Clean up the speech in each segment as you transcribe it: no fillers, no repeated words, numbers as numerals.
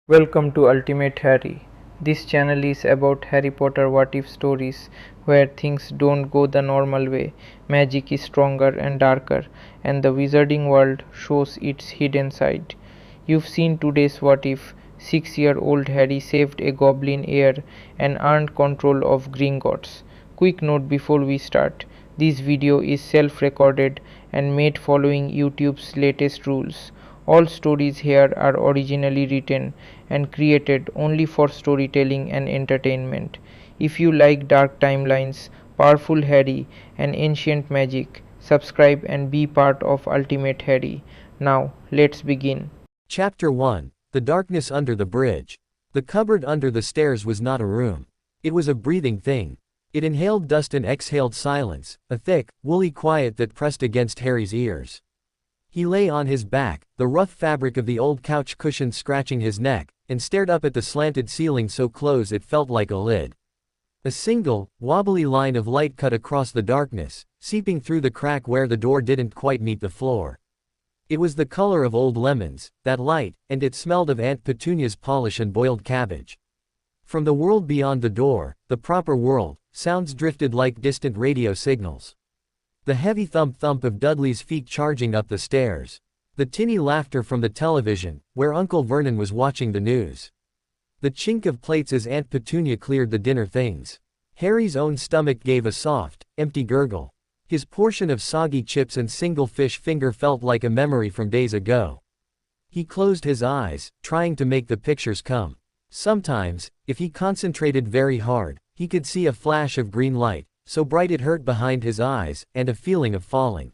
Welcome to Ultimate Harry. This channel is about Harry Potter what if stories where things don't go the normal way, magic is stronger and darker, and the wizarding world shows its hidden side. You've seen today's what if 6-year-old Harry saved a goblin heir and earned control of Gringotts. Quick note before we start. This video is self-recorded and made following YouTube's latest rules. All stories here are originally written and created only for storytelling and entertainment. If you like dark timelines, powerful Harry, and ancient magic, subscribe and be part of Ultimate Harry. Now, let's begin. Chapter 1 The Darkness Under the Bridge. The cupboard under the stairs was not a room. It was a breathing thing. It inhaled dust and exhaled silence, a thick, woolly quiet that pressed against Harry's ears. He lay on his back, the rough fabric of the old couch cushion scratching his neck, and stared up at the slanted ceiling so close it felt like a lid. A single, wobbly line of light cut across the darkness, seeping through the crack where the door didn't quite meet the floor. It was the color of old lemons, that light, and it smelled of Aunt Petunia's polish and boiled cabbage. From the world beyond the door, the proper world, sounds drifted like distant radio signals. The heavy thump-thump of Dudley's feet charging up the stairs. The tinny laughter from the television, where Uncle Vernon was watching the news. The chink of plates as Aunt Petunia cleared the dinner things. Harry's own stomach gave a soft, empty gurgle. His portion of soggy chips and single fish finger felt like a memory from days ago. He closed his eyes, trying to make the pictures come. Sometimes, if he concentrated very hard, he could see a flash of green light, so bright it hurt behind his eyes, and a feeling of falling.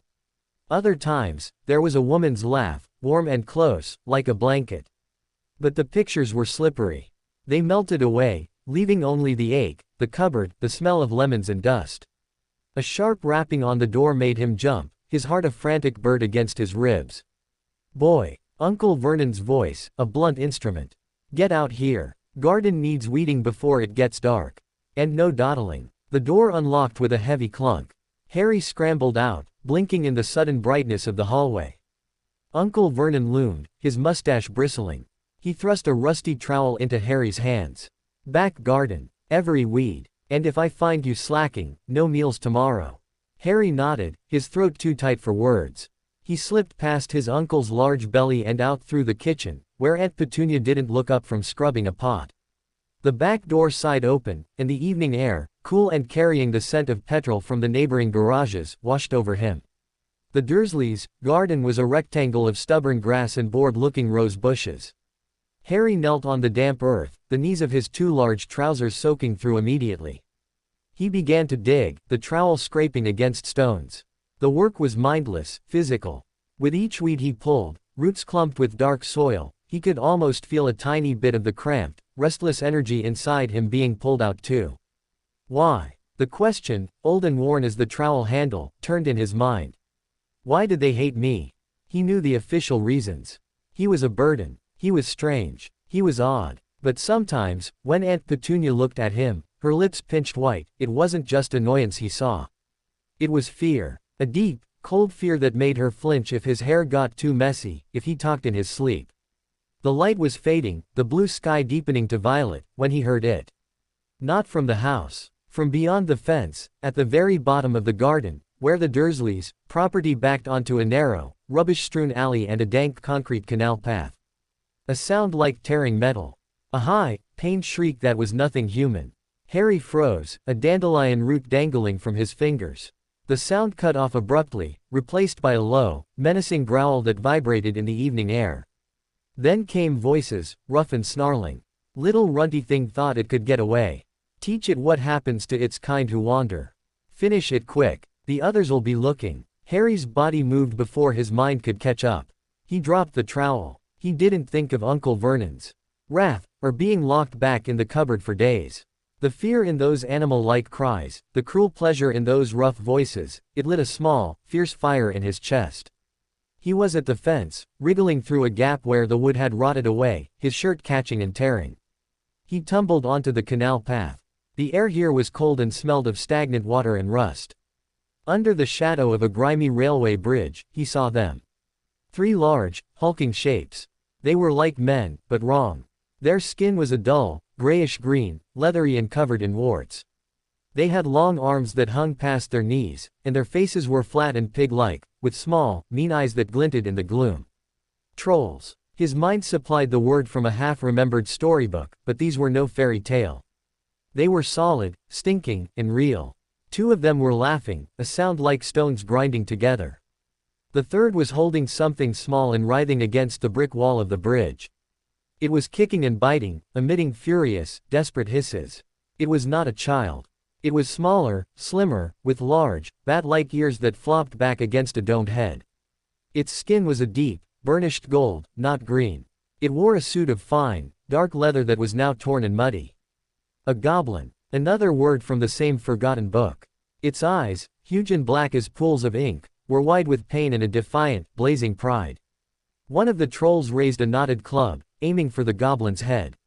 Other times, there was a woman's laugh, warm and close, like a blanket. But the pictures were slippery. They melted away, leaving only the ache, the cupboard, the smell of lemons and dust. A sharp rapping on the door made him jump, his heart a frantic bird against his ribs. "Boy!" Uncle Vernon's voice, a blunt instrument. "Get out here. Garden needs weeding before it gets dark. And no dawdling." The door unlocked with a heavy clunk. Harry scrambled out, blinking in the sudden brightness of the hallway. Uncle Vernon loomed, his mustache bristling. He thrust a rusty trowel into Harry's hands. "Back garden. Every weed. And if I find you slacking, no meals tomorrow." Harry nodded, his throat too tight for words. He slipped past his uncle's large belly and out through the kitchen, where Aunt Petunia didn't look up from scrubbing a pot. The back door side open, and the evening air, cool and carrying the scent of petrol from the neighboring garages, washed over him. The Dursleys' garden was a rectangle of stubborn grass and bored-looking rose bushes. Harry knelt on the damp earth, the knees of his two large trousers soaking through immediately. He began to dig, the trowel scraping against stones. The work was mindless, physical. With each weed he pulled, roots clumped with dark soil, he could almost feel a tiny bit of the cramped, restless energy inside him being pulled out too. Why? The question, old and worn as the trowel handle, turned in his mind. Why did they hate me? He knew the official reasons. He was a burden. He was strange. He was odd. But sometimes, when Aunt Petunia looked at him, her lips pinched white, it wasn't just annoyance he saw. It was fear. A deep, cold fear that made her flinch if his hair got too messy, if he talked in his sleep. The light was fading, the blue sky deepening to violet, when he heard it. Not from the house. From beyond the fence, at the very bottom of the garden, where the Dursleys' property backed onto a narrow, rubbish-strewn alley and a dank concrete canal path. A sound like tearing metal. A high, pained shriek that was nothing human. Harry froze, a dandelion root dangling from his fingers. The sound cut off abruptly, replaced by a low, menacing growl that vibrated in the evening air. Then came voices, rough and snarling. "Little runty thing thought it could get away. Teach it what happens to its kind who wander. Finish it quick. The others'll be looking." Harry's body moved before his mind could catch up. He dropped the trowel. He didn't think of Uncle Vernon's wrath, or being locked back in the cupboard for days. The fear in those animal-like cries, the cruel pleasure in those rough voices, it lit a small, fierce fire in his chest. He was at the fence, wriggling through a gap where the wood had rotted away, his shirt catching and tearing. He tumbled onto the canal path. The air here was cold and smelled of stagnant water and rust. Under the shadow of a grimy railway bridge, he saw them. 3 large, hulking shapes. They were like men, but wrong. Their skin was a dull, grayish-green, leathery and covered in warts. They had long arms that hung past their knees, and their faces were flat and pig-like, with small, mean eyes that glinted in the gloom. Trolls. His mind supplied the word from a half-remembered storybook, but these were no fairy tale. They were solid, stinking, and real. 2 of them were laughing, a sound like stones grinding together. The third was holding something small and writhing against the brick wall of the bridge. It was kicking and biting, emitting furious, desperate hisses. It was not a child. It was smaller, slimmer, with large, bat-like ears that flopped back against a domed head. Its skin was a deep, burnished gold, not green. It wore a suit of fine, dark leather that was now torn and muddy. A goblin. Another word from the same forgotten book. Its eyes, huge and black as pools of ink, were wide with pain and a defiant, blazing pride. One of the trolls raised a knotted club, aiming for the goblin's head.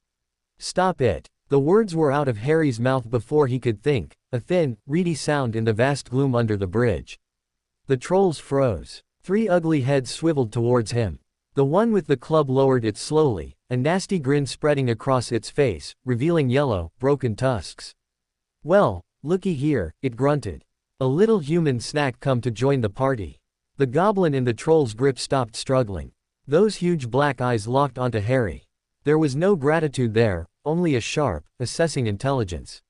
"Stop it." The words were out of Harry's mouth before he could think, a thin, reedy sound in the vast gloom under the bridge. The trolls froze. 3 ugly heads swiveled towards him. The one with the club lowered it slowly, a nasty grin spreading across its face, revealing yellow, broken tusks. "Well, looky here," it grunted. "A little human snack come to join the party." The goblin in the troll's grip stopped struggling. Those huge black eyes locked onto Harry. There was no gratitude there, only a sharp, assessing intelligence.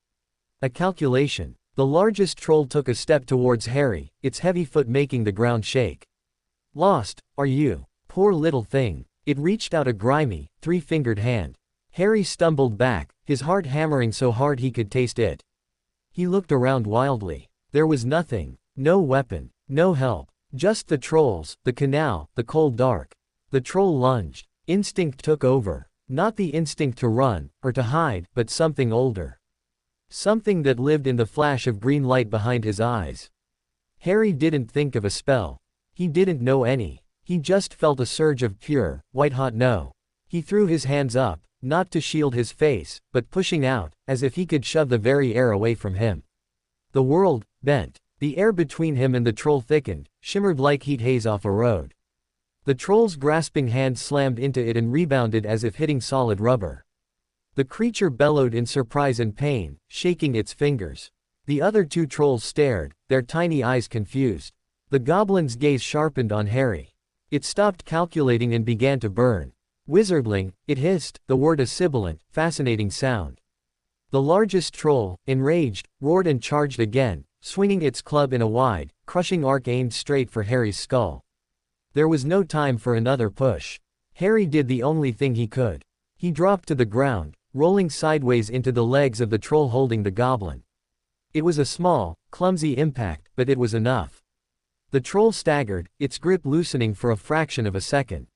A calculation. The largest troll took a step towards Harry, its heavy foot making the ground shake. "Lost, are you? Poor little thing." It reached out a grimy, 3-fingered hand. Harry stumbled back, his heart hammering so hard he could taste it. He looked around wildly. There was nothing. No weapon. No help. Just the trolls, the canal, the cold dark. The troll lunged. Instinct took over. Not the instinct to run, or to hide, but something older. Something that lived in the flash of green light behind his eyes. Harry didn't think of a spell. He didn't know any. He just felt a surge of pure, white-hot no. He threw his hands up, not to shield his face, but pushing out, as if he could shove the very air away from him. The world bent. The air between him and the troll thickened, shimmered like heat haze off a road. The troll's grasping hand slammed into it and rebounded as if hitting solid rubber. The creature bellowed in surprise and pain, shaking its fingers. The other 2 trolls stared, their tiny eyes confused. The goblin's gaze sharpened on Harry. It stopped calculating and began to burn. Wizardling, it hissed, the word a sibilant, fascinating sound. The largest troll, enraged, roared and charged again, swinging its club in a wide, crushing arc aimed straight for Harry's skull. There was no time for another push. Harry did the only thing he could. He dropped to the ground, rolling sideways into the legs of the troll holding the goblin. It was a small, clumsy impact, but it was enough. The troll staggered, its grip loosening for a fraction of a second.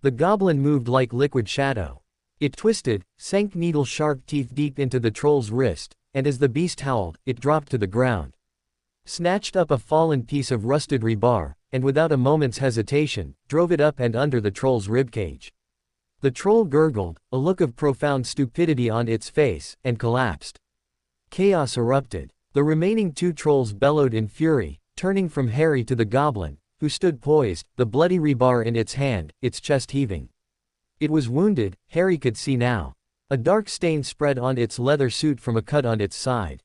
The goblin moved like liquid shadow. It twisted, sank needle-sharp teeth deep into the troll's wrist, and as the beast howled, it dropped to the ground. Snatched up a fallen piece of rusted rebar, and without a moment's hesitation, drove it up and under the troll's ribcage. The troll gurgled, a look of profound stupidity on its face, and collapsed. Chaos erupted. The remaining 2 trolls bellowed in fury, turning from Harry to the goblin, who stood poised, the bloody rebar in its hand, its chest heaving. It was wounded, Harry could see now. A dark stain spread on its leather suit from a cut on its side.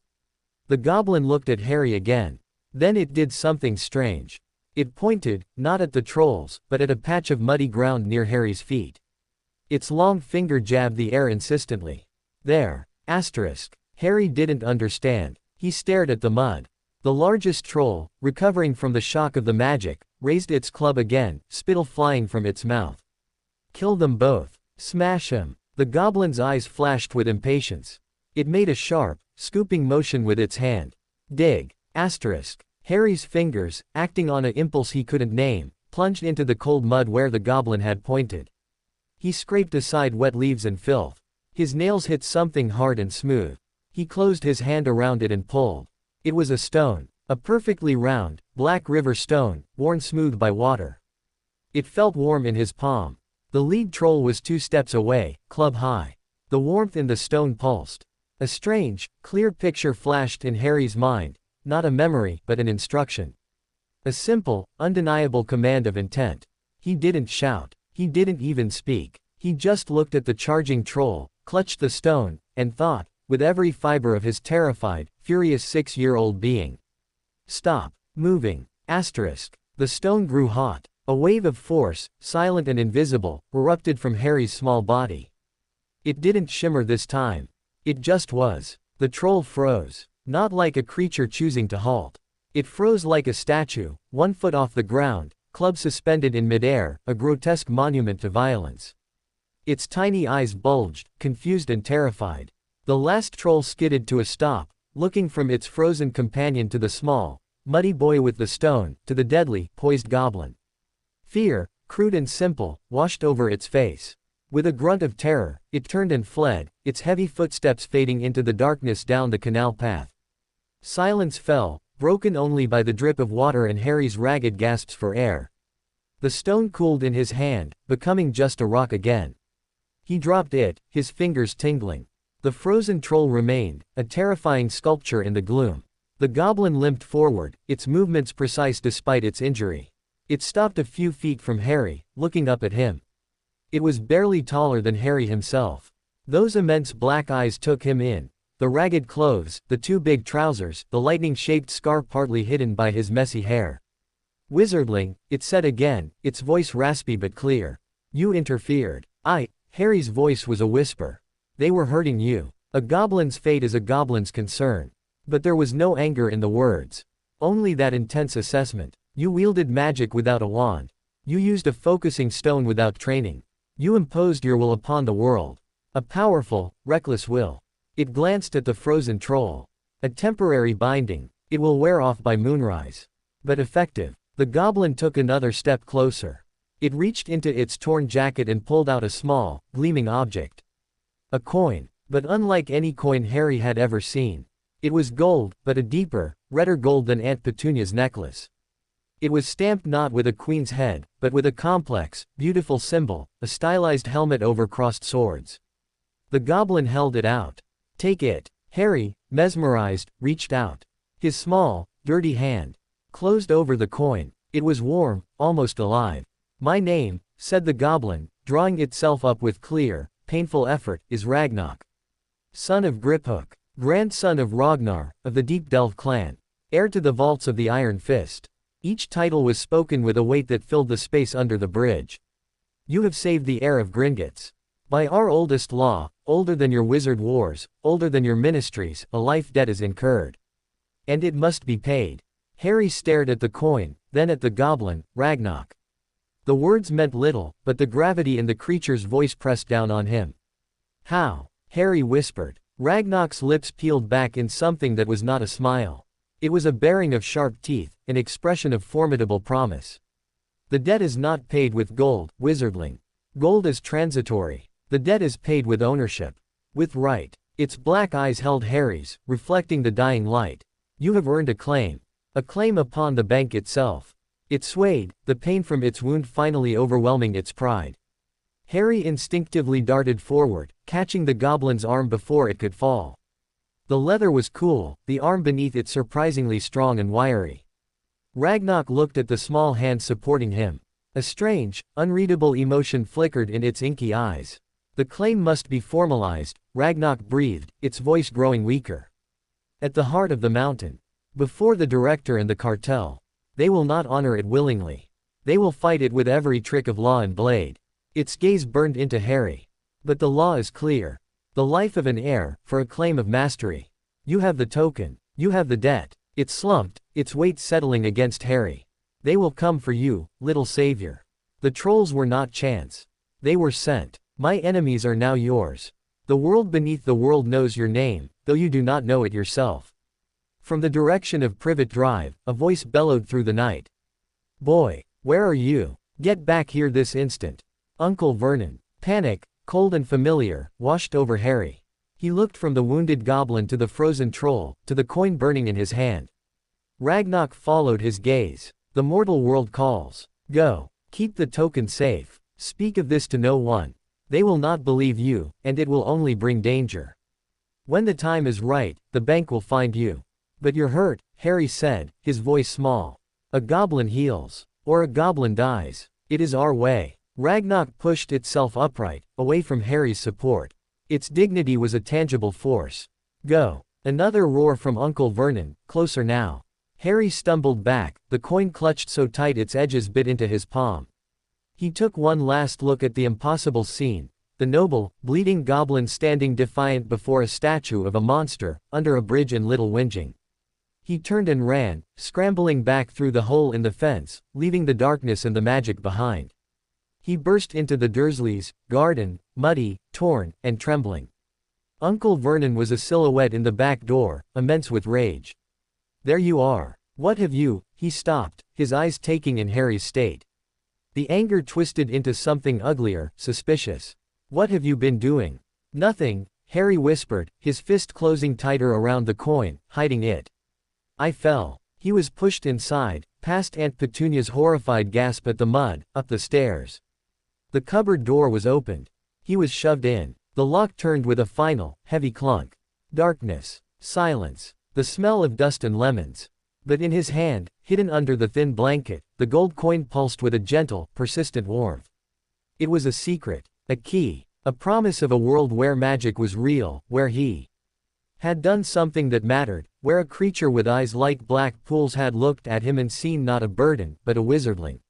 The goblin looked at Harry again. Then it did something strange. It pointed, not at the trolls, but at a patch of muddy ground near Harry's feet. Its long finger jabbed the air insistently. "There." Asterisk. Harry didn't understand. He stared at the mud. The largest troll, recovering from the shock of the magic, raised its club again, spittle flying from its mouth. "Kill them both. Smash him." The goblin's eyes flashed with impatience. It made a sharp, scooping motion with its hand. "Dig." Asterisk. Harry's fingers, acting on an impulse he couldn't name, plunged into the cold mud where the goblin had pointed. He scraped aside wet leaves and filth. His nails hit something hard and smooth. He closed his hand around it and pulled. It was a stone. A perfectly round, black river stone, worn smooth by water. It felt warm in his palm. The lead troll was 2 steps away, club high. The warmth in the stone pulsed. A strange, clear picture flashed in Harry's mind, not a memory, but an instruction. A simple, undeniable command of intent. He didn't shout. He didn't even speak. He just looked at the charging troll, clutched the stone, and thought, with every fiber of his terrified, furious 6-year-old being. Stop moving. Asterisk. The stone grew hot. A wave of force, silent and invisible, erupted from Harry's small body. It didn't shimmer this time. It just was. The troll froze. Not like a creature choosing to halt. It froze like a statue, 1 foot off the ground, club suspended in midair, a grotesque monument to violence. Its tiny eyes bulged, confused and terrified. The last troll skidded to a stop, looking from its frozen companion to the small, muddy boy with the stone, to the deadly, poised goblin. Fear, crude and simple, washed over its face. With a grunt of terror, it turned and fled, its heavy footsteps fading into the darkness down the canal path. Silence fell, broken only by the drip of water and Harry's ragged gasps for air. The stone cooled in his hand, becoming just a rock again. He dropped it, his fingers tingling. The frozen troll remained, a terrifying sculpture in the gloom. The goblin limped forward, its movements precise despite its injury. It stopped a few feet from Harry, looking up at him. It was barely taller than Harry himself. Those immense black eyes took him in. The ragged clothes, the 2 big trousers, the lightning-shaped scar partly hidden by his messy hair. Wizardling, it said again, its voice raspy but clear. You interfered. Harry's voice was a whisper. They were hurting you. A goblin's fate is a goblin's concern. But there was no anger in the words. Only that intense assessment. You wielded magic without a wand. You used a focusing stone without training. You imposed your will upon the world. A powerful, reckless will. It glanced at the frozen troll. A temporary binding. It will wear off by moonrise. But effective. The goblin took another step closer. It reached into its torn jacket and pulled out a small, gleaming object. A coin. But unlike any coin Harry had ever seen. It was gold, but a deeper, redder gold than Aunt Petunia's necklace. It was stamped not with a queen's head, but with a complex, beautiful symbol, a stylized helmet over crossed swords. The goblin held it out. Take it. Harry, mesmerized, reached out. His small, dirty hand closed over the coin. It was warm, almost alive. My name, said the goblin, drawing itself up with clear, painful effort, is Ragnarok. Son of Griphook. Grandson of Ragnar, of the Deep Delve clan. Heir to the vaults of the Iron Fist. Each title was spoken with a weight that filled the space under the bridge. You have saved the heir of Gringotts. By our oldest law, older than your wizard wars, older than your ministries, a life debt is incurred. And it must be paid. Harry stared at the coin, then at the goblin, Ragnarok. The words meant little, but the gravity in the creature's voice pressed down on him. How? Harry whispered. Ragnarok's lips peeled back in something that was not a smile. It was a baring of sharp teeth, an expression of formidable promise. The debt is not paid with gold, wizardling. Gold is transitory. The debt is paid with ownership. With right. Its black eyes held Harry's, reflecting the dying light. You have earned a claim. A claim upon the bank itself. It swayed, the pain from its wound finally overwhelming its pride. Harry instinctively darted forward, catching the goblin's arm before it could fall. The leather was cool, the arm beneath it surprisingly strong and wiry. Ragnarok looked at the small hand supporting him. A strange, unreadable emotion flickered in its inky eyes. The claim must be formalized, Ragnarok breathed, its voice growing weaker. At the heart of the mountain. Before the director and the cartel. They will not honor it willingly. They will fight it with every trick of law and blade. Its gaze burned into Harry. But the law is clear. The life of an heir, for a claim of mastery. You have the token. You have the debt. It slumped, its weight settling against Harry. They will come for you, little savior. The trolls were not chance. They were sent. My enemies are now yours. The world beneath the world knows your name, though you do not know it yourself. From the direction of Privet Drive, a voice bellowed through the night. Boy, where are you? Get back here this instant. Uncle Vernon. Panic, cold and familiar, washed over Harry. He looked from the wounded goblin to the frozen troll, to the coin burning in his hand. Ragnarok followed his gaze. The mortal world calls. Go. Keep the token safe. Speak of this to no one. They will not believe you, and it will only bring danger. When the time is right, the bank will find you. But you're hurt, Harry said, his voice small. A goblin heals. Or a goblin dies. It is our way. Ragnarok pushed itself upright, away from Harry's support. Its dignity was a tangible force. Go. Another roar from Uncle Vernon, closer now. Harry stumbled back, the coin clutched so tight its edges bit into his palm. He took one last look at the impossible scene, the noble, bleeding goblin standing defiant before a statue of a monster, under a bridge in Little Whinging. He turned and ran, scrambling back through the hole in the fence, leaving the darkness and the magic behind. He burst into the Dursleys' garden, muddy, torn, and trembling. Uncle Vernon was a silhouette in the back door, immense with rage. "There you are. What have you?" He stopped, his eyes taking in Harry's state. The anger twisted into something uglier, suspicious. "What have you been doing?" "Nothing," Harry whispered, his fist closing tighter around the coin, hiding it. "I fell." He was pushed inside, past Aunt Petunia's horrified gasp at the mud, up the stairs. The cupboard door was opened. He was shoved in. The lock turned with a final, heavy clunk. Darkness. Silence. The smell of dust and lemons. But in his hand, hidden under the thin blanket, the gold coin pulsed with a gentle, persistent warmth. It was a secret, a key, a promise of a world where magic was real, where he had done something that mattered, where a creature with eyes like black pools had looked at him and seen not a burden, but a wizardling.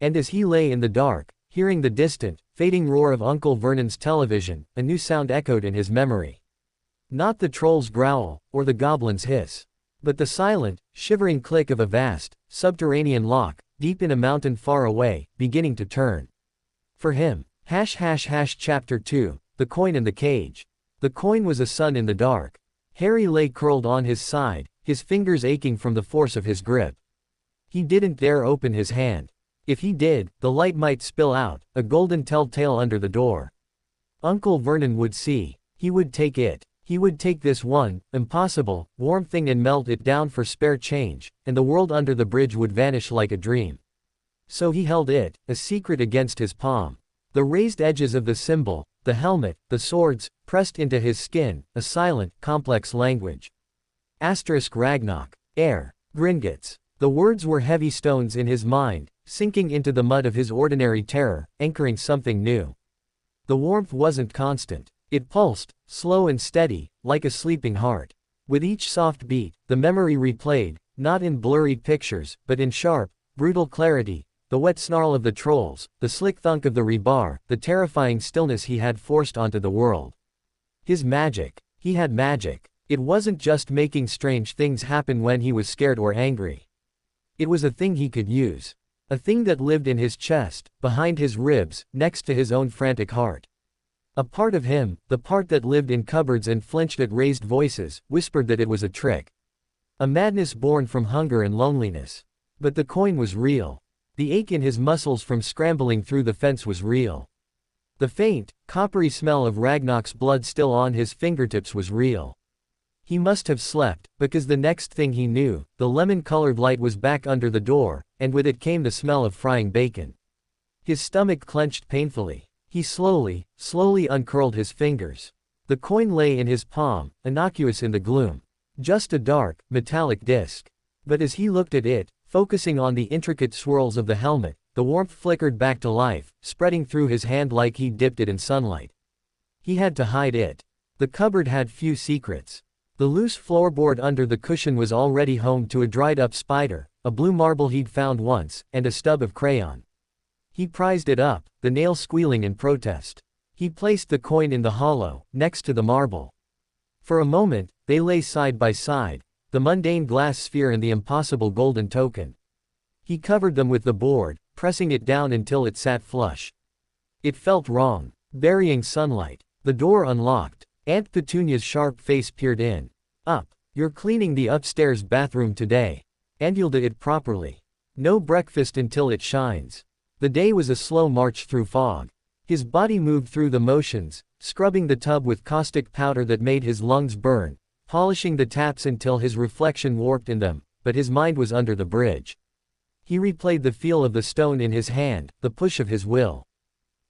And as he lay in the dark, hearing the distant, fading roar of Uncle Vernon's television, a new sound echoed in his memory. Not the troll's growl, or the goblin's hiss, but the silent, shivering click of a vast, subterranean lock, deep in a mountain far away, beginning to turn. For him. Chapter 2, The Coin and the Cage. The coin was a sun in the dark. Harry lay curled on his side, his fingers aching from the force of his grip. He didn't dare open his hand. If he did, the light might spill out, a golden telltale under the door. Uncle Vernon would see. He would take it. He would take this one, impossible, warm thing and melt it down for spare change, and the world under the bridge would vanish like a dream. So he held it, a secret against his palm. The raised edges of the symbol, the helmet, the swords, pressed into his skin, a silent, complex language. Ragnarok. Heir. Gringotts. The words were heavy stones in his mind, sinking into the mud of his ordinary terror, anchoring something new. The warmth wasn't constant. It pulsed, slow and steady, like a sleeping heart. With each soft beat, the memory replayed, not in blurry pictures, but in sharp, brutal clarity, the wet snarl of the trolls, the slick thunk of the rebar, the terrifying stillness he had forced onto the world. His magic. He had magic. It wasn't just making strange things happen when he was scared or angry. It was a thing he could use. A thing that lived in his chest, behind his ribs, next to his own frantic heart. A part of him, the part that lived in cupboards and flinched at raised voices, whispered that it was a trick. A madness born from hunger and loneliness. But the coin was real. The ache in his muscles from scrambling through the fence was real. The faint, coppery smell of Ragnarok's blood still on his fingertips was real. He must have slept, because the next thing he knew, the lemon-colored light was back under the door, and with it came the smell of frying bacon. His stomach clenched painfully. He slowly uncurled his fingers. The coin lay in his palm, innocuous in the gloom. Just a dark, metallic disc. But as he looked at it, focusing on the intricate swirls of the helmet, the warmth flickered back to life, spreading through his hand like he dipped it in sunlight. He had to hide it. The cupboard had few secrets. The loose floorboard under the cushion was already home to a dried-up spider, a blue marble he'd found once, and a stub of crayon. He prized it up, the nail squealing in protest. He placed the coin in the hollow, next to the marble. For a moment, they lay side by side, the mundane glass sphere and the impossible golden token. He covered them with the board, pressing it down until it sat flush. It felt wrong, burying sunlight. The door unlocked. Aunt Petunia's sharp face peered in. "Up. You're cleaning the upstairs bathroom today. And you'll do it properly. No breakfast until it shines." The day was a slow march through fog. His body moved through the motions, scrubbing the tub with caustic powder that made his lungs burn, polishing the taps until his reflection warped in them, but his mind was under the bridge. He replayed the feel of the stone in his hand, the push of his will.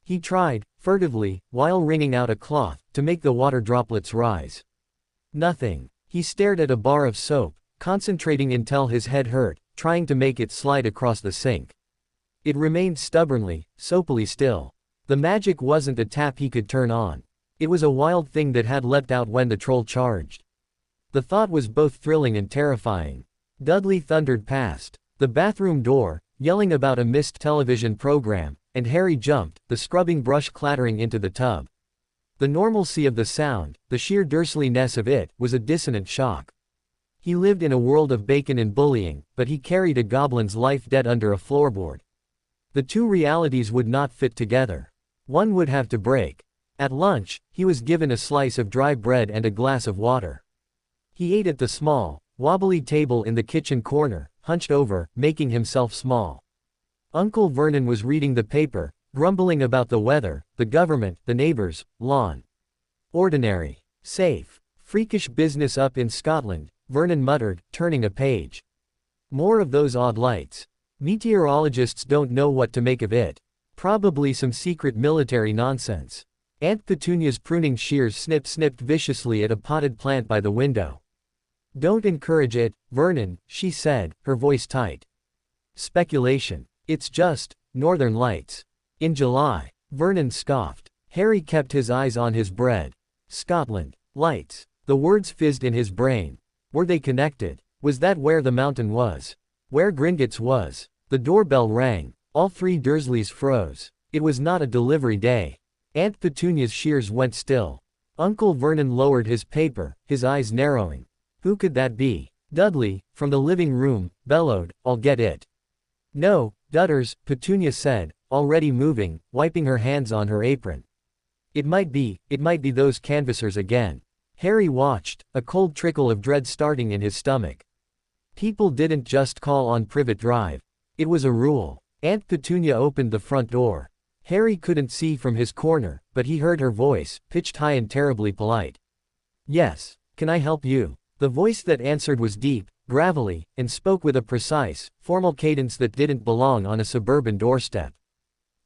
He tried, furtively, while wringing out a cloth, to make the water droplets rise. Nothing. He stared at a bar of soap, concentrating until his head hurt, trying to make it slide across the sink. It remained stubbornly, soapily still. The magic wasn't a tap he could turn on. It was a wild thing that had leapt out when the troll charged. The thought was both thrilling and terrifying. Dudley thundered past the bathroom door, yelling about a missed television program, and Harry jumped, the scrubbing brush clattering into the tub. The normalcy of the sound, the sheer Dursleyness of it, was a dissonant shock. He lived in a world of bacon and bullying, but he carried a goblin's life dead under a floorboard. The two realities would not fit together. One would have to break. At lunch, he was given a slice of dry bread and a glass of water. He ate at the small, wobbly table in the kitchen corner, hunched over, making himself small. Uncle Vernon was reading the paper, grumbling about the weather, the government, the neighbors, lawn. Ordinary. Safe. Freakish business up in Scotland, Vernon muttered, turning a page. More of those odd lights. Meteorologists don't know what to make of it. Probably some secret military nonsense. Aunt Petunia's pruning shears snipped viciously at a potted plant by the window. Don't encourage it, Vernon, she said, her voice tight. Speculation. It's just northern lights. In July. Vernon scoffed. Harry kept his eyes on his bread. Scotland. Lights. The words fizzed in his brain. Were they connected? Was that where the mountain was? Where Gringotts was? The doorbell rang. All three Dursleys froze. It was not a delivery day. Aunt Petunia's shears went still. Uncle Vernon lowered his paper, his eyes narrowing. Who could that be? Dudley, from the living room, bellowed, I'll get it. No, Dudders, Petunia said, already moving, wiping her hands on her apron. It might be those canvassers again. Harry watched, a cold trickle of dread starting in his stomach. People didn't just call on Privet Drive. It was a rule. Aunt Petunia opened the front door. Harry couldn't see from his corner, but he heard her voice, pitched high and terribly polite. Yes, can I help you? The voice that answered was deep, gravelly, and spoke with a precise, formal cadence that didn't belong on a suburban doorstep.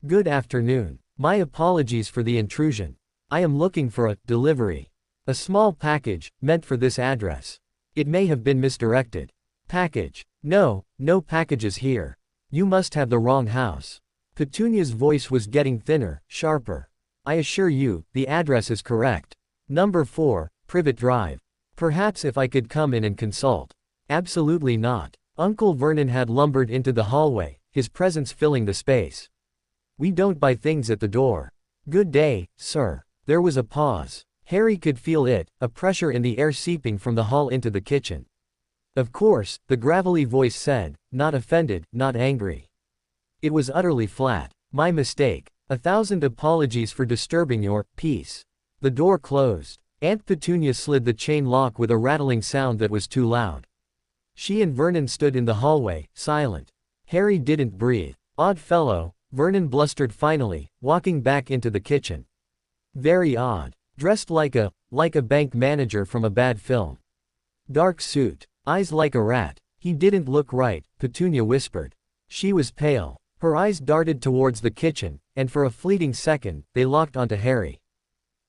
Good afternoon. My apologies for the intrusion. I am looking for a delivery. A small package, meant for this address. It may have been misdirected. Package. No packages here. You must have the wrong house. Petunia's voice was getting thinner, sharper. I assure you, the address is correct. Number 4, Privet Drive. Perhaps if I could come in and consult. Absolutely not. Uncle Vernon had lumbered into the hallway, his presence filling the space. We don't buy things at the door. Good day, sir. There was a pause. Harry could feel it, a pressure in the air seeping from the hall into the kitchen. Of course, the gravelly voice said, not offended, not angry. It was utterly flat. My mistake. 1,000 apologies for disturbing your peace. The door closed. Aunt Petunia slid the chain lock with a rattling sound that was too loud. She and Vernon stood in the hallway, silent. Harry didn't breathe. Odd fellow, Vernon blustered finally, walking back into the kitchen. Very odd. Dressed like a bank manager from a bad film. Dark suit. Eyes like a rat. He didn't look right, Petunia whispered. She was pale. Her eyes darted towards the kitchen, and for a fleeting second, they locked onto Harry.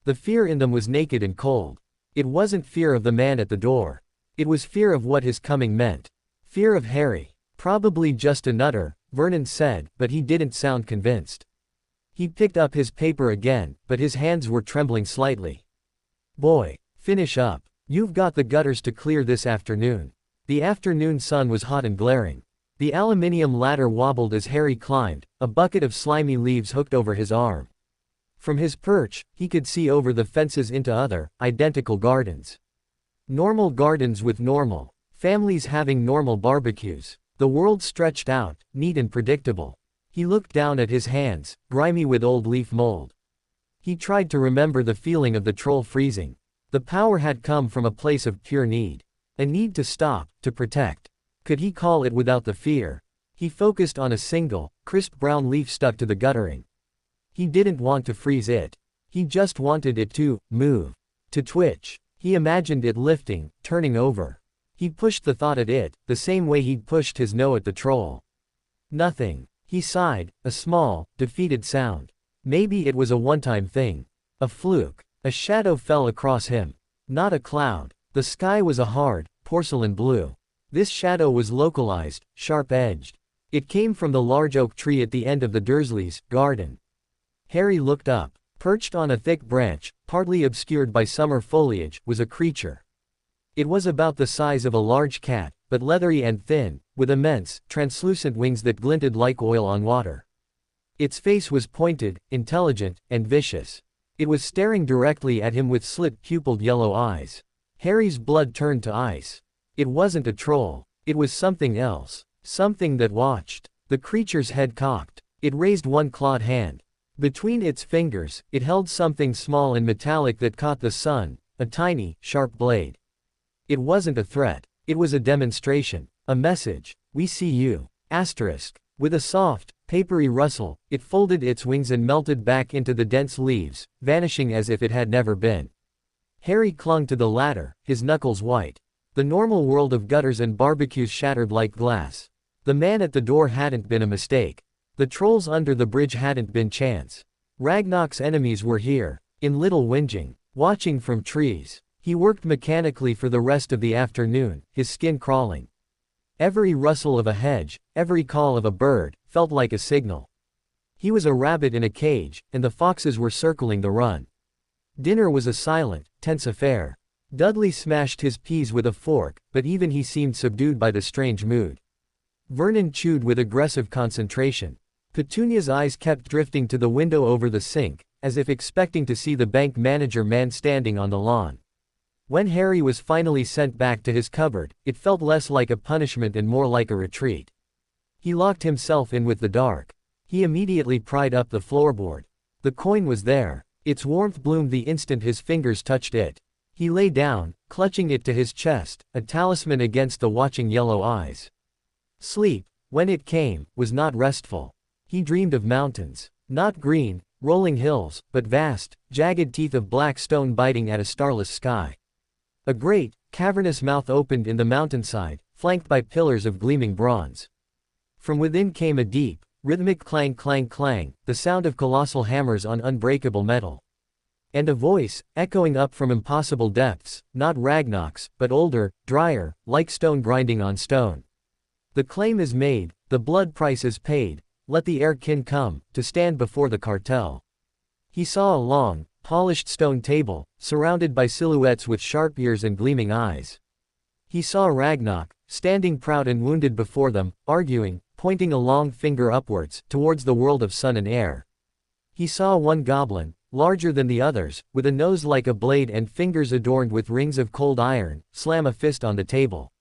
The fear in them was naked and cold. It wasn't fear of the man at the door. It was fear of what his coming meant. Fear of Harry. Probably just a nutter, Vernon said, but he didn't sound convinced. He picked up his paper again, but his hands were trembling slightly. Boy, finish up. You've got the gutters to clear this afternoon. The afternoon sun was hot and glaring. The aluminium ladder wobbled as Harry climbed, a bucket of slimy leaves hooked over his arm. From his perch, he could see over the fences into other, identical gardens. Normal gardens with normal families having normal barbecues. The world stretched out, neat and predictable. He looked down at his hands, grimy with old leaf mold. He tried to remember the feeling of the troll freezing. The power had come from a place of pure need. A need to stop, to protect. Could he call it without the fear? He focused on a single, crisp brown leaf stuck to the guttering. He didn't want to freeze it. He just wanted it to move. To twitch. He imagined it lifting, turning over. He pushed the thought at it, the same way he'd pushed his no at the troll. Nothing. He sighed, a small, defeated sound. Maybe it was a one-time thing. A fluke. A shadow fell across him. Not a cloud. The sky was a hard, porcelain blue. This shadow was localized, sharp-edged. It came from the large oak tree at the end of the Dursleys' garden. Harry looked up. Perched on a thick branch, partly obscured by summer foliage, was a creature. It was about the size of a large cat, but leathery and thin, with immense, translucent wings that glinted like oil on water. Its face was pointed, intelligent, and vicious. It was staring directly at him with slit-pupiled yellow eyes. Harry's blood turned to ice. It wasn't a troll. It was something else. Something that watched. The creature's head cocked. It raised one clawed hand. Between its fingers, it held something small and metallic that caught the sun, a tiny, sharp blade. It wasn't a threat. It was a demonstration. A message. We see you. Asterisk. With a soft, papery rustle, it folded its wings and melted back into the dense leaves, vanishing as if it had never been. Harry clung to the ladder, his knuckles white. The normal world of gutters and barbecues shattered like glass. The man at the door hadn't been a mistake. The trolls under the bridge hadn't been chance. Ragnarok's enemies were here, in little whinging, watching from trees. He worked mechanically for the rest of the afternoon, his skin crawling. Every rustle of a hedge, every call of a bird, felt like a signal. He was a rabbit in a cage, and the foxes were circling the run. Dinner was a silent, tense affair. Dudley smashed his peas with a fork, but even he seemed subdued by the strange mood. Vernon chewed with aggressive concentration. Petunia's eyes kept drifting to the window over the sink, as if expecting to see the bank manager man standing on the lawn. When Harry was finally sent back to his cupboard, it felt less like a punishment and more like a retreat. He locked himself in with the dark. He immediately pried up the floorboard. The coin was there. Its warmth bloomed the instant his fingers touched it. He lay down, clutching it to his chest, a talisman against the watching yellow eyes. Sleep, when it came, was not restful. He dreamed of mountains. Not green, rolling hills, but vast, jagged teeth of black stone biting at a starless sky. A great, cavernous mouth opened in the mountainside, flanked by pillars of gleaming bronze. From within came a deep, rhythmic clang clang clang, the sound of colossal hammers on unbreakable metal. And a voice, echoing up from impossible depths, not Ragnarok's, but older, drier, like stone grinding on stone. The claim is made, the blood price is paid, let the heir-kin come, to stand before the cartel. He saw a long, polished stone table, surrounded by silhouettes with sharp ears and gleaming eyes. He saw Ragnarok, standing proud and wounded before them, arguing, pointing a long finger upwards, towards the world of sun and air. He saw one goblin, larger than the others, with a nose like a blade and fingers adorned with rings of cold iron, slam a fist on the table.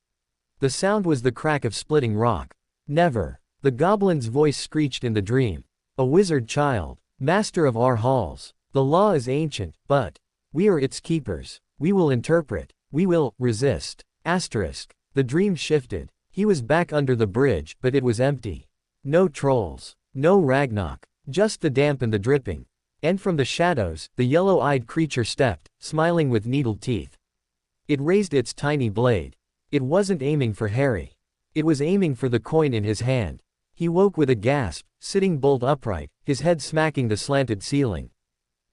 The sound was the crack of splitting rock. Never. The goblin's voice screeched in the dream. A wizard child. Master of our halls. The law is ancient, but we are its keepers. We will interpret. We will resist. Asterisk. The dream shifted. He was back under the bridge, but it was empty. No trolls. No Ragnarok. Just the damp and the dripping. And from the shadows, the yellow-eyed creature stepped, smiling with needled teeth. It raised its tiny blade. It wasn't aiming for Harry. It was aiming for the coin in his hand. He woke with a gasp, sitting bolt upright, his head smacking the slanted ceiling.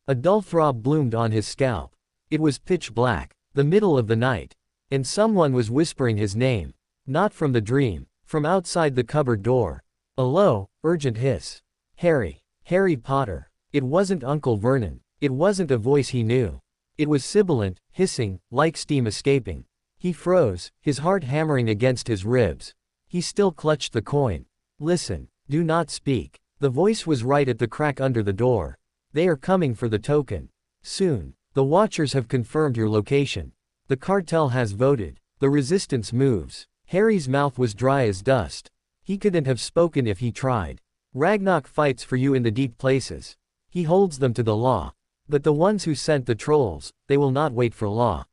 A dull throb bloomed on his scalp. It was pitch black, the middle of the night. And someone was whispering his name. Not from the dream, from outside the cupboard door. A low, urgent hiss. Harry. Harry Potter. It wasn't Uncle Vernon. It wasn't a voice he knew. It was sibilant, hissing, like steam escaping. He froze, his heart hammering against his ribs. He still clutched the coin. Listen. Do not speak. The voice was right at the crack under the door. They are coming for the token. Soon. The Watchers have confirmed your location. The cartel has voted. The resistance moves. Harry's mouth was dry as dust. He couldn't have spoken if he tried. Ragnarok fights for you in the deep places. He holds them to the law. But the ones who sent the trolls, they will not wait for law.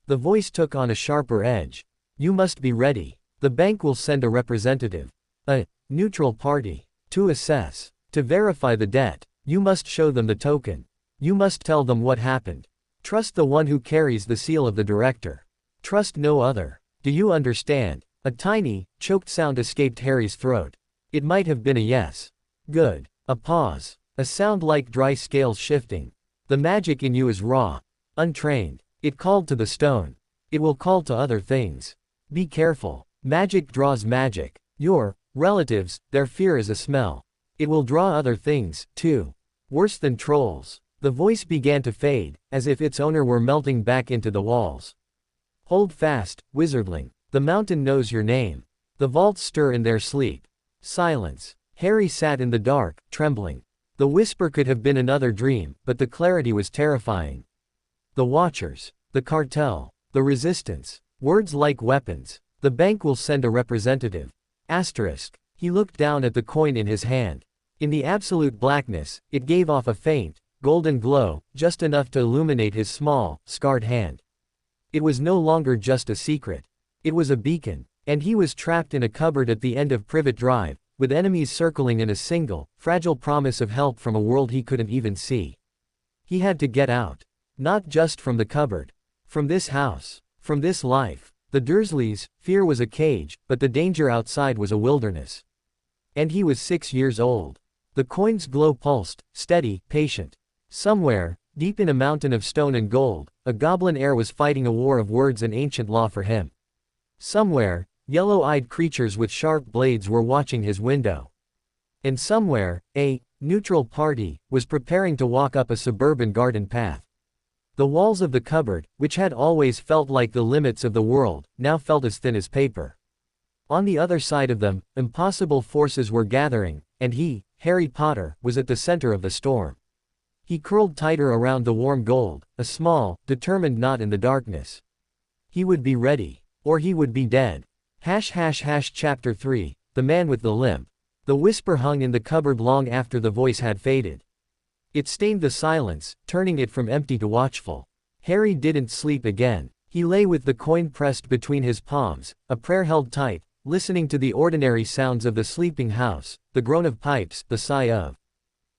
The voice took on a sharper edge. You must be ready. The bank will send a representative. A neutral party. To assess. To verify the debt. You must show them the token. You must tell them what happened. Trust the one who carries the seal of the director. Trust no other. Do you understand? A tiny, choked sound escaped Harry's throat. It might have been a yes. Good. A pause. A sound like dry scales shifting. The magic in you is raw. Untrained. It called to the stone. It will call to other things. Be careful. Magic draws magic. Your Relatives, their fear is a smell. It will draw other things, too. Worse than trolls. The voice began to fade, as if its owner were melting back into the walls. Hold fast, wizardling. The mountain knows your name. The vaults stir in their sleep. Silence. Harry sat in the dark, trembling. The whisper could have been another dream, but the clarity was terrifying. The Watchers. The cartel. The resistance. Words like weapons. The bank will send a representative. Asterisk. He looked down at the coin in his hand. In the absolute blackness, it gave off a faint, golden glow, just enough to illuminate his small, scarred hand. It was no longer just a secret. It was a beacon, and he was trapped in a cupboard at the end of Privet Drive, with enemies circling in a single, fragile promise of help from a world he couldn't even see. He had to get out. Not just from the cupboard. From this house. From this life. The Dursleys, fear was a cage, but the danger outside was a wilderness. And he was 6 years old. The coin's glow pulsed, steady, patient. Somewhere, deep in a mountain of stone and gold, a goblin heir was fighting a war of words and ancient law for him. Somewhere, yellow-eyed creatures with sharp blades were watching his window. And somewhere, a neutral party was preparing to walk up a suburban garden path. The walls of the cupboard, which had always felt like the limits of the world, now felt as thin as paper. On the other side of them, impossible forces were gathering, and he, Harry Potter, was at the center of the storm. He curled tighter around the warm gold, a small, determined knot in the darkness. He would be ready. Or he would be dead. Chapter 3, The Man with the Limp. The whisper hung in the cupboard long after the voice had faded. It stained the silence, turning it from empty to watchful. Harry didn't sleep again. He lay with the coin pressed between his palms, a prayer held tight, listening to the ordinary sounds of the sleeping house, the groan of pipes, the sigh of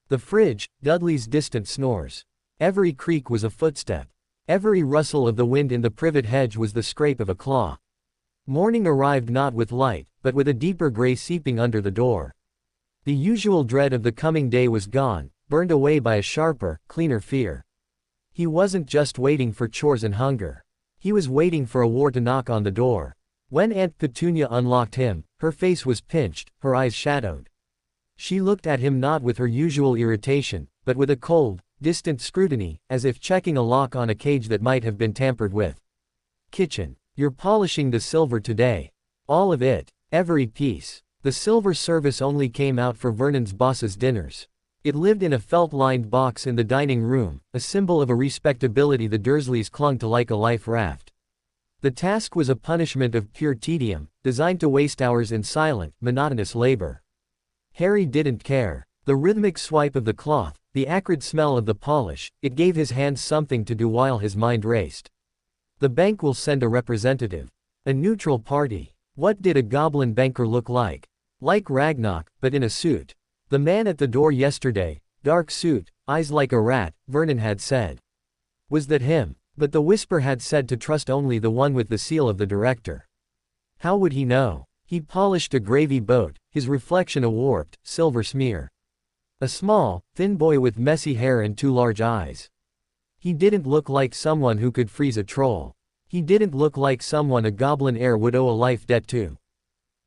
the fridge, Dudley's distant snores. Every creak was a footstep. Every rustle of the wind in the privet hedge was the scrape of a claw. Morning arrived not with light, but with a deeper gray seeping under the door. The usual dread of the coming day was gone, burned away by a sharper, cleaner fear. He wasn't just waiting for chores and hunger. He was waiting for a war to knock on the door. When Aunt Petunia unlocked him, her face was pinched, her eyes shadowed. She looked at him not with her usual irritation, but with a cold, distant scrutiny, as if checking a lock on a cage that might have been tampered with. Kitchen. You're polishing the silver today. All of it. Every piece. The silver service only came out for Vernon's boss's dinners. It lived in a felt-lined box in the dining room, a symbol of a respectability the Dursleys clung to like a life raft. The task was a punishment of pure tedium, designed to waste hours in silent, monotonous labor. Harry didn't care. The rhythmic swipe of the cloth, the acrid smell of the polish, it gave his hands something to do while his mind raced. The bank will send a representative. A neutral party. What did a goblin banker look like? Like Ragnarok, but in a suit. The man at the door yesterday, dark suit, eyes like a rat, Vernon had said. Was that him? But the whisper had said to trust only the one with the seal of the director. How would he know? He polished a gravy boat, his reflection a warped, silver smear. A small, thin boy with messy hair and 2 large eyes. He didn't look like someone who could freeze a troll. He didn't look like someone a goblin heir would owe a life debt to.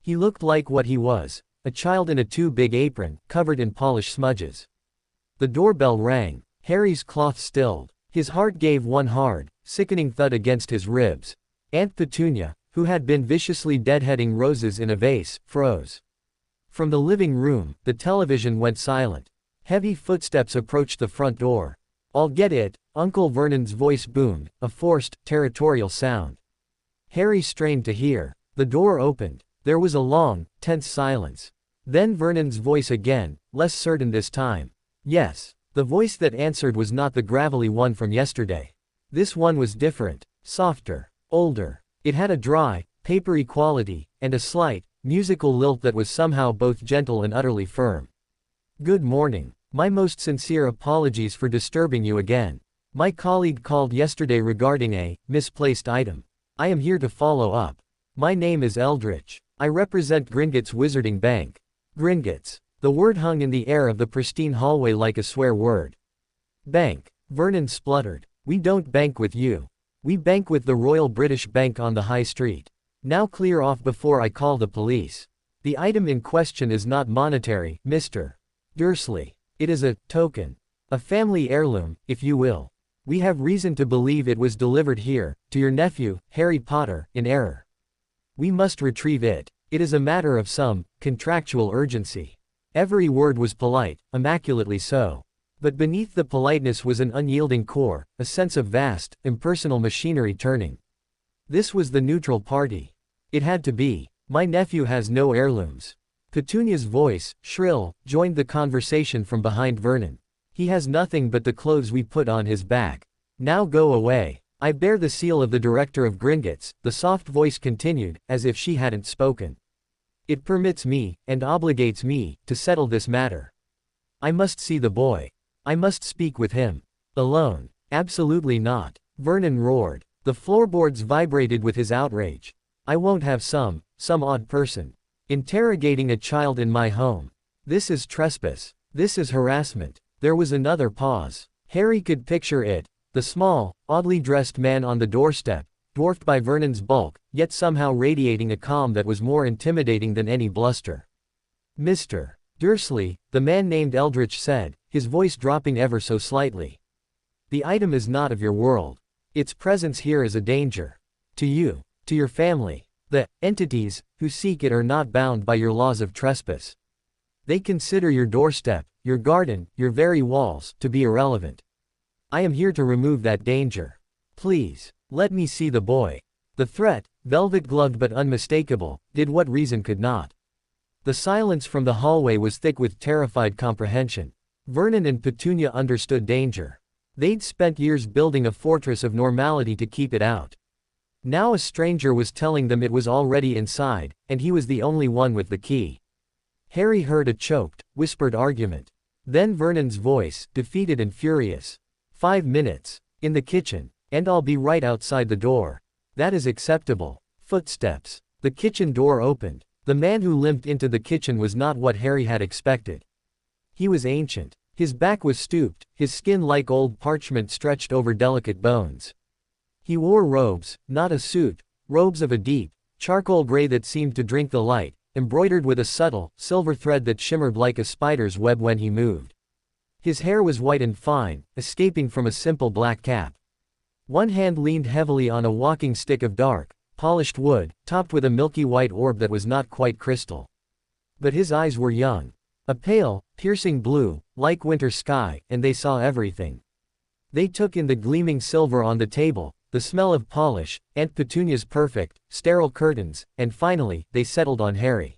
He looked like what he was, a child in a too big apron, covered in polished smudges. The doorbell rang. Harry's cloth stilled. His heart gave one hard, sickening thud against his ribs. Aunt Petunia, who had been viciously deadheading roses in a vase, froze. From the living room, the television went silent. Heavy footsteps approached the front door. I'll get it, Uncle Vernon's voice boomed, a forced, territorial sound. Harry strained to hear. The door opened. There was a long, tense silence. Then Vernon's voice again, less certain this time. Yes. The voice that answered was not the gravelly one from yesterday. This one was different, softer, older. It had a dry, papery quality, and a slight, musical lilt that was somehow both gentle and utterly firm. Good morning. My most sincere apologies for disturbing you again. My colleague called yesterday regarding a misplaced item. I am here to follow up. My name is Eldritch. I represent Gringotts Wizarding Bank. Gringotts. The word hung in the air of the pristine hallway like a swear word. Bank. Vernon spluttered. We don't bank with you. We bank with the Royal British Bank on the High Street. Now clear off before I call the police. The item in question is not monetary, Mr. Dursley. It is a token. A family heirloom, if you will. We have reason to believe it was delivered here, to your nephew, Harry Potter, in error. We must retrieve it. It is a matter of some contractual urgency. Every word was polite, immaculately so. But beneath the politeness was an unyielding core, a sense of vast, impersonal machinery turning. This was the neutral party. It had to be. My nephew has no heirlooms. Petunia's voice, shrill, joined the conversation from behind Vernon. He has nothing but the clothes we put on his back. Now go away. I bear the seal of the director of Gringotts, the soft voice continued, as if she hadn't spoken. It permits me, and obligates me, to settle this matter. I must see the boy. I must speak with him. Alone. Absolutely not. Vernon roared. The floorboards vibrated with his outrage. I won't have some odd person interrogating a child in my home. This is trespass. This is harassment. There was another pause. Harry could picture it, the small, oddly dressed man on the doorstep, dwarfed by Vernon's bulk, yet somehow radiating a calm that was more intimidating than any bluster. Mr. Dursley, the man named Eldritch said, his voice dropping ever so slightly. The item is not of your world. Its presence here is a danger. To you, to your family. The entities who seek it are not bound by your laws of trespass. They consider your doorstep, your garden, your very walls, to be irrelevant. I am here to remove that danger. Please, let me see the boy. The threat, velvet-gloved but unmistakable, did what reason could not. The silence from the hallway was thick with terrified comprehension. Vernon and Petunia understood danger. They'd spent years building a fortress of normality to keep it out. Now a stranger was telling them it was already inside, and he was the only one with the key. Harry heard a choked, whispered argument. Then Vernon's voice, defeated and furious. 5 minutes. In the kitchen. And I'll be right outside the door. That is acceptable. Footsteps. The kitchen door opened. The man who limped into the kitchen was not what Harry had expected. He was ancient. His back was stooped, his skin like old parchment stretched over delicate bones. He wore robes, not a suit, robes of a deep, charcoal gray that seemed to drink the light, embroidered with a subtle, silver thread that shimmered like a spider's web when he moved. His hair was white and fine, escaping from a simple black cap. One hand leaned heavily on a walking stick of dark, polished wood, topped with a milky white orb that was not quite crystal. But his eyes were young. A pale, piercing blue, like winter sky, and they saw everything. They took in the gleaming silver on the table, the smell of polish, Aunt Petunia's perfect, sterile curtains, and finally, they settled on Harry.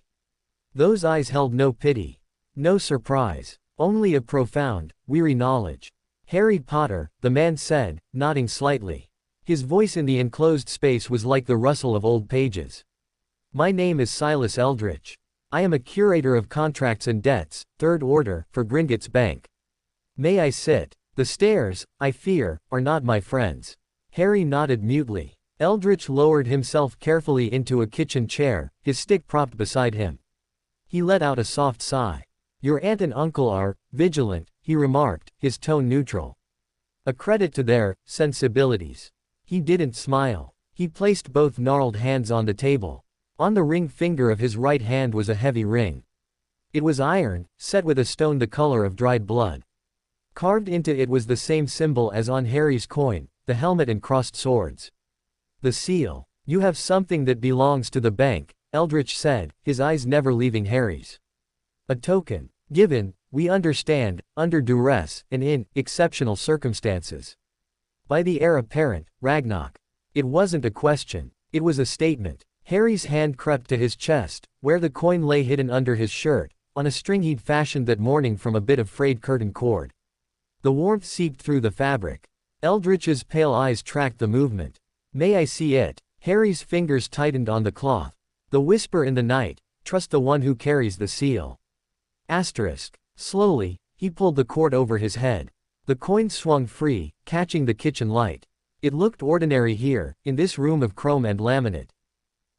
Those eyes held no pity. No surprise. Only a profound, weary knowledge. Harry Potter, the man said, nodding slightly. His voice in the enclosed space was like the rustle of old pages. My name is Silas Eldritch. I am a curator of contracts and debts, third order, for Gringotts Bank. May I sit? The stairs, I fear, are not my friends. Harry nodded mutely. Eldritch lowered himself carefully into a kitchen chair, his stick propped beside him. He let out a soft sigh. Your aunt and uncle are vigilant, he remarked, his tone neutral. A credit to their sensibilities. He didn't smile. He placed both gnarled hands on the table. On the ring finger of his right hand was a heavy ring. It was iron, set with a stone the color of dried blood. Carved into it was the same symbol as on Harry's coin, the helmet and crossed swords. The seal. You have something that belongs to the bank, Eldritch said, his eyes never leaving Harry's. A token. Given, we understand, under duress, and in exceptional circumstances. By the heir apparent, Ragnarok. It wasn't a question. It was a statement. Harry's hand crept to his chest, where the coin lay hidden under his shirt, on a string he'd fashioned that morning from a bit of frayed curtain cord. The warmth seeped through the fabric. Eldritch's pale eyes tracked the movement. May I see it? Harry's fingers tightened on the cloth. The whisper in the night, trust the one who carries the seal. Asterisk. Slowly, he pulled the cord over his head. The coin swung free, catching the kitchen light. It looked ordinary here, in this room of chrome and laminate.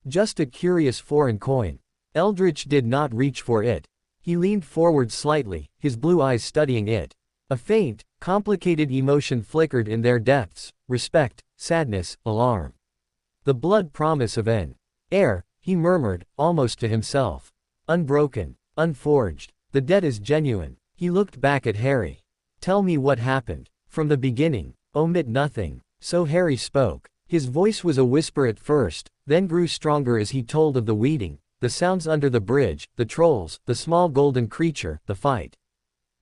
Just a curious foreign coin. Eldritch did not reach for it. He leaned forward slightly, his blue eyes studying it. A faint, complicated emotion flickered in their depths, respect, sadness, alarm. The blood promise of an heir, he murmured, almost to himself. Unbroken. Unforged. The debt is genuine. He looked back at Harry. Tell me what happened. From the beginning. Omit nothing. So Harry spoke. His voice was a whisper at first, then grew stronger as he told of the weeding, the sounds under the bridge, the trolls, the small golden creature, the fight.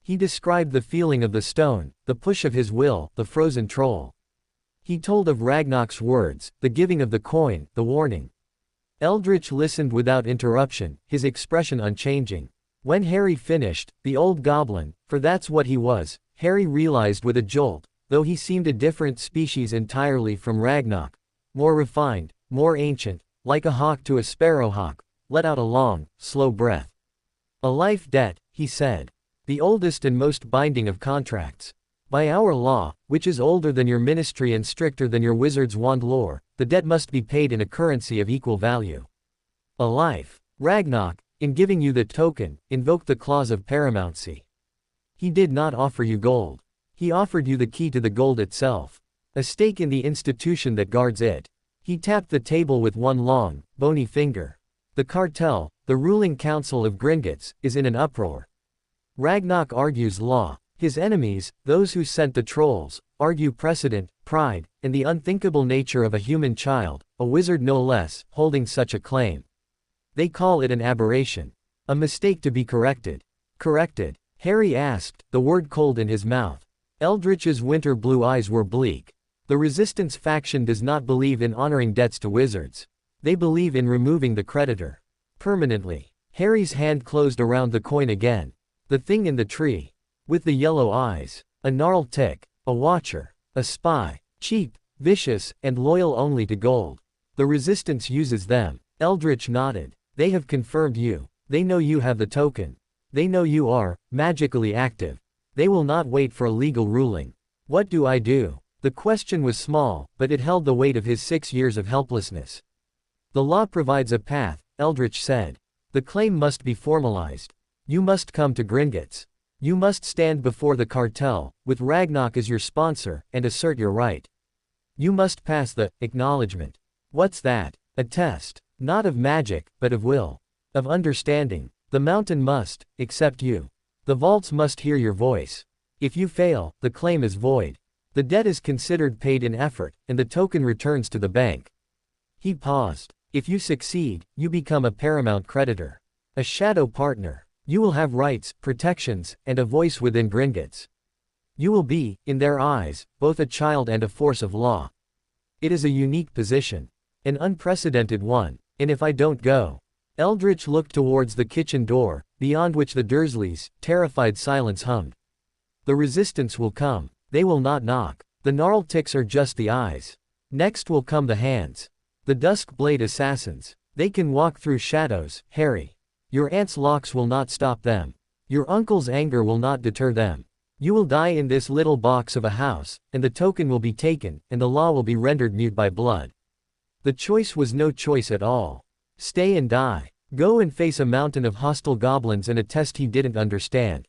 He described the feeling of the stone, the push of his will, the frozen troll. He told of Ragnar's words, the giving of the coin, the warning. Eldritch listened without interruption, his expression unchanging. When Harry finished, the old goblin, for that's what he was, Harry realized with a jolt, though he seemed a different species entirely from Ragnar, more refined, more ancient, like a hawk to a sparrowhawk, let out a long, slow breath. A life debt, he said. The oldest and most binding of contracts. By our law, which is older than your ministry and stricter than your wizard's wand lore, the debt must be paid in a currency of equal value. A life. Ragnar, in giving you the token, invoked the clause of paramountcy. He did not offer you gold. He offered you the key to the gold itself. A stake in the institution that guards it. He tapped the table with one long, bony finger. The cartel, the ruling council of Gringotts, is in an uproar. Ragnar argues law. His enemies, those who sent the trolls, argue precedent, pride, and the unthinkable nature of a human child, a wizard no less, holding such a claim. They call it an aberration. A mistake to be corrected. Corrected? Harry asked, the word cold in his mouth. Eldritch's winter blue eyes were bleak. The resistance faction does not believe in honoring debts to wizards. They believe in removing the creditor. Permanently. Harry's hand closed around the coin again. The thing in the tree. With the yellow eyes. A gnarled tick. A watcher. A spy. Cheap, vicious, and loyal only to gold. The resistance uses them. Eldritch nodded. They have confirmed you. They know you have the token. They know you are, magically active. They will not wait for a legal ruling. What do I do? The question was small, but it held the weight of his 6 years of helplessness. The law provides a path, Eldritch said. The claim must be formalized. You must come to Gringotts. You must stand before the cartel, with Ragnar as your sponsor, and assert your right. You must pass the acknowledgement. What's that? A test. Not of magic, but of will. Of understanding. The mountain must accept you. The vaults must hear your voice. If you fail, the claim is void. The debt is considered paid in effort, and the token returns to the bank. He paused. If you succeed, you become a paramount creditor. A shadow partner. You will have rights, protections, and a voice within Gringotts. You will be, in their eyes, both a child and a force of law. It is a unique position. An unprecedented one. And if I don't go? Eldritch looked towards the kitchen door, beyond which the Dursleys' terrified silence hummed. The resistance will come. They will not knock. The gnarled ticks are just the eyes. Next will come the hands. The dusk-blade assassins. They can walk through shadows, Harry. Your aunt's locks will not stop them. Your uncle's anger will not deter them. You will die in this little box of a house, and the token will be taken, and the law will be rendered mute by blood. The choice was no choice at all. Stay and die. Go and face a mountain of hostile goblins and a test he didn't understand.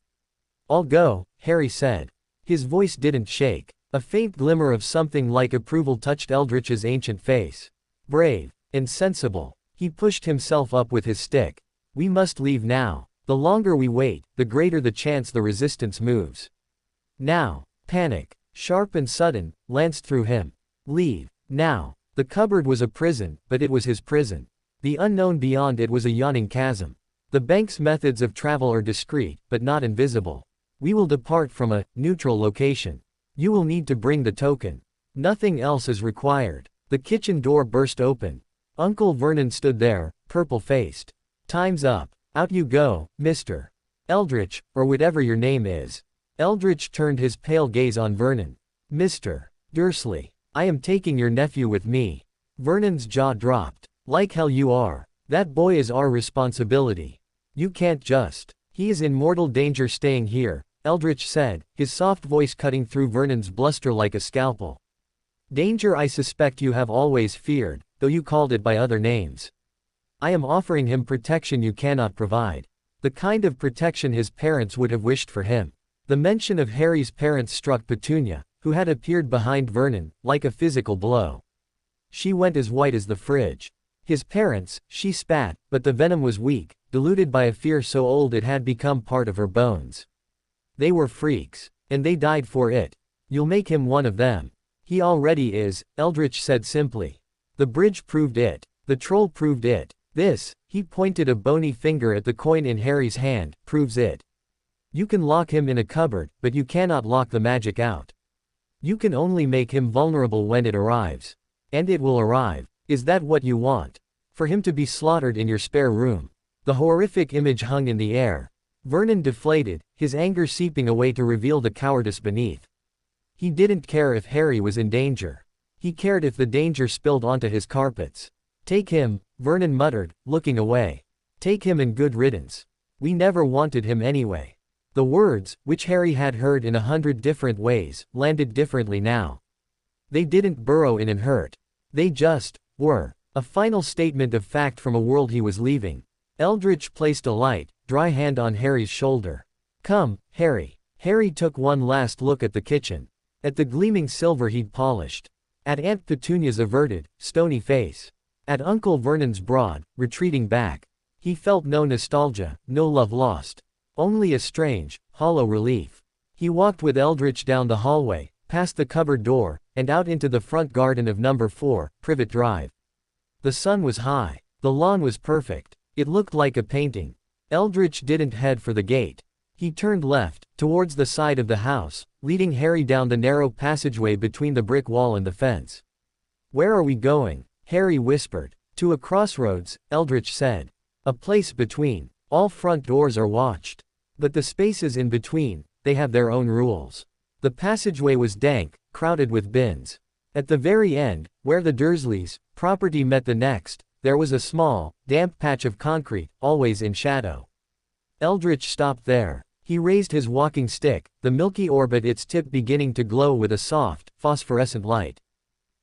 I'll go, Harry said. His voice didn't shake. A faint glimmer of something like approval touched Eldritch's ancient face. Brave. And sensible. He pushed himself up with his stick. We must leave now. The longer we wait, the greater the chance the resistance moves. Now. Panic. Sharp and sudden, lanced through him. Leave. Now. The cupboard was a prison, but it was his prison. The unknown beyond it was a yawning chasm. The bank's methods of travel are discreet, but not invisible. We will depart from a neutral location. You will need to bring the token. Nothing else is required. The kitchen door burst open. Uncle Vernon stood there, purple-faced. Time's up. Out you go, Mr. Eldritch, or whatever your name is. Eldritch turned his pale gaze on Vernon. Mr. Dursley. I am taking your nephew with me. Vernon's jaw dropped. Like hell you are. That boy is our responsibility. You can't just. He is in mortal danger staying here, Eldritch said, his soft voice cutting through Vernon's bluster like a scalpel. Danger I suspect you have always feared, though you called it by other names. I am offering him protection you cannot provide. The kind of protection his parents would have wished for him. The mention of Harry's parents struck Petunia, who had appeared behind Vernon, like a physical blow. She went as white as the fridge. His parents, she spat, but the venom was weak, diluted by a fear so old it had become part of her bones. They were freaks. And they died for it. You'll make him one of them. He already is, Eldritch said simply. The bridge proved it. The troll proved it. This, he pointed a bony finger at the coin in Harry's hand, proves it. You can lock him in a cupboard, but you cannot lock the magic out. You can only make him vulnerable when it arrives. And it will arrive. Is that what you want? For him to be slaughtered in your spare room? The horrific image hung in the air. Vernon deflated, his anger seeping away to reveal the cowardice beneath. He didn't care if Harry was in danger. He cared if the danger spilled onto his carpets. Take him, Vernon muttered, looking away. Take him and good riddance. We never wanted him anyway. The words, which Harry had heard in 100 different ways, landed differently now. They didn't burrow in and hurt. They just were. A final statement of fact from a world he was leaving. Eldritch placed a light, dry hand on Harry's shoulder. Come, Harry. Harry took one last look at the kitchen. At the gleaming silver he'd polished. At Aunt Petunia's averted, stony face. At Uncle Vernon's broad, retreating back. He felt no nostalgia, no love lost. Only a strange, hollow relief. He walked with Eldritch down the hallway, past the cupboard door, and out into the front garden of number 4, Privet Drive. The sun was high. The lawn was perfect. It looked like a painting. Eldritch didn't head for the gate. He turned left, towards the side of the house, leading Harry down the narrow passageway between the brick wall and the fence. Where are we going? Harry whispered. To a crossroads, Eldritch said. A place between. All front doors are watched. But the spaces in between, they have their own rules. The passageway was dank, crowded with bins. At the very end, where the Dursleys' property met the next, there was a small, damp patch of concrete, always in shadow. Eldritch stopped there. He raised his walking stick, the milky orb at its tip beginning to glow with a soft, phosphorescent light.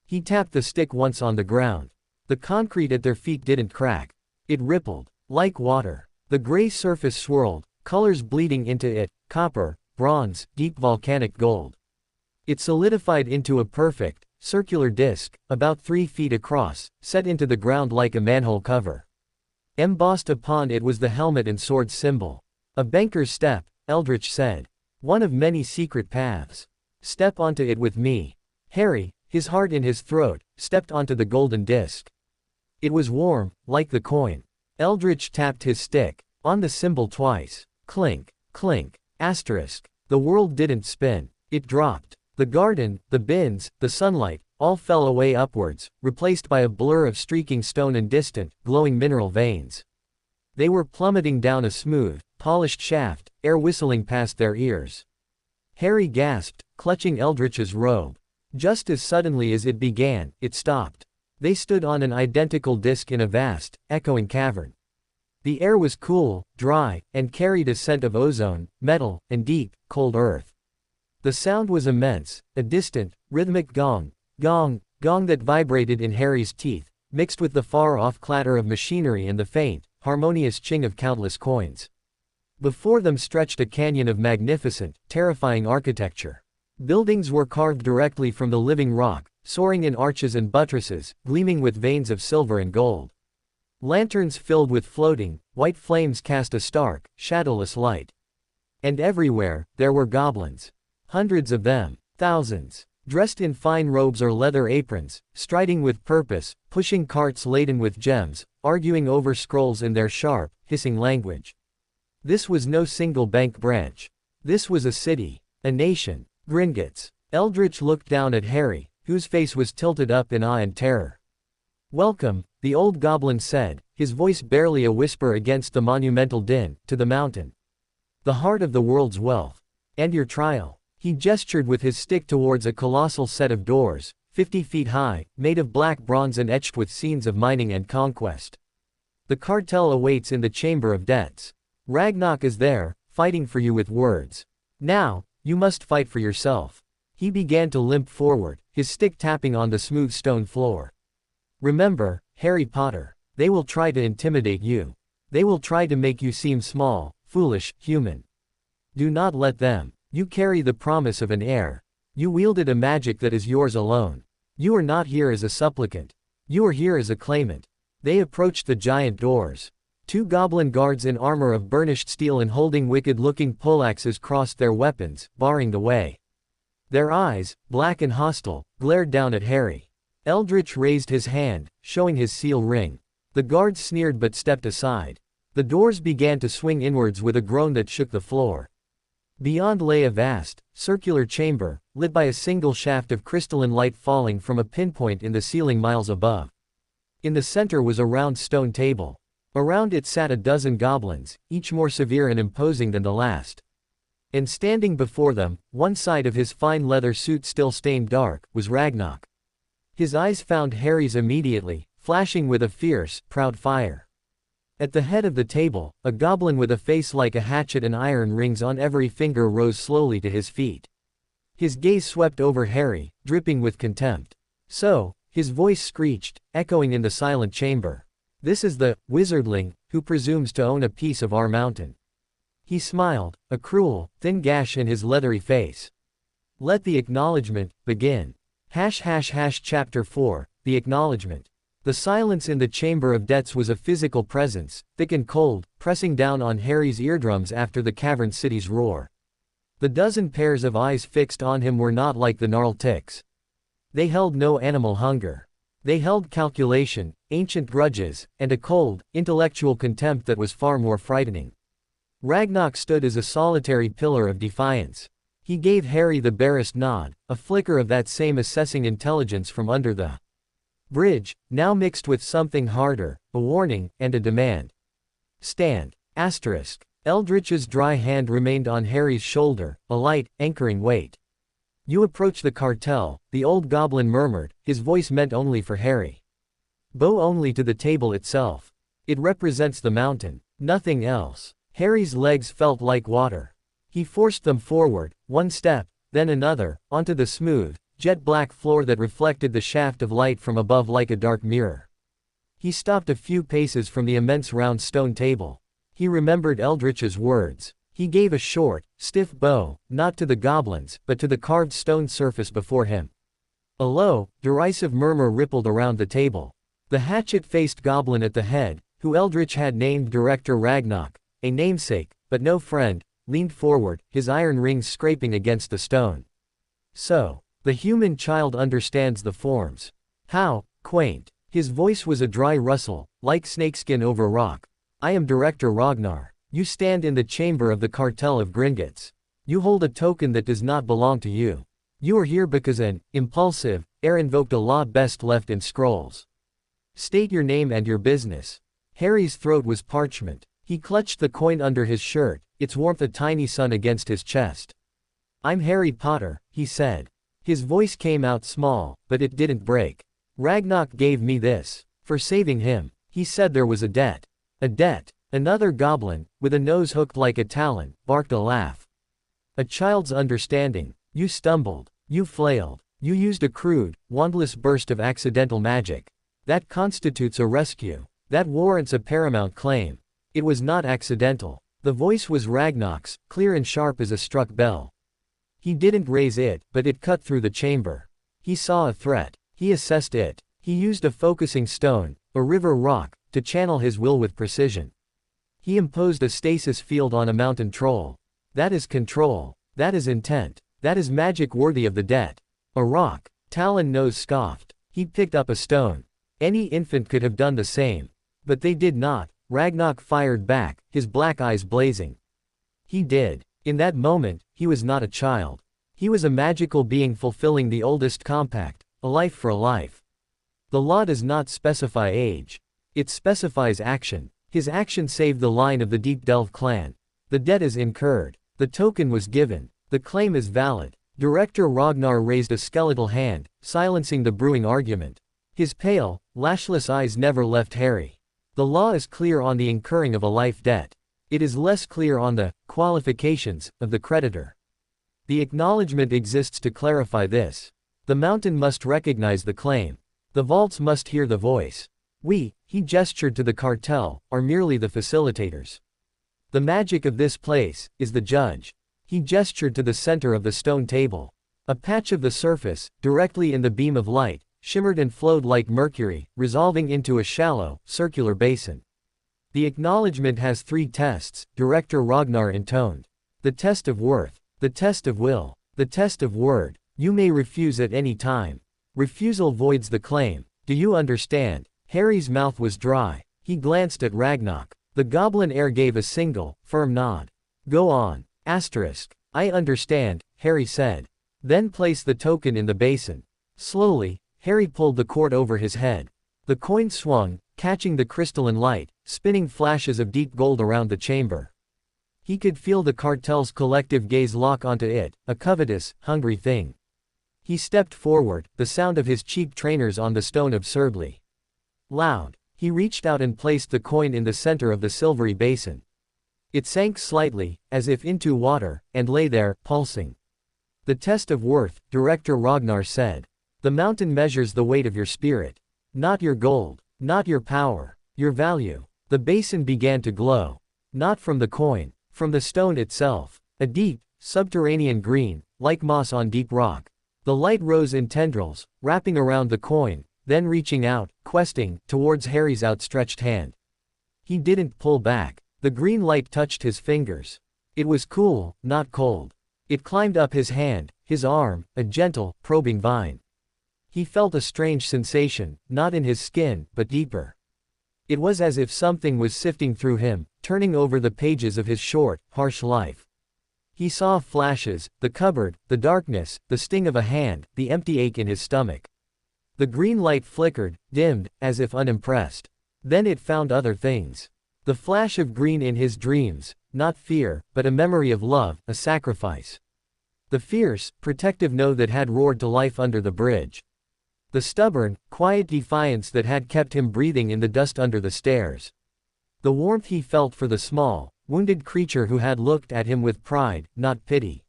He tapped the stick once on the ground. The concrete at their feet didn't crack. It rippled, like water. The gray surface swirled, colors bleeding into it, copper, bronze, deep volcanic gold. It solidified into a perfect, circular disc, about 3 feet across, set into the ground like a manhole cover. Embossed upon it was the helmet and sword symbol. A banker's step, Eldritch said. One of many secret paths. Step onto it with me. Harry, his heart in his throat, stepped onto the golden disc. It was warm, like the coin. Eldritch tapped his stick, on the symbol twice. Clink, clink, asterisk. The world didn't spin. It dropped. The garden, the bins, the sunlight, all fell away upwards, replaced by a blur of streaking stone and distant, glowing mineral veins. They were plummeting down a smooth, polished shaft, air whistling past their ears. Harry gasped, clutching Eldritch's robe. Just as suddenly as it began, it stopped. They stood on an identical disc in a vast, echoing cavern. The air was cool, dry, and carried a scent of ozone, metal, and deep, cold earth. The sound was immense, a distant, rhythmic gong that vibrated in Harry's teeth, mixed with the far-off clatter of machinery and the faint, harmonious ching of countless coins. Before them stretched a canyon of magnificent, terrifying architecture. Buildings were carved directly from the living rock, soaring in arches and buttresses, gleaming with veins of silver and gold. Lanterns filled with floating, white flames cast a stark, shadowless light. And everywhere, there were goblins. Hundreds of them, thousands, dressed in fine robes or leather aprons, striding with purpose, pushing carts laden with gems, arguing over scrolls in their sharp, hissing language. This was no single bank branch. This was a city, a nation. Gringotts. Eldritch looked down at Harry, whose face was tilted up in awe and terror. Welcome, the old goblin said, his voice barely a whisper against the monumental din, to the mountain. The heart of the world's wealth. And your trial. He gestured with his stick towards a colossal set of doors, 50 feet high, made of black bronze and etched with scenes of mining and conquest. The cartel awaits in the chamber of debts. Ragnarok is there, fighting for you with words. Now, you must fight for yourself. He began to limp forward, his stick tapping on the smooth stone floor. Remember, Harry Potter, they will try to intimidate you. They will try to make you seem small, foolish, human. Do not let them. You carry the promise of an heir. You wielded a magic that is yours alone. You are not here as a supplicant. You are here as a claimant. They approached the giant doors. 2 goblin guards in armor of burnished steel and holding wicked-looking poleaxes crossed their weapons, barring the way. Their eyes, black and hostile, glared down at Harry. Eldritch raised his hand, showing his seal ring. The guards sneered but stepped aside. The doors began to swing inwards with a groan that shook the floor. Beyond lay a vast, circular chamber, lit by a single shaft of crystalline light falling from a pinpoint in the ceiling miles above. In the center was a round stone table. Around it sat a dozen goblins, each more severe and imposing than the last. And standing before them, one side of his fine leather suit still stained dark, was Ragnarok. His eyes found Harry's immediately, flashing with a fierce, proud fire. At the head of the table, a goblin with a face like a hatchet and iron rings on every finger rose slowly to his feet. His gaze swept over Harry, dripping with contempt. So, his voice screeched, echoing in the silent chamber. "This is the wizardling who presumes to own a piece of our mountain." He smiled, a cruel, thin gash in his leathery face. "Let the acknowledgement begin." Chapter 4, The Acknowledgement. The silence in the Chamber of Debts was a physical presence, thick and cold, pressing down on Harry's eardrums after the cavern city's roar. The dozen pairs of eyes fixed on him were not like the gnarled ticks. They held no animal hunger. They held calculation, ancient grudges, and a cold, intellectual contempt that was far more frightening. Ragnarok stood as a solitary pillar of defiance. He gave Harry the barest nod, a flicker of that same assessing intelligence from under the bridge, now mixed with something harder, a warning, and a demand. "Stand." Eldritch's dry hand remained on Harry's shoulder, a light, anchoring weight. "You approach the cartel," the old goblin murmured, his voice meant only for Harry. "Bow only to the table itself. It represents the mountain, nothing else." Harry's legs felt like water. He forced them forward, one step, then another, onto the smooth, jet-black floor that reflected the shaft of light from above like a dark mirror. He stopped a few paces from the immense round stone table. He remembered Eldritch's words. He gave a short, stiff bow, not to the goblins, but to the carved stone surface before him. A low, derisive murmur rippled around the table. The hatchet-faced goblin at the head, who Eldritch had named Director Ragnarok, a namesake, but no friend, leaned forward, his iron rings scraping against the stone. "So, the human child understands the forms. How quaint." His voice was a dry rustle, like snakeskin over rock. "I am Director Ragnar. You stand in the chamber of the cartel of Gringotts. You hold a token that does not belong to you. You are here because an impulsive heir invoked a law best left in scrolls. State your name and your business." Harry's throat was parchment. He clutched the coin under his shirt, its warmth a tiny sun against his chest. "I'm Harry Potter," he said. His voice came out small, but it didn't break. "Ragnarok gave me this. For saving him, he said there was a debt." "A debt?" Another goblin, with a nose hooked like a talon, barked a laugh. "A child's understanding. You stumbled. You flailed. You used a crude, wandless burst of accidental magic. That constitutes a rescue. That warrants a paramount claim. It was not accidental." The voice was Ragnarok's, clear and sharp as a struck bell. He didn't raise it, but it cut through the chamber. He saw a threat. He assessed it. He used a focusing stone, a river rock, to channel his will with precision. He imposed a stasis field on a mountain troll. That is control. That is intent. That is magic worthy of the debt. A rock. Talon Nose scoffed. He picked up a stone. Any infant could have done the same. But they did not. Ragnarok fired back, his black eyes blazing. He did. In that moment, he was not a child. He was a magical being fulfilling the oldest compact, a life for a life. The law does not specify age. It specifies action. His action saved the line of the Deep Delve clan. The debt is incurred. The token was given. The claim is valid. Director Ragnar raised a skeletal hand, silencing the brewing argument. His pale, lashless eyes never left Harry. The law is clear on the incurring of a life debt. It is less clear on the qualifications of the creditor. The acknowledgement exists to clarify this. The mountain must recognize the claim. The vaults must hear the voice. We, he gestured to the cartel, are merely the facilitators. The magic of this place is the judge. He gestured to the center of the stone table. A patch of the surface, directly in the beam of light, shimmered and flowed like mercury, resolving into a shallow, circular basin. The acknowledgement has 3 tests, Director Ragnar intoned. The test of worth. The test of will. The test of word. You may refuse at any time. Refusal voids the claim. Do you understand? Harry's mouth was dry. He glanced at Ragnar. The Goblin Heir gave a single, firm nod. Go on. Asterisk. I understand, Harry said. Then place the token in the basin. Slowly, Harry pulled the cord over his head. The coin swung, catching the crystalline light, spinning flashes of deep gold around the chamber. He could feel the cartel's collective gaze lock onto it, a covetous, hungry thing. He stepped forward, the sound of his cheap trainers on the stone absurdly loud. He reached out and placed the coin in the center of the silvery basin. It sank slightly, as if into water, and lay there, pulsing. The test of worth, Director Ragnar said. The mountain measures the weight of your spirit. Not your gold, not your power, your value. The basin began to glow. Not from the coin, from the stone itself. A deep, subterranean green, like moss on deep rock. The light rose in tendrils, wrapping around the coin, then reaching out, questing, towards Harry's outstretched hand. He didn't pull back. The green light touched his fingers. It was cool, not cold. It climbed up his hand, his arm, a gentle, probing vine. He felt a strange sensation, not in his skin, but deeper. It was as if something was sifting through him, turning over the pages of his short, harsh life. He saw flashes, the cupboard, the darkness, the sting of a hand, the empty ache in his stomach. The green light flickered, dimmed, as if unimpressed. Then it found other things. The flash of green in his dreams, not fear, but a memory of love, a sacrifice. The fierce, protective no that had roared to life under the bridge. The stubborn, quiet defiance that had kept him breathing in the dust under the stairs. The warmth he felt for the small, wounded creature who had looked at him with pride, not pity.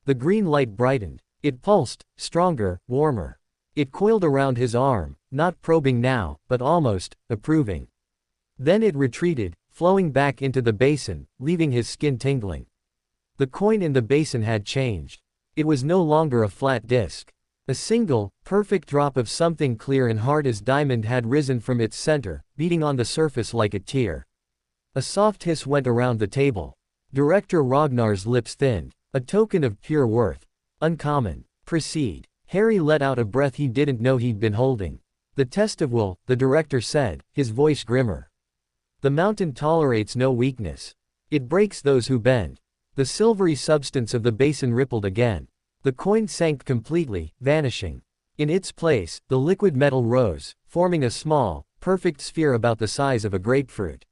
The green light brightened. It pulsed, stronger, warmer. It coiled around his arm, not probing now, but almost, approving. Then it retreated, flowing back into the basin, leaving his skin tingling. The coin in the basin had changed. It was no longer a flat disc. A single, perfect drop of something clear and hard as diamond had risen from its center, beating on the surface like a tear. A soft hiss went around the table. Director Ragnar's lips thinned. A token of pure worth. Uncommon. Proceed. Harry let out a breath he didn't know he'd been holding. The test of will, the director said, his voice grimmer. The mountain tolerates no weakness. It breaks those who bend. The silvery substance of the basin rippled again. The coin sank completely, vanishing. In its place, the liquid metal rose, forming a small, perfect sphere about the size of a grapefruit.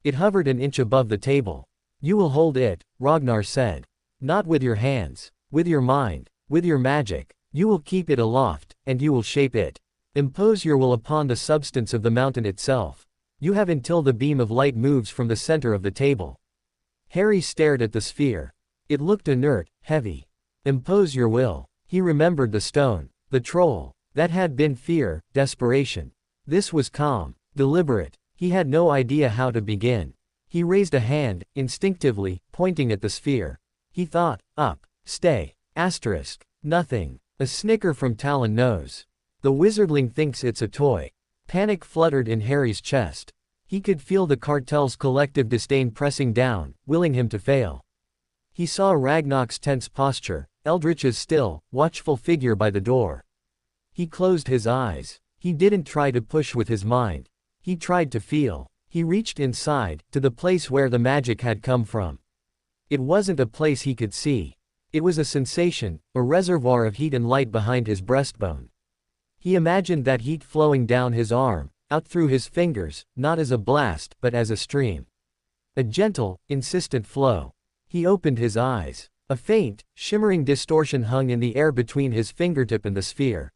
It hovered an inch above the table. You will hold it, Ragnar said. Not with your hands, with your mind, with your magic. You will keep it aloft, and you will shape it. Impose your will upon the substance of the mountain itself. You have until the beam of light moves from the center of the table. Harry stared at the sphere. It looked inert, heavy. Impose your will. He remembered the stone, the troll. That had been fear, desperation. This was calm, deliberate. He had no idea how to begin. He raised a hand, instinctively, pointing at the sphere. He thought, up, stay, asterisk, nothing. A snicker from Talon knows. The wizardling thinks it's a toy. Panic fluttered in Harry's chest. He could feel the cartel's collective disdain pressing down, willing him to fail. He saw Ragnar's tense posture, Eldritch's still, watchful figure by the door. He closed his eyes. He didn't try to push with his mind. He tried to feel. He reached inside, to the place where the magic had come from. It wasn't a place he could see. It was a sensation, a reservoir of heat and light behind his breastbone. He imagined that heat flowing down his arm, out through his fingers, not as a blast, but as a stream. A gentle, insistent flow. He opened his eyes. A faint, shimmering distortion hung in the air between his fingertip and the sphere.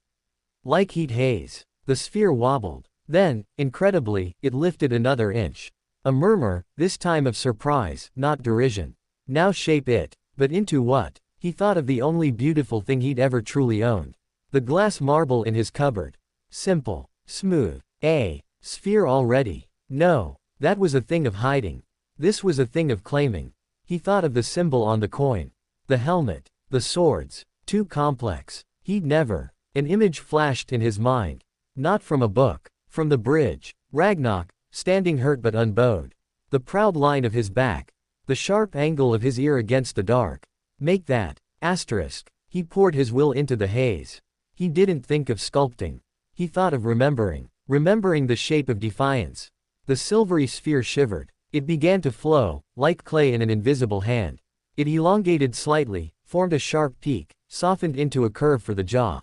Like heat haze, the sphere wobbled. Then, incredibly, it lifted another inch. A murmur, this time of surprise, not derision. Now shape it. But into what? He thought of the only beautiful thing he'd ever truly owned. The glass marble in his cupboard. Simple. Smooth. A sphere already. No. That was a thing of hiding. This was a thing of claiming. He thought of the symbol on the coin. The helmet. The swords. Too complex. He'd never. An image flashed in his mind. Not from a book. From the bridge. Ragnar, standing hurt but unbowed. The proud line of his back. The sharp angle of his ear against the dark. Make that. Asterisk. He poured his will into the haze. He didn't think of sculpting. He thought of remembering. Remembering the shape of defiance. The silvery sphere shivered. It began to flow, like clay in an invisible hand. It elongated slightly, formed a sharp peak, softened into a curve for the jaw.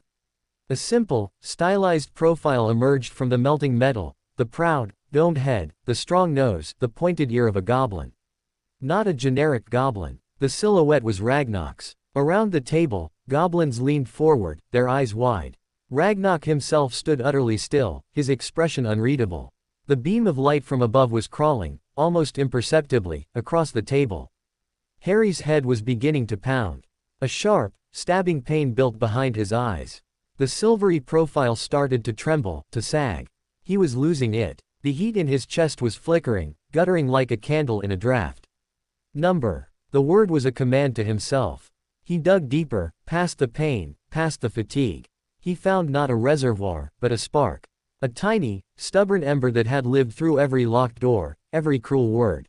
A simple, stylized profile emerged from the melting metal, the proud, domed head, the strong nose, the pointed ear of a goblin. Not a generic goblin. The silhouette was Ragnar's. Around the table, goblins leaned forward, their eyes wide. Ragnar himself stood utterly still, his expression unreadable. The beam of light from above was crawling, almost imperceptibly, across the table. Harry's head was beginning to pound. A sharp, stabbing pain built behind his eyes. The silvery profile started to tremble, to sag. He was losing it. The heat in his chest was flickering, guttering like a candle in a draft. Number. The word was a command to himself. He dug deeper, past the pain, past the fatigue. He found not a reservoir, but a spark. A tiny, stubborn ember that had lived through every locked door, every cruel word.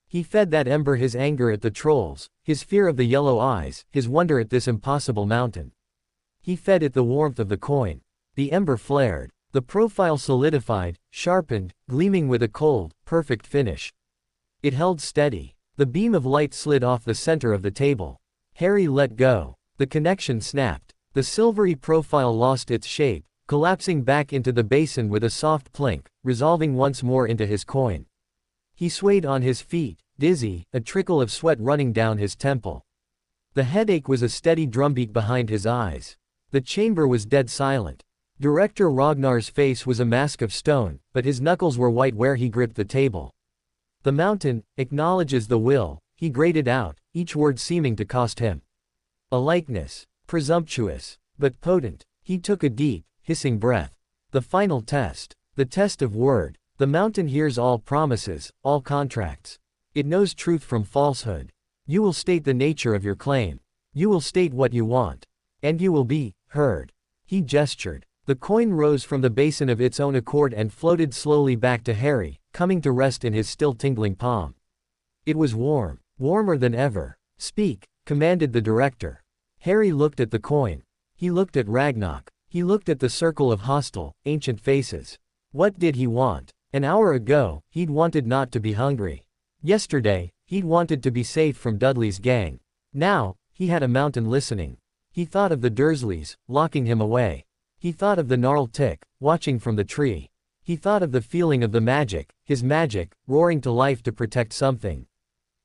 He fed that ember his anger at the trolls, his fear of the yellow eyes, his wonder at this impossible mountain. He fed it the warmth of the coin. The ember flared. The profile solidified, sharpened, gleaming with a cold, perfect finish. It held steady. The beam of light slid off the center of the table. Harry let go. The connection snapped. The silvery profile lost its shape, collapsing back into the basin with a soft plink, resolving once more into his coin. He swayed on his feet, dizzy, a trickle of sweat running down his temple. The headache was a steady drumbeat behind his eyes. The chamber was dead silent. Director Ragnar's face was a mask of stone, but his knuckles were white where he gripped the table. The mountain acknowledges the will, he grated out, each word seeming to cost him a likeness. Presumptuous, but potent. He took a deep, hissing breath. The final test. The test of word. The mountain hears all promises, all contracts. It knows truth from falsehood. You will state the nature of your claim. You will state what you want. And you will be heard. He gestured. The coin rose from the basin of its own accord and floated slowly back to Harry, coming to rest in his still tingling palm. It was warm, warmer than ever. Speak, commanded the director. Harry looked at the coin. He looked at Ragnar. He looked at the circle of hostile, ancient faces. What did he want? An hour ago, he'd wanted not to be hungry. Yesterday, he'd wanted to be safe from Dudley's gang. Now, he had a mountain listening. He thought of the Dursleys, locking him away. He thought of the gnarled tick, watching from the tree. He thought of the feeling of the magic, his magic, roaring to life to protect something.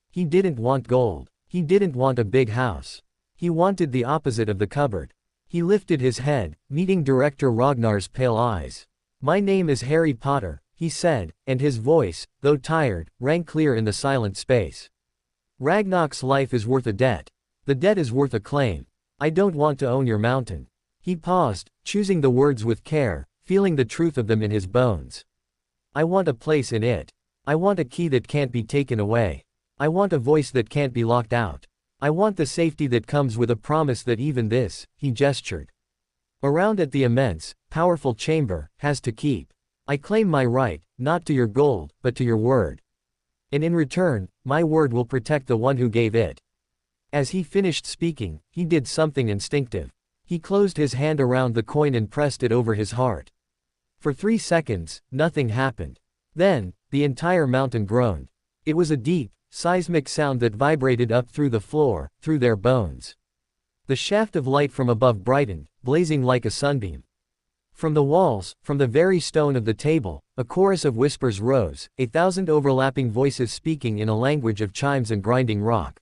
He didn't want gold. He didn't want a big house. He wanted the opposite of the cupboard. He lifted his head, meeting Director Ragnar's pale eyes. "My name is Harry Potter," he said, and his voice, though tired, rang clear in the silent space. "Ragnar's life is worth a debt. The debt is worth a claim. I don't want to own your mountain." He paused, choosing the words with care, feeling the truth of them in his bones. "I want a place in it. I want a key that can't be taken away. I want a voice that can't be locked out. I want the safety that comes with a promise that even this," he gestured around at the immense, powerful chamber, "has to keep. I claim my right, not to your gold, but to your word. And in return, my word will protect the one who gave it." As he finished speaking, he did something instinctive. He closed his hand around the coin and pressed it over his heart. For 3 seconds, nothing happened. Then, the entire mountain groaned. It was a deep, seismic sound that vibrated up through the floor, through their bones. The shaft of light from above brightened, blazing like a sunbeam. From the walls, from the very stone of the table, a chorus of whispers rose, 1,000 overlapping voices speaking in a language of chimes and grinding rock.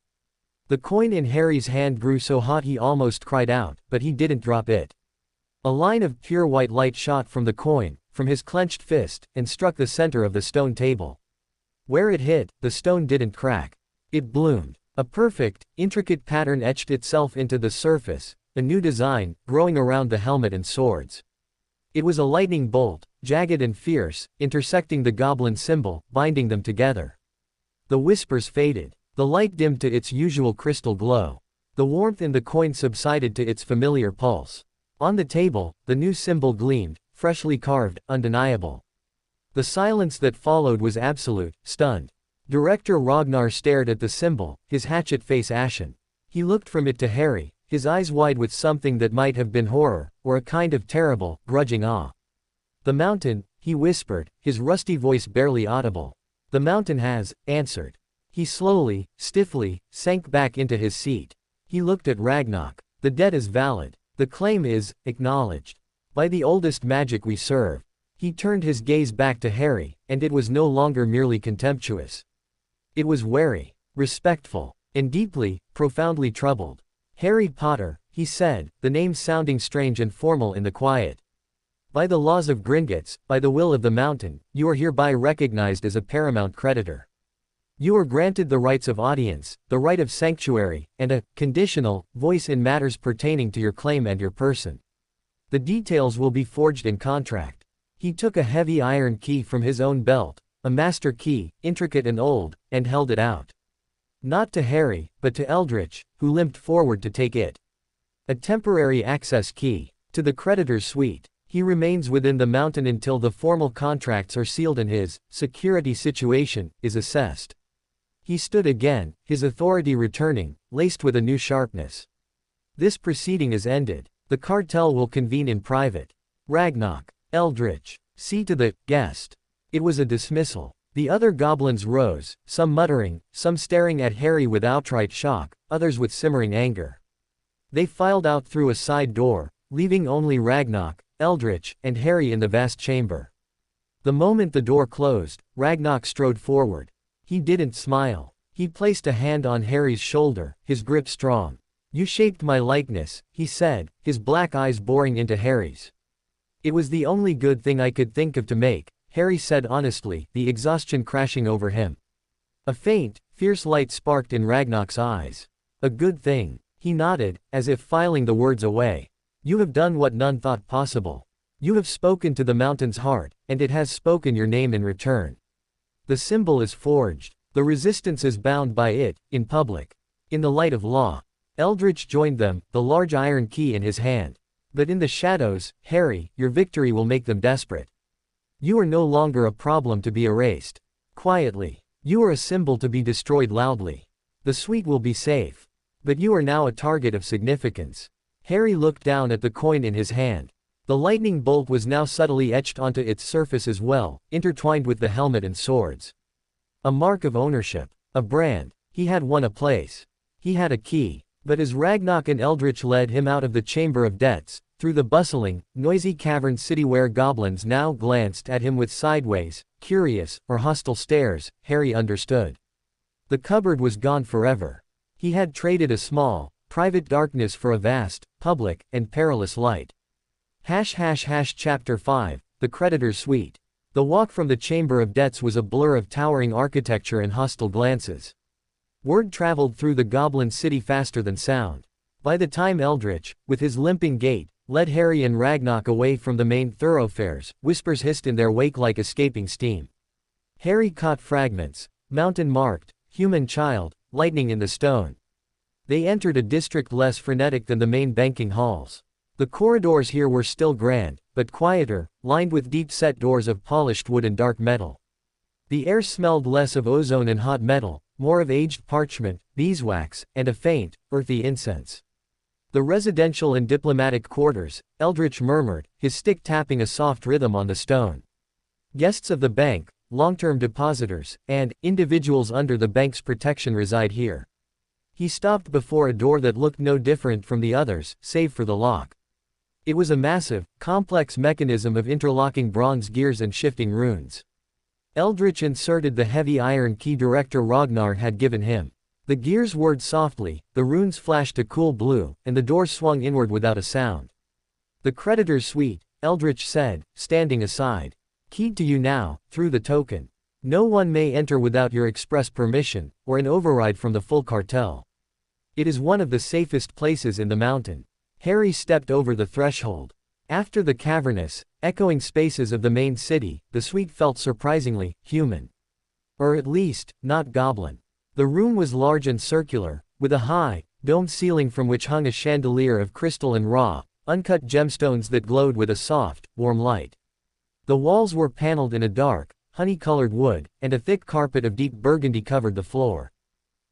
The coin in Harry's hand grew so hot he almost cried out, but he didn't drop it. A line of pure white light shot from the coin, from his clenched fist, and struck the center of the stone table. Where it hit, the stone didn't crack. It bloomed. A perfect, intricate pattern etched itself into the surface, a new design, growing around the helmet and swords. It was a lightning bolt, jagged and fierce, intersecting the goblin symbol, binding them together. The whispers faded. The light dimmed to its usual crystal glow. The warmth in the coin subsided to its familiar pulse. On the table, the new symbol gleamed, freshly carved, undeniable. The silence that followed was absolute, stunned. Director Ragnar stared at the symbol, his hatchet face ashen. He looked from it to Harry, his eyes wide with something that might have been horror, or a kind of terrible, grudging awe. "The mountain," he whispered, his rusty voice barely audible. "The mountain has answered." He slowly, stiffly, sank back into his seat. He looked at Ragnar. "The debt is valid. The claim is acknowledged by the oldest magic we serve." He turned his gaze back to Harry, and it was no longer merely contemptuous. It was wary, respectful, and deeply, profoundly troubled. "Harry Potter," he said, the name sounding strange and formal in the quiet. "By the laws of Gringotts, by the will of the mountain, you are hereby recognized as a paramount creditor. You are granted the rights of audience, the right of sanctuary, and a conditional voice in matters pertaining to your claim and your person. The details will be forged in contract." He took a heavy iron key from his own belt, a master key, intricate and old, and held it out. Not to Harry, but to Eldritch, who limped forward to take it. "A temporary access key to the creditor's suite. He remains within the mountain until the formal contracts are sealed and his security situation is assessed." He stood again, his authority returning, laced with a new sharpness. "This proceeding is ended. The cartel will convene in private. Ragnar, Eldritch, see to the guest." It was a dismissal. The other goblins rose, some muttering, some staring at Harry with outright shock, others with simmering anger. They filed out through a side door, leaving only Ragnar, Eldritch, and Harry in the vast chamber. The moment the door closed, Ragnar strode forward. He didn't smile. He placed a hand on Harry's shoulder, his grip strong. "You shaped my likeness," he said, his black eyes boring into Harry's. "It was the only good thing I could think of to make," Harry said honestly, the exhaustion crashing over him. A faint, fierce light sparked in Ragnar's eyes. "A good thing." He nodded, as if filing the words away. "You have done what none thought possible. You have spoken to the mountain's heart, and it has spoken your name in return. The symbol is forged. The resistance is bound by it, in public. In the light of law." Eldritch joined them, the large iron key in his hand. "But in the shadows, Harry, your victory will make them desperate. You are no longer a problem to be erased quietly. You are a symbol to be destroyed loudly. The suite will be safe. But you are now a target of significance." Harry looked down at the coin in his hand. The lightning bolt was now subtly etched onto its surface as well, intertwined with the helmet and swords. A mark of ownership. A brand. He had won a place. He had a key. But as Ragnar and Eldritch led him out of the Chamber of Debts, through the bustling, noisy cavern city where goblins now glanced at him with sideways, curious, or hostile stares, Harry understood. The cupboard was gone forever. He had traded a small, private darkness for a vast, public, and perilous light. Chapter 5, The Creditor's Suite. The walk from the Chamber of Debts was a blur of towering architecture and hostile glances. Word traveled through the goblin city faster than sound. By the time Eldritch, with his limping gait, led Harry and Ragnar away from the main thoroughfares, whispers hissed in their wake like escaping steam. Harry caught fragments: mountain marked, human child, lightning in the stone. They entered a district less frenetic than the main banking halls. The corridors here were still grand, but quieter, lined with deep-set doors of polished wood and dark metal. The air smelled less of ozone and hot metal, more of aged parchment, beeswax, and a faint, earthy incense. "The residential and diplomatic quarters," Eldritch murmured, his stick tapping a soft rhythm on the stone. "Guests of the bank, long-term depositors, and individuals under the bank's protection reside here." He stopped before a door that looked no different from the others, save for the lock. It was a massive, complex mechanism of interlocking bronze gears and shifting runes. Eldritch inserted the heavy iron key Director Ragnar had given him. The gears whirred softly, the runes flashed a cool blue, and the door swung inward without a sound. "The creditor's suite," Eldritch said, standing aside. "Keyed to you now, through the token. No one may enter without your express permission, or an override from the full cartel. It is one of the safest places in the mountain." Harry stepped over the threshold. After the cavernous, echoing spaces of the main city, the suite felt surprisingly human. Or at least, not goblin. The room was large and circular, with a high, domed ceiling from which hung a chandelier of crystal and raw, uncut gemstones that glowed with a soft, warm light. The walls were paneled in a dark, honey-colored wood, and a thick carpet of deep burgundy covered the floor.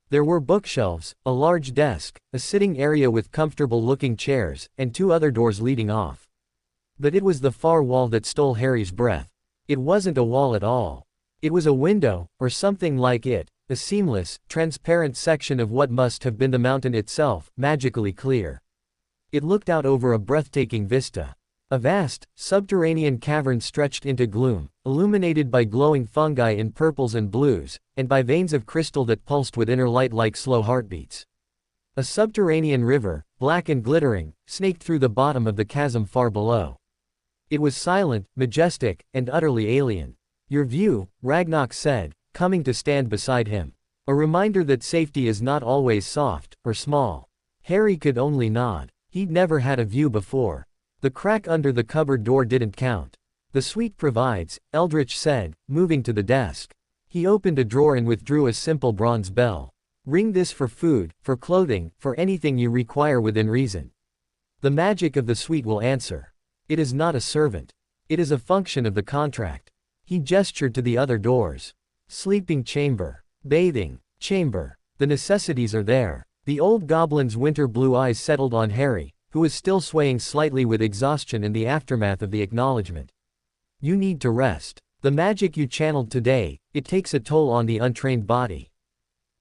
There were bookshelves, a large desk, a sitting area with comfortable-looking chairs, and 2 other doors leading off. But it was the far wall that stole Harry's breath. It wasn't a wall at all. It was a window, or something like it, a seamless, transparent section of what must have been the mountain itself, magically clear. It looked out over a breathtaking vista. A vast, subterranean cavern stretched into gloom, illuminated by glowing fungi in purples and blues, and by veins of crystal that pulsed with inner light like slow heartbeats. A subterranean river, black and glittering, snaked through the bottom of the chasm far below. It was silent, majestic, and utterly alien. "Your view," Ragnar said, coming to stand beside him. "A reminder that safety is not always soft, or small." Harry could only nod. He'd never had a view before. The crack under the cupboard door didn't count. "The suite provides," Eldritch said, moving to the desk. He opened a drawer and withdrew a simple bronze bell. "Ring this for food, for clothing, for anything you require within reason. The magic of the suite will answer. It is not a servant. It is a function of the contract." He gestured to the other doors. "Sleeping chamber. Bathing chamber. The necessities are there." The old goblin's winter blue eyes settled on Harry, who was still swaying slightly with exhaustion in the aftermath of the acknowledgement. "You need to rest. The magic you channeled today, it takes a toll on the untrained body.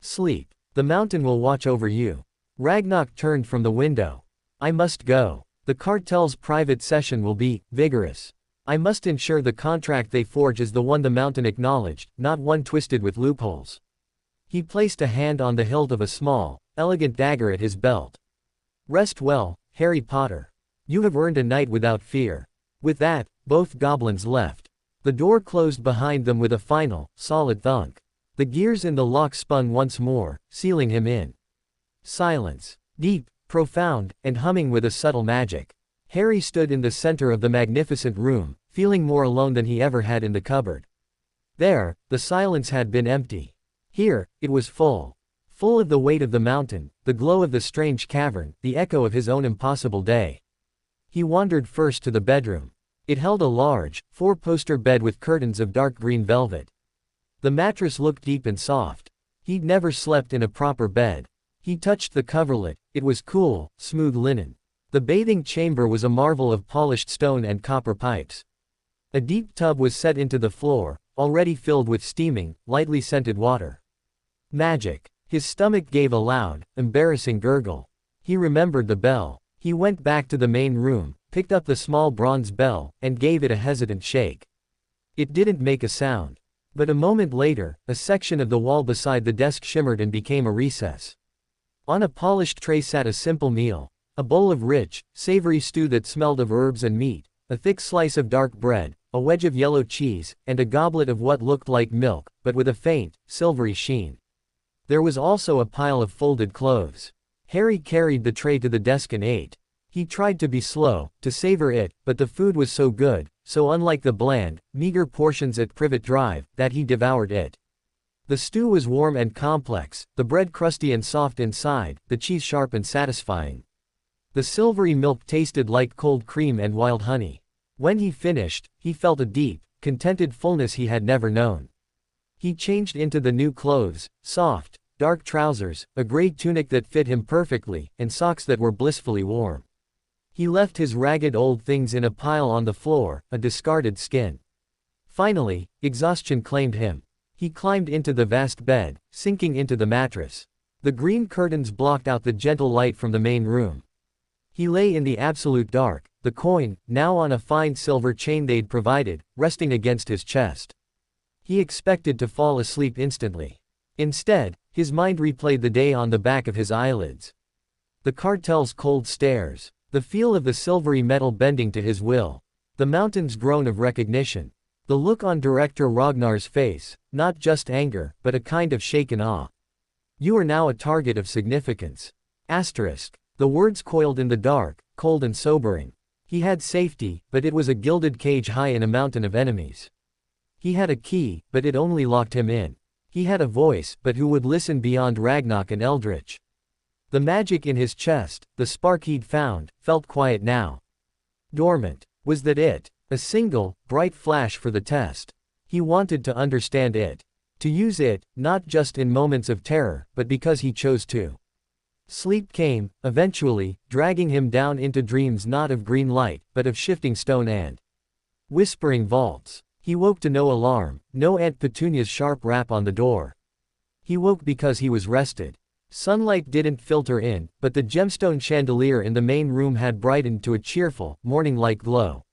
Sleep. The mountain will watch over you." Ragnar turned from the window. "I must go. The cartel's private session will be vigorous. I must ensure the contract they forge is the one the mountain acknowledged, not one twisted with loopholes." He placed a hand on the hilt of a small, elegant dagger at his belt. "Rest well, Harry Potter. You have earned a night without fear." With that, both goblins left. The door closed behind them with a final, solid thunk. The gears in the lock spun once more, sealing him in. Silence. Deep, profound, and humming with a subtle magic. Harry stood in the center of the magnificent room, feeling more alone than he ever had in the cupboard. There, the silence had been empty. Here, it was full. Full of the weight of the mountain, the glow of the strange cavern, the echo of his own impossible day. He wandered first to the bedroom. It held a large, 4-poster bed with curtains of dark green velvet. The mattress looked deep and soft. He'd never slept in a proper bed. He touched the coverlet. It was cool, smooth linen. The bathing chamber was a marvel of polished stone and copper pipes. A deep tub was set into the floor, already filled with steaming, lightly scented water. Magic. His stomach gave a loud, embarrassing gurgle. He remembered the bell. He went back to the main room, picked up the small bronze bell, and gave it a hesitant shake. It didn't make a sound. But a moment later, a section of the wall beside the desk shimmered and became a recess. On a polished tray sat a simple meal. A bowl of rich, savory stew that smelled of herbs and meat, a thick slice of dark bread, a wedge of yellow cheese, and a goblet of what looked like milk, but with a faint, silvery sheen. There was also a pile of folded clothes. Harry carried the tray to the desk and ate. He tried to be slow, to savor it, but the food was so good, so unlike the bland, meager portions at Privet Drive, that he devoured it. The stew was warm and complex, the bread crusty and soft inside, the cheese sharp and satisfying. The silvery milk tasted like cold cream and wild honey. When he finished, he felt a deep, contented fullness he had never known. He changed into the new clothes, soft, dark trousers, a gray tunic that fit him perfectly, and socks that were blissfully warm. He left his ragged old things in a pile on the floor, a discarded skin. Finally, exhaustion claimed him. He climbed into the vast bed, sinking into the mattress. The green curtains blocked out the gentle light from the main room. He lay in the absolute dark, the coin, now on a fine silver chain they'd provided, resting against his chest. He expected to fall asleep instantly. Instead, his mind replayed the day on the back of his eyelids. The cartel's cold stares. The feel of the silvery metal bending to his will. The mountain's groan of recognition. The look on Director Ragnar's face, not just anger, but a kind of shaken awe. "You are now a target of significance." Asterisk. The words coiled in the dark, cold and sobering. He had safety, but it was a gilded cage high in a mountain of enemies. He had a key, but it only locked him in. He had a voice, but who would listen beyond Ragnar and Eldritch? The magic in his chest, the spark he'd found, felt quiet now. Dormant. Was that it? A single, bright flash for the test. He wanted to understand it. To use it, not just in moments of terror, but because he chose to. Sleep came, eventually, dragging him down into dreams not of green light, but of shifting stone and whispering vaults. He woke to no alarm, no Aunt Petunia's sharp rap on the door. He woke because he was rested. Sunlight didn't filter in, but the gemstone chandelier in the main room had brightened to a cheerful, morning-like glow.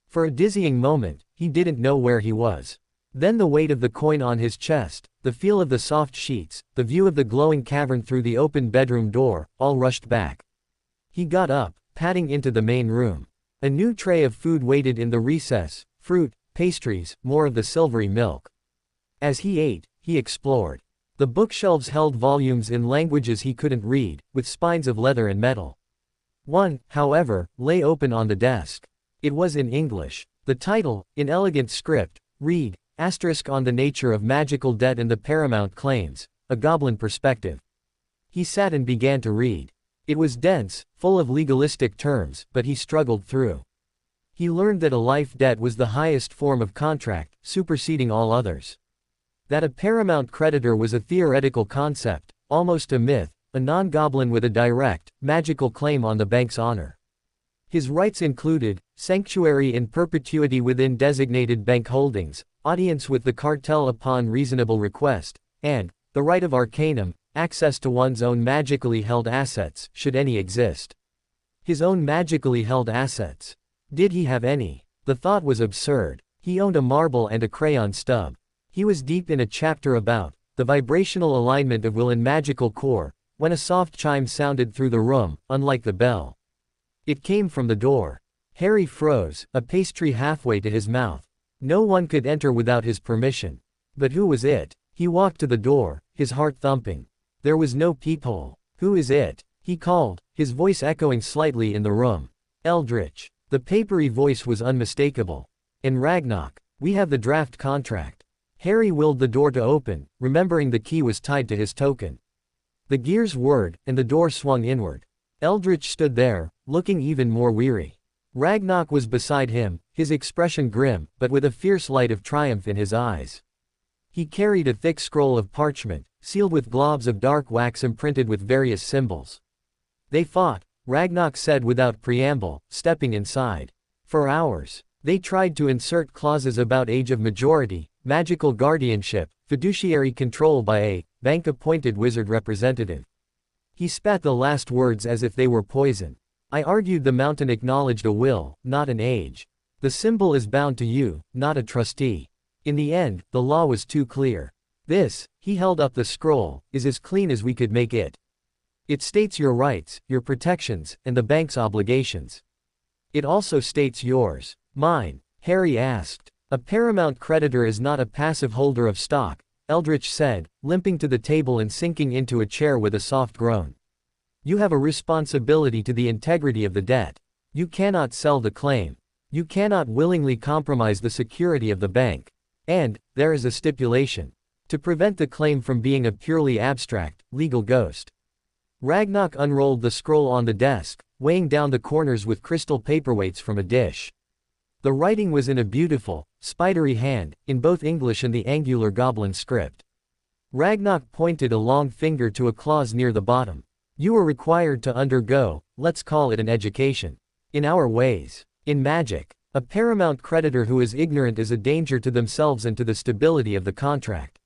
For a dizzying moment, he didn't know where he was. Then the weight of the coin on his chest, the feel of the soft sheets, the view of the glowing cavern through the open bedroom door, all rushed back. He got up, padding into the main room. A new tray of food waited in the recess, fruit, pastries, more of the silvery milk. As he ate, he explored. The bookshelves held volumes in languages he couldn't read, with spines of leather and metal. One, however, lay open on the desk. It was in English. The title, in elegant script, read, on the nature of magical debt and the paramount claims, a goblin perspective. He sat and began to read. It was dense, full of legalistic terms, but he struggled through. He learned that a life debt was the highest form of contract, superseding all others. That a paramount creditor was a theoretical concept, almost a myth, a non-goblin with a direct, magical claim on the bank's honor. His rights included, sanctuary in perpetuity within designated bank holdings, audience with the cartel upon reasonable request, and, the right of arcanum, access to one's own magically held assets, should any exist. His own magically held assets. Did he have any? The thought was absurd. He owned a marble and a crayon stub. He was deep in a chapter about the vibrational alignment of will and magical core, when a soft chime sounded through the room, unlike the bell. It came from the door. Harry froze, a pastry halfway to his mouth. No one could enter without his permission. But who was it? He walked to the door, his heart thumping. There was no peephole. Who is it? He called, his voice echoing slightly in the room. Eldritch. The papery voice was unmistakable. In Ragnarok, we have the draft contract. Harry willed the door to open, remembering the key was tied to his token. The gears whirred, and the door swung inward. Eldritch stood there, looking even more weary. Ragnarok was beside him, his expression grim, but with a fierce light of triumph in his eyes. He carried a thick scroll of parchment, sealed with globs of dark wax imprinted with various symbols. They fought, Ragnarok said without preamble, stepping inside. For hours. They tried to insert clauses about age of majority, magical guardianship, fiduciary control by a bank-appointed wizard representative. He spat the last words as if they were poison. I argued the mountain acknowledged a will, not an age. The symbol is bound to you, not a trustee. In the end, the law was too clear. This, he held up the scroll, is as clean as we could make it. It states your rights, your protections, and the bank's obligations. It also states yours. Mine, Harry asked. A paramount creditor is not a passive holder of stock, Eldritch said, limping to the table and sinking into a chair with a soft groan. You have a responsibility to the integrity of the debt. You cannot sell the claim. You cannot willingly compromise the security of the bank. And, there is a stipulation. To prevent the claim from being a purely abstract, legal ghost. Ragnarok unrolled the scroll on the desk, weighing down the corners with crystal paperweights from a dish. The writing was in a beautiful, spidery hand, in both English and the angular goblin script. Ragnarok pointed a long finger to a clause near the bottom. You are required to undergo, let's call it an education. In our ways. In magic. A paramount creditor who is ignorant is a danger to themselves and to the stability of the contract.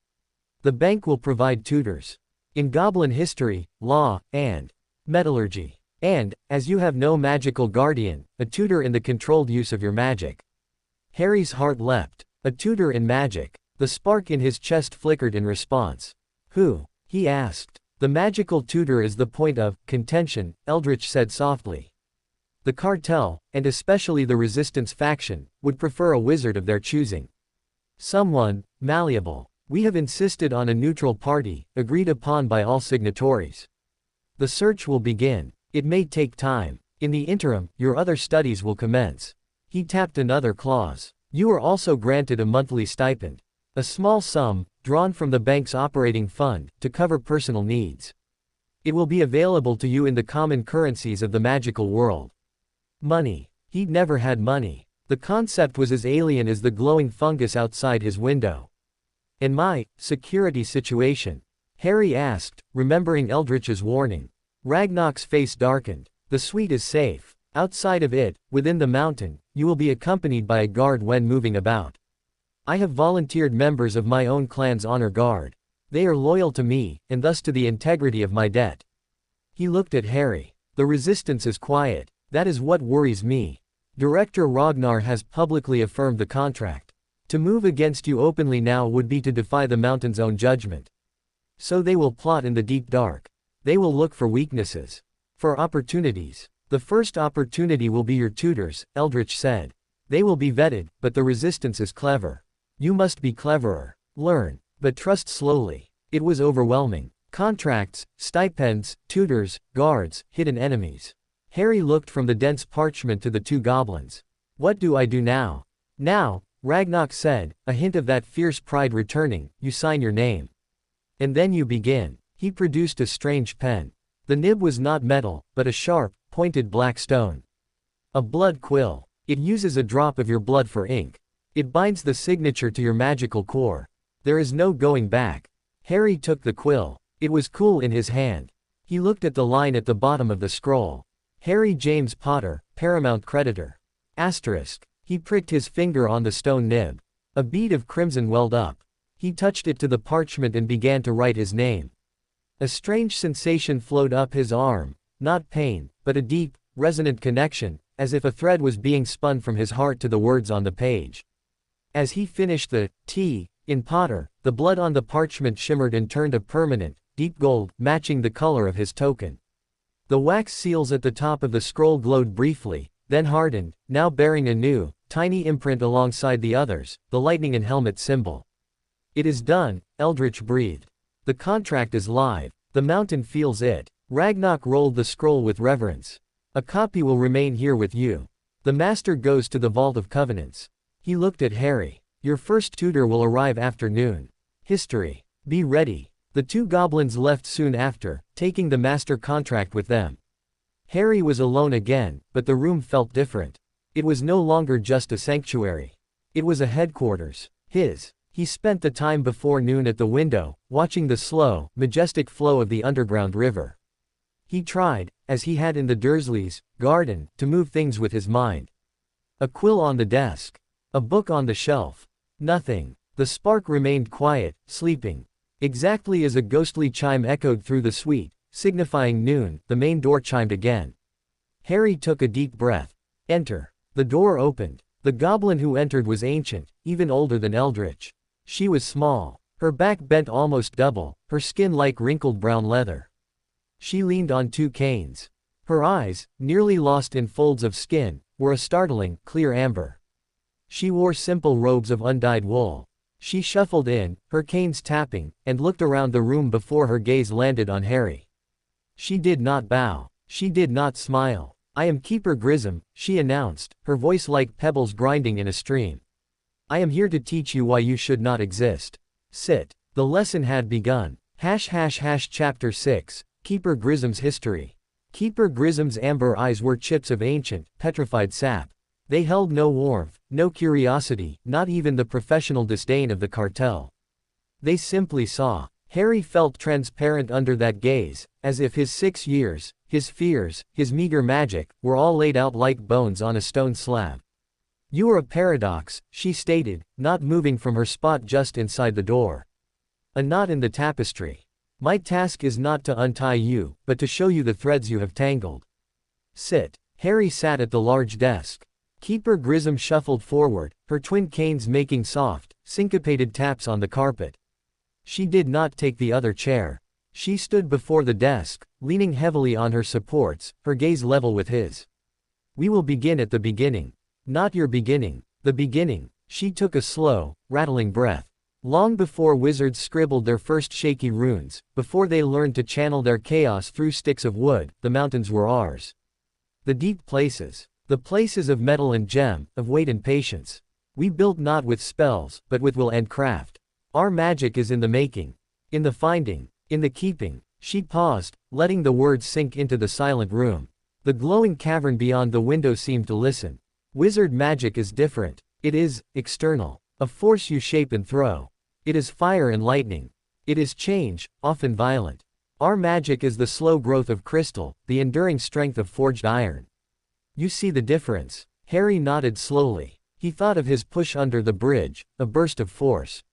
The bank will provide tutors. In goblin history, law, and metallurgy. And, as you have no magical guardian, a tutor in the controlled use of your magic. Harry's heart leapt. A tutor in magic. The spark in his chest flickered in response. Who? He asked. The magical tutor is the point of contention, Eldritch said softly. The cartel, and especially the resistance faction, would prefer a wizard of their choosing. Someone, malleable. We have insisted on a neutral party, agreed upon by all signatories. The search will begin. It may take time. In the interim, your other studies will commence. He tapped another clause. You are also granted a monthly stipend. A small sum, drawn from the bank's operating fund, to cover personal needs. It will be available to you in the common currencies of the magical world. Money. He'd never had money. The concept was as alien as the glowing fungus outside his window. "And my security situation?" Harry asked, remembering Eldritch's warning. Ragnar's face darkened. "The suite is safe. Outside of it, within the mountain, you will be accompanied by a guard when moving about. I have volunteered members of my own clan's honor guard. They are loyal to me, and thus to the integrity of my debt." He looked at Harry. "The resistance is quiet. That is what worries me. Director Ragnar has publicly affirmed the contract. To move against you openly now would be to defy the mountain's own judgment. So they will plot in the deep dark. They will look for weaknesses. For opportunities. The first opportunity will be your tutors," Eldritch said. "They will be vetted, but the resistance is clever. You must be cleverer. Learn, but trust slowly." It was overwhelming. Contracts, stipends, tutors, guards, hidden enemies. Harry looked from the dense parchment to the two goblins. "What do I do now?" "Now," Ragnar said, a hint of that fierce pride returning, "you sign your name. And then you begin." He produced a strange pen. The nib was not metal, but a sharp, pointed black stone. "A blood quill. It uses a drop of your blood for ink. It binds the signature to your magical core. There is no going back." Harry took the quill. It was cool in his hand. He looked at the line at the bottom of the scroll. "Harry James Potter, Paramount Creditor. Asterisk." He pricked his finger on the stone nib. A bead of crimson welled up. He touched it to the parchment and began to write his name. A strange sensation flowed up his arm, not pain, but a deep, resonant connection, as if a thread was being spun from his heart to the words on the page. As he finished the T in Potter, the blood on the parchment shimmered and turned a permanent, deep gold, matching the color of his token. The wax seals at the top of the scroll glowed briefly, then hardened, now bearing a new, tiny imprint alongside the others, the lightning and helmet symbol. "It is done," Eldritch breathed. "The contract is live. The mountain feels it." Ragnar rolled the scroll with reverence. "A copy will remain here with you. The master goes to the Vault of Covenants." He looked at Harry. "Your first tutor will arrive after noon. History. Be ready." The two goblins left soon after, taking the master contract with them. Harry was alone again, but the room felt different. It was no longer just a sanctuary. It was a headquarters. His. He spent the time before noon at the window, watching the slow, majestic flow of the underground river. He tried, as he had in the Dursleys' garden, to move things with his mind. A quill on the desk. A book on the shelf. Nothing. The spark remained quiet, sleeping. Exactly as a ghostly chime echoed through the suite, signifying noon, the main door chimed again. Harry took a deep breath. "Enter." The door opened. The goblin who entered was ancient, even older than Eldritch. She was small. Her back bent almost double, her skin like wrinkled brown leather. She leaned on two canes. Her eyes, nearly lost in folds of skin, were a startling, clear amber. She wore simple robes of undyed wool. She shuffled in, her canes tapping, and looked around the room before her gaze landed on Harry. She did not bow. She did not smile. "I am Keeper Grissom," she announced, her voice like pebbles grinding in a stream. "I am here to teach you why you should not exist. Sit." The lesson had begun. Chapter 6, Keeper Grissom's History. Keeper Grissom's amber eyes were chips of ancient, petrified sap. They held no warmth, no curiosity, not even the professional disdain of the cartel. They simply saw. Harry felt transparent under that gaze, as if his 6 years, his fears, his meager magic, were all laid out like bones on a stone slab. "You are a paradox," she stated, not moving from her spot just inside the door. "A knot in the tapestry. My task is not to untie you, but to show you the threads you have tangled. Sit." Harry sat at the large desk. Keeper Grissom shuffled forward, her twin canes making soft, syncopated taps on the carpet. She did not take the other chair. She stood before the desk, leaning heavily on her supports, her gaze level with his. "We will begin at the beginning. Not your beginning, the beginning." She took a slow, rattling breath. Long before wizards scribbled their first shaky runes, before they learned to channel their chaos through sticks of wood, the mountains were ours. The deep places. The places of metal and gem, of weight and patience. We built not with spells, but with will and craft. Our magic is in the making. In the finding. In the keeping. She paused, letting the words sink into the silent room. The glowing cavern beyond the window seemed to listen. Wizard magic is different. It is external, a force you shape and throw. It is fire and lightning. It is change, often violent. Our magic is the slow growth of crystal, the enduring strength of forged iron. You see the difference? Harry nodded slowly. He thought of his push under the bridge, a burst of force.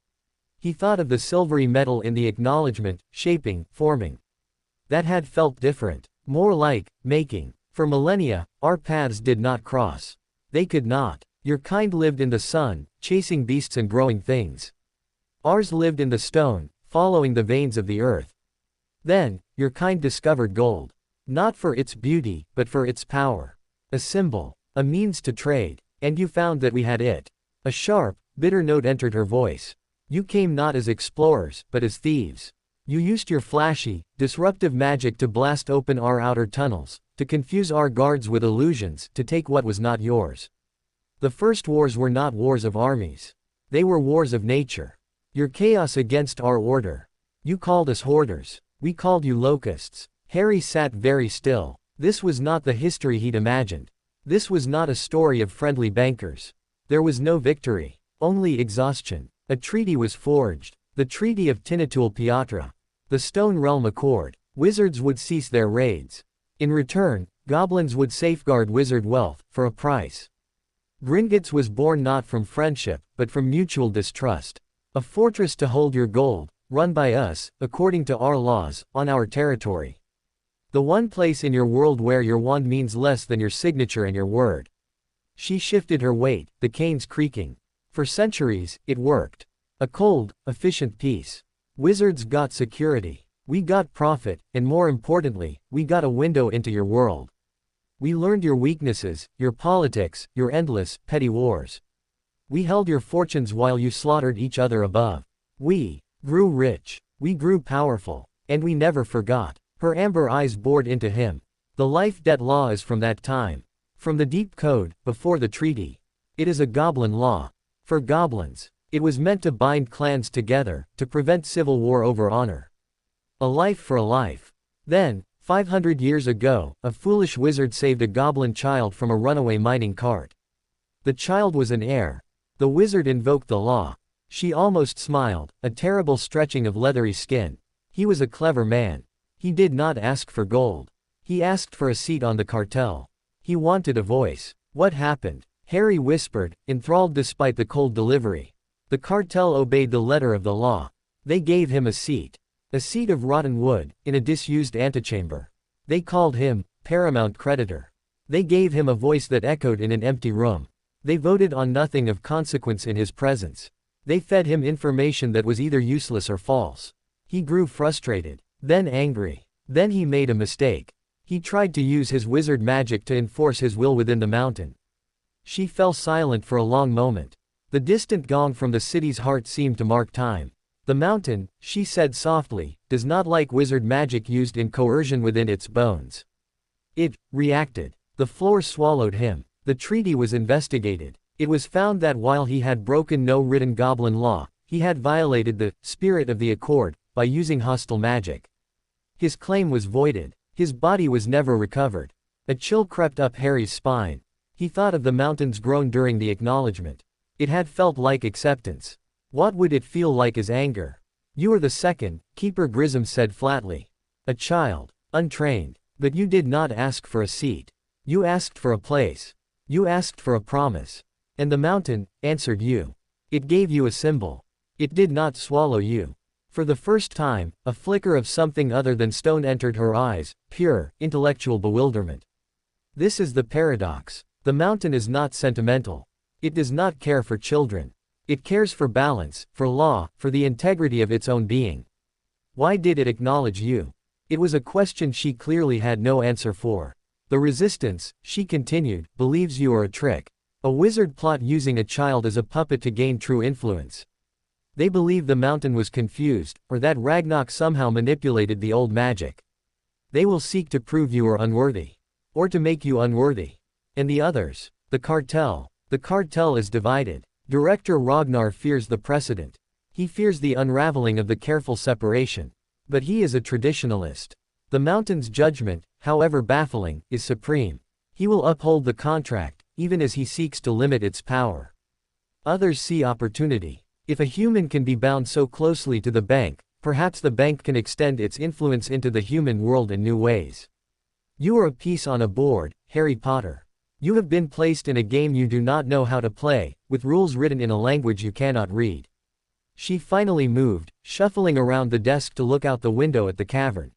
He thought of the silvery metal in the acknowledgement, shaping, forming. That had felt different. More like making. For millennia, our paths did not cross. They could not. Your kind lived in the sun, chasing beasts and growing things. Ours lived in the stone, following the veins of the earth. Then, your kind discovered gold. Not for its beauty, but for its power. A symbol, a means to trade, and you found that we had it. A sharp, bitter note entered her voice. You came not as explorers, but as thieves. You used your flashy, disruptive magic to blast open our outer tunnels, to confuse our guards with illusions, to take what was not yours. The first wars were not wars of armies. They were wars of nature. Your chaos against our order. You called us hoarders. We called you locusts. Harry sat very still. This was not the history he'd imagined. This was not a story of friendly bankers. There was no victory. Only exhaustion. A treaty was forged. The Treaty of Tinatul Piatra. The Stone Realm Accord. Wizards would cease their raids. In return, goblins would safeguard wizard wealth, for a price. Gringotts was born not from friendship, but from mutual distrust. A fortress to hold your gold, run by us, according to our laws, on our territory. The one place in your world where your wand means less than your signature and your word. She shifted her weight, the canes creaking. For centuries, it worked. A cold, efficient peace. Wizards got security. We got profit, and more importantly, we got a window into your world. We learned your weaknesses, your politics, your endless, petty wars. We held your fortunes while you slaughtered each other above. We grew rich. We grew powerful. And we never forgot. Her amber eyes bored into him. The life debt law is from that time. From the deep code, before the treaty. It is a goblin law. For goblins. It was meant to bind clans together, to prevent civil war over honor. A life for a life. Then, 500 years ago, a foolish wizard saved a goblin child from a runaway mining cart. The child was an heir. The wizard invoked the law. She almost smiled, a terrible stretching of leathery skin. He was a clever man. He did not ask for gold. He asked for a seat on the cartel. He wanted a voice. What happened? Harry whispered, enthralled despite the cold delivery. The cartel obeyed the letter of the law. They gave him a seat. A seat of rotten wood, in a disused antechamber. They called him paramount creditor. They gave him a voice that echoed in an empty room. They voted on nothing of consequence in his presence. They fed him information that was either useless or false. He grew frustrated, then angry. Then he made a mistake. He tried to use his wizard magic to enforce his will within the mountain. She fell silent for a long moment. The distant gong from the city's heart seemed to mark time. The mountain, she said softly, does not like wizard magic used in coercion within its bones. It reacted. The floor swallowed him. The treaty was investigated. It was found that while he had broken no written goblin law, he had violated the spirit of the accord by using hostile magic. His claim was voided. His body was never recovered. A chill crept up Harry's spine. He thought of the mountains grown during the acknowledgement. It had felt like acceptance. What would it feel like as anger? You are the second, Keeper Grissom said flatly. A child, untrained. But you did not ask for a seat. You asked for a place. You asked for a promise. And the mountain answered you. It gave you a symbol. It did not swallow you. For the first time, a flicker of something other than stone entered her eyes, pure, intellectual bewilderment. This is the paradox. The mountain is not sentimental. It does not care for children. It cares for balance, for law, for the integrity of its own being. Why did it acknowledge you? It was a question she clearly had no answer for. The resistance, she continued, believes you are a trick. A wizard plot using a child as a puppet to gain true influence. They believe the mountain was confused, or that Ragnarok somehow manipulated the old magic. They will seek to prove you are unworthy. Or to make you unworthy. And the others, the cartel. The cartel is divided. Director Ragnar fears the precedent. He fears the unraveling of the careful separation. But he is a traditionalist. The mountain's judgment, however baffling, is supreme. He will uphold the contract, even as he seeks to limit its power. Others see opportunity. If a human can be bound so closely to the bank, perhaps the bank can extend its influence into the human world in new ways. You are a piece on a board, Harry Potter. You have been placed in a game you do not know how to play, with rules written in a language you cannot read. She finally moved, shuffling around the desk to look out the window at the cavern.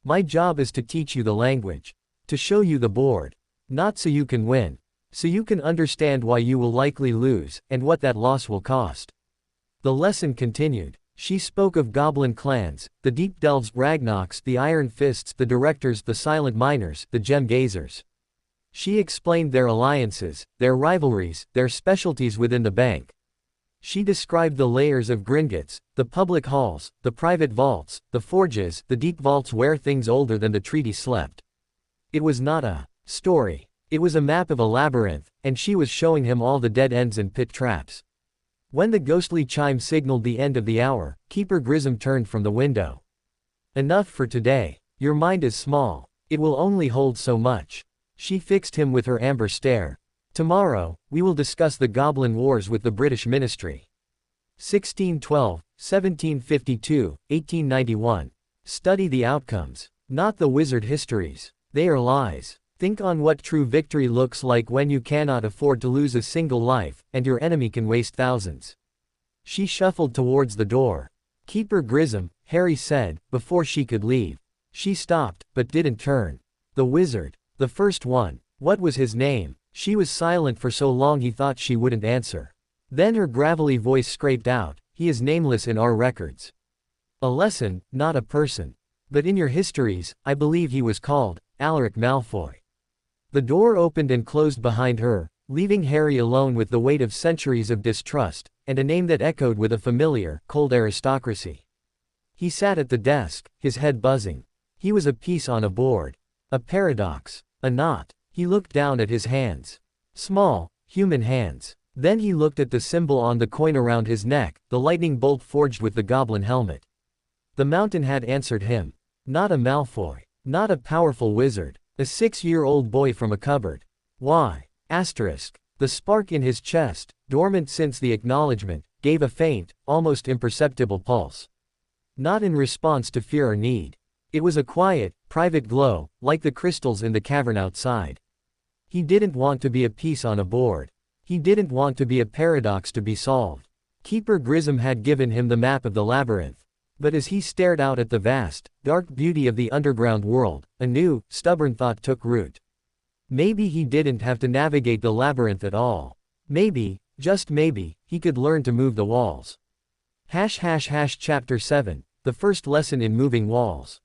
My job is to teach you the language. To show you the board. Not so you can win. So you can understand why you will likely lose, and what that loss will cost. The lesson continued. She spoke of goblin clans, the deep delves, Ragnoks, the iron fists, the directors, the silent miners, the gem gazers. She explained their alliances, their rivalries, their specialties within the bank. She described the layers of Gringotts, the public halls, the private vaults, the forges, the deep vaults where things older than the treaty slept. It was not a story. It was a map of a labyrinth, and she was showing him all the dead ends and pit traps. When the ghostly chime signaled the end of the hour, Keeper Grissom turned from the window. Enough for today. Your mind is small. It will only hold so much. She fixed him with her amber stare. Tomorrow, we will discuss the Goblin Wars with the British Ministry. 1612, 1752, 1891. Study the outcomes, not the wizard histories. They are lies. Think on what true victory looks like when you cannot afford to lose a single life, and your enemy can waste thousands. She shuffled towards the door. Keeper Grissom, Harry said, before she could leave. She stopped, but didn't turn. The wizard. The first one. What was his name? She was silent for so long he thought she wouldn't answer. Then her gravelly voice scraped out, he is nameless in our records. A lesson, not a person. But in your histories, I believe he was called Alaric Malfoy. The door opened and closed behind her, leaving Harry alone with the weight of centuries of distrust, and a name that echoed with a familiar, cold aristocracy. He sat at the desk, his head buzzing. He was a piece on a board. A paradox. A knot. He looked down at his hands. Small, human hands. Then he looked at the symbol on the coin around his neck, the lightning bolt forged with the goblin helmet. The mountain had answered him. Not a Malfoy. Not a powerful wizard. A 6-year-old boy from a cupboard. Why? Asterisk. The spark in his chest, dormant since the acknowledgement, gave a faint, almost imperceptible pulse. Not in response to fear or need. It was a quiet, private glow, like the crystals in the cavern outside. He didn't want to be a piece on a board. He didn't want to be a paradox to be solved. Keeper Grissom had given him the map of the labyrinth. But as he stared out at the vast, dark beauty of the underground world, a new, stubborn thought took root. Maybe he didn't have to navigate the labyrinth at all. Maybe, just maybe, he could learn to move the walls. Chapter 7, the first lesson in moving walls.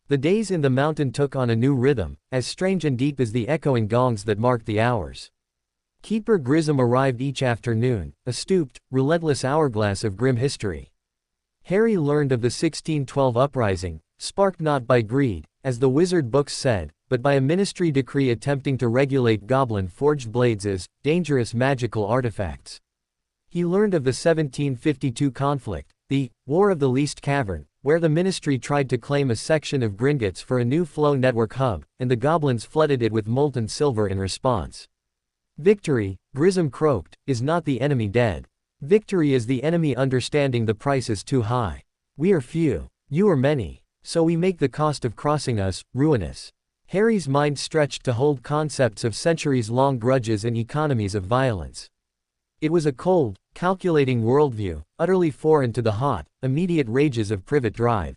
The days in the mountain took on a new rhythm, as strange and deep as the echoing gongs that marked the hours. Keeper Grissom arrived each afternoon, a stooped, relentless hourglass of grim history. Harry learned of the 1612 uprising, sparked not by greed, as the wizard books said, but by a ministry decree attempting to regulate goblin-forged blades as dangerous magical artifacts. He learned of the 1752 conflict, the War of the Least Cavern, where the ministry tried to claim a section of Gringotts for a new flow network hub, and the goblins flooded it with molten silver in response. Victory, Grissom croaked, is not the enemy dead. Victory is the enemy understanding the price is too high. We are few. You are many. So we make the cost of crossing us, ruinous. Harry's mind stretched to hold concepts of centuries-long grudges and economies of violence. It was a cold, calculating worldview, utterly foreign to the hot, immediate rages of privet drive.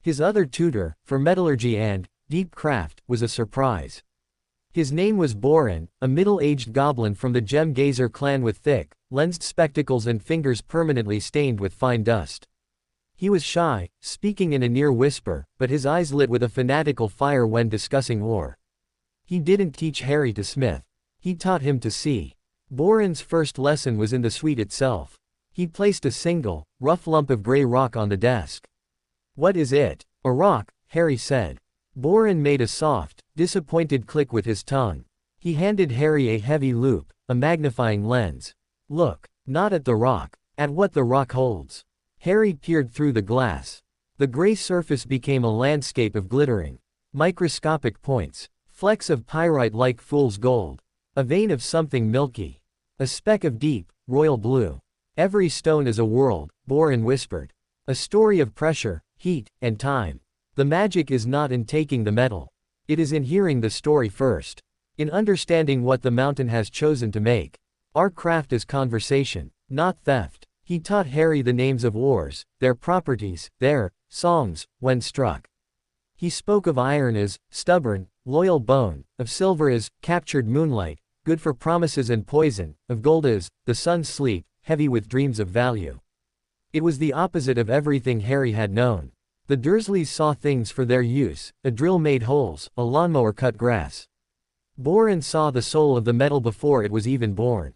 His other tutor, for metallurgy and deep craft, was a surprise. His name was Borin, a middle-aged goblin from the Gem Gazer clan with thick, lensed spectacles and fingers permanently stained with fine dust. He was shy, speaking in a near whisper, but his eyes lit with a fanatical fire when discussing war. He didn't teach Harry to smith. He taught him to see. Borin's first lesson was in the suite itself. He placed a single, rough lump of gray rock on the desk. What is it? A rock, Harry said. Borin made a soft, disappointed click with his tongue. He handed Harry a heavy loupe, a magnifying lens. Look, not at the rock, at what the rock holds. Harry peered through the glass. The gray surface became a landscape of glittering, microscopic points, flecks of pyrite like fool's gold. A vein of something milky. A speck of deep, royal blue. Every stone is a world, Borin whispered. A story of pressure, heat, and time. The magic is not in taking the metal. It is in hearing the story first. In understanding what the mountain has chosen to make. Our craft is conversation, not theft. He taught Harry the names of ores, their properties, their songs, when struck. He spoke of iron as stubborn, loyal bone, of silver as captured moonlight, good for promises and poison, of gold as the sun's sleep, heavy with dreams of value. It was the opposite of everything Harry had known. The Dursleys saw things for their use, a drill made holes, a lawnmower cut grass. Borin saw the soul of the metal before it was even born.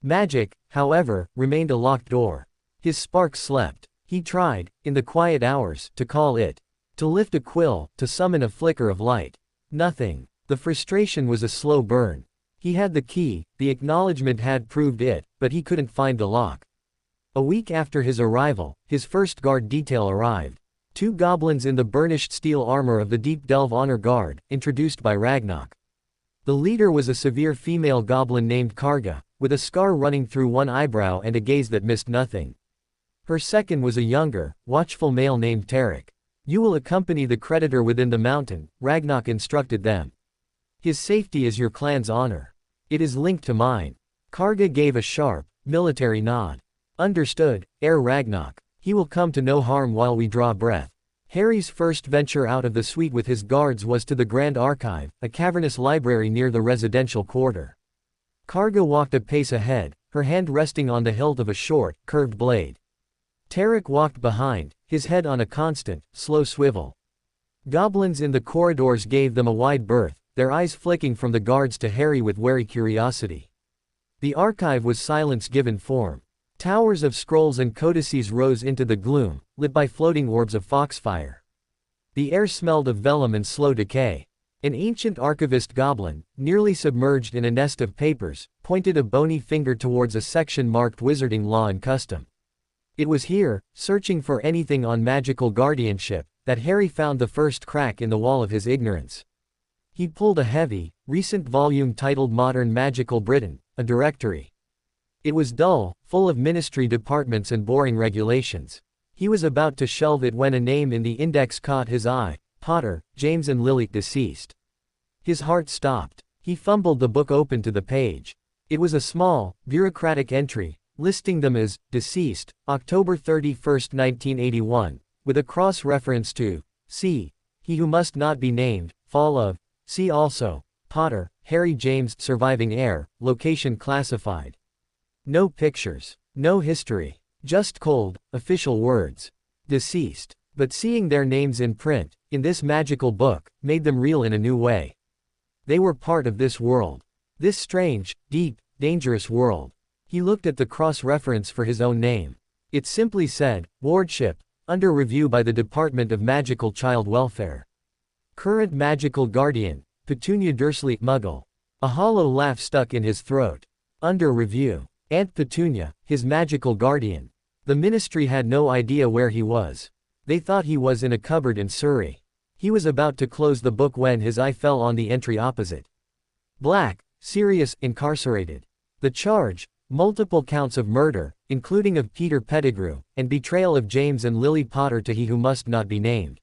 Magic, however, remained a locked door. His spark slept. He tried, in the quiet hours, to call it. To lift a quill, to summon a flicker of light. Nothing. The frustration was a slow burn. He had the key, the acknowledgement had proved it, but he couldn't find the lock. A week after his arrival, his first guard detail arrived. 2 goblins in the burnished steel armor of the Deep Delve Honor Guard, introduced by Ragnarok. The leader was a severe female goblin named Karga, with a scar running through one eyebrow and a gaze that missed nothing. Her second was a younger, watchful male named Tarek. You will accompany the creditor within the mountain, Ragnarok instructed them. His safety is your clan's honor. It is linked to mine. Karga gave a sharp, military nod. Understood, Heir Ragnarok. He will come to no harm while we draw breath. Harry's first venture out of the suite with his guards was to the Grand Archive, a cavernous library near the residential quarter. Karga walked a pace ahead, her hand resting on the hilt of a short, curved blade. Tarek walked behind, his head on a constant, slow swivel. Goblins in the corridors gave them a wide berth, their eyes flicking from the guards to Harry with wary curiosity. The archive was silence given form. Towers of scrolls and codices rose into the gloom, lit by floating orbs of foxfire. The air smelled of vellum and slow decay. An ancient archivist goblin, nearly submerged in a nest of papers, pointed a bony finger towards a section marked Wizarding Law and Custom. It was here, searching for anything on magical guardianship, that Harry found the first crack in the wall of his ignorance. He pulled a heavy, recent volume titled Modern Magical Britain, a directory. It was dull, full of ministry departments and boring regulations. He was about to shelve it when a name in the index caught his eye: Potter, James and Lily, deceased. His heart stopped. He fumbled the book open to the page. It was a small, bureaucratic entry, listing them as deceased, October 31, 1981, with a cross-reference to C. He who must not be named, fall of, see also, Potter, Harry James, surviving heir, location classified. No pictures. No history. Just cold, official words. Deceased. But seeing their names in print, in this magical book, made them real in a new way. They were part of this world. This strange, deep, dangerous world. He looked at the cross-reference for his own name. It simply said, Wardship, under review by the Department of Magical Child Welfare. Current Magical Guardian, Petunia Dursley, Muggle. A hollow laugh stuck in his throat. Under review. Aunt Petunia, his magical guardian. The ministry had no idea where he was. They thought he was in a cupboard in Surrey. He was about to close the book when his eye fell on the entry opposite. Black, serious, incarcerated. The charge, multiple counts of murder, including of Peter Pettigrew, and betrayal of James and Lily Potter to he who must not be named.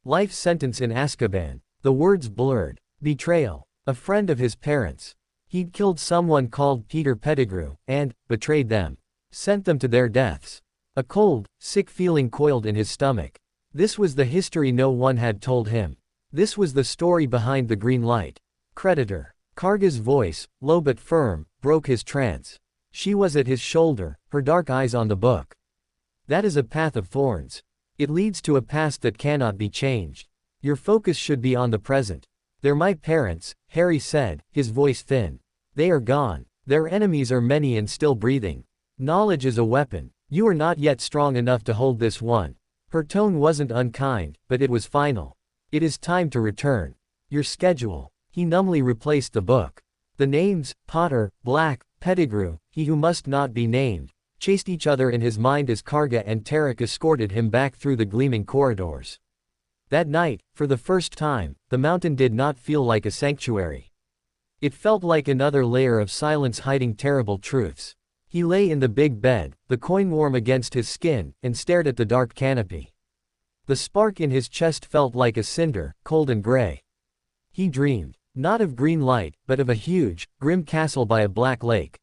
Life sentence in Azkaban. The words blurred. Betrayal. A friend of his parents. He'd killed someone called Peter Pettigrew, and betrayed them. Sent them to their deaths. A cold, sick feeling coiled in his stomach. This was the history no one had told him. This was the story behind the green light. Creditor. Karga's voice, low but firm, broke his trance. She was at his shoulder, her dark eyes on the book. That is a path of thorns. It leads to a past that cannot be changed. Your focus should be on the present. They're my parents, Harry said, his voice thin. They are gone. Their enemies are many and still breathing. Knowledge is a weapon. You are not yet strong enough to hold this one. Her tone wasn't unkind, but it was final. It is time to return. Your schedule. He numbly replaced the book. The names, Potter, Black, Pettigrew, he who must not be named, chased each other in his mind as Karga and Tarek escorted him back through the gleaming corridors. That night, for the first time, the mountain did not feel like a sanctuary. It felt like another layer of silence hiding terrible truths. He lay in the big bed, the coin warm against his skin, and stared at the dark canopy. The spark in his chest felt like a cinder, cold and gray. He dreamed, not of green light, but of a huge, grim castle by a black lake.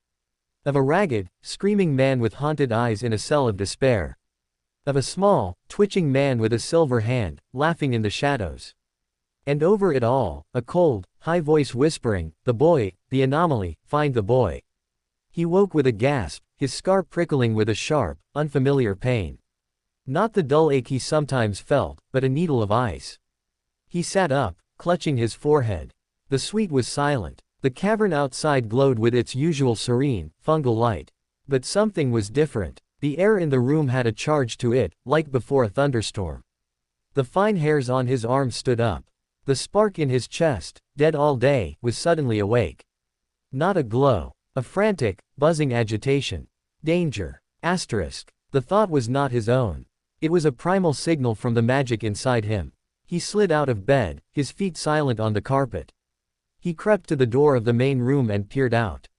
Of a ragged, screaming man with haunted eyes in a cell of despair. Of a small, twitching man with a silver hand, laughing in the shadows. And over it all, a cold, high voice whispering, "The boy, the anomaly, find the boy." He woke with a gasp, his scar prickling with a sharp, unfamiliar pain. Not the dull ache he sometimes felt, but a needle of ice. He sat up, clutching his forehead. The suite was silent. The cavern outside glowed with its usual serene, fungal light. But something was different. The air in the room had a charge to it, like before a thunderstorm. The fine hairs on his arms stood up. The spark in his chest, dead all day, was suddenly awake. Not a glow. A frantic, buzzing agitation. Danger. Asterisk. The thought was not his own. It was a primal signal from the magic inside him. He slid out of bed, his feet silent on the carpet. He crept to the door of the main room and peered out.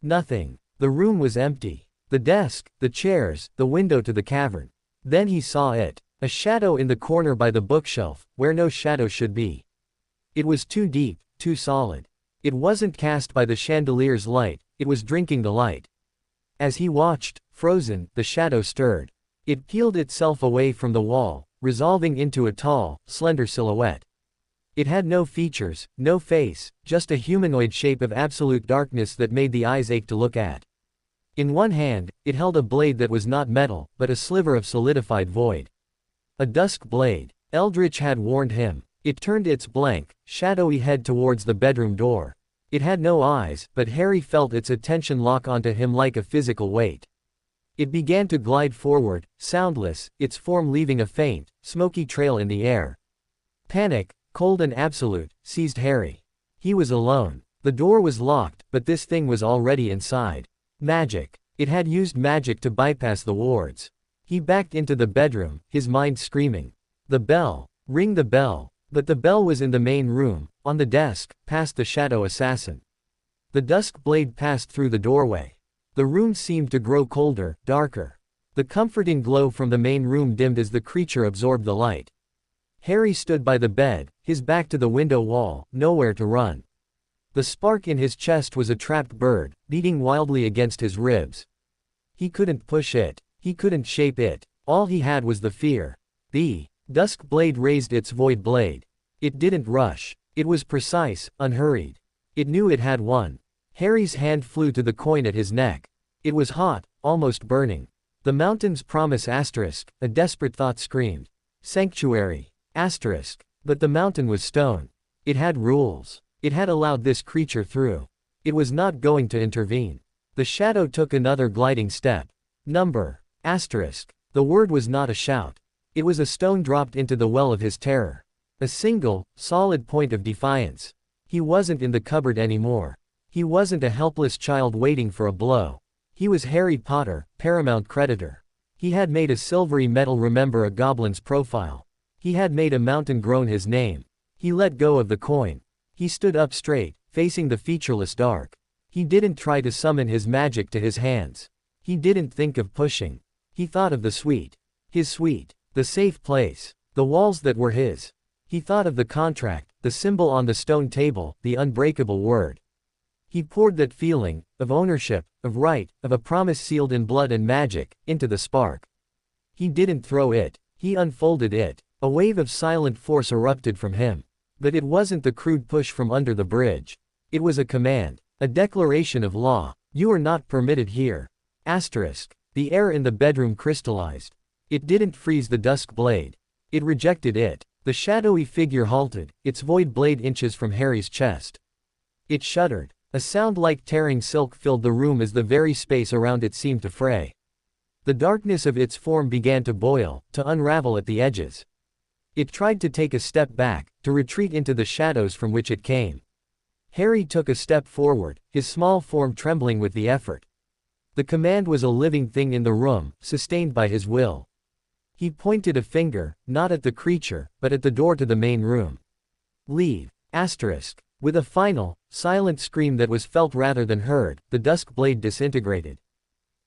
Nothing. The room was empty. The desk, the chairs, the window to the cavern. Then he saw it. A shadow in the corner by the bookshelf, where no shadow should be. It was too deep, too solid. It wasn't cast by the chandelier's light, it was drinking the light. As he watched, frozen, the shadow stirred. It peeled itself away from the wall, resolving into a tall, slender silhouette. It had no features, no face, just a humanoid shape of absolute darkness that made the eyes ache to look at. In one hand, it held a blade that was not metal, but a sliver of solidified void. A dusk blade. Eldritch had warned him. It turned its blank, shadowy head towards the bedroom door. It had no eyes, but Harry felt its attention lock onto him like a physical weight. It began to glide forward, soundless, its form leaving a faint, smoky trail in the air. Panic, cold and absolute, seized Harry. He was alone. The door was locked, but this thing was already inside. Magic. It had used magic to bypass the wards. He backed into the bedroom, his mind screaming. The bell. Ring the bell. But the bell was in the main room, on the desk, past the shadow assassin. The dusk blade passed through the doorway. The room seemed to grow colder, darker. The comforting glow from the main room dimmed as the creature absorbed the light. Harry stood by the bed, his back to the window wall, nowhere to run. The spark in his chest was a trapped bird, beating wildly against his ribs. He couldn't push it. He couldn't shape it. All he had was the fear. The dusk blade raised its void blade. It didn't rush. It was precise, unhurried. It knew it had won. Harry's hand flew to the coin at his neck. It was hot, almost burning. The mountain's promise asterisk, a desperate thought screamed. Sanctuary. Asterisk. But the mountain was stone. It had rules. It had allowed this creature through. It was not going to intervene. The shadow took another gliding step. Number. Asterisk. The word was not a shout. It was a stone dropped into the well of his terror. A single, solid point of defiance. He wasn't in the cupboard anymore. He wasn't a helpless child waiting for a blow. He was Harry Potter, paramount creditor. He had made a silvery metal remember a goblin's profile. He had made a mountain groan his name. He let go of the coin. He stood up straight, facing the featureless dark. He didn't try to summon his magic to his hands. He didn't think of pushing. He thought of the suite. His suite. The safe place. The walls that were his. He thought of the contract, the symbol on the stone table, the unbreakable word. He poured that feeling, of ownership, of right, of a promise sealed in blood and magic, into the spark. He didn't throw it. He unfolded it. A wave of silent force erupted from him. But it wasn't the crude push from under the bridge. It was a command. A declaration of law. You are not permitted here. Asterisk. The air in the bedroom crystallized. It didn't freeze the dusk blade. It rejected it. The shadowy figure halted, its void blade inches from Harry's chest. It shuddered. A sound like tearing silk filled the room as the very space around it seemed to fray. The darkness of its form began to boil, to unravel at the edges. It tried to take a step back, to retreat into the shadows from which it came. Harry took a step forward, his small form trembling with the effort. The command was a living thing in the room, sustained by his will. He pointed a finger, not at the creature, but at the door to the main room. Leave. Asterisk. With a final, silent scream that was felt rather than heard, the dusk blade disintegrated.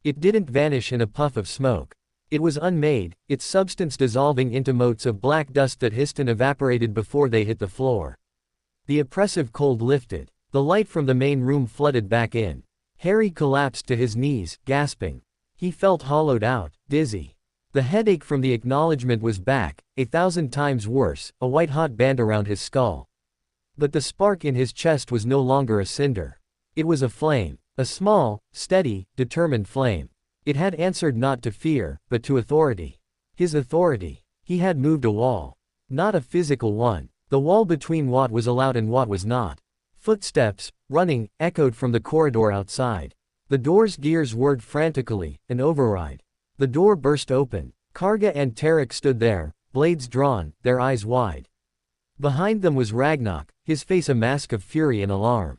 It didn't vanish in a puff of smoke. It was unmade, its substance dissolving into motes of black dust that hissed and evaporated before they hit the floor. The oppressive cold lifted. The light from the main room flooded back in. Harry collapsed to his knees, gasping. He felt hollowed out, dizzy. The headache from the acknowledgement was back, 1,000 times worse, a white-hot band around his skull. But the spark in his chest was no longer a cinder. It was a flame. A small, steady, determined flame. It had answered not to fear, but to authority. His authority. He had moved a wall. Not a physical one. The wall between what was allowed and what was not. Footsteps, running, echoed from the corridor outside. The door's gears whirred frantically, an override. The door burst open. Karga and Tarek stood there, blades drawn, their eyes wide. Behind them was Ragnarok, his face a mask of fury and alarm.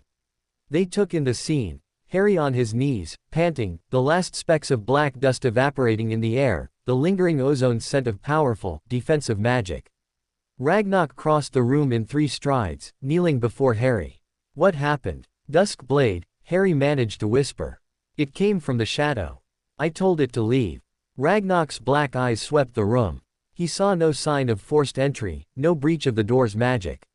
They took in the scene. Harry on his knees, panting, the last specks of black dust evaporating in the air, the lingering ozone scent of powerful, defensive magic. Ragnarok crossed the room in 3 strides, kneeling before Harry. What happened? Dusk blade, Harry managed to whisper. It came from the shadow. I told it to leave. Ragnarok's black eyes swept the room. He saw no sign of forced entry, no breach of the door's magic.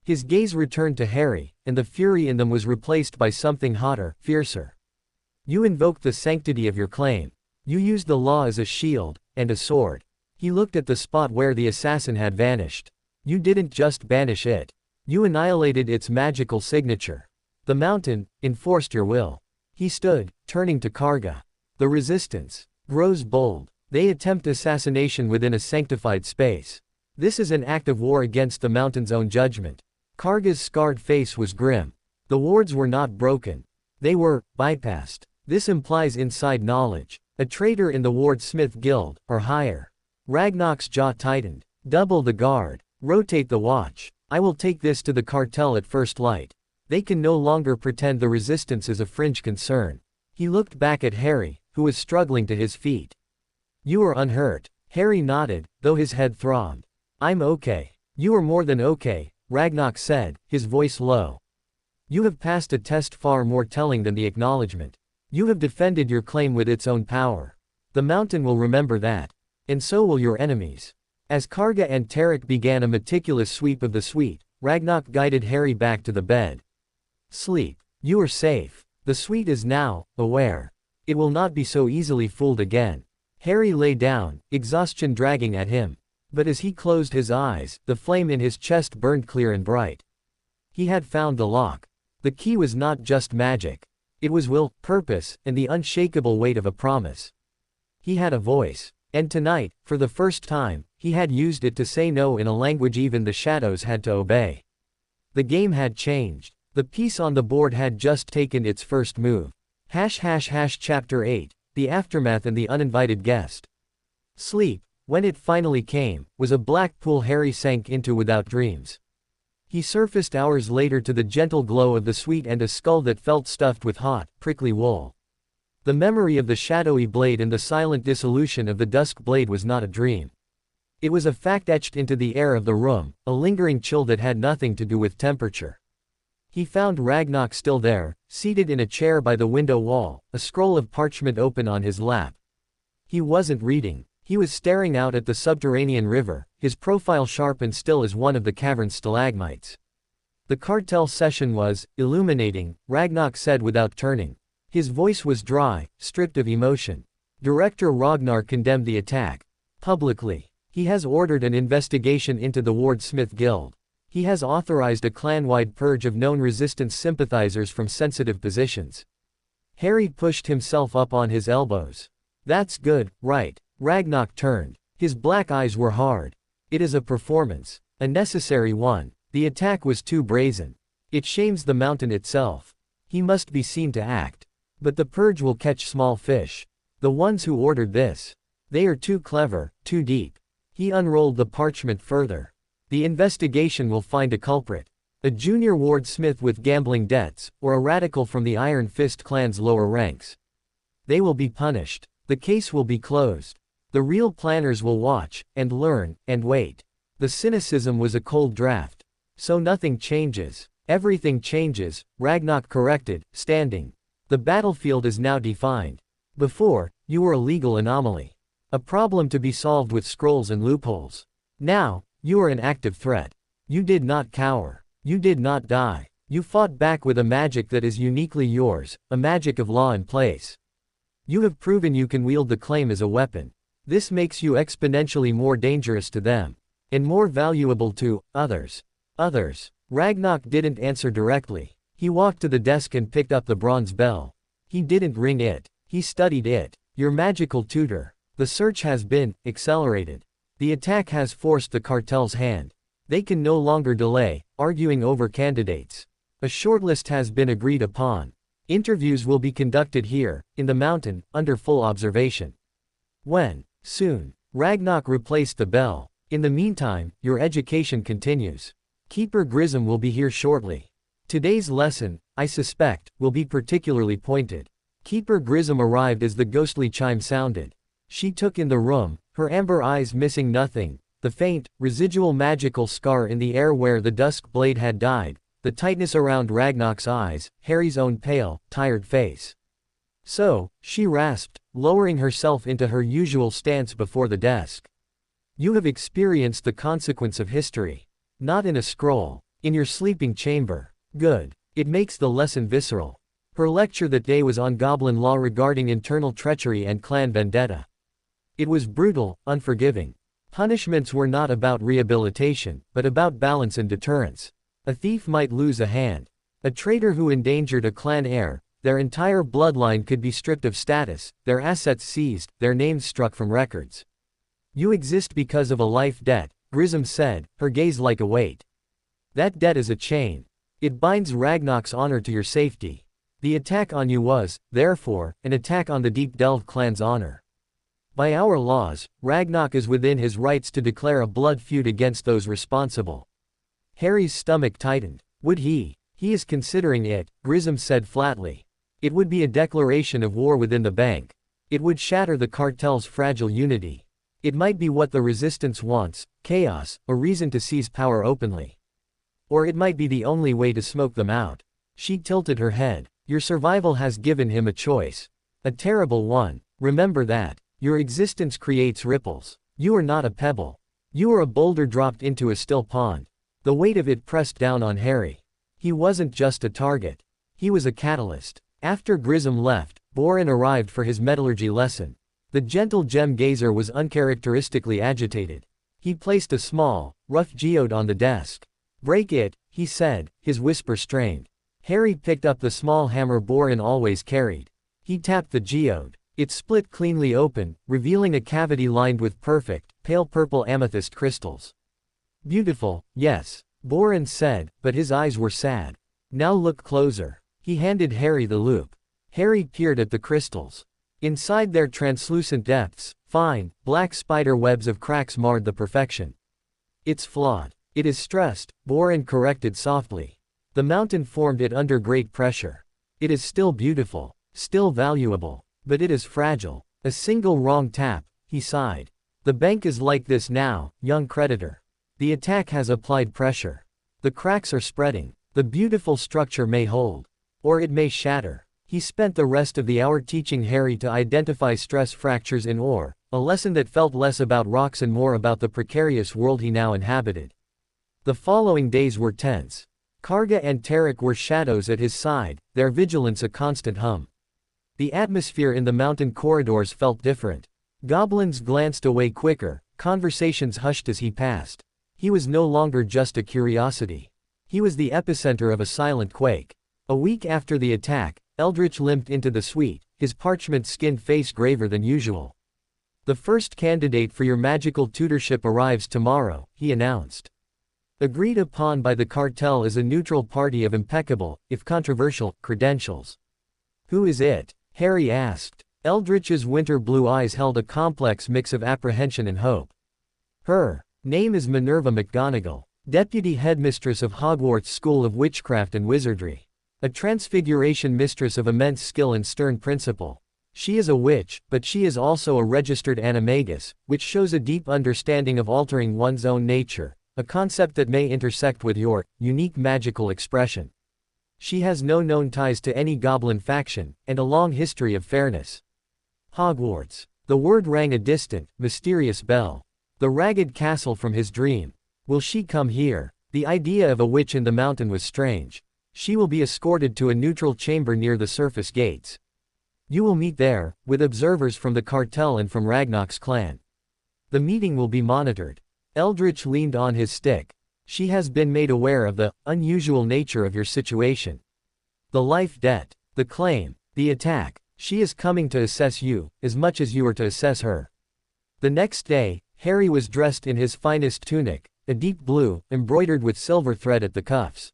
His gaze returned to Harry, and the fury in them was replaced by something hotter, fiercer. You invoked the sanctity of your claim. You used the law as a shield, and a sword. He looked at the spot where the assassin had vanished. You didn't just banish it. You annihilated its magical signature. The mountain enforced your will. He stood, turning to Karga. The resistance grows bold. They attempt assassination within a sanctified space. This is an act of war against the mountain's own judgment. Karga's scarred face was grim. The wards were not broken. They were bypassed. This implies inside knowledge. A traitor in the Wardsmith Guild, or higher. Ragnarok's jaw tightened. Double the guard. Rotate the watch. I will take this to the cartel at first light. They can no longer pretend the resistance is a fringe concern. He looked back at Harry, who was struggling to his feet. You are unhurt. Harry nodded, though his head throbbed. I'm okay. You are more than okay, Ragnarok said, his voice low. You have passed a test far more telling than the acknowledgement. You have defended your claim with its own power. The mountain will remember that. And so will your enemies. As Karga and Tarek began a meticulous sweep of the suite, Ragnarok guided Harry back to the bed. Sleep. You are safe. The suite is now aware. It will not be so easily fooled again. Harry lay down, exhaustion dragging at him. But as he closed his eyes, the flame in his chest burned clear and bright. He had found the lock. The key was not just magic. It was will, purpose, and the unshakable weight of a promise. He had a voice. And tonight, for the first time, he had used it to say no in a language even the shadows had to obey. The game had changed. The piece on the board had just taken its first move. Chapter 8, The Aftermath and the Uninvited Guest. Sleep, when it finally came, was a black pool Harry sank into without dreams. He surfaced hours later to the gentle glow of the suite and a skull that felt stuffed with hot, prickly wool. The memory of the shadowy blade and the silent dissolution of the dusk blade was not a dream. It was a fact etched into the air of the room, a lingering chill that had nothing to do with temperature. He found Ragnarok still there, seated in a chair by the window wall, a scroll of parchment open on his lap. He wasn't reading. He was staring out at the subterranean river, his profile sharp and still as one of the cavern's stalagmites. The cartel session was illuminating, Ragnarok said without turning. His voice was dry, stripped of emotion. Director Ragnar condemned the attack. Publicly. He has ordered an investigation into the Wardsmith Guild. He has authorized a clan-wide purge of known resistance sympathizers from sensitive positions. Harry pushed himself up on his elbows. That's good, right? Ragnarok turned. His black eyes were hard. It is a performance. A necessary one. The attack was too brazen. It shames the mountain itself. He must be seen to act. But the purge will catch small fish. The ones who ordered this. They are too clever, too deep. He unrolled the parchment further. The investigation will find a culprit. A junior wardsmith with gambling debts, or a radical from the Iron Fist clan's lower ranks. They will be punished. The case will be closed. The real planners will watch, and learn, and wait. The cynicism was a cold draft. So nothing changes. Everything changes, Ragnar corrected, standing. The battlefield is now defined. Before, you were a legal anomaly. A problem to be solved with scrolls and loopholes. Now, you are an active threat. You did not cower. You did not die. You fought back with a magic that is uniquely yours, a magic of law and place. You have proven you can wield the claim as a weapon. This makes you exponentially more dangerous to them. And more valuable to others. Others. Ragnar didn't answer directly. He walked to the desk and picked up the bronze bell. He didn't ring it. He studied it. Your magical tutor. The search has been accelerated. The attack has forced the cartel's hand. They can no longer delay, arguing over candidates. A shortlist has been agreed upon. Interviews will be conducted here, in the mountain, under full observation. When? Soon. Ragnar replaced the bell. In the meantime, your education continues. Keeper Grissom will be here shortly. Today's lesson, I suspect, will be particularly pointed. Keeper Grissom arrived as the ghostly chime sounded. She took in the room, her amber eyes missing nothing, the faint, residual magical scar in the air where the dusk blade had died, the tightness around Ragnar's eyes, Harry's own pale, tired face. So, she rasped, lowering herself into her usual stance before the desk. You have experienced the consequence of history. Not in a scroll. In your sleeping chamber. Good. It makes the lesson visceral. Her lecture that day was on goblin law regarding internal treachery and clan vendetta. It was brutal, unforgiving. Punishments were not about rehabilitation, but about balance and deterrence. A thief might lose a hand. A traitor who endangered a clan heir, their entire bloodline could be stripped of status, their assets seized, their names struck from records. You exist because of a life debt, Grissom said, her gaze like a weight. That debt is a chain. It binds Ragnar's honor to your safety. The attack on you was, therefore, an attack on the Deep Delve clan's honor. By our laws, Ragnar is within his rights to declare a blood feud against those responsible. Harry's stomach tightened. Would he? He is considering it, Grissom said flatly. It would be a declaration of war within the bank. It would shatter the cartel's fragile unity. It might be what the resistance wants, chaos, a reason to seize power openly. Or it might be the only way to smoke them out. She tilted her head. Your survival has given him a choice. A terrible one. Remember that. Your existence creates ripples. You are not a pebble. You are a boulder dropped into a still pond. The weight of it pressed down on Harry. He wasn't just a target. He was a catalyst. After Grissom left, Boren arrived for his metallurgy lesson. The gentle gem gazer was uncharacteristically agitated. He placed a small, rough geode on the desk. Break it, he said, his whisper strained. Harry picked up the small hammer Boren always carried. He tapped the geode. It split cleanly open, revealing a cavity lined with perfect, pale purple amethyst crystals. Beautiful, yes, Boren said, but his eyes were sad. Now look closer. He handed Harry the loop. Harry peered at the crystals. Inside their translucent depths, fine, black spider webs of cracks marred the perfection. It's flawed. It is stressed, Boren corrected softly. The mountain formed it under great pressure. It is still beautiful, still valuable, but it is fragile. A single wrong tap, he sighed. The bank is like this now, young creditor. The attack has applied pressure. The cracks are spreading. The beautiful structure may hold. Or it may shatter. He spent the rest of the hour teaching Harry to identify stress fractures in ore, a lesson that felt less about rocks and more about the precarious world he now inhabited. The following days were tense. Karga and Tarek were shadows at his side, their vigilance a constant hum. The atmosphere in the mountain corridors felt different. Goblins glanced away quicker, conversations hushed as he passed. He was no longer just a curiosity. He was the epicenter of a silent quake. A week after the attack, Eldritch limped into the suite, his parchment-skinned face graver than usual. The first candidate for your magical tutorship arrives tomorrow, he announced. Agreed upon by the cartel as a neutral party of impeccable, if controversial, credentials. Who is it? Harry asked. Eldritch's winter blue eyes held a complex mix of apprehension and hope. Her name is Minerva McGonagall, deputy headmistress of Hogwarts School of Witchcraft and Wizardry. A transfiguration mistress of immense skill and stern principle. She is a witch, but she is also a registered animagus, which shows a deep understanding of altering one's own nature, a concept that may intersect with your unique magical expression. She has no known ties to any goblin faction, and a long history of fairness. Hogwarts. The word rang a distant, mysterious bell. The ragged castle from his dream. Will she come here? The idea of a witch in the mountain was strange. She will be escorted to a neutral chamber near the surface gates. You will meet there, with observers from the cartel and from Ragnar's clan. The meeting will be monitored. Eldritch leaned on his stick. She has been made aware of the unusual nature of your situation. The life debt, the claim, the attack. She is coming to assess you, as much as you are to assess her. The next day, Harry was dressed in his finest tunic, a deep blue, embroidered with silver thread at the cuffs.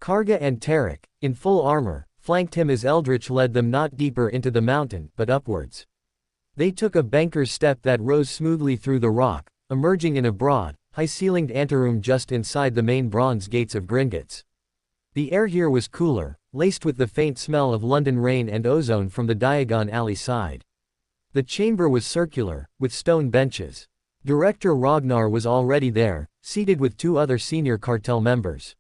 Karga and Tarek, in full armor, flanked him as Eldritch led them not deeper into the mountain, but upwards. They took a banker's step that rose smoothly through the rock, emerging in a broad, high-ceilinged anteroom just inside the main bronze gates of Gringotts. The air here was cooler, laced with the faint smell of London rain and ozone from the Diagon Alley side. The chamber was circular, with stone benches. Director Ragnar was already there, seated with two other senior cartel members.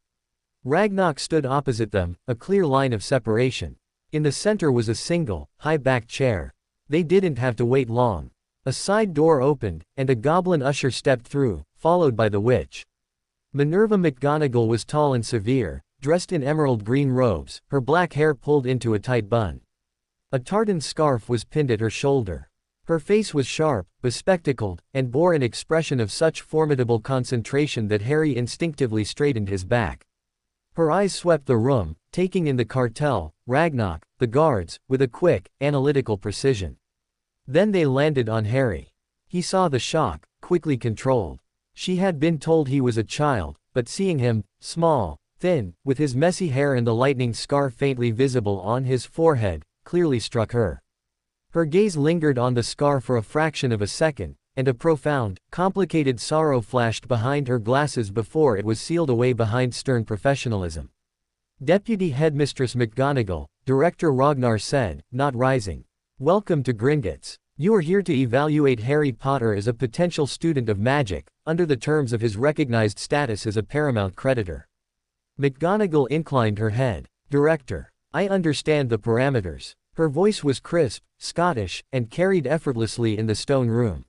Ragnar stood opposite them, a clear line of separation. In the center was a single, high-backed chair. They didn't have to wait long. A side door opened, and a goblin usher stepped through, followed by the witch. Minerva McGonagall was tall and severe, dressed in emerald green robes, her black hair pulled into a tight bun. A tartan scarf was pinned at her shoulder. Her face was sharp, bespectacled, and bore an expression of such formidable concentration that Harry instinctively straightened his back. Her eyes swept the room, taking in the cartel, Ragnar, the guards, with a quick, analytical precision. Then they landed on Harry. He saw the shock, quickly controlled. She had been told he was a child, but seeing him, small, thin, with his messy hair and the lightning scar faintly visible on his forehead, clearly struck her. Her gaze lingered on the scar for a fraction of a second, and a profound, complicated sorrow flashed behind her glasses before it was sealed away behind stern professionalism. Deputy Headmistress McGonagall, Director Ragnar said, not rising. Welcome to Gringotts. You are here to evaluate Harry Potter as a potential student of magic, under the terms of his recognized status as a paramount creditor. McGonagall inclined her head. Director, I understand the parameters. Her voice was crisp, Scottish, and carried effortlessly in the stone room.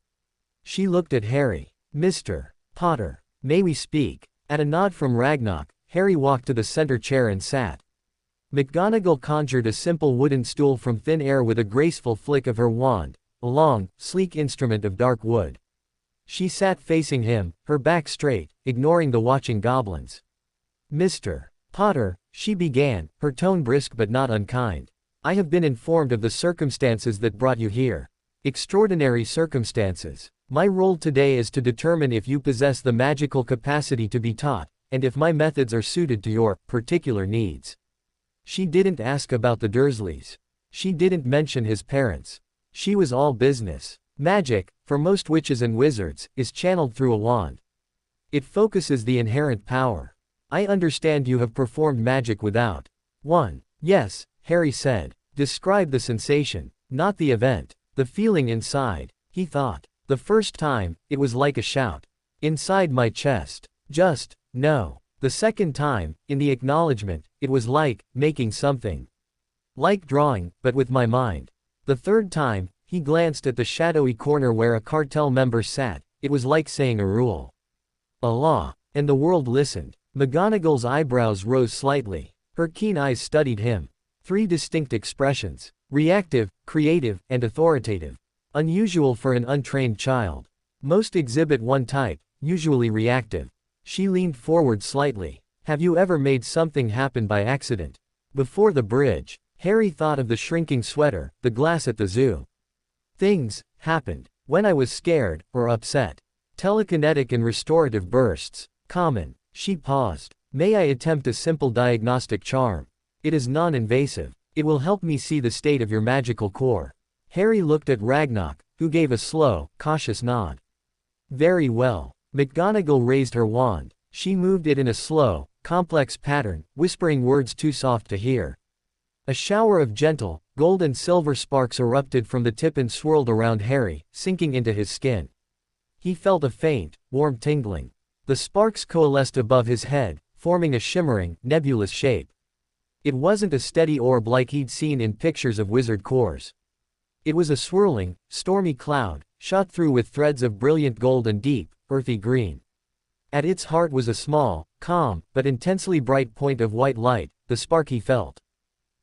She looked at Harry. Mr. Potter, may we speak? At a nod from Ragnar, Harry walked to the center chair and sat. McGonagall conjured a simple wooden stool from thin air with a graceful flick of her wand, a long, sleek instrument of dark wood. She sat facing him, her back straight, ignoring the watching goblins. Mr. Potter, she began, her tone brisk but not unkind. I have been informed of the circumstances that brought you here. Extraordinary circumstances. My role today is to determine if you possess the magical capacity to be taught, and if my methods are suited to your particular needs. She didn't ask about the Dursleys. She didn't mention his parents. She was all business. Magic, for most witches and wizards, is channeled through a wand. It focuses the inherent power. I understand you have performed magic without one. Yes, Harry said. Describe the sensation, not the event. The feeling inside, he thought. The first time, it was like a shout. Inside my chest. Just, no. The second time, in the acknowledgement, it was like making something. Like drawing, but with my mind. The third time, he glanced at the shadowy corner where a cartel member sat. It was like saying a rule. A law. And the world listened. McGonagall's eyebrows rose slightly. Her keen eyes studied him. 3 distinct expressions. Reactive, creative, and authoritative. Unusual for an untrained child. Most exhibit one type, usually reactive. She leaned forward slightly. Have you ever made something happen by accident? Before the bridge, Harry thought of the shrinking sweater, the glass at the zoo. Things happened when I was scared or upset. Telekinetic and restorative bursts. Common. She paused. May I attempt a simple diagnostic charm? It is non-invasive. It will help me see the state of your magical core. Harry looked at Ragnar, who gave a slow, cautious nod. Very well. McGonagall raised her wand. She moved it in a slow, complex pattern, whispering words too soft to hear. A shower of gentle, gold and silver sparks erupted from the tip and swirled around Harry, sinking into his skin. He felt a faint, warm tingling. The sparks coalesced above his head, forming a shimmering, nebulous shape. It wasn't a steady orb like he'd seen in pictures of wizard cores. It was a swirling, stormy cloud, shot through with threads of brilliant gold and deep, earthy green. At its heart was a small, calm, but intensely bright point of white light, the spark he felt.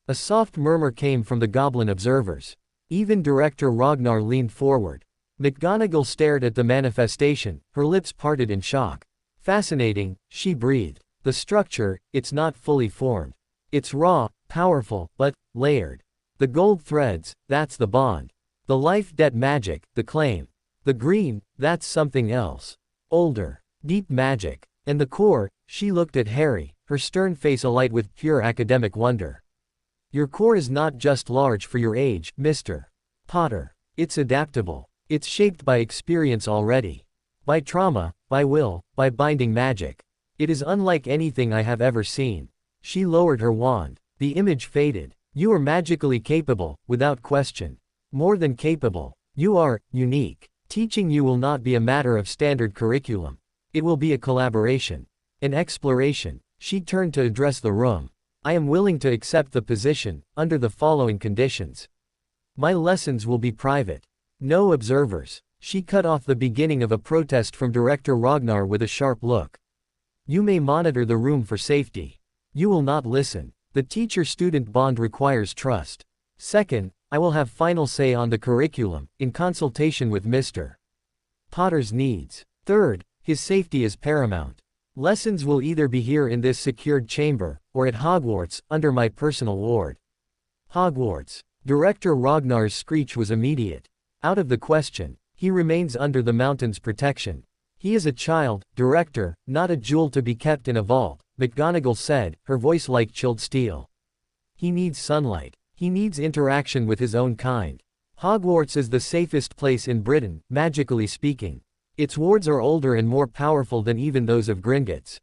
A soft murmur came from the goblin observers. Even Director Ragnar leaned forward. McGonagall stared at the manifestation, her lips parted in shock. Fascinating, she breathed. The structure, it's not fully formed. It's raw, powerful, but layered. The gold threads, that's the bond. The life-debt magic, the claim. The green, that's something else. Older. Deep magic. And the core, she looked at Harry, her stern face alight with pure academic wonder. Your core is not just large for your age, Mr. Potter. It's adaptable. It's shaped by experience already. By trauma, by will, by binding magic. It is unlike anything I have ever seen. She lowered her wand. The image faded. You are magically capable, without question. More than capable. You are unique. Teaching you will not be a matter of standard curriculum. It will be a collaboration. An exploration. She turned to address the room. I am willing to accept the position, under the following conditions. My lessons will be private. No observers. She cut off the beginning of a protest from Director Ragnar with a sharp look. You may monitor the room for safety. You will not listen. The teacher-student bond requires trust. Second, I will have final say on the curriculum, in consultation with Mr. Potter's needs. Third, his safety is paramount. Lessons will either be here in this secured chamber, or at Hogwarts, under my personal ward. Hogwarts. Director Ragnar's screech was immediate. Out of the question. He remains under the mountain's protection. He is a child, Director, not a jewel to be kept in a vault, McGonagall said, her voice like chilled steel. He needs sunlight. He needs interaction with his own kind. Hogwarts is the safest place in Britain, magically speaking. Its wards are older and more powerful than even those of Gringotts.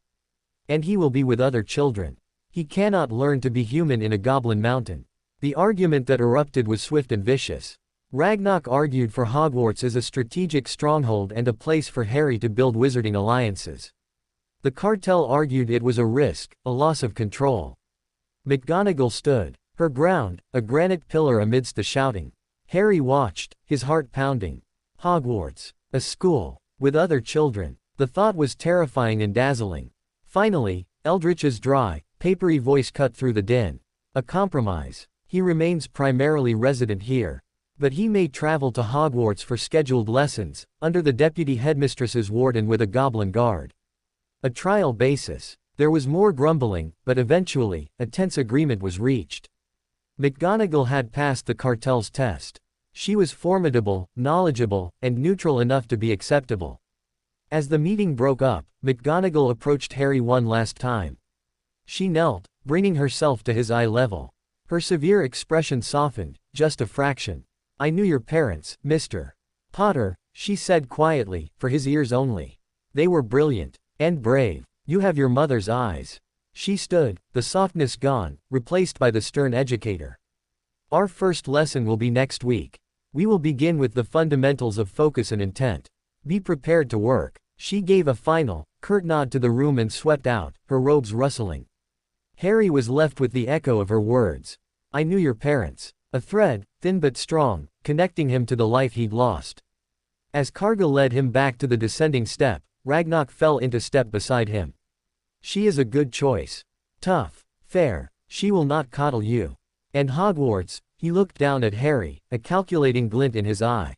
And he will be with other children. He cannot learn to be human in a goblin mountain. The argument that erupted was swift and vicious. Ragnar argued for Hogwarts as a strategic stronghold and a place for Harry to build wizarding alliances. The cartel argued it was a risk, a loss of control. McGonagall stood her ground, a granite pillar amidst the shouting. Harry watched, his heart pounding. Hogwarts. A school. With other children. The thought was terrifying and dazzling. Finally, Eldritch's dry, papery voice cut through the din. A compromise. He remains primarily resident here. But he may travel to Hogwarts for scheduled lessons, under the deputy headmistress's ward and with a goblin guard. A trial basis. There was more grumbling, but eventually, a tense agreement was reached. McGonagall had passed the cartel's test. She was formidable, knowledgeable, and neutral enough to be acceptable. As the meeting broke up, McGonagall approached Harry one last time. She knelt, bringing herself to his eye level. Her severe expression softened, just a fraction. I knew your parents, Mr. Potter, she said quietly, for his ears only. They were brilliant. And brave. You have your mother's eyes. She stood, the softness gone, replaced by the stern educator. Our first lesson will be next week. We will begin with the fundamentals of focus and intent. Be prepared to work. She gave a final, curt nod to the room and swept out, her robes rustling. Harry was left with the echo of her words. I knew your parents. A thread, thin but strong, connecting him to the life he'd lost. As Karga led him back to the descending step, Ragnar fell into step beside him. She is a good choice. Tough. Fair. She will not coddle you. And Hogwarts, he looked down at Harry, a calculating glint in his eye.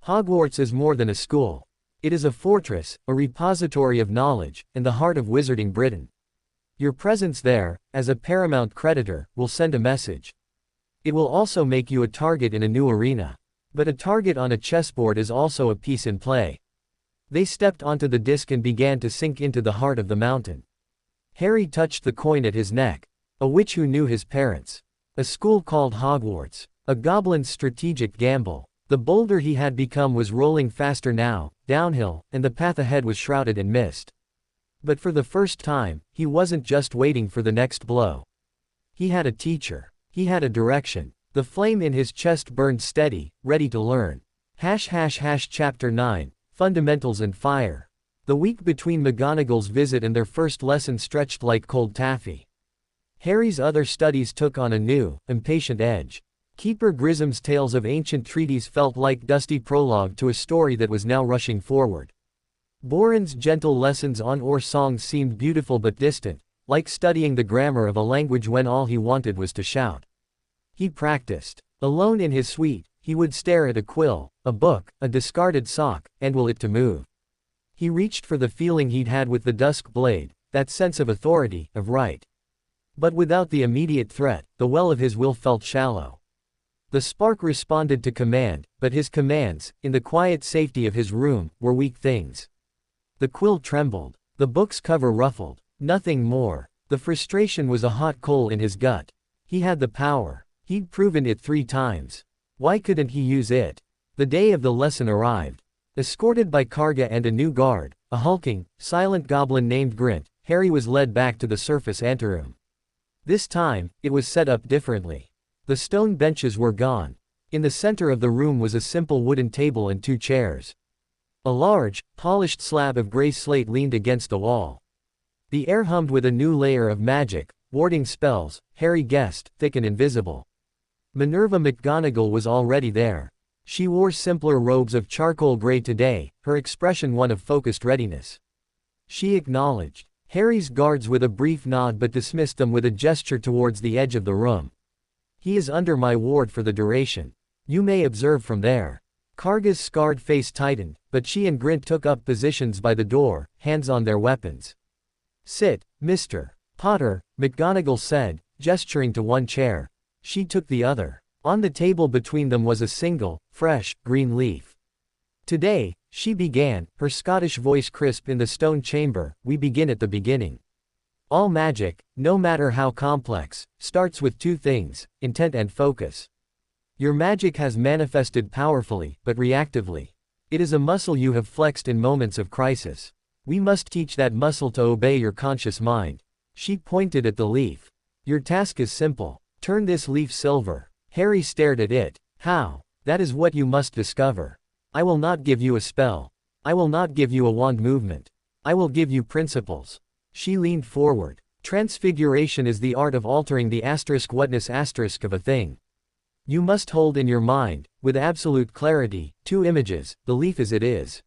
Hogwarts is more than a school. It is a fortress, a repository of knowledge, and the heart of wizarding Britain. Your presence there, as a paramount creditor, will send a message. It will also make you a target in a new arena. But a target on a chessboard is also a piece in play. They stepped onto the disc and began to sink into the heart of the mountain. Harry touched the coin at his neck. A witch who knew his parents. A school called Hogwarts. A goblin's strategic gamble. The boulder he had become was rolling faster now, downhill, and the path ahead was shrouded in mist. But for the first time, he wasn't just waiting for the next blow. He had a teacher. He had a direction. The flame in his chest burned steady, ready to learn. Chapter 9, Fundamentals and Fire. The week between McGonagall's visit and their first lesson stretched like cold taffy. Harry's other studies took on a new, impatient edge. Keeper Grisham's tales of ancient treaties felt like dusty prologue to a story that was now rushing forward. Boren's gentle lessons on Or songs seemed beautiful but distant, like studying the grammar of a language when all he wanted was to shout. He practiced. Alone in his suite, he would stare at a quill, a book, a discarded sock, and will it to move. He reached for the feeling he'd had with the dusk blade, that sense of authority, of right. But without the immediate threat, the well of his will felt shallow. The spark responded to command, but his commands, in the quiet safety of his room, were weak things. The quill trembled. The book's cover ruffled. Nothing more. The frustration was a hot coal in his gut. He had the power. He'd proven it 3 times. Why couldn't he use it? The day of the lesson arrived. Escorted by Karga and a new guard, a hulking, silent goblin named Grint, Harry was led back to the surface anteroom. This time, it was set up differently. The stone benches were gone. In the center of the room was a simple wooden table and 2 chairs. A large, polished slab of gray slate leaned against the wall. The air hummed with a new layer of magic, warding spells, Harry guessed, thick and invisible. Minerva McGonagall was already there. She wore simpler robes of charcoal gray today, her expression one of focused readiness. She acknowledged Harry's guards with a brief nod but dismissed them with a gesture towards the edge of the room. He is under my ward for the duration. You may observe from there. Karga's scarred face tightened, but she and Grint took up positions by the door, hands on their weapons. Sit, Mr. Potter, McGonagall said, gesturing to one chair. She took the other. On the table between them was a single, fresh, green leaf. Today, she began, her Scottish voice crisp in the stone chamber, we begin at the beginning. All magic, no matter how complex, starts with 2 things, intent and focus. Your magic has manifested powerfully, but reactively. It is a muscle you have flexed in moments of crisis. We must teach that muscle to obey your conscious mind. She pointed at the leaf. Your task is simple. Turn this leaf silver. Harry stared at it. How? That is what you must discover. I will not give you a spell. I will not give you a wand movement. I will give you principles. She leaned forward. Transfiguration is the art of altering the whatness of a thing. You must hold in your mind, with absolute clarity, 2 images, the leaf as it is.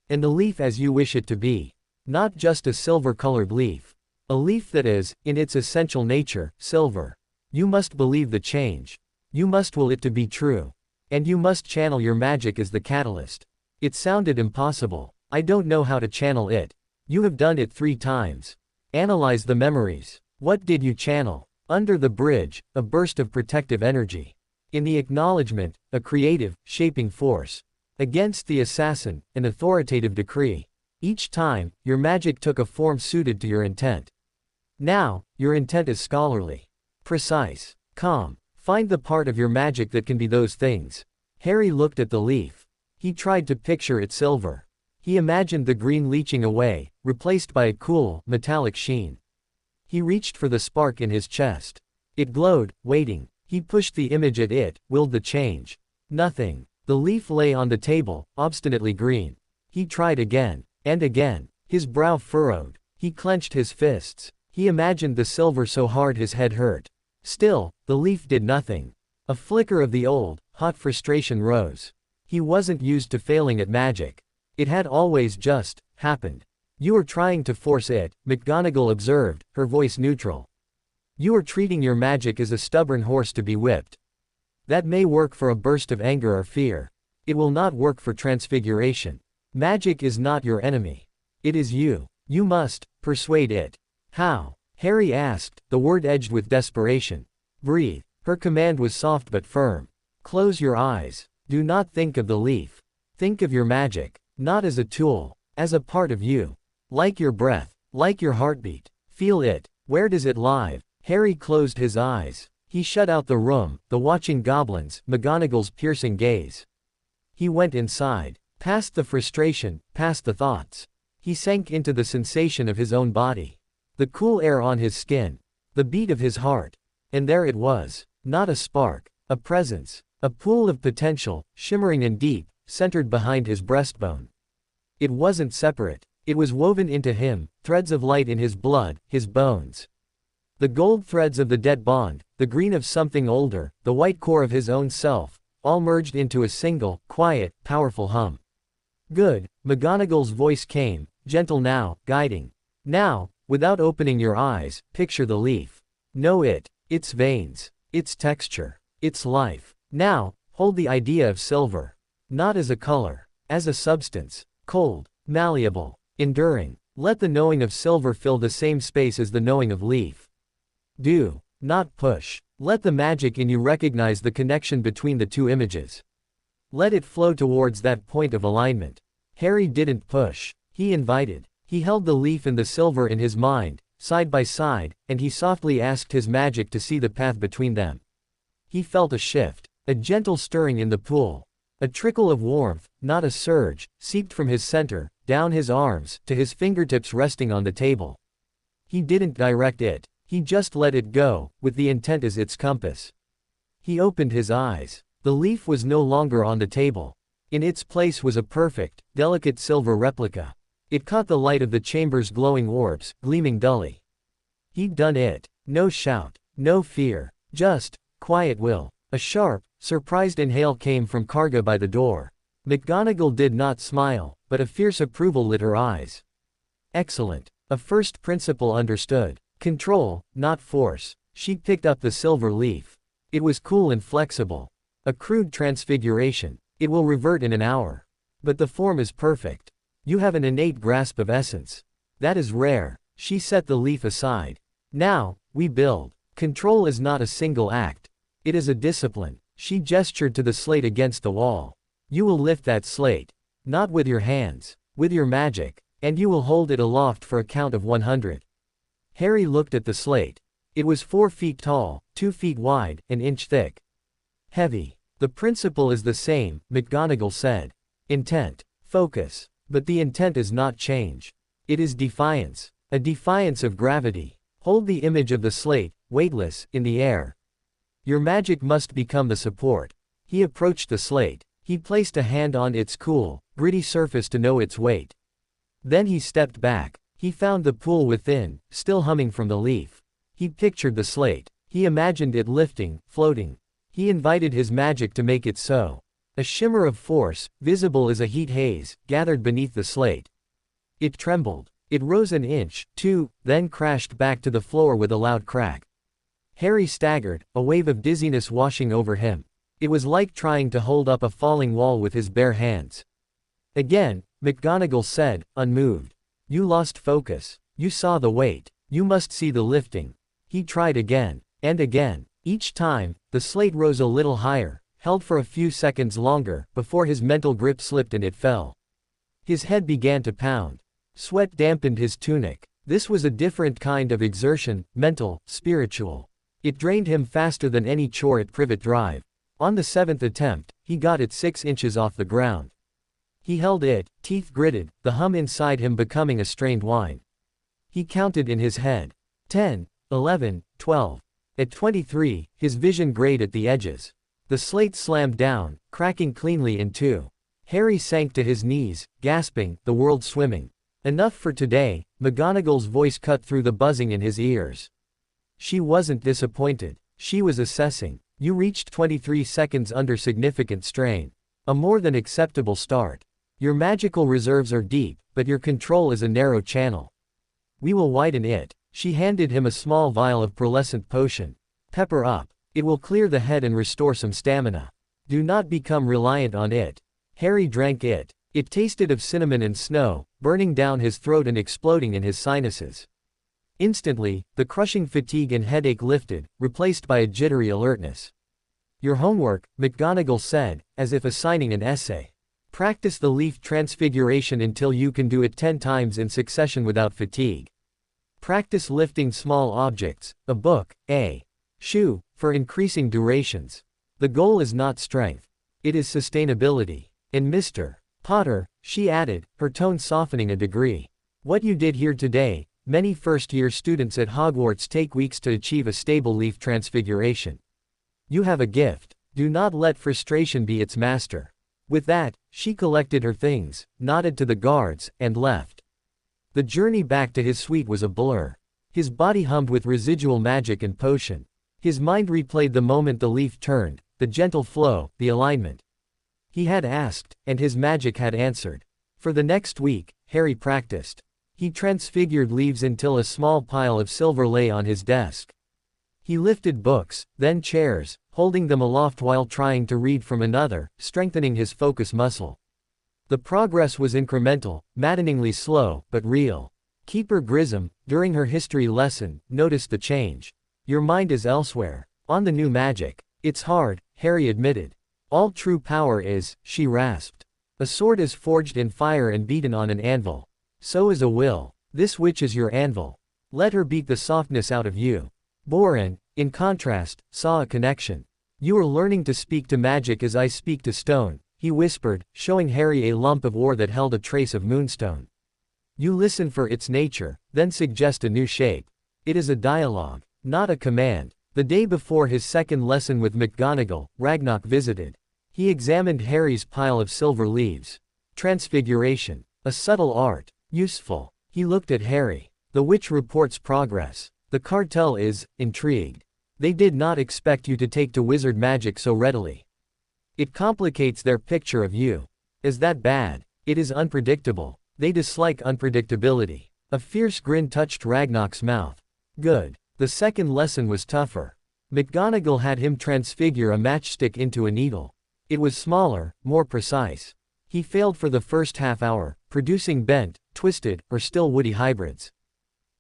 And the leaf as you wish it to be. Not just a silver-colored leaf. A leaf that is, in its essential nature, silver. You must believe the change. You must will it to be true. And you must channel your magic as the catalyst. It sounded impossible. I don't know how to channel it. You have done it 3 times. Analyze the memories. What did you channel? Under the bridge, a burst of protective energy. In the acknowledgement, a creative, shaping force. Against the assassin, an authoritative decree. Each time, your magic took a form suited to your intent. Now, your intent is scholarly. Precise. Calm. Find the part of your magic that can be those things. Harry looked at the leaf. He tried to picture it silver. He imagined the green leaching away, replaced by a cool, metallic sheen. He reached for the spark in his chest. It glowed, waiting. He pushed the image at it, willed the change. Nothing. The leaf lay on the table, obstinately green. He tried again. And again. His brow furrowed. He clenched his fists. He imagined the silver so hard his head hurt. Still, the leaf did nothing. A flicker of the old, hot frustration rose. He wasn't used to failing at magic. It had always just happened. You are trying to force it, McGonagall observed, her voice neutral. You are treating your magic as a stubborn horse to be whipped. That may work for a burst of anger or fear. It will not work for transfiguration. Magic is not your enemy. It is you. You must persuade it. How? Harry asked, the word edged with desperation. Breathe. Her command was soft but firm. Close your eyes. Do not think of the leaf. Think of your magic. Not as a tool. As a part of you. Like your breath. Like your heartbeat. Feel it. Where does it lie? Harry closed his eyes. He shut out the room, the watching goblins, McGonagall's piercing gaze. He went inside. Past the frustration, past the thoughts. He sank into the sensation of his own body. The cool air on his skin. The beat of his heart. And there it was. Not a spark. A presence. A pool of potential, shimmering and deep, centered behind his breastbone. It wasn't separate. It was woven into him, threads of light in his blood, his bones. The gold threads of the debt bond, the green of something older, the white core of his own self, all merged into a single, quiet, powerful hum. Good, McGonagall's voice came, gentle now, guiding. Now, without opening your eyes, picture the leaf. Know it, its veins, its texture, its life. Now, hold the idea of silver. Not as a color, as a substance, cold, malleable, enduring. Let the knowing of silver fill the same space as the knowing of leaf. Do not push. Let the magic in you recognize the connection between the two images. Let it flow towards that point of alignment. Harry didn't push. He invited. He held the leaf and the silver in his mind, side by side, and he softly asked his magic to see the path between them. He felt a shift, a gentle stirring in the pool. A trickle of warmth, not a surge, seeped from his center, down his arms, to his fingertips resting on the table. He didn't direct it. He just let it go, with the intent as its compass. He opened his eyes. The leaf was no longer on the table. In its place was a perfect, delicate silver replica. It caught the light of the chamber's glowing orbs, gleaming dully. He'd done it. No shout, no fear, just quiet will. A sharp, surprised inhale came from Karga by the door. McGonagall did not smile, but a fierce approval lit her eyes. Excellent. A first principle understood. Control, not force. She picked up the silver leaf. It was cool and flexible. A crude transfiguration. It will revert in an hour. But the form is perfect. You have an innate grasp of essence. That is rare. She set the leaf aside. Now, we build. Control is not a single act. It is a discipline. She gestured to the slate against the wall. You will lift that slate. Not with your hands. With your magic. And you will hold it aloft for a count of 100. Harry looked at the slate. It was 4 feet tall, 2 feet wide, an inch thick. Heavy. The principle is the same, McGonagall said. Intent. Focus. But the intent is not change. It is defiance. A defiance of gravity. Hold the image of the slate, weightless, in the air. Your magic must become the support. He approached the slate. He placed a hand on its cool, gritty surface to know its weight. Then he stepped back. He found the pool within, still humming from the leaf. He pictured the slate. He imagined it lifting, floating. He invited his magic to make it so. A shimmer of force, visible as a heat haze, gathered beneath the slate. It trembled. It rose an inch, 2, then crashed back to the floor with a loud crack. Harry staggered, a wave of dizziness washing over him. It was like trying to hold up a falling wall with his bare hands. Again, McGonagall said, unmoved. You lost focus. You saw the weight. You must see the lifting. He tried again. And again. Each time, the slate rose a little higher, held for a few seconds longer, before his mental grip slipped and it fell. His head began to pound. Sweat dampened his tunic. This was a different kind of exertion, mental, spiritual. It drained him faster than any chore at Privet Drive. On the 7th attempt, he got it 6 inches off the ground. He held it, teeth gritted, the hum inside him becoming a strained whine. He counted in his head. 10, 11, 12. At 23, his vision grayed at the edges. The slate slammed down, cracking cleanly in 2. Harry sank to his knees, gasping, the world swimming. Enough for today, McGonagall's voice cut through the buzzing in his ears. She wasn't disappointed. She was assessing. You reached 23 seconds under significant strain. A more than acceptable start. Your magical reserves are deep, but your control is a narrow channel. We will widen it. She handed him a small vial of pearlescent potion. Pepper up. It will clear the head and restore some stamina. Do not become reliant on it. Harry drank it. It tasted of cinnamon and snow, burning down his throat and exploding in his sinuses. Instantly, the crushing fatigue and headache lifted, replaced by a jittery alertness. Your homework, McGonagall said, as if assigning an essay. Practice the leaf transfiguration until you can do it 10 times in succession without fatigue. Practice lifting small objects, a book, a shoe, for increasing durations. The goal is not strength. It is sustainability. And Mr. Potter, she added, her tone softening a degree. What you did here today, many first-year students at Hogwarts take weeks to achieve a stable leaf transfiguration. You have a gift. Do not let frustration be its master. With that, she collected her things, nodded to the guards, and left. The journey back to his suite was a blur. His body hummed with residual magic and potion. His mind replayed the moment the leaf turned, the gentle flow, the alignment. He had asked, and his magic had answered. For the next week, Harry practiced. He transfigured leaves until a small pile of silver lay on his desk. He lifted books, then chairs, holding them aloft while trying to read from another, strengthening his focus muscle. The progress was incremental, maddeningly slow, but real. Keeper Grissom, during her history lesson, noticed the change. Your mind is elsewhere. On the new magic. It's hard, Harry admitted. All true power is, she rasped. A sword is forged in fire and beaten on an anvil. So is a will. This witch is your anvil. Let her beat the softness out of you. Boren, in contrast, saw a connection. You are learning to speak to magic as I speak to stone, he whispered, showing Harry a lump of ore that held a trace of moonstone. You listen for its nature, then suggest a new shape. It is a dialogue, not a command. The day before his second lesson with McGonagall, Ragnarok visited. He examined Harry's pile of silver leaves. Transfiguration. A subtle art. Useful. He looked at Harry. The witch reports progress. The cartel is, intrigued. They did not expect you to take to wizard magic so readily. It complicates their picture of you. Is that bad? It is unpredictable. They dislike unpredictability. A fierce grin touched Ragnarok's mouth. Good. The second lesson was tougher. McGonagall had him transfigure a matchstick into a needle. It was smaller, more precise. He failed for the first half hour, producing bent, twisted, or still woody hybrids.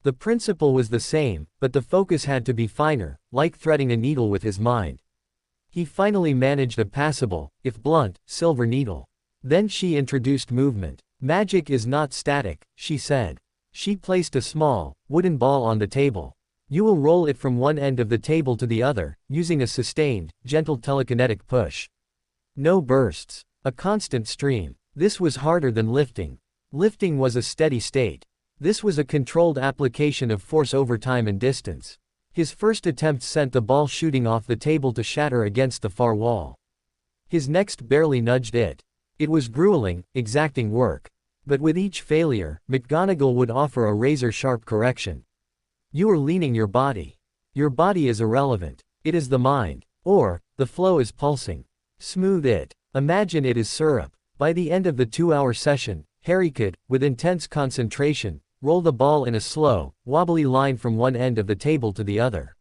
The principle was the same, but the focus had to be finer, like threading a needle with his mind. He finally managed a passable, if blunt, silver needle. Then she introduced movement. Magic is not static, she said. She placed a small, wooden ball on the table. You will roll it from one end of the table to the other, using a sustained, gentle telekinetic push. No bursts. A constant stream. This was harder than lifting. Lifting was a steady state. This was a controlled application of force over time and distance. His first attempt sent the ball shooting off the table to shatter against the far wall. His next barely nudged it. It was grueling, exacting work. But with each failure, McGonagall would offer a razor-sharp correction. You are leaning your body. Your body is irrelevant. It is the mind. Or, the flow is pulsing. Smooth it. Imagine it is syrup. By the end of the 2-hour session, Harry could, with intense concentration, roll the ball in a slow, wobbly line from one end of the table to the other.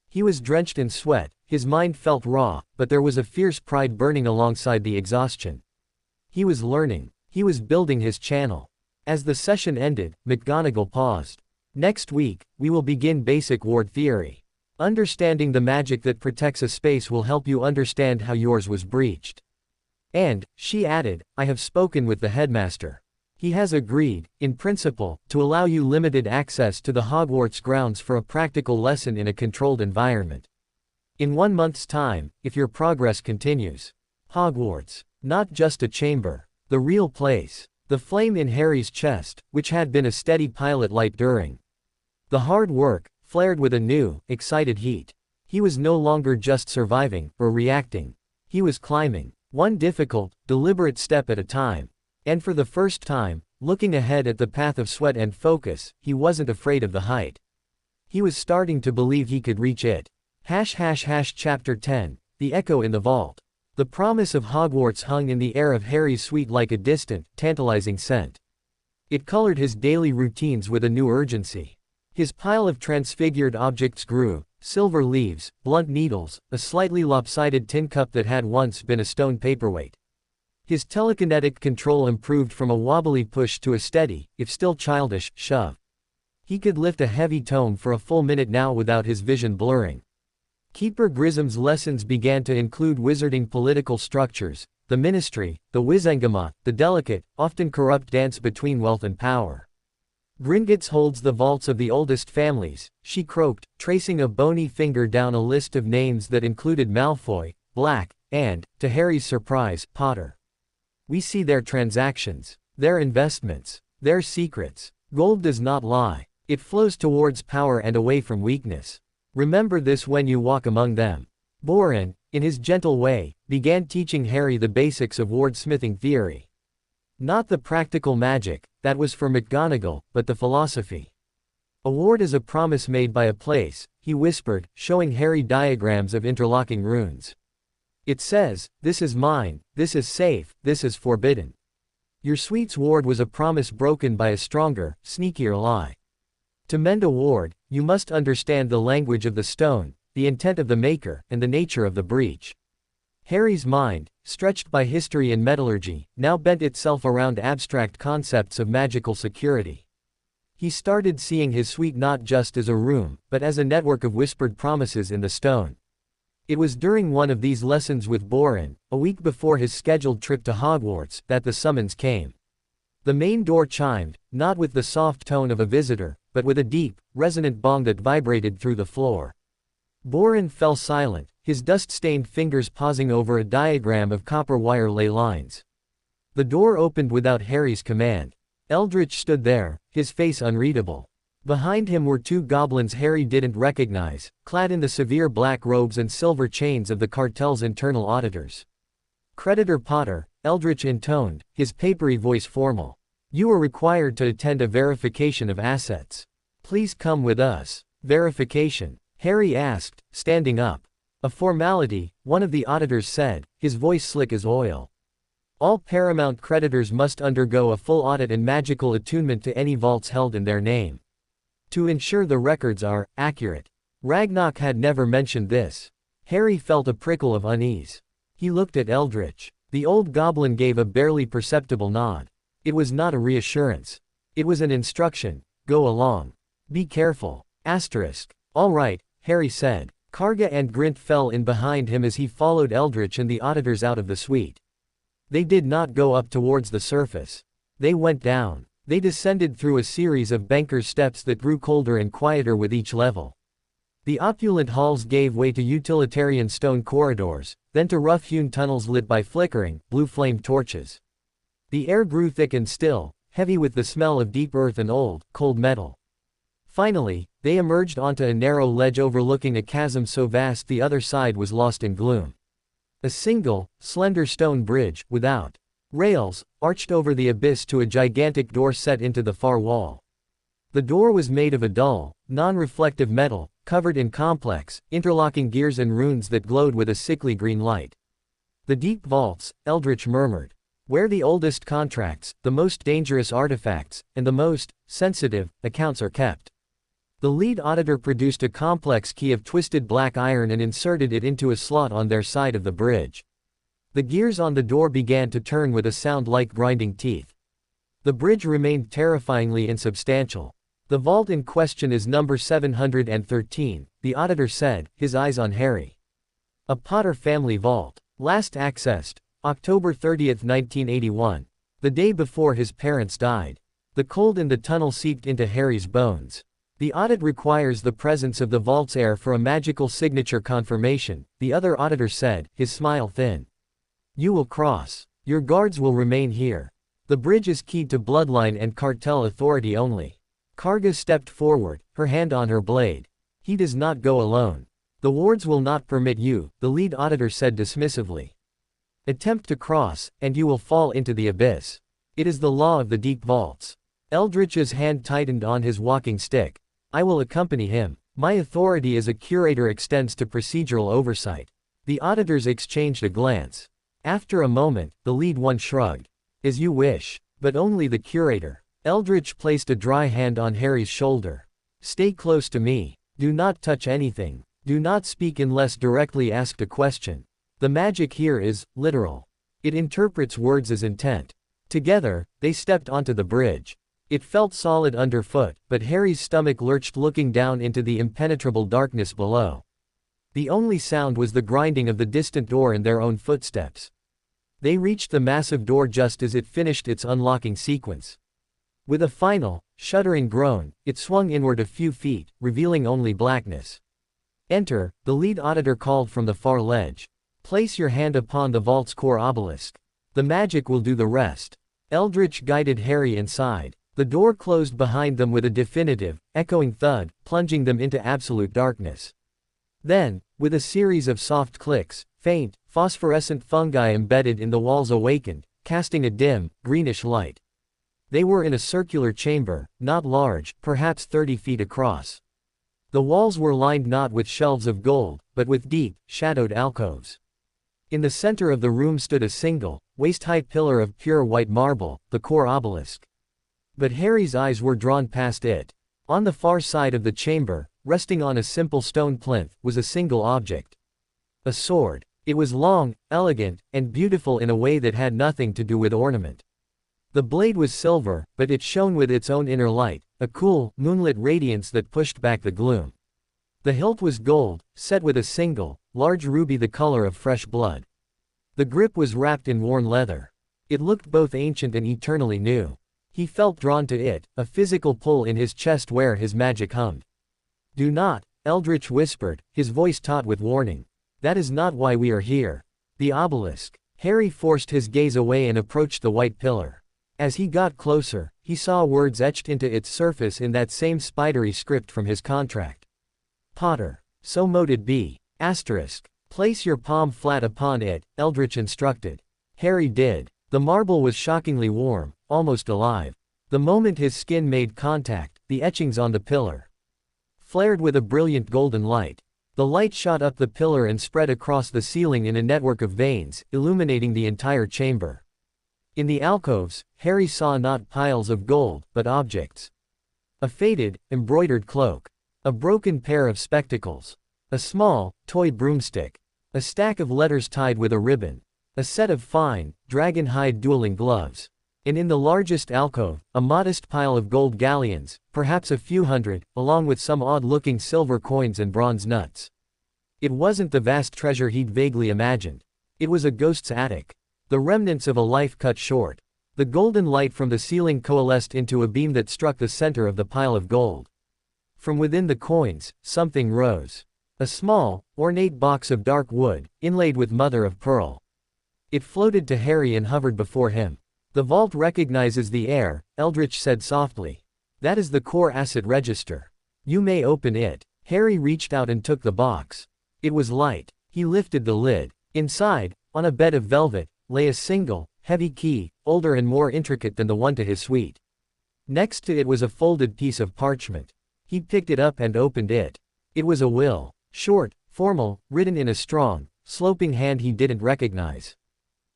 He was drenched in sweat, his mind felt raw, but there was a fierce pride burning alongside the exhaustion. He was learning. He was building his channel. As the session ended, McGonagall paused. Next week, we will begin basic ward theory. Understanding the magic that protects a space will help you understand how yours was breached. And, she added, I have spoken with the headmaster. He has agreed, in principle, to allow you limited access to the Hogwarts grounds for a practical lesson in a controlled environment. In 1 month's time, if your progress continues. Hogwarts. Not just a chamber. The real place. The flame in Harry's chest, which had been a steady pilot light during the hard work, flared with a new, excited heat. He was no longer just surviving, or reacting. He was climbing. One difficult, deliberate step at a time. And for the first time, looking ahead at the path of sweat and focus, he wasn't afraid of the height. He was starting to believe he could reach it. Chapter 10, The Echo in the Vault. The promise of Hogwarts hung in the air of Harry's suite like a distant, tantalizing scent. It colored his daily routines with a new urgency. His pile of transfigured objects grew: silver leaves, blunt needles, a slightly lopsided tin cup that had once been a stone paperweight. His telekinetic control improved from a wobbly push to a steady, if still childish, shove. He could lift a heavy tome for a full minute now without his vision blurring. Keeper Grissom's lessons began to include wizarding political structures, the ministry, the Wizengamot, the delicate, often corrupt dance between wealth and power. Gringotts holds the vaults of the oldest families, she croaked, tracing a bony finger down a list of names that included Malfoy, Black, and, to Harry's surprise, Potter. We see their transactions, their investments, their secrets. Gold does not lie. It flows towards power and away from weakness. Remember this when you walk among them. Boren, in his gentle way, began teaching Harry the basics of wordsmithing theory. Not the practical magic, that was for McGonagall, but the philosophy. A ward is a promise made by a place, he whispered, showing Harry diagrams of interlocking runes. It says, this is mine, this is safe, this is forbidden. Your sweet's ward was a promise broken by a stronger, sneakier lie. To mend a ward, you must understand the language of the stone, the intent of the maker, and the nature of the breach. Harry's mind, stretched by history and metallurgy, now bent itself around abstract concepts of magical security. He started seeing his suite not just as a room, but as a network of whispered promises in the stone. It was during one of these lessons with Borin, a week before his scheduled trip to Hogwarts, that the summons came. The main door chimed, not with the soft tone of a visitor, but with a deep, resonant bong that vibrated through the floor. Borin fell silent, his dust-stained fingers pausing over a diagram of copper wire ley lines. The door opened without Harry's command. Eldritch stood there, his face unreadable. Behind him were two goblins Harry didn't recognize, clad in the severe black robes and silver chains of the cartel's internal auditors. Creditor Potter, Eldritch intoned, his papery voice formal. You are required to attend a verification of assets. Please come with us. Verification? Harry asked, standing up. A formality, one of the auditors said, his voice slick as oil. All paramount creditors must undergo a full audit and magical attunement to any vaults held in their name. To ensure the records are accurate. Ragnarok had never mentioned this. Harry felt a prickle of unease. He looked at Eldritch. The old goblin gave a barely perceptible nod. It was not a reassurance. It was an instruction. Go along. Be careful. Asterisk. All right, Harry said. Karga and Grint fell in behind him as he followed Eldritch and the auditors out of the suite. They did not go up towards the surface. They went down. They descended through a series of banker's steps that grew colder and quieter with each level. The opulent halls gave way to utilitarian stone corridors, then to rough-hewn tunnels lit by flickering, blue-flamed torches. The air grew thick and still, heavy with the smell of deep earth and old, cold metal. Finally, they emerged onto a narrow ledge overlooking a chasm so vast the other side was lost in gloom. A single, slender stone bridge, without rails, arched over the abyss to a gigantic door set into the far wall. The door was made of a dull, non-reflective metal, covered in complex, interlocking gears and runes that glowed with a sickly green light. The deep vaults, Eldritch murmured. Where the oldest contracts, the most dangerous artifacts, and the most sensitive accounts are kept. The lead auditor produced a complex key of twisted black iron and inserted it into a slot on their side of the bridge. The gears on the door began to turn with a sound like grinding teeth. The bridge remained terrifyingly insubstantial. The vault in question is number 713, the auditor said, his eyes on Harry. A Potter family vault. Last accessed, October 30, 1981. The day before his parents died. The cold in the tunnel seeped into Harry's bones. The audit requires the presence of the vault's air for a magical signature confirmation, the other auditor said, his smile thin. You will cross. Your guards will remain here. The bridge is keyed to bloodline and cartel authority only. Karga stepped forward, her hand on her blade. He does not go alone. The wards will not permit you, the lead auditor said dismissively. Attempt to cross, and you will fall into the abyss. It is the law of the deep vaults. Eldritch's hand tightened on his walking stick. I will accompany him. My authority as a curator extends to procedural oversight. The auditors exchanged a glance. After a moment, the lead one shrugged. As you wish. But only the curator. Eldritch placed a dry hand on Harry's shoulder. Stay close to me. Do not touch anything. Do not speak unless directly asked a question. The magic here is literal. It interprets words as intent. Together, they stepped onto the bridge. It felt solid underfoot, but Harry's stomach lurched looking down into the impenetrable darkness below. The only sound was the grinding of the distant door and their own footsteps. They reached the massive door just as it finished its unlocking sequence. With a final, shuddering groan, it swung inward a few feet, revealing only blackness. Enter, the lead auditor called from the far ledge. Place your hand upon the vault's core obelisk. The magic will do the rest. Eldritch guided Harry inside. The door closed behind them with a definitive, echoing thud, plunging them into absolute darkness. Then, with a series of soft clicks, faint, phosphorescent fungi embedded in the walls awakened, casting a dim, greenish light. They were in a circular chamber, not large, perhaps 30 feet across. The walls were lined not with shelves of gold, but with deep, shadowed alcoves. In the center of the room stood a single, waist-high pillar of pure white marble, the core obelisk. But Harry's eyes were drawn past it. On the far side of the chamber, resting on a simple stone plinth, was a single object. A sword. It was long, elegant, and beautiful in a way that had nothing to do with ornament. The blade was silver, but it shone with its own inner light, a cool, moonlit radiance that pushed back the gloom. The hilt was gold, set with a single, large ruby the color of fresh blood. The grip was wrapped in worn leather. It looked both ancient and eternally new. He felt drawn to it, a physical pull in his chest where his magic hummed. "Do not," Eldritch whispered, his voice taut with warning. "That is not why we are here." The obelisk. Harry forced his gaze away and approached the white pillar. As he got closer, he saw words etched into its surface in that same spidery script from his contract. "Potter. So mote it be. Asterisk. Place your palm flat upon it," Eldritch instructed. Harry did. The marble was shockingly warm, almost alive. The moment his skin made contact, the etchings on the pillar flared with a brilliant golden light. The light shot up the pillar and spread across the ceiling in a network of veins, illuminating the entire chamber. In the alcoves, Harry saw not piles of gold, but objects. A faded, embroidered cloak. A broken pair of spectacles. A small, toy broomstick. A stack of letters tied with a ribbon. A set of fine, dragon-hide dueling gloves. And in the largest alcove, a modest pile of gold galleons, perhaps a few hundred, along with some odd-looking silver coins and bronze nuts. It wasn't the vast treasure he'd vaguely imagined. It was a ghost's attic. The remnants of a life cut short. The golden light from the ceiling coalesced into a beam that struck the center of the pile of gold. From within the coins, something rose. A small, ornate box of dark wood, inlaid with mother of pearl. It floated to Harry and hovered before him. "The vault recognizes the air," Eldritch said softly. "That is the core asset register. You may open it." Harry reached out and took the box. It was light. He lifted the lid. Inside, on a bed of velvet, lay a single, heavy key, older and more intricate than the one to his suite. Next to it was a folded piece of parchment. He picked it up and opened it. It was a will. Short, formal, written in a strong, sloping hand he didn't recognize.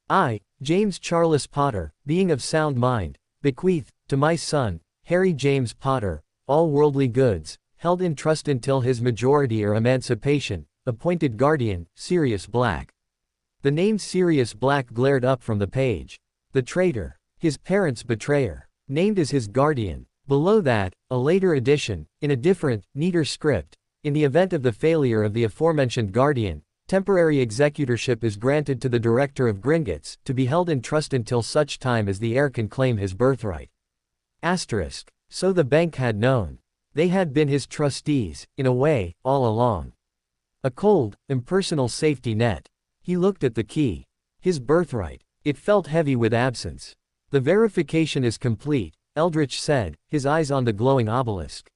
"I, James Charles Potter, being of sound mind, bequeath, to my son, Harry James Potter, all worldly goods, held in trust until his majority or emancipation, appointed guardian, Sirius Black." The name Sirius Black glared up from the page. The traitor. His parents' betrayer. Named as his guardian. Below that, a later edition, in a different, neater script. In the event of the failure of the aforementioned guardian, temporary executorship is granted to the director of Gringotts, to be held in trust until such time as the heir can claim his birthright. Asterisk. So the bank had known. They had been his trustees, in a way, all along. A cold, impersonal safety net. He looked at the key. His birthright. It felt heavy with absence. "The verification is complete," Eldritch said, his eyes on the glowing obelisk.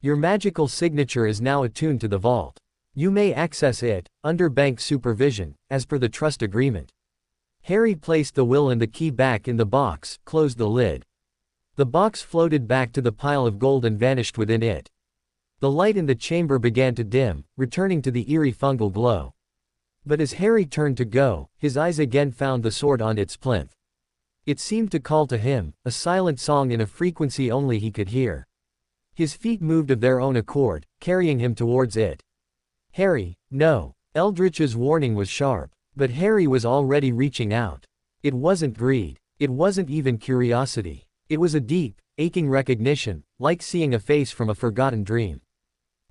"Your magical signature is now attuned to the vault. You may access it, under bank supervision, as per the trust agreement." Harry placed the will and the key back in the box, closed the lid. The box floated back to the pile of gold and vanished within it. The light in the chamber began to dim, returning to the eerie fungal glow. But as Harry turned to go, his eyes again found the sword on its plinth. It seemed to call to him, a silent song in a frequency only he could hear. His feet moved of their own accord, carrying him towards it. "Harry, no." Eldritch's warning was sharp. But Harry was already reaching out. It wasn't greed. It wasn't even curiosity. It was a deep, aching recognition, like seeing a face from a forgotten dream.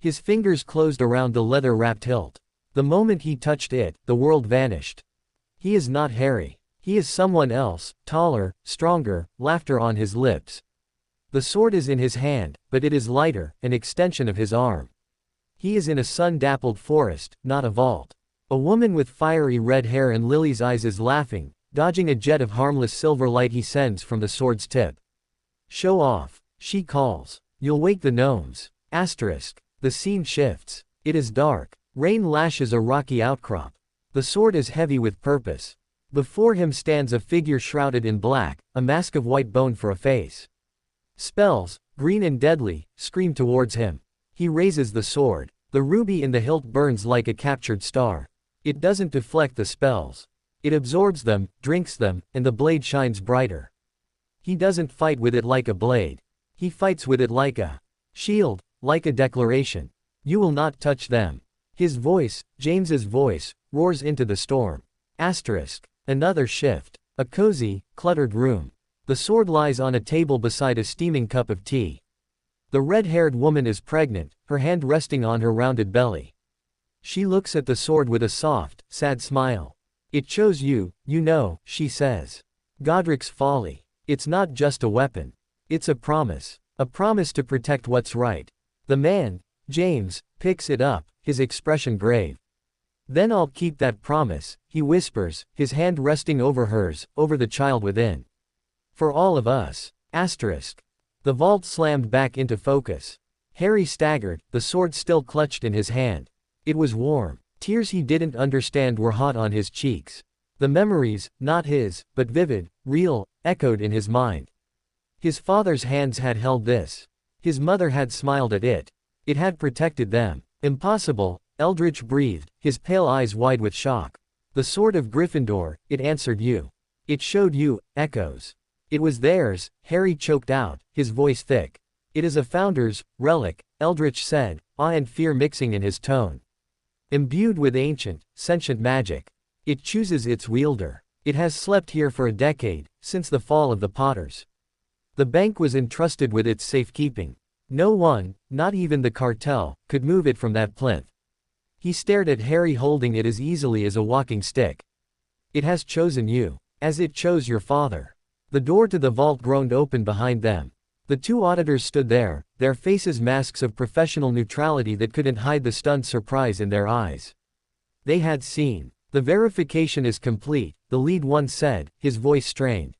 His fingers closed around the leather-wrapped hilt. The moment he touched it, the world vanished. He is not Harry. He is someone else, taller, stronger, laughter on his lips. The sword is in his hand, but it is lighter, an extension of his arm. He is in a sun-dappled forest, not a vault. A woman with fiery red hair and lilies eyes is laughing, dodging a jet of harmless silver light he sends from the sword's tip. "Show off," she calls. "You'll wake the gnomes." Asterisk. The scene shifts. It is dark. Rain lashes a rocky outcrop. The sword is heavy with purpose. Before him stands a figure shrouded in black, a mask of white bone for a face. Spells, green and deadly, scream towards him. He raises the sword. The ruby in the hilt burns like a captured star. It doesn't deflect the spells. It absorbs them, drinks them, and the blade shines brighter. He doesn't fight with it like a blade. He fights with it like a shield, like a declaration. You will not touch them. His voice, James's voice, roars into the storm. Asterisk. Another shift. A cozy, cluttered room. The sword lies on a table beside a steaming cup of tea. The red-haired woman is pregnant, her hand resting on her rounded belly. She looks at the sword with a soft, sad smile. It chose you, you know, she says. Godric's folly. It's not just a weapon. It's a promise. A promise to protect what's right. The man, James, picks it up, his expression grave. Then I'll keep that promise, he whispers, his hand resting over hers, over the child within. For all of us. Asterisk. The vault slammed back into focus. Harry staggered, the sword still clutched in his hand. It was warm. Tears he didn't understand were hot on his cheeks. The memories, not his, but vivid, real, echoed in his mind. His father's hands had held this. His mother had smiled at it. It had protected them. Impossible, Eldritch breathed, his pale eyes wide with shock. The sword of Gryffindor, it answered you. It showed you, echoes. It was theirs, Harry choked out, his voice thick. It is a founder's relic, Eldritch said, awe and fear mixing in his tone. Imbued with ancient, sentient magic. It chooses its wielder. It has slept here for a decade, since the fall of the Potters. The bank was entrusted with its safekeeping. No one, not even the cartel, could move it from that plinth. He stared at Harry holding it as easily as a walking stick. It has chosen you, as it chose your father. The door to the vault groaned open behind them. The two auditors stood there, their faces masks of professional neutrality that couldn't hide the stunned surprise in their eyes. They had seen. The verification is complete, the lead one said, his voice strained.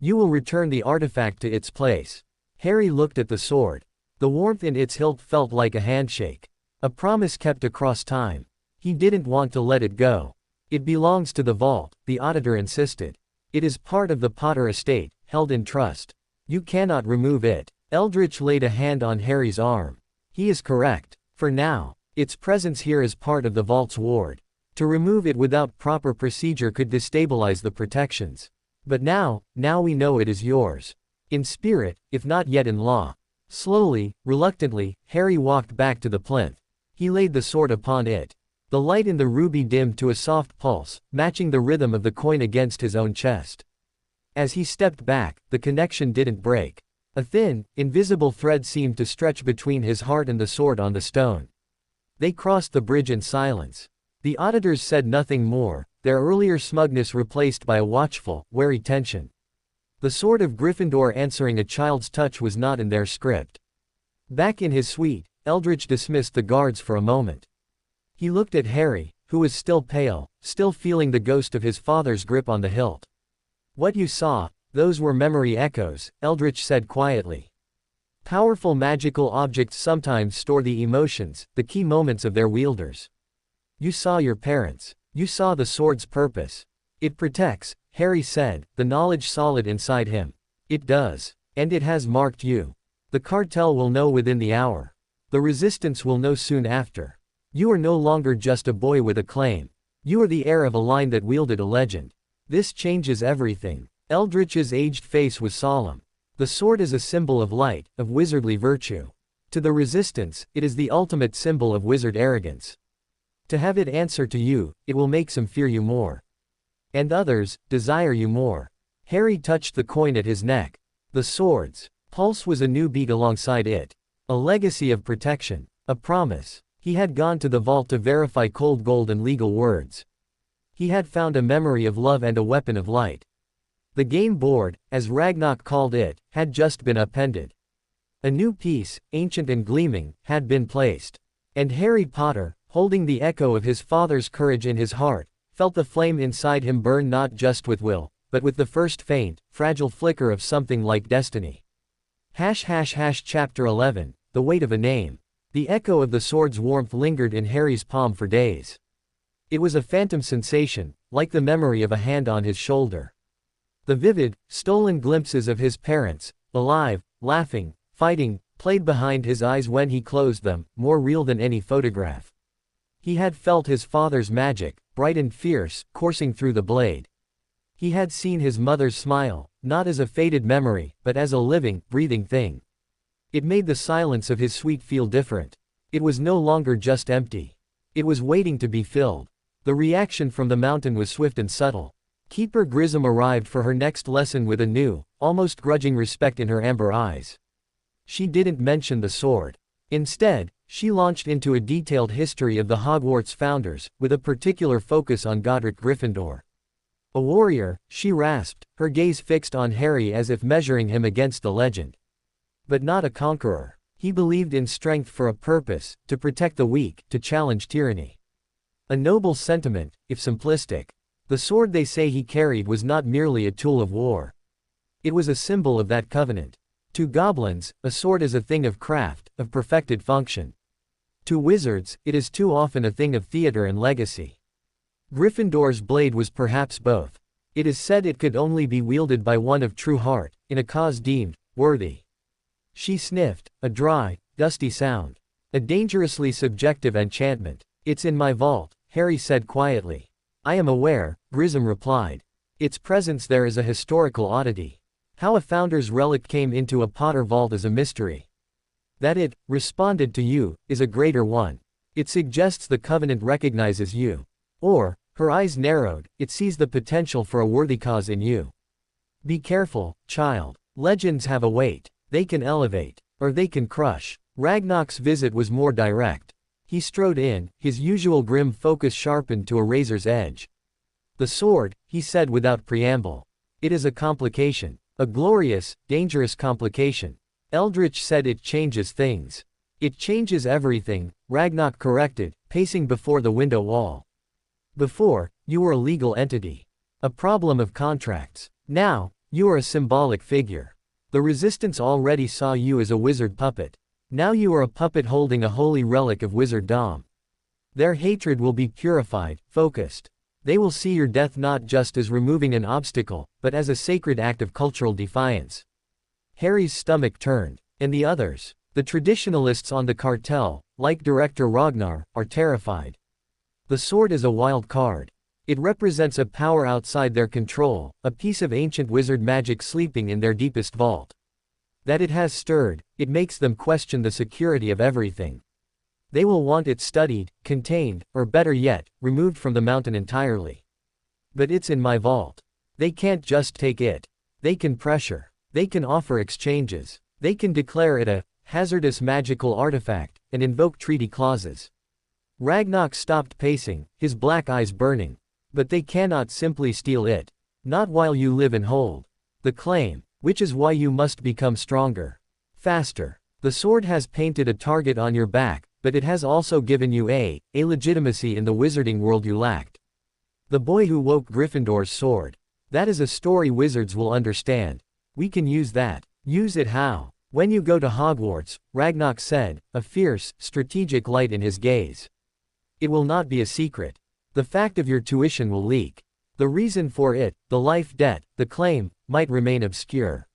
You will return the artifact to its place. Harry looked at the sword. The warmth in its hilt felt like a handshake. A promise kept across time. He didn't want to let it go. It belongs to the vault, the auditor insisted. It is part of the Potter estate, held in trust. You cannot remove it. Eldritch laid a hand on Harry's arm. He is correct. For now, its presence here is part of the vault's ward. To remove it without proper procedure could destabilize the protections. But now we know it is yours. In spirit, if not yet in law. Slowly, reluctantly, Harry walked back to the plinth. He laid the sword upon it. The light in the ruby dimmed to a soft pulse, matching the rhythm of the coin against his own chest. As he stepped back, the connection didn't break. A thin, invisible thread seemed to stretch between his heart and the sword on the stone. They crossed the bridge in silence. The auditors said nothing more, their earlier smugness replaced by a watchful, wary tension. The sword of Gryffindor answering a child's touch was not in their script. Back in his suite, Eldritch dismissed the guards for a moment. He looked at Harry, who was still pale, still feeling the ghost of his father's grip on the hilt. What you saw, those were memory echoes, Eldritch said quietly. Powerful magical objects sometimes store the emotions, the key moments of their wielders. You saw your parents. You saw the sword's purpose. It protects, Harry said, the knowledge solid inside him. It does. And it has marked you. The cartel will know within the hour. The resistance will know soon after. You are no longer just a boy with a claim. You are the heir of a line that wielded a legend. This changes everything. Eldritch's aged face was solemn. The sword is a symbol of light, of wizardly virtue. To the resistance, it is the ultimate symbol of wizard arrogance. To have it answer to you, it will make some fear you more. And others, desire you more. Harry touched the coin at his neck. The sword's pulse was a new beat alongside it. A legacy of protection. A promise. He had gone to the vault to verify cold gold and legal words. He had found a memory of love and a weapon of light. The game board, as Ragnarok called it, had just been appended. A new piece, ancient and gleaming, had been placed. And Harry Potter, holding the echo of his father's courage in his heart, felt the flame inside him burn not just with will, but with the first faint, fragile flicker of something like destiny. Chapter 11, The Weight of a Name. The echo of the sword's warmth lingered in Harry's palm for days. It was a phantom sensation, like the memory of a hand on his shoulder. The vivid, stolen glimpses of his parents, alive, laughing, fighting, played behind his eyes when he closed them, more real than any photograph. He had felt his father's magic, bright and fierce, coursing through the blade. He had seen his mother's smile, not as a faded memory, but as a living, breathing thing. It made the silence of his suite feel different. It was no longer just empty. It was waiting to be filled. The reaction from the mountain was swift and subtle. Keeper Grissom arrived for her next lesson with a new, almost grudging respect in her amber eyes. She didn't mention the sword. Instead, she launched into a detailed history of the Hogwarts founders, with a particular focus on Godric Gryffindor. A warrior, she rasped, her gaze fixed on Harry as if measuring him against the legend. But not a conqueror. He believed in strength for a purpose, to protect the weak, to challenge tyranny. A noble sentiment, if simplistic. The sword they say he carried was not merely a tool of war. It was a symbol of that covenant. To goblins, a sword is a thing of craft, of perfected function. To wizards, it is too often a thing of theater and legacy. Gryffindor's blade was perhaps both. It is said it could only be wielded by one of true heart, in a cause deemed worthy. She sniffed, a dry, dusty sound. A dangerously subjective enchantment. It's in my vault, Harry said quietly. I am aware, Grissom replied. Its presence there is a historical oddity. How a founder's relic came into a Potter vault is a mystery. That it responded to you is a greater one. It suggests the covenant recognizes you. Or, her eyes narrowed, it sees the potential for a worthy cause in you. Be careful, child. Legends have a weight. They can elevate, or they can crush. Ragnar's visit was more direct. He strode in, his usual grim focus sharpened to a razor's edge. The sword, he said without preamble. It is a complication. A glorious, dangerous complication. Eldritch said it changes things. It changes everything, Ragnar corrected, pacing before the window wall. Before, you were a legal entity. A problem of contracts. Now, you are a symbolic figure. The Resistance already saw you as a wizard puppet. Now you are a puppet holding a holy relic of wizarddom. Their hatred will be purified, focused. They will see your death not just as removing an obstacle, but as a sacred act of cultural defiance. Harry's stomach turned. And the others, the traditionalists on the cartel, like Director Ragnar, are terrified. The sword is a wild card. It represents a power outside their control, a piece of ancient wizard magic sleeping in their deepest vault. That it has stirred, it makes them question the security of everything. They will want it studied, contained, or better yet, removed from the mountain entirely. But it's in my vault. They can't just take it. They can pressure. They can offer exchanges. They can declare it a hazardous magical artifact, and invoke treaty clauses. Ragnar stopped pacing, his black eyes burning. But they cannot simply steal it. Not while you live and hold the claim, which is why you must become stronger. Faster. The sword has painted a target on your back, but it has also given you a legitimacy in the wizarding world you lacked. The boy who woke Gryffindor's sword. That is a story wizards will understand. We can use that. Use it how? When you go to Hogwarts, Ragnar said, a fierce, strategic light in his gaze. It will not be a secret. The fact of your tuition will leak. The reason for it, the life debt, the claim, might remain obscure.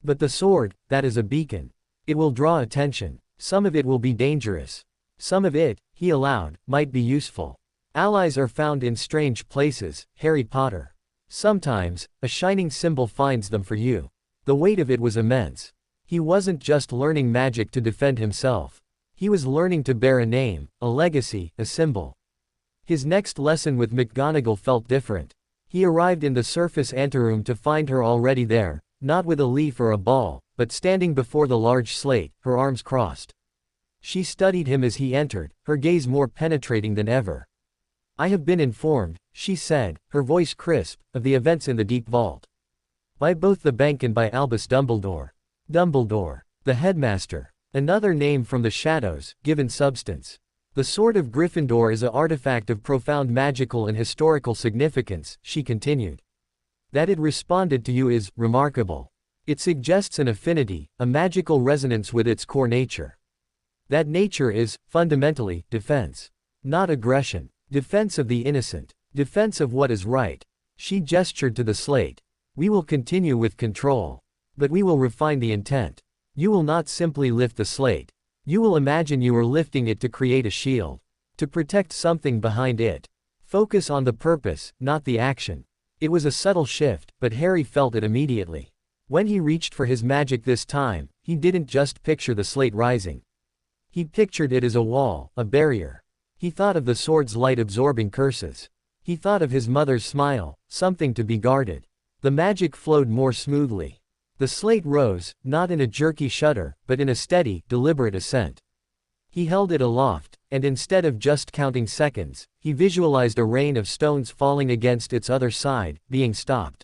But the sword, that is a beacon. It will draw attention. Some of it will be dangerous. Some of it, he allowed, might be useful. Allies are found in strange places, Harry Potter. Sometimes, a shining symbol finds them for you. The weight of it was immense. He wasn't just learning magic to defend himself. He was learning to bear a name, a legacy, a symbol. His next lesson with McGonagall felt different. He arrived in the surface anteroom to find her already there, not with a leaf or a ball, but standing before the large slate, her arms crossed. She studied him as he entered, her gaze more penetrating than ever. I have been informed, she said, her voice crisp, of the events in the deep vault. By both the bank and by Albus Dumbledore. Dumbledore, the headmaster. Another name from the shadows, given substance. The Sword of Gryffindor is an artifact of profound magical and historical significance, she continued. That it responded to you is remarkable. It suggests an affinity, a magical resonance with its core nature. That nature is, fundamentally, defense. Not aggression. Defense of the innocent. Defense of what is right. She gestured to the slate. We will continue with control. But we will refine the intent. You will not simply lift the slate. You will imagine you are lifting it to create a shield. To protect something behind it. Focus on the purpose, not the action. It was a subtle shift, but Harry felt it immediately. When he reached for his magic this time, he didn't just picture the slate rising. He pictured it as a wall, a barrier. He thought of the sword's light-absorbing curses. He thought of his mother's smile, something to be guarded. The magic flowed more smoothly. The slate rose, not in a jerky shudder, but in a steady, deliberate ascent. He held it aloft, and instead of just counting seconds, he visualized a rain of stones falling against its other side, being stopped.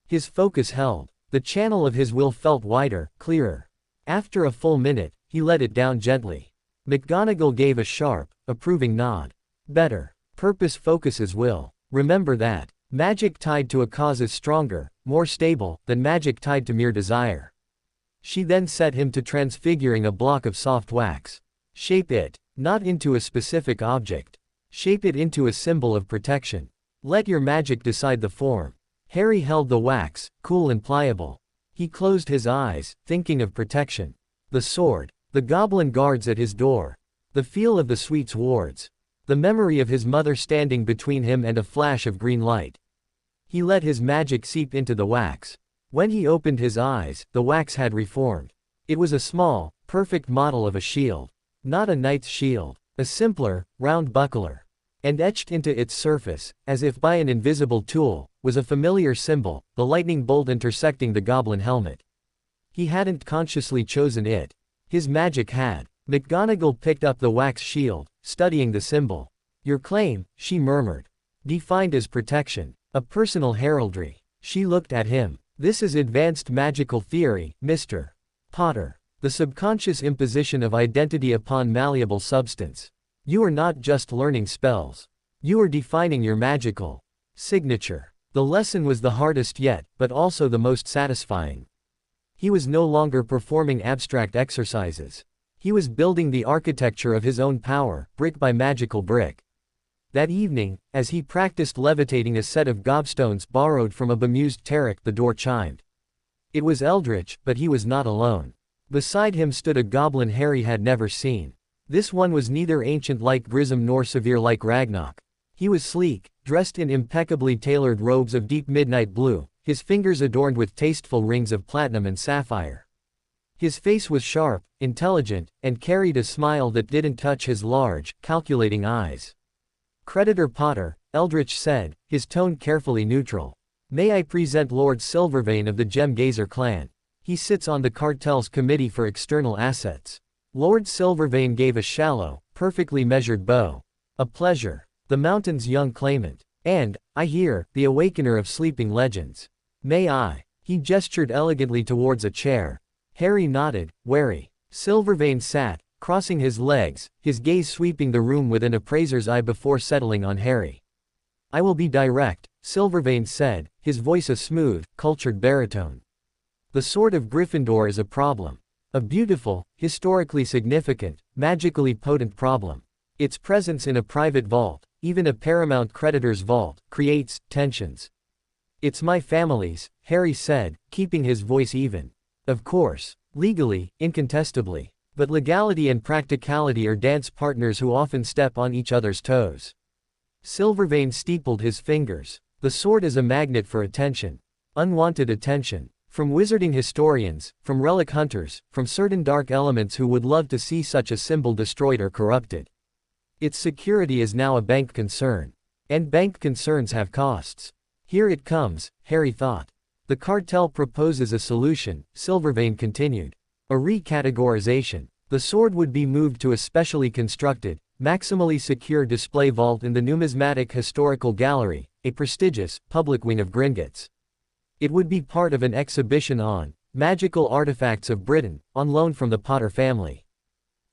His focus held. The channel of his will felt wider, clearer. After a full minute, he let it down gently. McGonagall gave a sharp, approving nod. Better. Purpose focuses will. Remember that. Magic tied to a cause is stronger, more stable, than magic tied to mere desire. She then set him to transfiguring a block of soft wax. Shape it, not into a specific object. Shape it into a symbol of protection. Let your magic decide the form. Harry held the wax, cool and pliable. He closed his eyes, thinking of protection. The sword, the goblin guards at his door, the feel of the sweet's wards, the memory of his mother standing between him and a flash of green light. He let his magic seep into the wax. When he opened his eyes, the wax had reformed. It was a small, perfect model of a shield. Not a knight's shield, a simpler, round buckler. And etched into its surface, as if by an invisible tool, was a familiar symbol, the lightning bolt intersecting the goblin helmet. He hadn't consciously chosen it. His magic had. McGonagall picked up the wax shield, studying the symbol. Your claim, she murmured. Defined as protection. A personal heraldry. She looked at him. This is advanced magical theory, Mr. Potter. The subconscious imposition of identity upon malleable substance. You are not just learning spells. You are defining your magical signature. The lesson was the hardest yet, but also the most satisfying. He was no longer performing abstract exercises. He was building the architecture of his own power, brick by magical brick. That evening, as he practiced levitating a set of gobstones borrowed from a bemused Tarek, the door chimed. It was Eldritch, but he was not alone. Beside him stood a goblin Harry had never seen. This one was neither ancient like Grissom nor severe like Ragnarok. He was sleek, dressed in impeccably tailored robes of deep midnight blue, his fingers adorned with tasteful rings of platinum and sapphire. His face was sharp, intelligent, and carried a smile that didn't touch his large, calculating eyes. Creditor Potter, Eldritch said, his tone carefully neutral. May I present Lord Silvervein of the Gem-Gazer clan? He sits on the cartel's committee for external assets. Lord Silvervein gave a shallow, perfectly measured bow. A pleasure. The mountain's young claimant. And, I hear, the awakener of sleeping legends. May I? He gestured elegantly towards a chair. Harry nodded, wary. Silvervein sat, crossing his legs, his gaze sweeping the room with an appraiser's eye before settling on Harry. I will be direct, Silvervein said, his voice a smooth, cultured baritone. The sword of Gryffindor is a problem. A beautiful, historically significant, magically potent problem. Its presence in a private vault, even a paramount creditor's vault, creates tensions. It's my family's, Harry said, keeping his voice even. Of course. Legally, incontestably. But legality and practicality are dance partners who often step on each other's toes. Silvervein steepled his fingers. The sword is a magnet for attention. Unwanted attention. From wizarding historians, from relic hunters, from certain dark elements who would love to see such a symbol destroyed or corrupted. Its security is now a bank concern. And bank concerns have costs. Here it comes, Harry thought. The cartel proposes a solution, Silvervein continued. A recategorization. The sword would be moved to a specially constructed, maximally secure display vault in the Numismatic Historical Gallery, a prestigious, public wing of Gringotts. It would be part of an exhibition on magical artifacts of Britain, on loan from the Potter family.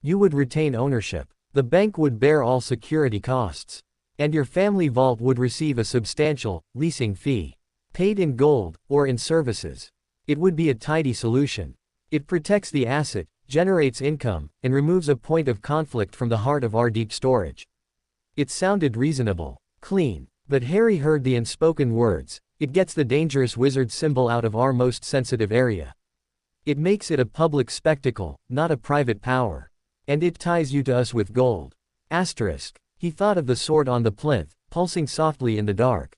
You would retain ownership. The bank would bear all security costs. And your family vault would receive a substantial, leasing fee. Paid in gold, or in services. It would be a tidy solution. It protects the asset, generates income, and removes a point of conflict from the heart of our deep storage. It sounded reasonable, clean, but Harry heard the unspoken words. It gets the dangerous wizard symbol out of our most sensitive area. It makes it a public spectacle, not a private power. And it ties you to us with gold. Asterisk. He thought of the sword on the plinth, pulsing softly in the dark.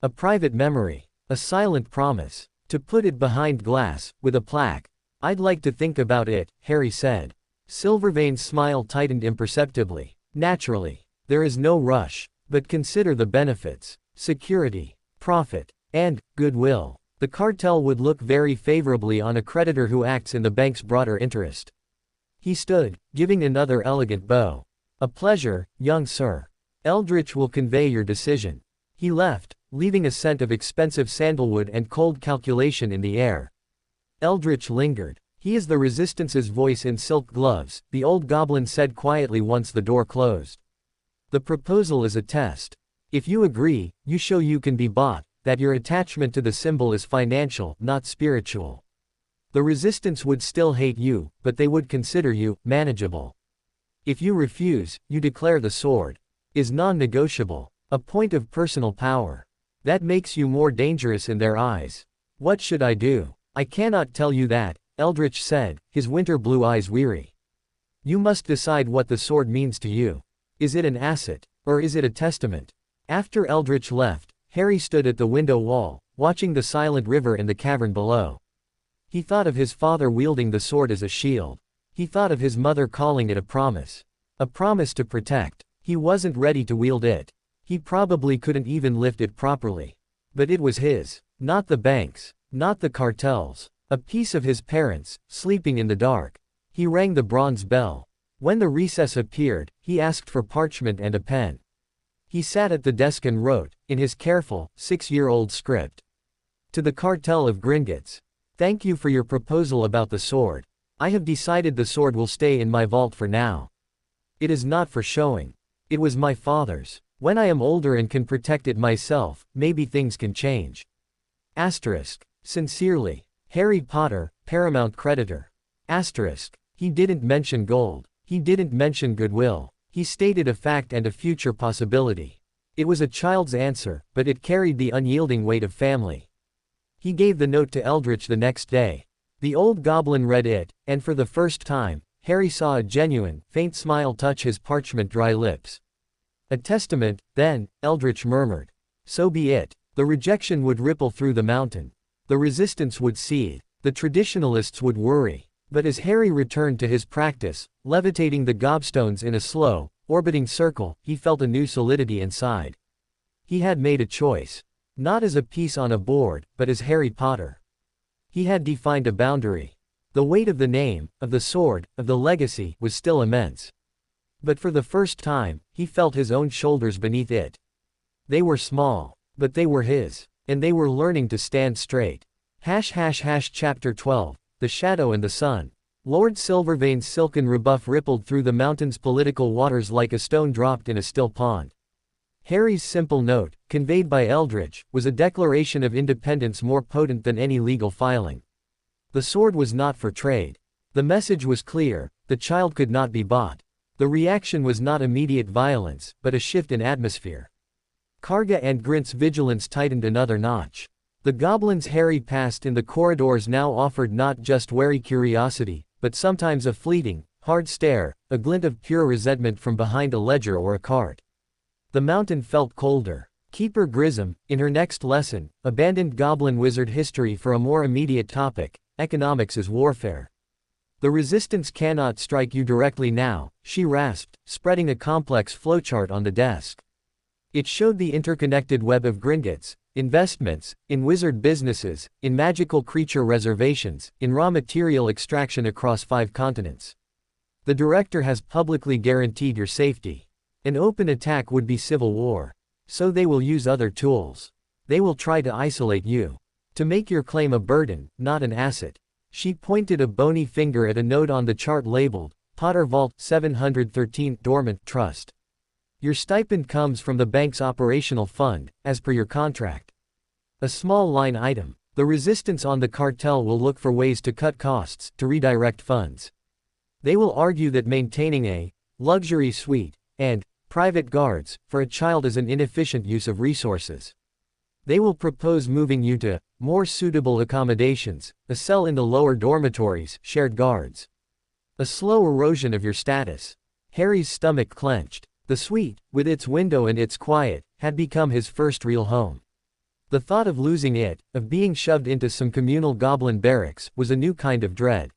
A private memory. A silent promise. To put it behind glass, with a plaque. I'd like to think about it, Harry said. Silvervene's smile tightened imperceptibly. Naturally. There is no rush. But consider the benefits. Security. Profit. And goodwill. The cartel would look very favorably on a creditor who acts in the bank's broader interest. He stood, giving another elegant bow. A pleasure, young sir. Eldritch will convey your decision. He left, leaving a scent of expensive sandalwood and cold calculation in the air. Eldritch lingered. He is the Resistance's voice in silk gloves, the old goblin said quietly once the door closed. The proposal is a test. If you agree, you show you can be bought, that your attachment to the symbol is financial, not spiritual. The Resistance would still hate you, but they would consider you manageable. If you refuse, you declare the sword is non-negotiable, a point of personal power. That makes you more dangerous in their eyes. What should I do? I cannot tell you that, Eldritch said, his winter blue eyes weary. You must decide what the sword means to you. Is it an asset, or is it a testament? After Eldritch left, Harry stood at the window wall, watching the silent river in the cavern below. He thought of his father wielding the sword as a shield. He thought of his mother calling it a promise. A promise to protect. He wasn't ready to wield it. He probably couldn't even lift it properly. But it was his. Not the bank's. Not the cartel's. A piece of his parents, sleeping in the dark. He rang the bronze bell. When the recess appeared, he asked for parchment and a pen. He sat at the desk and wrote, in his careful, 6-year-old script. To the cartel of Gringotts. Thank you for your proposal about the sword. I have decided the sword will stay in my vault for now. It is not for showing. It was my father's. When I am older and can protect it myself, maybe things can change. Asterisk. Sincerely. Harry Potter, Paramount creditor. Asterisk. He didn't mention gold. He didn't mention goodwill. He stated a fact and a future possibility. It was a child's answer, but it carried the unyielding weight of family. He gave the note to Eldritch the next day. The old goblin read it, and for the first time, Harry saw a genuine, faint smile touch his parchment-dry lips. A testament, then, Eldritch murmured. So be it. The rejection would ripple through the mountain. The resistance would seethe. The traditionalists would worry. But as Harry returned to his practice, levitating the gobstones in a slow, orbiting circle, he felt a new solidity inside. He had made a choice. Not as a piece on a board, but as Harry Potter. He had defined a boundary. The weight of the name, of the sword, of the legacy, was still immense. But for the first time, he felt his own shoulders beneath it. They were small, but they were his, and they were learning to stand straight. Chapter 12, The Shadow and the Sun. Lord Silvervene's silken rebuff rippled through the mountain's political waters like a stone dropped in a still pond. Harry's simple note, conveyed by Eldritch, was a declaration of independence more potent than any legal filing. The sword was not for trade. The message was clear: the child could not be bought. The reaction was not immediate violence, but a shift in atmosphere. Karga and Grint's vigilance tightened another notch. The goblins Harry passed in the corridors now offered not just wary curiosity, but sometimes a fleeting, hard stare, a glint of pure resentment from behind a ledger or a cart. The mountain felt colder. Keeper Grissom, in her next lesson, abandoned goblin wizard history for a more immediate topic: economics is warfare. The resistance cannot strike you directly now, she rasped, spreading a complex flowchart on the desk. It showed the interconnected web of Gringotts, investments, in wizard businesses, in magical creature reservations, in raw material extraction across 5 continents. The director has publicly guaranteed your safety. An open attack would be civil war. So they will use other tools. They will try to isolate you. To make your claim a burden, not an asset. She pointed a bony finger at a note on the chart labeled, Potter Vault 713 Dormant Trust. Your stipend comes from the bank's operational fund, as per your contract. A small line item. The resistance on the cartel will look for ways to cut costs, to redirect funds. They will argue that maintaining a luxury suite and Private guards, for a child is an inefficient use of resources. They will propose moving you to more suitable accommodations, a cell in the lower dormitories, shared guards. A slow erosion of your status. Harry's stomach clenched. The suite, with its window and its quiet, had become his first real home. The thought of losing it, of being shoved into some communal goblin barracks, was a new kind of dread.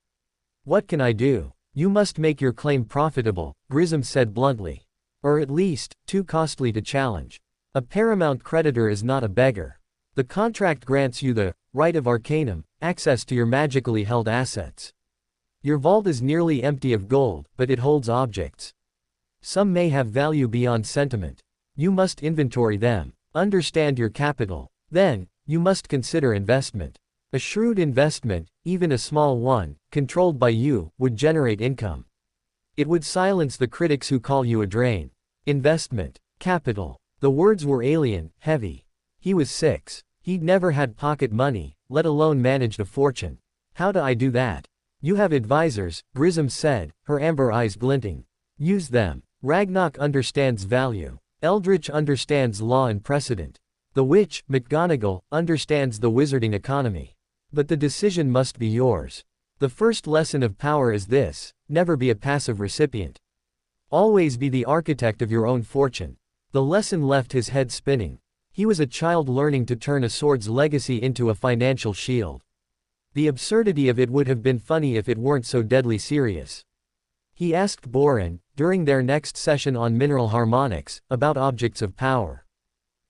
What can I do? You must make your claim profitable, Grissom said bluntly. Or at least, too costly to challenge. A paramount creditor is not a beggar. The contract grants you the right of arcanum, access to your magically held assets. Your vault is nearly empty of gold, but it holds objects. Some may have value beyond sentiment. You must inventory them. Understand your capital. Then, you must consider investment. A shrewd investment, even a small one, controlled by you, would generate income. It would silence the critics who call you a drain. Investment. Capital. The words were alien, heavy. He was 6. He'd never had pocket money, let alone managed a fortune. How do I do that? You have advisors, Grissom said, her amber eyes glinting. Use them. Ragnarok understands value. Eldritch understands law and precedent. The witch, McGonagall, understands the wizarding economy. But the decision must be yours. The first lesson of power is this: never be a passive recipient. Always be the architect of your own fortune. The lesson left his head spinning. He was a child learning to turn a sword's legacy into a financial shield. The absurdity of it would have been funny if it weren't so deadly serious. He asked Boren, during their next session on mineral harmonics, about objects of power.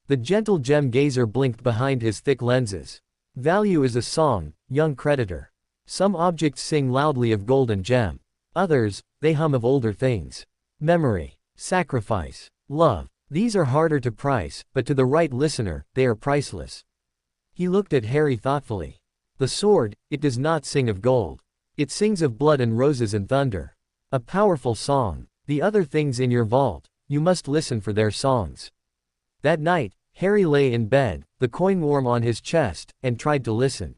The gentle gem gazer blinked behind his thick lenses. Value is a song, young creditor. Some objects sing loudly of gold and gem. Others, they hum of older things. Memory, sacrifice, love. These are harder to price, but to the right listener, they are priceless. He looked at Harry thoughtfully. The sword, it does not sing of gold. It sings of blood and roses and thunder. A powerful song. The other things in your vault, you must listen for their songs. That night, Harry lay in bed, the coin worm on his chest, and tried to listen.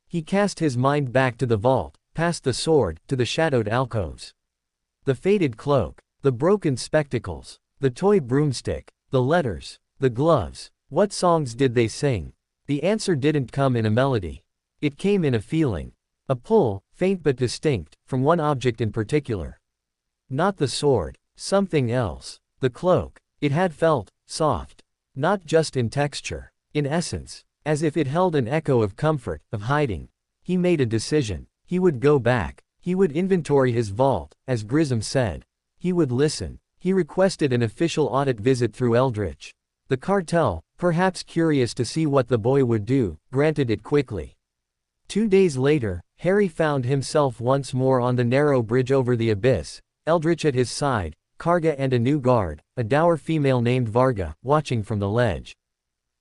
He cast his mind back to the vault, past the sword, to the shadowed alcoves. The faded cloak, the broken spectacles, the toy broomstick, the letters, the gloves. What songs did they sing? The answer didn't come in a melody. It came in a feeling. A pull, faint but distinct, from one object in particular. Not the sword, something else. The cloak. It had felt soft. Not just in texture. In essence. As if it held an echo of comfort, of hiding. He made a decision. He would go back. He would inventory his vault, as Grissom said. He would listen. He requested an official audit visit through Eldritch. The cartel, perhaps curious to see what the boy would do, granted it quickly. 2 days later, Harry found himself once more on the narrow bridge over the abyss, Eldritch at his side, Karga and a new guard, a dour female named Varga, watching from the ledge.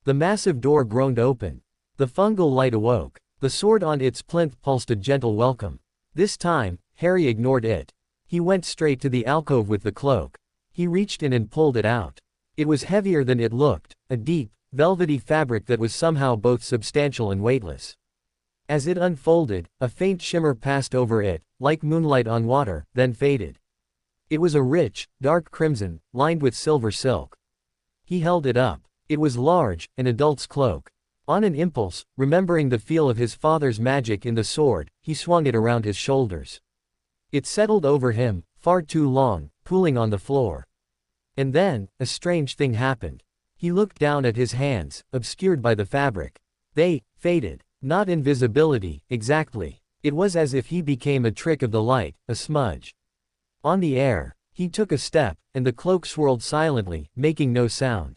The massive door groaned open. The fungal light awoke. The sword on its plinth pulsed a gentle welcome. This time, Harry ignored it. He went straight to the alcove with the cloak. He reached in and pulled it out. It was heavier than it looked, a deep, velvety fabric that was somehow both substantial and weightless. As it unfolded, a faint shimmer passed over it, like moonlight on water, then faded. It was a rich, dark crimson, lined with silver silk. He held it up. It was large, an adult's cloak. On an impulse, remembering the feel of his father's magic in the sword, he swung it around his shoulders. It settled over him, far too long, pooling on the floor. And then, a strange thing happened. He looked down at his hands, obscured by the fabric. They faded. Not invisibility, exactly. It was as if he became a trick of the light, a smudge. On the air, he took a step, and the cloak swirled silently, making no sound.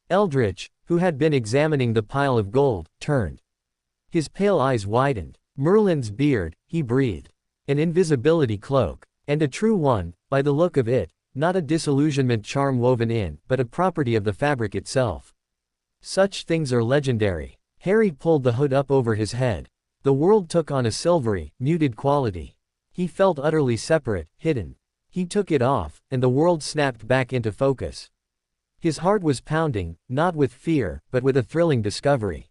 Eldritch, who had been examining the pile of gold, turned. His pale eyes widened. Merlin's beard, he breathed. An invisibility cloak. And a true one, by the look of it, not a disillusionment charm woven in, but a property of the fabric itself. Such things are legendary. Harry pulled the hood up over his head. The world took on a silvery, muted quality. He felt utterly separate, hidden. He took it off, and the world snapped back into focus. His heart was pounding, not with fear, but with a thrilling discovery.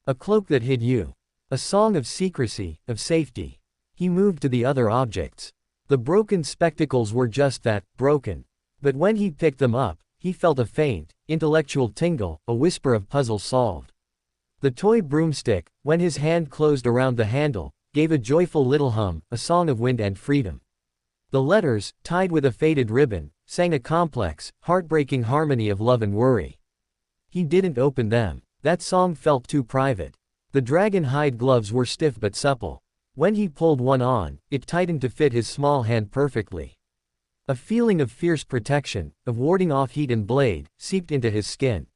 A cloak that hid you. A song of secrecy, of safety. He moved to the other objects. The broken spectacles were just that, broken. But when he picked them up, he felt a faint, intellectual tingle, a whisper of puzzle solved. The toy broomstick, when his hand closed around the handle, gave a joyful little hum, a song of wind and freedom. The letters, tied with a faded ribbon, sang a complex, heartbreaking harmony of love and worry. He didn't open them. That song felt too private. The dragon hide gloves were stiff but supple. When he pulled one on, it tightened to fit his small hand perfectly. A feeling of fierce protection, of warding off heat and blade, seeped into his skin.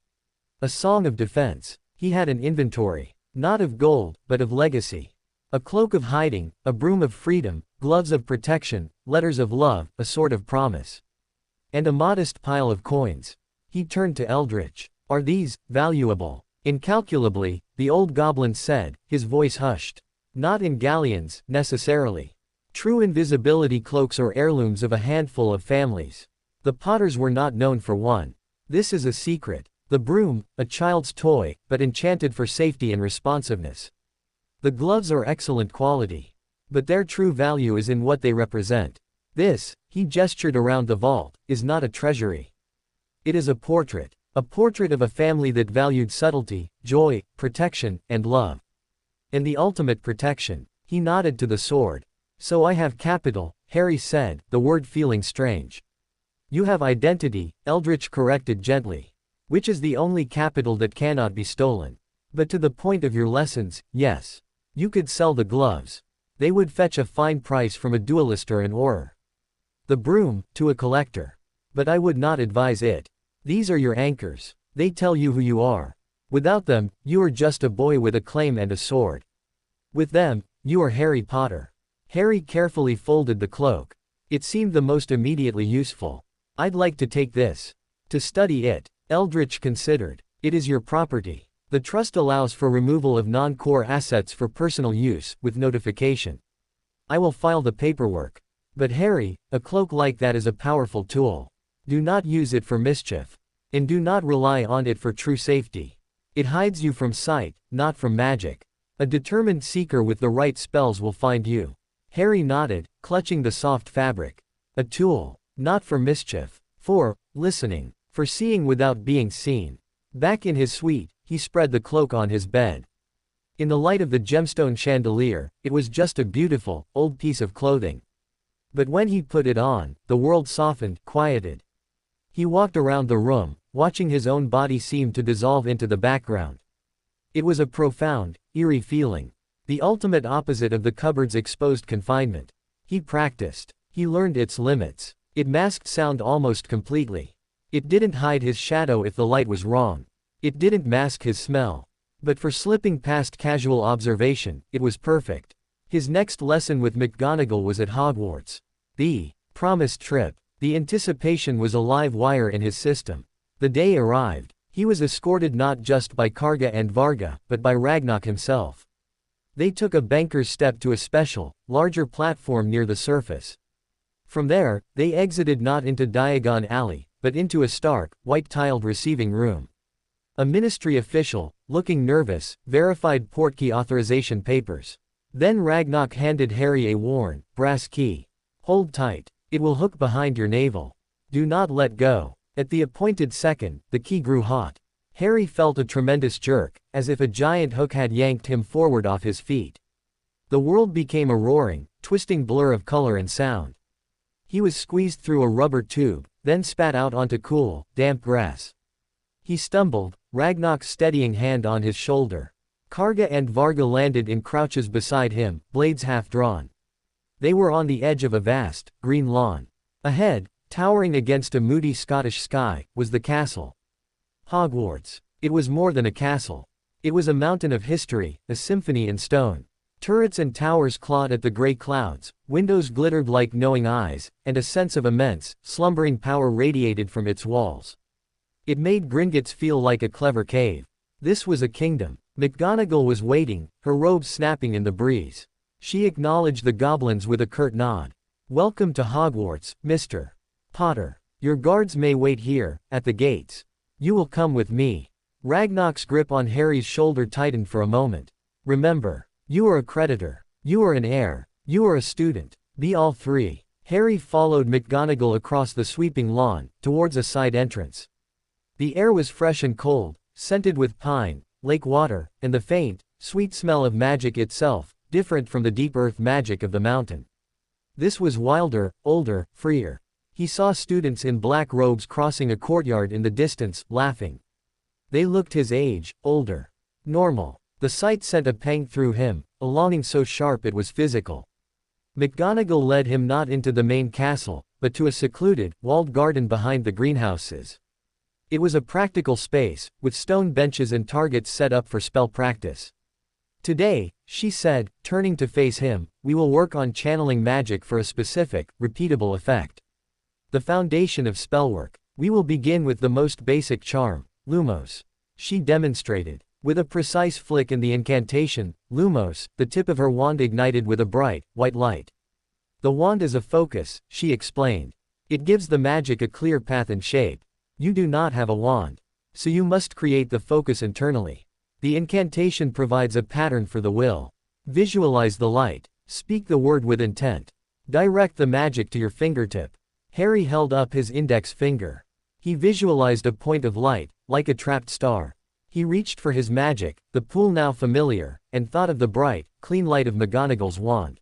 A song of defense. He had an inventory. Not of gold, but of legacy. A cloak of hiding, a broom of freedom, gloves of protection, letters of love, a sword of promise. And a modest pile of coins. He turned to Eldritch. Are these valuable? Incalculably, the old goblin said, his voice hushed. Not in galleons, necessarily. True invisibility cloaks are heirlooms of a handful of families. The Potters were not known for one. This is a secret. The broom, a child's toy, but enchanted for safety and responsiveness. The gloves are excellent quality. But their true value is in what they represent. This, he gestured around the vault, is not a treasury. It is a portrait. A portrait of a family that valued subtlety, joy, protection, and love. And the ultimate protection. He nodded to the sword. So I have capital, Harry said, the word feeling strange. You have identity, Eldritch corrected gently. Which is the only capital that cannot be stolen. But to the point of your lessons, yes. You could sell the gloves. They would fetch a fine price from a duelist or an orer. The broom, to a collector. But I would not advise it. These are your anchors. They tell you who you are. Without them, you are just a boy with a claim and a sword. With them, you are Harry Potter. Harry carefully folded the cloak. It seemed the most immediately useful. I'd like to take this. To study it, Eldritch considered. It is your property. The trust allows for removal of non-core assets for personal use, with notification. I will file the paperwork. But Harry, a cloak like that is a powerful tool. Do not use it for mischief. And do not rely on it for true safety. It hides you from sight, not from magic. A determined seeker with the right spells will find you. Harry nodded, clutching the soft fabric. A tool. Not for mischief. For listening. For seeing without being seen. Back in his suite, he spread the cloak on his bed. In the light of the gemstone chandelier, it was just a beautiful, old piece of clothing. But when he put it on, the world softened, quieted. He walked around the room, watching his own body seem to dissolve into the background. It was a profound, eerie feeling. The ultimate opposite of the cupboard's exposed confinement. He practiced. He learned its limits. It masked sound almost completely. It didn't hide his shadow if the light was wrong. It didn't mask his smell. But for slipping past casual observation, it was perfect. His next lesson with McGonagall was at Hogwarts. The promised trip. The anticipation was a live wire in his system. The day arrived. He was escorted not just by Karga and Varga, but by Ragnarok himself. They took a banker's step to a special, larger platform near the surface. From there, they exited not into Diagon Alley, but into a stark, white-tiled receiving room. A ministry official, looking nervous, verified portkey authorization papers. Then Ragnarok handed Harry a worn, brass key. Hold tight. It will hook behind your navel. Do not let go. At the appointed second, the key grew hot. Harry felt a tremendous jerk, as if a giant hook had yanked him forward off his feet. The world became a roaring, twisting blur of color and sound. He was squeezed through a rubber tube, then spat out onto cool, damp grass. He stumbled, Ragnarok's steadying hand on his shoulder. Karga and Varga landed in crouches beside him, blades half drawn. They were on the edge of a vast, green lawn. Ahead, towering against a moody Scottish sky, was the castle. Hogwarts. It was more than a castle. It was a mountain of history, a symphony in stone. Turrets and towers clawed at the gray clouds, windows glittered like knowing eyes, and a sense of immense, slumbering power radiated from its walls. It made Gringotts feel like a clever cave. This was a kingdom. McGonagall was waiting, her robes snapping in the breeze. She acknowledged the goblins with a curt nod. Welcome to Hogwarts, Mr. Potter. Your guards may wait here, at the gates. You will come with me. Ragnarok's grip on Harry's shoulder tightened for a moment. Remember, you are a creditor. You are an heir. You are a student. Be all three. Harry followed McGonagall across the sweeping lawn, towards a side entrance. The air was fresh and cold, scented with pine, lake water, and the faint, sweet smell of magic itself, different from the deep earth magic of the mountain. This was wilder, older, freer. He saw students in black robes crossing a courtyard in the distance, laughing. They looked his age, older. Normal. The sight sent a pang through him, a longing so sharp it was physical. McGonagall led him not into the main castle, but to a secluded, walled garden behind the greenhouses. It was a practical space, with stone benches and targets set up for spell practice. Today, she said, turning to face him, we will work on channeling magic for a specific, repeatable effect. The foundation of spellwork. We will begin with the most basic charm, Lumos. She demonstrated. With a precise flick in the incantation, Lumos, the tip of her wand ignited with a bright, white light. The wand is a focus, she explained. It gives the magic a clear path and shape. You do not have a wand. So you must create the focus internally. The incantation provides a pattern for the will. Visualize the light. Speak the word with intent. Direct the magic to your fingertip. Harry held up his index finger. He visualized a point of light, like a trapped star. He reached for his magic, the pool now familiar, and thought of the bright, clean light of McGonagall's wand.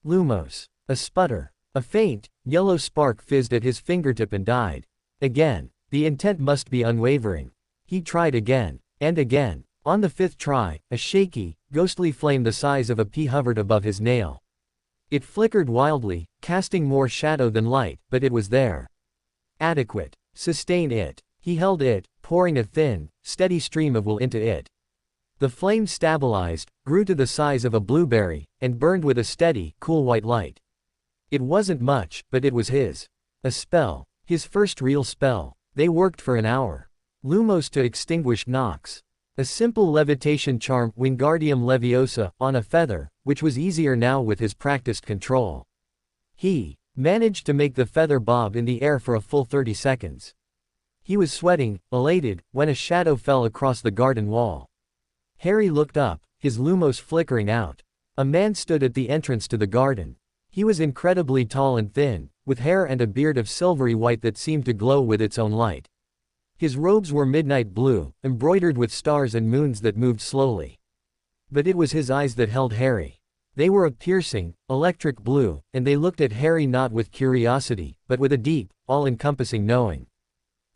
Lumos. A sputter. A faint, yellow spark fizzed at his fingertip and died. Again. The intent must be unwavering. He tried again. And again. On the fifth try, a shaky, ghostly flame the size of a pea hovered above his nail. It flickered wildly, casting more shadow than light, but it was there. Adequate. Sustain it. He held it, pouring a thin, steady stream of will into it. The flame stabilized, grew to the size of a blueberry, and burned with a steady, cool white light. It wasn't much, but it was his. A spell. His first real spell. They worked for an hour. Lumos to extinguish Nox. A simple levitation charm, Wingardium Leviosa, on a feather, which was easier now with his practiced control. He managed to make the feather bob in the air for a full 30 seconds. He was sweating, elated, when a shadow fell across the garden wall. Harry looked up, his Lumos flickering out. A man stood at the entrance to the garden. He was incredibly tall and thin, with hair and a beard of silvery white that seemed to glow with its own light. His robes were midnight blue, embroidered with stars and moons that moved slowly. But it was his eyes that held Harry. They were a piercing, electric blue, and they looked at Harry not with curiosity, but with a deep, all-encompassing knowing.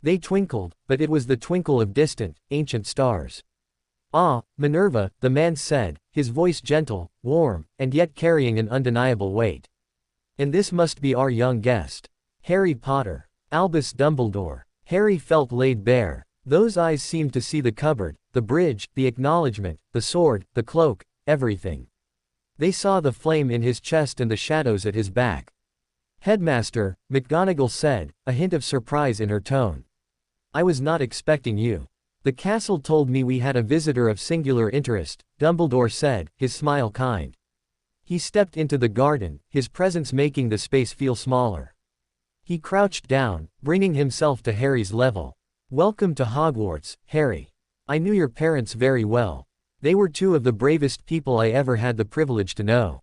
They twinkled, but it was the twinkle of distant, ancient stars. Ah, Minerva, the man said, his voice gentle, warm, and yet carrying an undeniable weight. And this must be our young guest. Harry Potter. Albus Dumbledore. Harry felt laid bare. Those eyes seemed to see the cupboard, the bridge, the acknowledgement, the sword, the cloak, everything. They saw the flame in his chest and the shadows at his back. Headmaster, McGonagall said, a hint of surprise in her tone. I was not expecting you. The castle told me we had a visitor of singular interest, Dumbledore said, his smile kind. He stepped into the garden, his presence making the space feel smaller. He crouched down, bringing himself to Harry's level. Welcome to Hogwarts, Harry. I knew your parents very well. They were two of the bravest people I ever had the privilege to know.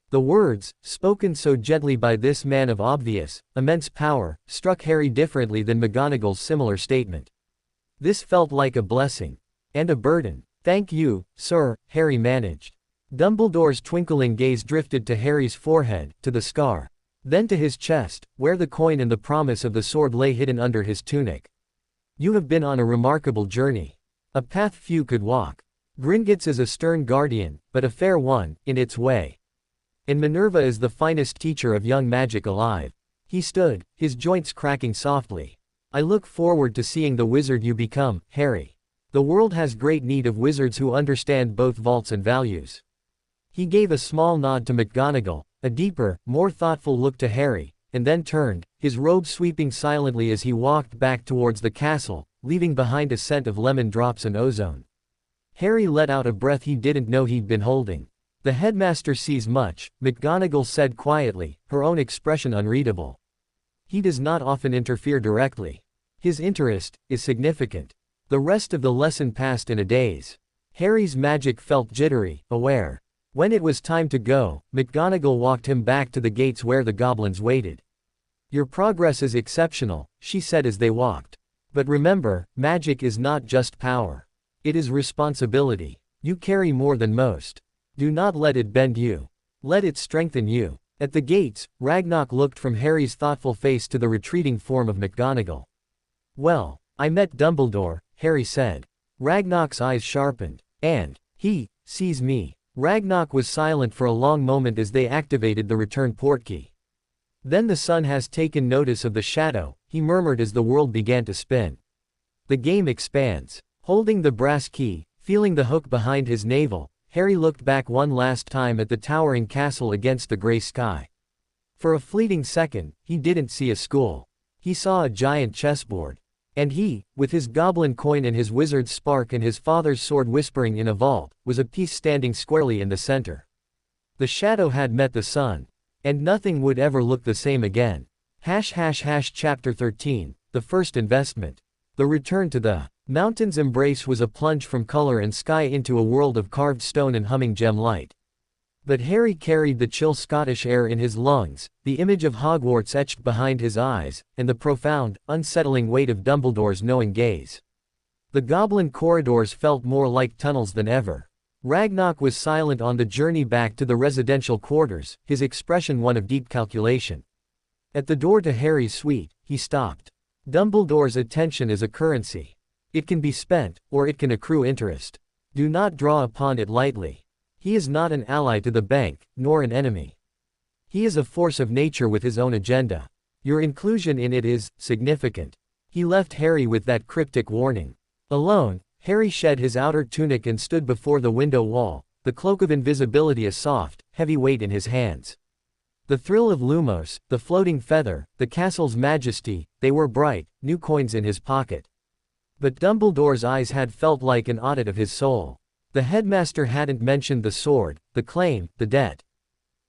The words, spoken so gently by this man of obvious, immense power, struck Harry differently than McGonagall's similar statement. This felt like a blessing. And a burden. Thank you, sir, Harry managed. Dumbledore's twinkling gaze drifted to Harry's forehead, to the scar. Then to his chest, where the coin and the promise of the sword lay hidden under his tunic. You have been on a remarkable journey. A path few could walk. Gringotts is a stern guardian, but a fair one, in its way. And Minerva is the finest teacher of young magic alive. He stood, his joints cracking softly. I look forward to seeing the wizard you become, Harry. The world has great need of wizards who understand both vaults and values. He gave a small nod to McGonagall, a deeper, more thoughtful look to Harry, and then turned, his robe sweeping silently as he walked back towards the castle, leaving behind a scent of lemon drops and ozone. Harry let out a breath he didn't know he'd been holding. The headmaster sees much, McGonagall said quietly, her own expression unreadable. He does not often interfere directly. His interest is significant. The rest of the lesson passed in a daze. Harry's magic felt jittery, aware. When it was time to go, McGonagall walked him back to the gates where the goblins waited. "Your progress is exceptional," she said as they walked. "But remember, magic is not just power. It is responsibility. You carry more than most. Do not let it bend you. Let it strengthen you." At the gates, Ragnok looked from Harry's thoughtful face to the retreating form of McGonagall. "Well, I met Dumbledore," Harry said. Ragnok's eyes sharpened. "And he sees me." Ragnok was silent for a long moment as they activated the return portkey. "Then the sun has taken notice of the shadow," he murmured as the world began to spin. "The game expands." Holding the brass key, feeling the hook behind his navel, Harry looked back one last time at the towering castle against the gray sky. For a fleeting second, he didn't see a school. He saw a giant chessboard. And he, with his goblin coin and his wizard's spark and his father's sword whispering in a vault, was a piece standing squarely in the center. The shadow had met the sun. And nothing would ever look the same again. Chapter 13, The First Investment. The return to the mountain's embrace was a plunge from color and sky into a world of carved stone and humming gem light. But Harry carried the chill Scottish air in his lungs, the image of Hogwarts etched behind his eyes, and the profound, unsettling weight of Dumbledore's knowing gaze. The goblin corridors felt more like tunnels than ever. Ragnok was silent on the journey back to the residential quarters, his expression one of deep calculation. At the door to Harry's suite, he stopped. Dumbledore's attention is a currency. It can be spent, or it can accrue interest. Do not draw upon it lightly. He is not an ally to the bank, nor an enemy. He is a force of nature with his own agenda. Your inclusion in it is significant. He left Harry with that cryptic warning. Alone, Harry shed his outer tunic and stood before the window wall, the cloak of invisibility a soft, heavy weight in his hands. The thrill of Lumos, the floating feather, the castle's majesty, they were bright, new coins in his pocket. But Dumbledore's eyes had felt like an audit of his soul. The headmaster hadn't mentioned the sword, the claim, the debt.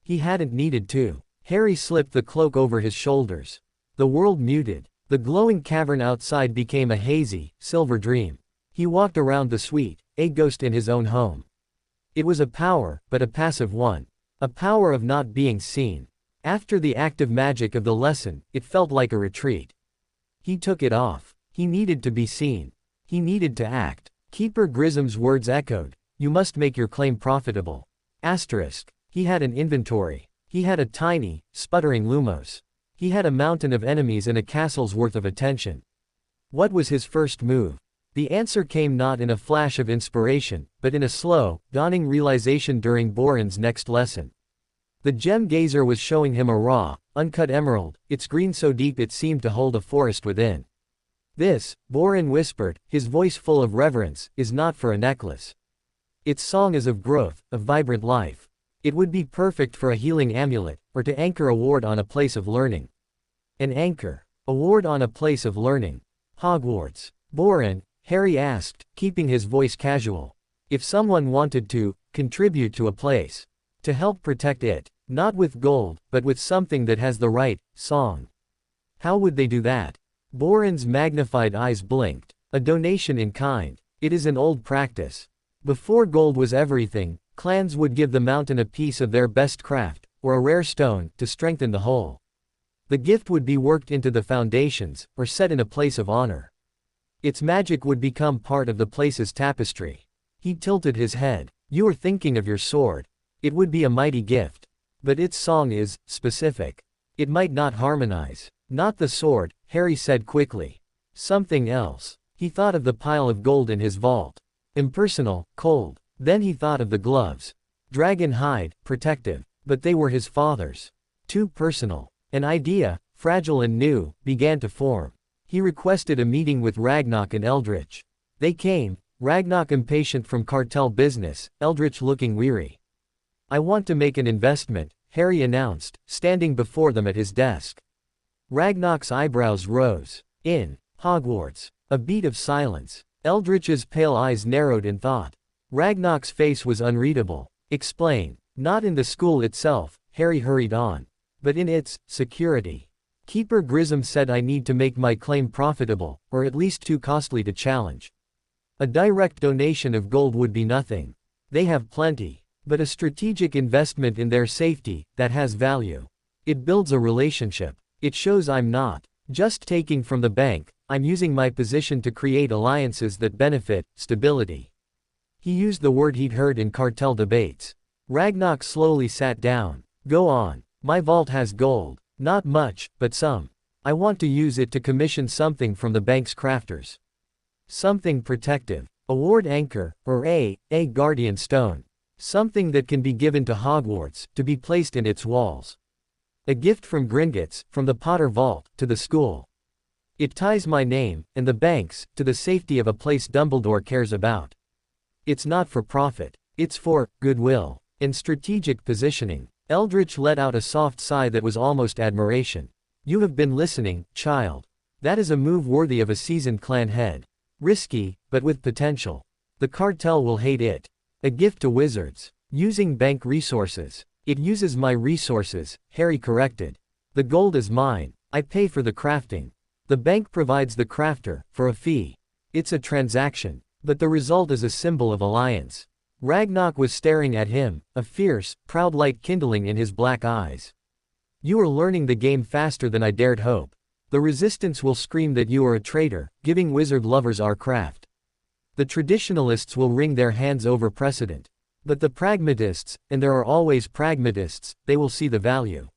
He hadn't needed to. Harry slipped the cloak over his shoulders. The world muted. The glowing cavern outside became a hazy, silver dream. He walked around the suite, a ghost in his own home. It was a power, but a passive one. A power of not being seen. After the active magic of the lesson, it felt like a retreat. He took it off. He needed to be seen. He needed to act. Keeper Grisham's words echoed. You must make your claim profitable. Asterisk. He had an inventory. He had a tiny, sputtering Lumos. He had a mountain of enemies and a castle's worth of attention. What was his first move? The answer came not in a flash of inspiration, but in a slow, dawning realization during Boren's next lesson. The gem gazer was showing him a raw, uncut emerald, its green so deep it seemed to hold a forest within. This, Boren whispered, his voice full of reverence, is not for a necklace. Its song is of growth, of vibrant life. It would be perfect for a healing amulet, or to anchor a ward on a place of learning. An anchor. A ward on a place of learning. Hogwarts. Boren, Harry asked, keeping his voice casual. If someone wanted to contribute to a place. To help protect it. Not with gold, but with something that has the right song. How would they do that? Boren's magnified eyes blinked. A donation in kind. It is an old practice. Before gold was everything, clans would give the mountain a piece of their best craft, or a rare stone, to strengthen the whole. The gift would be worked into the foundations, or set in a place of honor. Its magic would become part of the place's tapestry. He tilted his head. You are thinking of your sword. It would be a mighty gift. But its song is specific. It might not harmonize. Not the sword, Harry said quickly. Something else. He thought of the pile of gold in his vault. Impersonal, cold. Then he thought of the gloves. Dragon hide, protective. But they were his father's. Too personal. An idea, fragile and new, began to form. He requested a meeting with Ragnok and Eldritch. They came, Ragnok impatient from cartel business, Eldritch looking weary. I want to make an investment, Harry announced, standing before them at his desk. Ragnok's eyebrows rose. In Hogwarts. A beat of silence. Eldritch's pale eyes narrowed in thought. Ragnok's face was unreadable. Explain. Not in the school itself, Harry hurried on. But in its security. Keeper Grissom said I need to make my claim profitable, or at least too costly to challenge. A direct donation of gold would be nothing. They have plenty. but a strategic investment in their safety that has value. It builds a relationship. It shows I'm not just taking from the bank, I'm using my position to create alliances that benefit stability. He used the word he'd heard in cartel debates. Ragnarok slowly sat down. Go on. My vault has gold. Not much, but some. I want to use it to commission something from the bank's crafters. Something protective. A ward anchor, or a guardian stone. Something that can be given to Hogwarts, to be placed in its walls. A gift from Gringotts, from the Potter Vault, to the school. It ties my name, and the bank's, to the safety of a place Dumbledore cares about. It's not for profit. It's for goodwill and strategic positioning. Eldritch let out a soft sigh that was almost admiration. You have been listening, child. That is a move worthy of a seasoned clan head. Risky, but with potential. The cartel will hate it. A gift to wizards. Using bank resources. It uses my resources, Harry corrected. The gold is mine. I pay for the crafting. The bank provides the crafter, for a fee. It's a transaction. But the result is a symbol of alliance. Ragnarok was staring at him, a fierce, proud light kindling in his black eyes. You are learning the game faster than I dared hope. The resistance will scream that you are a traitor, giving wizard lovers our craft. The traditionalists will wring their hands over precedent. But the pragmatists, and there are always pragmatists, they will see the value.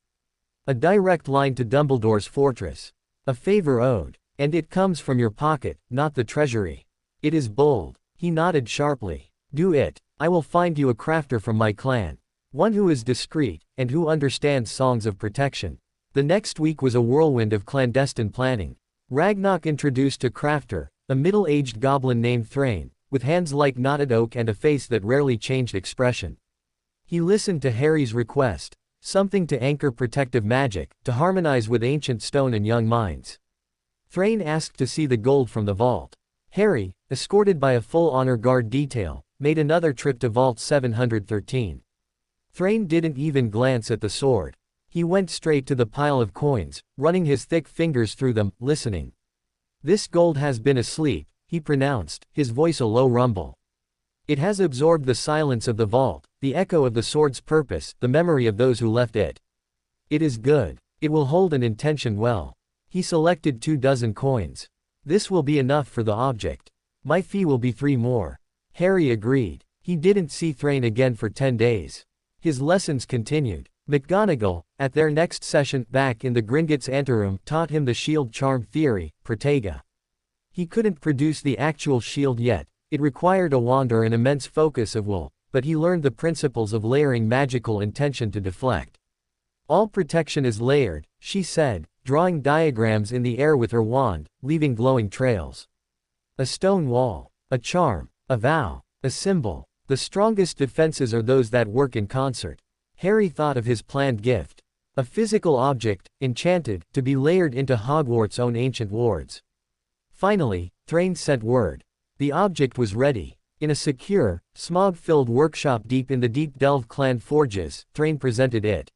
A direct line to Dumbledore's fortress. A favor owed. And it comes from your pocket, not the treasury. It is bold. He nodded sharply. Do it. I will find you a crafter from my clan. One who is discreet, and who understands songs of protection. The next week was a whirlwind of clandestine planning. Ragnarok introduced a crafter, a middle-aged goblin named Thrain, with hands like knotted oak and a face that rarely changed expression. He listened to Harry's request, something to anchor protective magic, to harmonize with ancient stone and young minds. Thrain asked to see the gold from the vault. Harry, escorted by a full honor guard detail, made another trip to Vault 713. Thrain didn't even glance at the sword. He went straight to the pile of coins, running his thick fingers through them, listening. This gold has been asleep, he pronounced, his voice a low rumble. It has absorbed the silence of the vault, the echo of the sword's purpose, the memory of those who left it. It is good. It will hold an intention well. He selected 24 coins. This will be enough for the object. My fee will be 3 more. Harry agreed. He didn't see Thrain again for 10 days. His lessons continued. McGonagall, at their next session back in the Gringotts anteroom, taught him the shield charm theory, Protega. He couldn't produce the actual shield yet. It required a wand or an immense focus of will, but he learned the principles of layering magical intention to deflect. All protection is layered, she said, drawing diagrams in the air with her wand, leaving glowing trails. A stone wall, a charm, a vow, a symbol. The strongest defenses are those that work in concert. Harry thought of his planned gift. A physical object, enchanted, to be layered into Hogwarts' own ancient wards. Finally, Thrain sent word. The object was ready. In a secure, smog-filled workshop deep in the Deep Delve clan forges, Thrain presented it.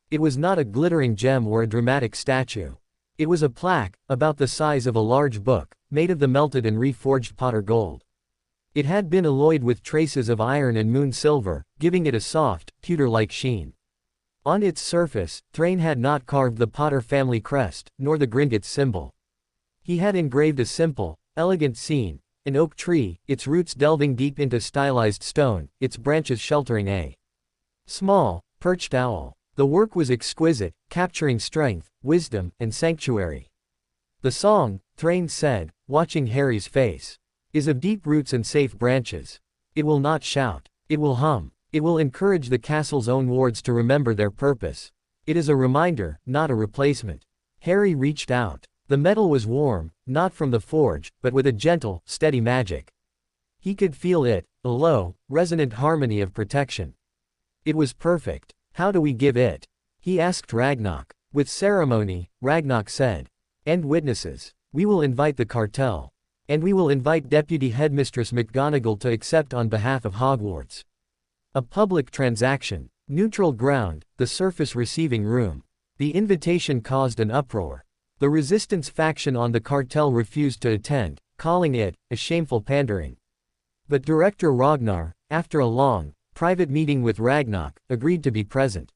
It was not a glittering gem or a dramatic statue. It was a plaque, about the size of a large book, made of the melted and reforged Potter gold. It had been alloyed with traces of iron and moon silver, giving it a soft, pewter-like sheen. On its surface, Thrain had not carved the Potter family crest, nor the Gringotts symbol. He had engraved a simple, elegant scene, an oak tree, its roots delving deep into stylized stone, its branches sheltering a small, perched owl. The work was exquisite, capturing strength, wisdom, and sanctuary. The song, Thrain said, watching Harry's face, is of deep roots and safe branches. It will not shout. It will hum. It will encourage the castle's own wards to remember their purpose. It is a reminder, not a replacement. Harry reached out. The metal was warm, not from the forge, but with a gentle, steady magic. He could feel it, a low, resonant harmony of protection. It was perfect. How do we give it? He asked Ragnarok. With ceremony, Ragnarok said. And witnesses. We will invite the cartel. And we will invite Deputy Headmistress McGonagall to accept on behalf of Hogwarts. A public transaction. Neutral ground, the surface receiving room. The invitation caused an uproar. The resistance faction on the cartel refused to attend, calling it a shameful pandering. But Director Ragnar, after a long, private meeting with Ragnarok, agreed to be present.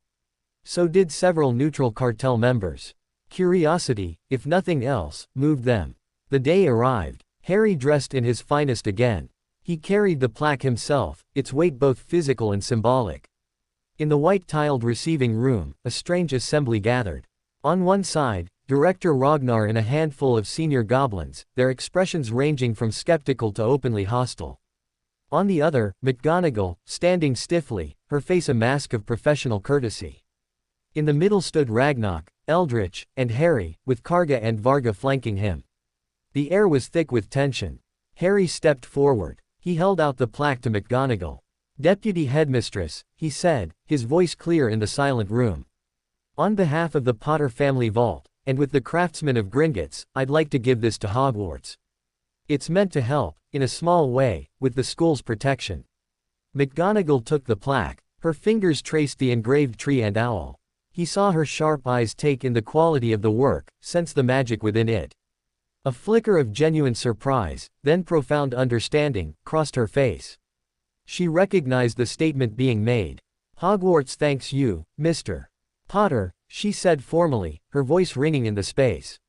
So did several neutral cartel members. Curiosity, if nothing else, moved them. The day arrived. Harry dressed in his finest again. He carried the plaque himself, its weight both physical and symbolic. In the white-tiled receiving room, a strange assembly gathered. On one side, Director Ragnar and a handful of senior goblins, their expressions ranging from skeptical to openly hostile. On the other, McGonagall, standing stiffly, her face a mask of professional courtesy. In the middle stood Ragnarok, Eldritch, and Harry, with Karga and Varga flanking him. The air was thick with tension. Harry stepped forward. He held out the plaque to McGonagall. "Deputy Headmistress," he said, his voice clear in the silent room. "On behalf of the Potter family vault, and with the craftsmen of Gringotts, I'd like to give this to Hogwarts. It's meant to help, in a small way, with the school's protection." McGonagall took the plaque. Her fingers traced the engraved tree and owl. He saw her sharp eyes take in the quality of the work, sense the magic within it. A flicker of genuine surprise, then profound understanding, crossed her face. She recognized the statement being made. "Hogwarts thanks you, Mr. Potter," she said formally, her voice ringing in the space.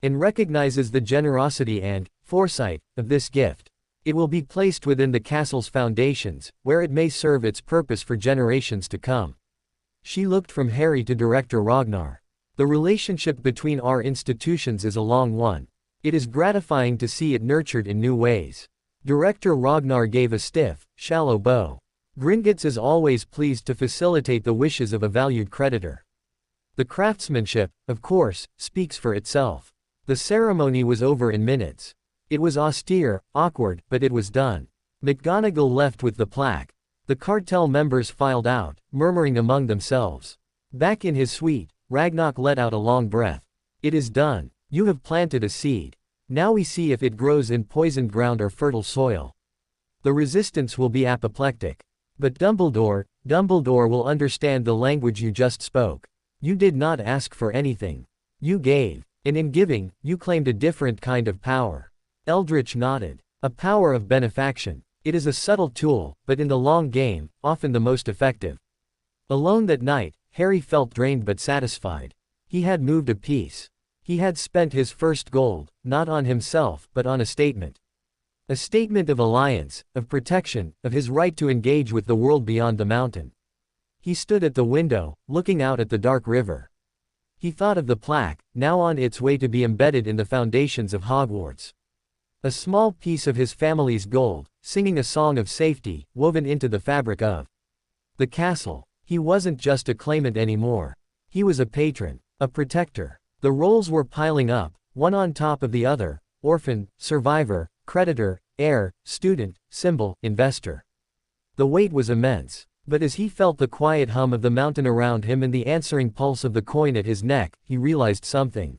"And recognizes the generosity and foresight of this gift. It will be placed within the castle's foundations, where it may serve its purpose for generations to come." She looked from Harry to Director Ragnar. "The relationship between our institutions is a long one. It is gratifying to see it nurtured in new ways." Director Ragnar gave a stiff, shallow bow. "Gringotts is always pleased to facilitate the wishes of a valued creditor. The craftsmanship, of course, speaks for itself." The ceremony was over in minutes. It was austere, awkward, but it was done. McGonagall left with the plaque. The cartel members filed out, murmuring among themselves. Back in his suite, Ragnarok let out a long breath. "It is done. You have planted a seed. Now we see if it grows in poisoned ground or fertile soil. The resistance will be apoplectic. But Dumbledore will understand the language you just spoke. You did not ask for anything. You gave. And in giving, you claimed a different kind of power." Eldritch nodded. "A power of benefaction. It is a subtle tool, but in the long game, often the most effective." Alone that night, Harry felt drained but satisfied. He had moved a piece. He had spent his first gold, not on himself, but on a statement. A statement of alliance, of protection, of his right to engage with the world beyond the mountain. He stood at the window, looking out at the dark river. He thought of the plaque, now on its way to be embedded in the foundations of Hogwarts. A small piece of his family's gold, singing a song of safety, woven into the fabric of the castle. He wasn't just a claimant anymore. He was a patron, a protector. The roles were piling up, one on top of the other: orphan, survivor, creditor, heir, student, symbol, investor. The weight was immense. But as he felt the quiet hum of the mountain around him and the answering pulse of the coin at his neck, he realized something.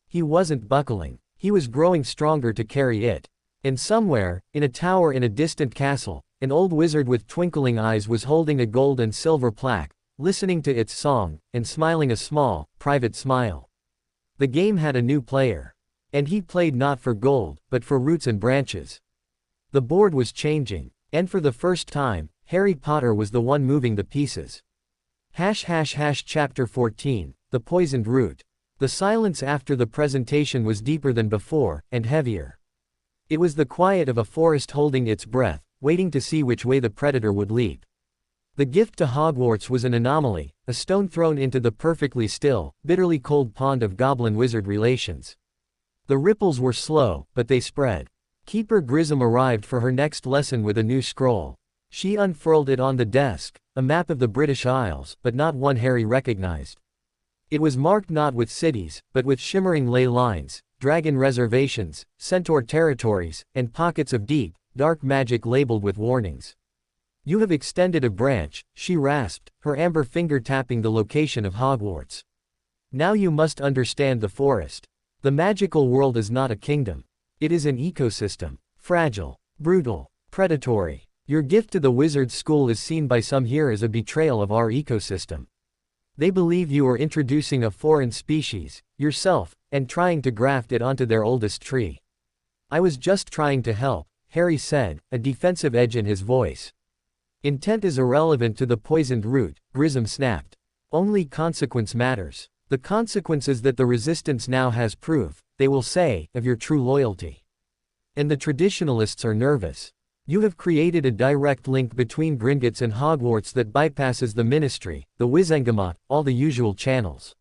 He wasn't buckling. He was growing stronger to carry it. And somewhere, in a tower in a distant castle, an old wizard with twinkling eyes was holding a gold and silver plaque, listening to its song, and smiling a small, private smile. The game had a new player. And he played not for gold, but for roots and branches. The board was changing. And for the first time, Harry Potter was the one moving the pieces. Chapter 14, The Poisoned Root. The silence after the presentation was deeper than before, and heavier. It was the quiet of a forest holding its breath, waiting to see which way the predator would leap. The gift to Hogwarts was an anomaly, a stone thrown into the perfectly still, bitterly cold pond of goblin-wizard relations. The ripples were slow, but they spread. Keeper Grissom arrived for her next lesson with a new scroll. She unfurled it on the desk, a map of the British Isles, but not one Harry recognized. It was marked not with cities, but with shimmering ley lines, dragon reservations, centaur territories, and pockets of deep, dark magic labeled with warnings. "You have extended a branch," she rasped, her amber finger tapping the location of Hogwarts. "Now you must understand the forest. The magical world is not a kingdom. It is an ecosystem. Fragile, brutal, predatory. Your gift to the wizard school is seen by some here as a betrayal of our ecosystem. They believe you are introducing a foreign species, yourself, and trying to graft it onto their oldest tree." "I was just trying to help," Harry said, a defensive edge in his voice. Intent is irrelevant to the poisoned root, Grissom snapped. Only consequence matters. The consequence is that the resistance now has proof, they will say, of your true loyalty. And the traditionalists are nervous. You have created a direct link between Gringotts and Hogwarts that bypasses the ministry, the Wizengamot, all the usual channels.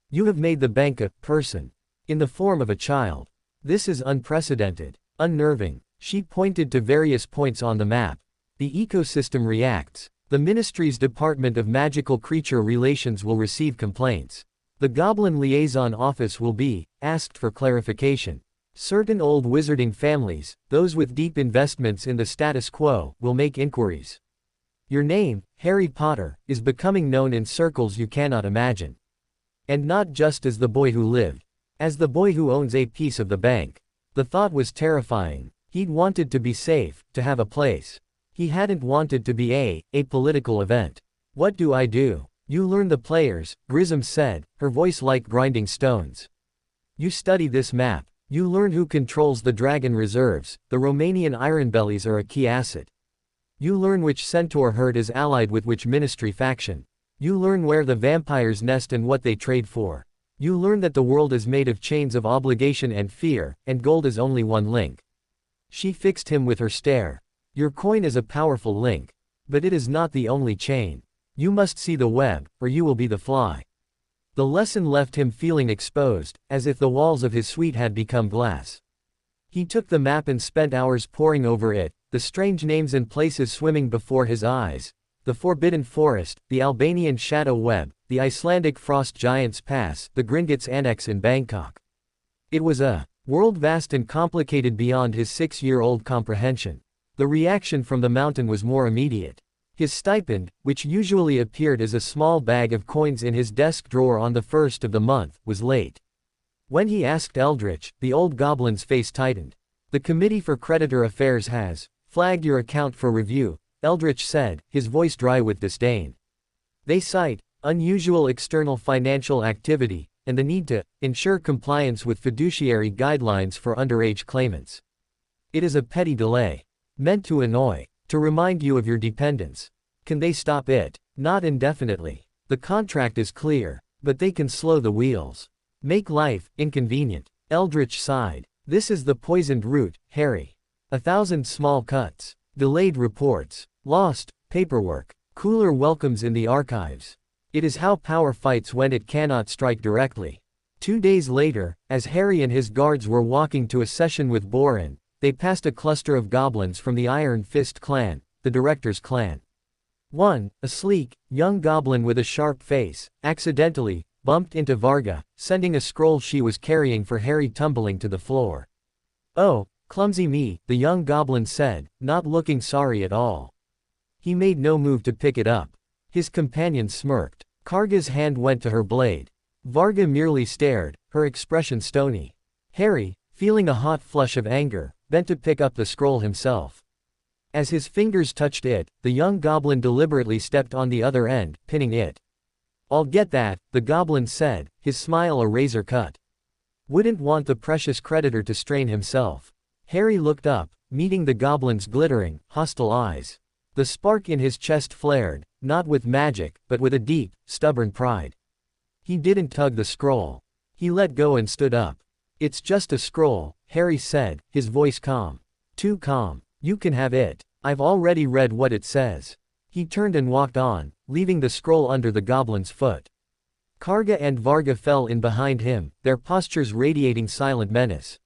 You have made the bank a person. In the form of a child. This is unprecedented. Unnerving. She pointed to various points on the map. The ecosystem reacts. The Ministry's Department of Magical Creature Relations will receive complaints. The Goblin Liaison Office will be asked for clarification. Certain old wizarding families, those with deep investments in the status quo, will make inquiries. Your name, Harry Potter, is becoming known in circles you cannot imagine. And not just as the boy who lived. As the boy who owns a piece of the bank. The thought was terrifying. He'd wanted to be safe, to have a place. He hadn't wanted to be a political event. What do I do? You learn the players, Grissom said, her voice like grinding stones. You study this map. You learn who controls the dragon reserves, the Romanian Ironbellies are a key asset. You learn which centaur herd is allied with which ministry faction. You learn where the vampires nest and what they trade for. You learn that the world is made of chains of obligation and fear, and gold is only one link. She fixed him with her stare. Your coin is a powerful link. But it is not the only chain. You must see the web, or you will be the fly. The lesson left him feeling exposed, as if the walls of his suite had become glass. He took the map and spent hours poring over it, the strange names and places swimming before his eyes. The Forbidden Forest, the Albanian Shadow Web, the Icelandic Frost Giants Pass, the Gringotts Annex in Bangkok. It was a world vast and complicated beyond his 6-year-old comprehension. The reaction from the mountain was more immediate. His stipend, which usually appeared as a small bag of coins in his desk drawer on the first of the month, was late. When he asked Eldritch, the old goblin's face tightened. The Committee for Creditor Affairs has flagged your account for review, Eldritch said, his voice dry with disdain. They cite unusual external financial activity, and the need to ensure compliance with fiduciary guidelines for underage claimants. It is a petty delay. Meant to annoy. To remind you of your dependence. Can they stop it? Not indefinitely. The contract is clear, but they can slow the wheels. Make life inconvenient. Eldritch sighed. This is the poisoned root, Harry. 1,000 small cuts. Delayed reports. Lost paperwork. Cooler welcomes in the archives. It is how power fights when it cannot strike directly. 2 days later, as Harry and his guards were walking to a session with Borin, they passed a cluster of goblins from the Iron Fist clan, the Director's clan. One, a sleek, young goblin with a sharp face, accidentally bumped into Varga, sending a scroll she was carrying for Harry tumbling to the floor. Oh, clumsy me, the young goblin said, not looking sorry at all. He made no move to pick it up. His companion smirked. Karga's hand went to her blade. Varga merely stared, her expression stony. Harry, feeling a hot flush of anger, bent to pick up the scroll himself. As his fingers touched it, the young goblin deliberately stepped on the other end, pinning it. I'll get that, the goblin said, his smile a razor cut. Wouldn't want the precious creditor to strain himself. Harry looked up, meeting the goblin's glittering, hostile eyes. The spark in his chest flared, not with magic, but with a deep, stubborn pride. He didn't tug the scroll. He let go and stood up. It's just a scroll, Harry said, his voice calm. Too calm. You can have it. I've already read what it says. He turned and walked on, leaving the scroll under the goblin's foot. Karga and Varga fell in behind him, their postures radiating silent menace.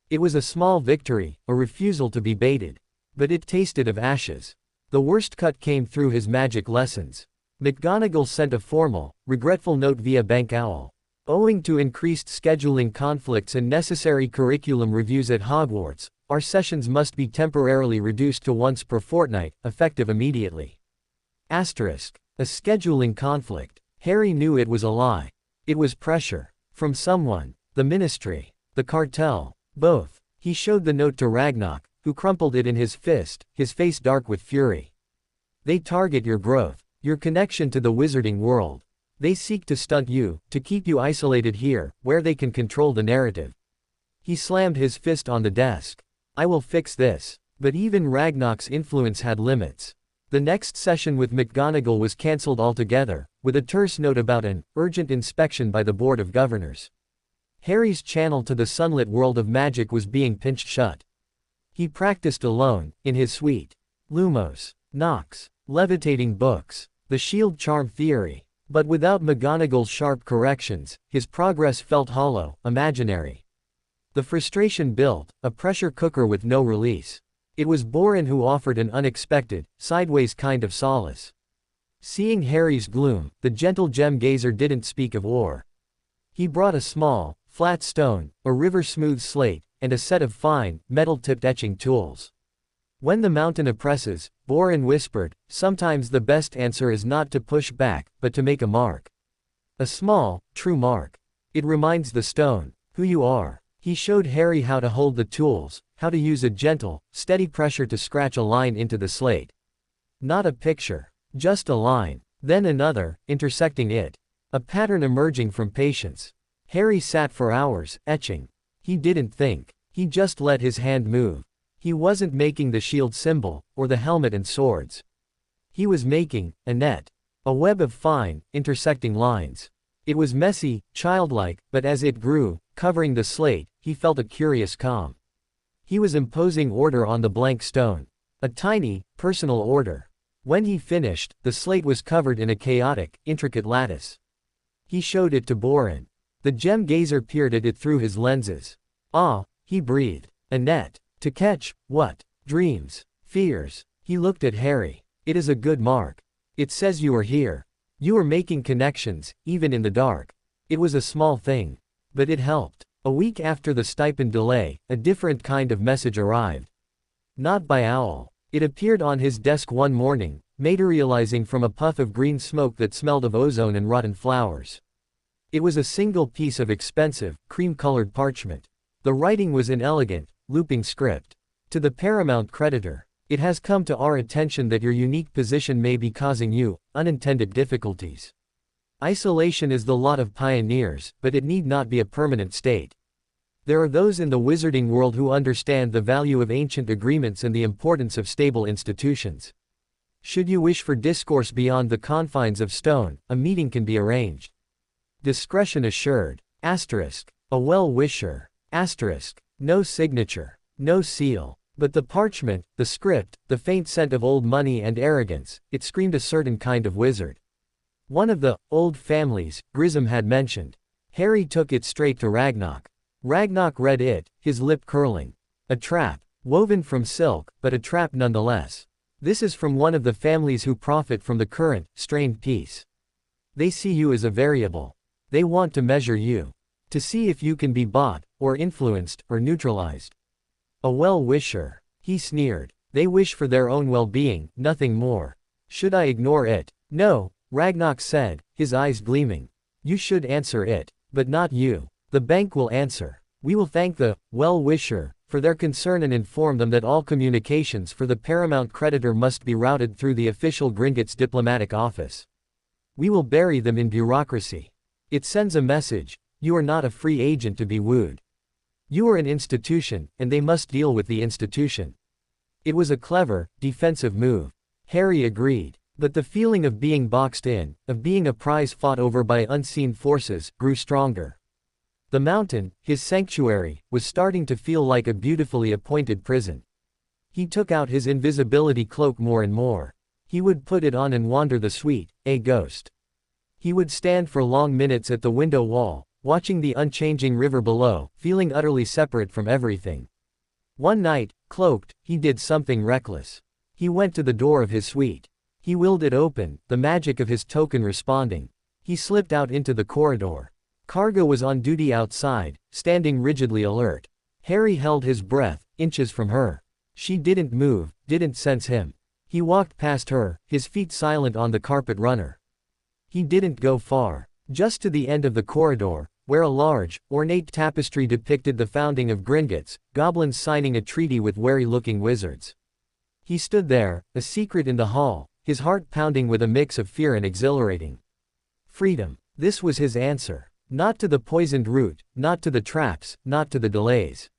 It was a small victory, a refusal to be baited. But it tasted of ashes. The worst cut came through his magic lessons. McGonagall sent a formal, regretful note via Bank Owl. Owing to increased scheduling conflicts and necessary curriculum reviews at Hogwarts, our sessions must be temporarily reduced to once per fortnight, effective immediately. Asterisk. A scheduling conflict. Harry knew it was a lie. It was pressure. From someone. The Ministry. The cartel. Both. He showed the note to Ragnarok, who crumpled it in his fist, his face dark with fury. They target your growth, your connection to the wizarding world. They seek to stunt you, to keep you isolated here, where they can control the narrative. He slammed his fist on the desk. I will fix this. But even Ragnarok's influence had limits. The next session with McGonagall was cancelled altogether, with a terse note about an urgent inspection by the Board of Governors. Harry's channel to the sunlit world of magic was being pinched shut. He practiced alone, in his suite. Lumos, Nox, levitating books, the shield charm theory. But without McGonagall's sharp corrections, his progress felt hollow, imaginary. The frustration built, a pressure cooker with no release. It was Borin who offered an unexpected, sideways kind of solace. Seeing Harry's gloom, the gentle gem gazer didn't speak of war. He brought a small, flat stone, a river-smooth slate, and a set of fine, metal-tipped etching tools. When the mountain oppresses, Borin whispered, sometimes the best answer is not to push back, but to make a mark. A small, true mark. It reminds the stone who you are. He showed Harry how to hold the tools, how to use a gentle, steady pressure to scratch a line into the slate. Not a picture. Just a line. Then another, intersecting it. A pattern emerging from patience. Harry sat for hours, etching. He didn't think. He just let his hand move. He wasn't making the shield symbol, or the helmet and swords. He was making a net. A web of fine, intersecting lines. It was messy, childlike, but as it grew, covering the slate, he felt a curious calm. He was imposing order on the blank stone. A tiny, personal order. When he finished, the slate was covered in a chaotic, intricate lattice. He showed it to Borin. The gem gazer peered at it through his lenses. Ah, he breathed. A net. To catch, what? Dreams. Fears. He looked at Harry. It is a good mark. It says you are here. You are making connections, even in the dark. It was a small thing. But it helped. A week after the stipend delay, a different kind of message arrived. Not by owl. It appeared on his desk one morning, materializing from a puff of green smoke that smelled of ozone and rotten flowers. It was a single piece of expensive, cream-colored parchment. The writing was inelegant, looping script. To the paramount creditor, it has come to our attention that your unique position may be causing you unintended difficulties. Isolation is the lot of pioneers, but it need not be a permanent state. There are those in the wizarding world who understand the value of ancient agreements and the importance of stable institutions. Should you wish for discourse beyond the confines of stone, a meeting can be arranged. Discretion assured. Asterisk. A well-wisher. Asterisk. No signature. No seal. But the parchment, the script, the faint scent of old money and arrogance, it screamed a certain kind of wizard. One of the old families Grissom had mentioned. Harry took it straight to Ragnok. Ragnok read it, his lip curling. A trap. Woven from silk, but a trap nonetheless. This is from one of the families who profit from the current, strained peace. They see you as a variable. They want to measure you. To see if you can be bought, or influenced, or neutralized. A well-wisher. He sneered. They wish for their own well-being, nothing more. Should I ignore it? No, Ragnok said, his eyes gleaming. You should answer it. But not you. The bank will answer. We will thank the well-wisher for their concern and inform them that all communications for the paramount creditor must be routed through the official Gringotts diplomatic office. We will bury them in bureaucracy. It sends a message. You are not a free agent to be wooed. You are an institution, and they must deal with the institution. It was a clever, defensive move. Harry agreed. But the feeling of being boxed in, of being a prize fought over by unseen forces, grew stronger. The mountain, his sanctuary, was starting to feel like a beautifully appointed prison. He took out his invisibility cloak more and more. He would put it on and wander the suite, a ghost. He would stand for long minutes at the window wall, watching the unchanging river below, feeling utterly separate from everything. One night, cloaked, he did something reckless. He went to the door of his suite. He willed it open, the magic of his token responding. He slipped out into the corridor. Karga was on duty outside, standing rigidly alert. Harry held his breath, inches from her. She didn't move, didn't sense him. He walked past her, his feet silent on the carpet runner. He didn't go far. Just to the end of the corridor, where a large, ornate tapestry depicted the founding of Gringotts, goblins signing a treaty with wary-looking wizards. He stood there, a secret in the hall, his heart pounding with a mix of fear and exhilarating. Freedom. This was his answer. Not to the poisoned root, not to the traps, not to the delays.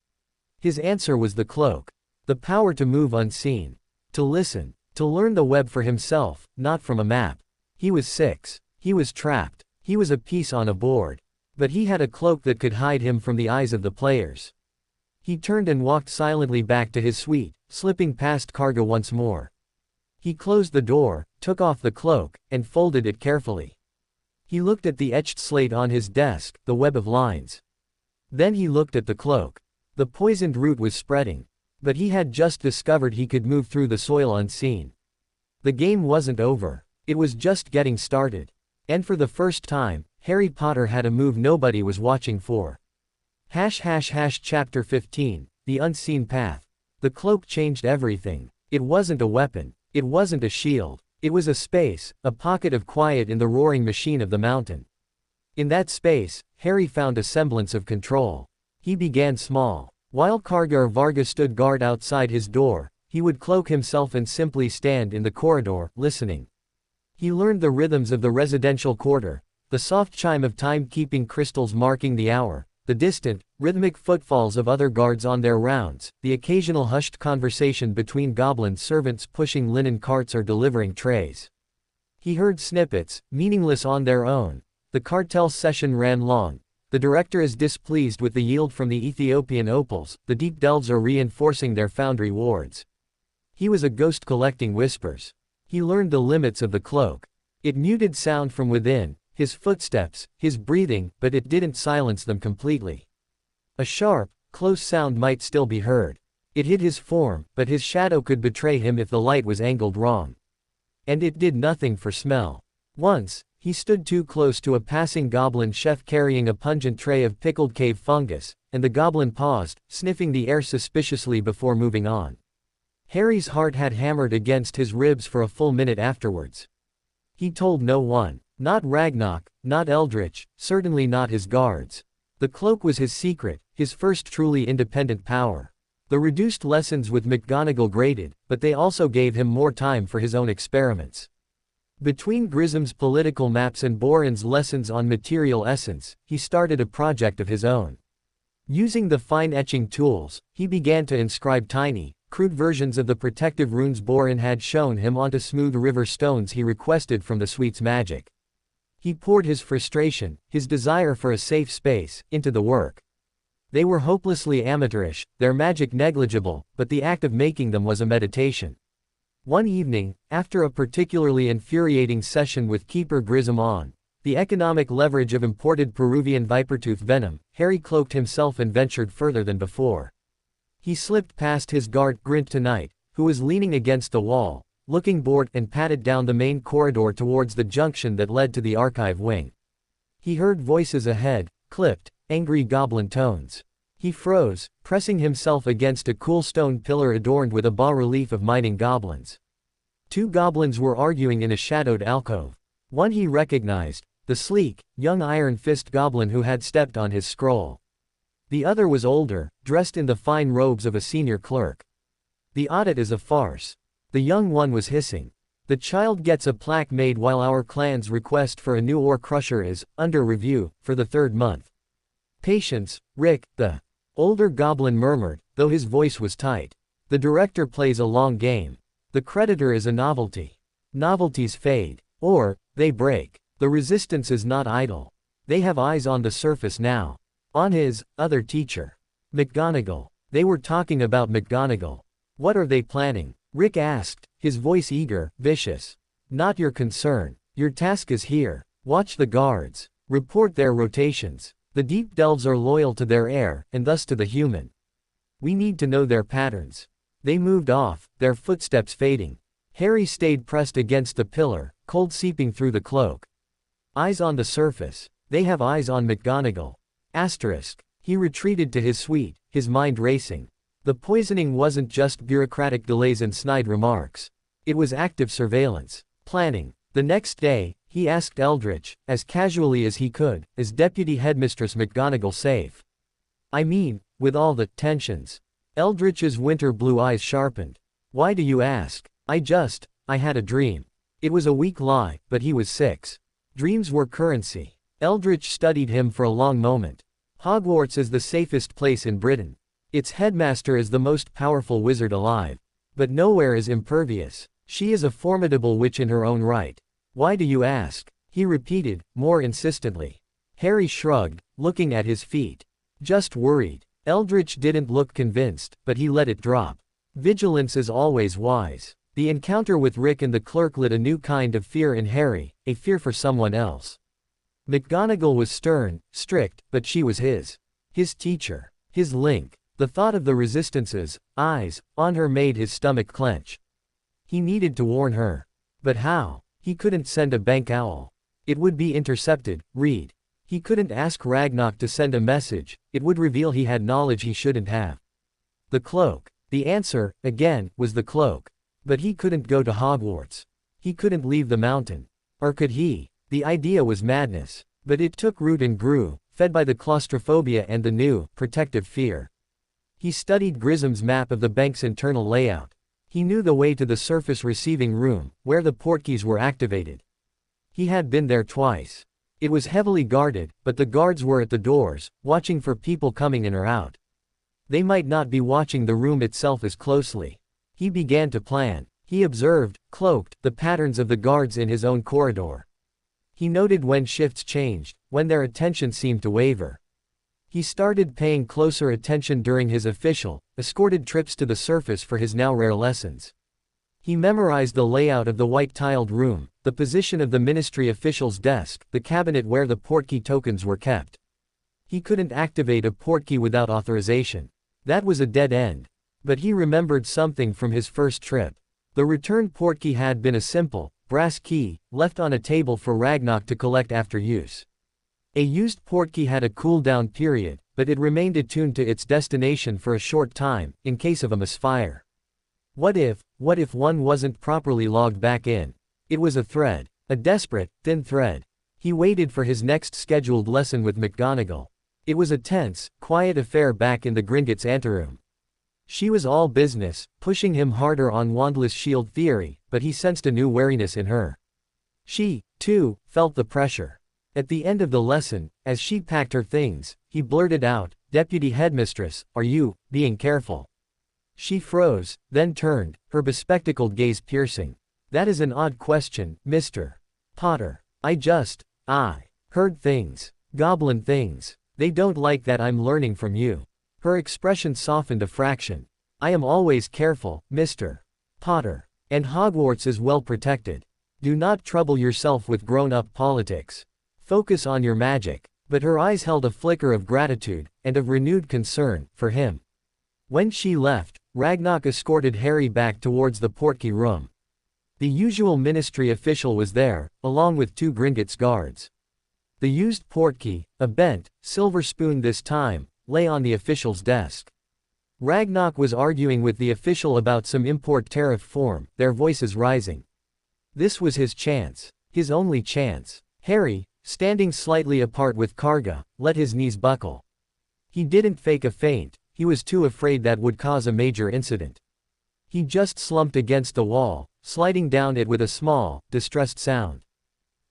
His answer was the cloak. The power to move unseen. To listen. To learn the web for himself, not from a map. He was 6. He was trapped. He was a piece on a board. But he had a cloak that could hide him from the eyes of the players. He turned and walked silently back to his suite, slipping past Karga once more. He closed the door, took off the cloak, and folded it carefully. He looked at the etched slate on his desk, the web of lines. Then he looked at the cloak. The poisoned root was spreading. But he had just discovered he could move through the soil unseen. The game wasn't over. It was just getting started. And for the first time, Harry Potter had a move nobody was watching for. Chapter 15, The Unseen Path. The cloak changed everything. It wasn't a weapon. It wasn't a shield. It was a space, a pocket of quiet in the roaring machine of the mountain. In that space, Harry found a semblance of control. He began small. While Kargar Varga stood guard outside his door, he would cloak himself and simply stand in the corridor, listening. He learned the rhythms of the residential quarter, the soft chime of timekeeping crystals marking the hour, the distant, rhythmic footfalls of other guards on their rounds, the occasional hushed conversation between goblin servants pushing linen carts or delivering trays. He heard snippets, meaningless on their own. The cartel session ran long. The director is displeased with the yield from the Ethiopian opals, the deep delves are reinforcing their foundry wards. He was a ghost collecting whispers. He learned the limits of the cloak. It muted sound from within, his footsteps, his breathing, but it didn't silence them completely. A sharp, close sound might still be heard. It hid his form, but his shadow could betray him if the light was angled wrong. And it did nothing for smell. Once, he stood too close to a passing goblin chef carrying a pungent tray of pickled cave fungus, and the goblin paused, sniffing the air suspiciously before moving on. Harry's heart had hammered against his ribs for a full minute afterwards. He told no one. Not Ragnarok, not Eldritch, certainly not his guards. The cloak was his secret, his first truly independent power. The reduced lessons with McGonagall grated, but they also gave him more time for his own experiments. Between Grisham's political maps and Boren's lessons on material essence, he started a project of his own. Using the fine etching tools, he began to inscribe tiny, crude versions of the protective runes Boren had shown him onto smooth river stones he requested from the suite's magic. He poured his frustration, his desire for a safe space, into the work. They were hopelessly amateurish, their magic negligible, but the act of making them was a meditation. One evening, after a particularly infuriating session with Keeper Grissom on the economic leverage of imported Peruvian vipertooth venom, Harry cloaked himself and ventured further than before. He slipped past his guard, Grint tonight, who was leaning against the wall, looking bored, and padded down the main corridor towards the junction that led to the archive wing. He heard voices ahead, clipped, angry goblin tones. He froze, pressing himself against a cool stone pillar adorned with a bas-relief of mining goblins. Two goblins were arguing in a shadowed alcove. One he recognized, the sleek, young iron-fist goblin who had stepped on his scroll. The other was older, dressed in the fine robes of a senior clerk. The audit is a farce. The young one was hissing. The child gets a plaque made while our clan's request for a new ore crusher is under review for the 3rd month. Patience, Rick, the older goblin murmured, though his voice was tight. The director plays a long game. The creditor is a novelty. Novelties fade. Or, they break. The resistance is not idle. They have eyes on the surface now. On his other teacher. McGonagall. They were talking about McGonagall. What are they planning? Rick asked, his voice eager, vicious. Not your concern. Your task is here. Watch the guards. Report their rotations. The deep delves are loyal to their heir, and thus to the human. We need to know their patterns. They moved off, their footsteps fading. Harry stayed pressed against the pillar, cold seeping through the cloak. Eyes on the surface. They have eyes on McGonagall. Asterisk. He retreated to his suite, his mind racing. The poisoning wasn't just bureaucratic delays and snide remarks. It was active surveillance. Planning. The next day, he asked Eldritch, as casually as he could, is Deputy Headmistress McGonagall safe? I mean, with all the tensions. Eldritch's winter blue eyes sharpened. Why do you ask? I had a dream. It was a weak lie, but he was 6. Dreams were currency. Eldritch studied him for a long moment. Hogwarts is the safest place in Britain. Its headmaster is the most powerful wizard alive. But nowhere is impervious. She is a formidable witch in her own right. Why do you ask? He repeated, more insistently. Harry shrugged, looking at his feet. Just worried. Eldritch didn't look convinced, but he let it drop. Vigilance is always wise. The encounter with Rick and the clerk lit a new kind of fear in Harry, a fear for someone else. McGonagall was stern, strict, but she was his teacher, his link. The thought of the Resistance's eyes on her made his stomach clench. He needed to warn her. But how? He couldn't send a bank owl. It would be intercepted, read. He couldn't ask Ragnarok to send a message, it would reveal he had knowledge he shouldn't have. The cloak. The answer, again, was the cloak. But he couldn't go to Hogwarts. He couldn't leave the mountain. Or could he? The idea was madness. But it took root and grew, fed by the claustrophobia and the new, protective fear. He studied Grisham's map of the bank's internal layout. He knew the way to the surface receiving room, where the portkeys were activated. He had been there twice. It was heavily guarded, but the guards were at the doors, watching for people coming in or out. They might not be watching the room itself as closely. He began to plan. He observed, cloaked, the patterns of the guards in his own corridor. He noted when shifts changed, when their attention seemed to waver. He started paying closer attention during his official, escorted trips to the surface for his now rare lessons. He memorized the layout of the white-tiled room, the position of the ministry official's desk, the cabinet where the portkey tokens were kept. He couldn't activate a portkey without authorization. That was a dead end. But he remembered something from his first trip. The returned portkey had been a simple, brass key, left on a table for Ragnarok to collect after use. A used portkey had a cooldown period, but it remained attuned to its destination for a short time, in case of a misfire. What if one wasn't properly logged back in? It was a thread. A desperate, thin thread. He waited for his next scheduled lesson with McGonagall. It was a tense, quiet affair back in the Gringotts anteroom. She was all business, pushing him harder on wandless shield theory, but he sensed a new wariness in her. She, too, felt the pressure. At the end of the lesson, as she packed her things, he blurted out, "Deputy Headmistress, are you being careful?" She froze, then turned, her bespectacled gaze piercing. "That is an odd question, Mr. Potter. I heard things. Goblin things. They don't like that I'm learning from you." Her expression softened a fraction. "I am always careful, Mr. Potter. And Hogwarts is well protected. Do not trouble yourself with grown-up politics. Focus on your magic." But her eyes held a flicker of gratitude, and of renewed concern, for him. When she left, Ragnarok escorted Harry back towards the portkey room. The usual ministry official was there, along with 2 Gringotts guards. The used portkey, a bent, silver spoon this time, lay on the official's desk. Ragnarok was arguing with the official about some import tariff form, their voices rising. This was his chance. His only chance. Harry, standing slightly apart with Karga, let his knees buckle. He didn't fake a faint, he was too afraid that would cause a major incident. He just slumped against the wall, sliding down it with a small, distressed sound.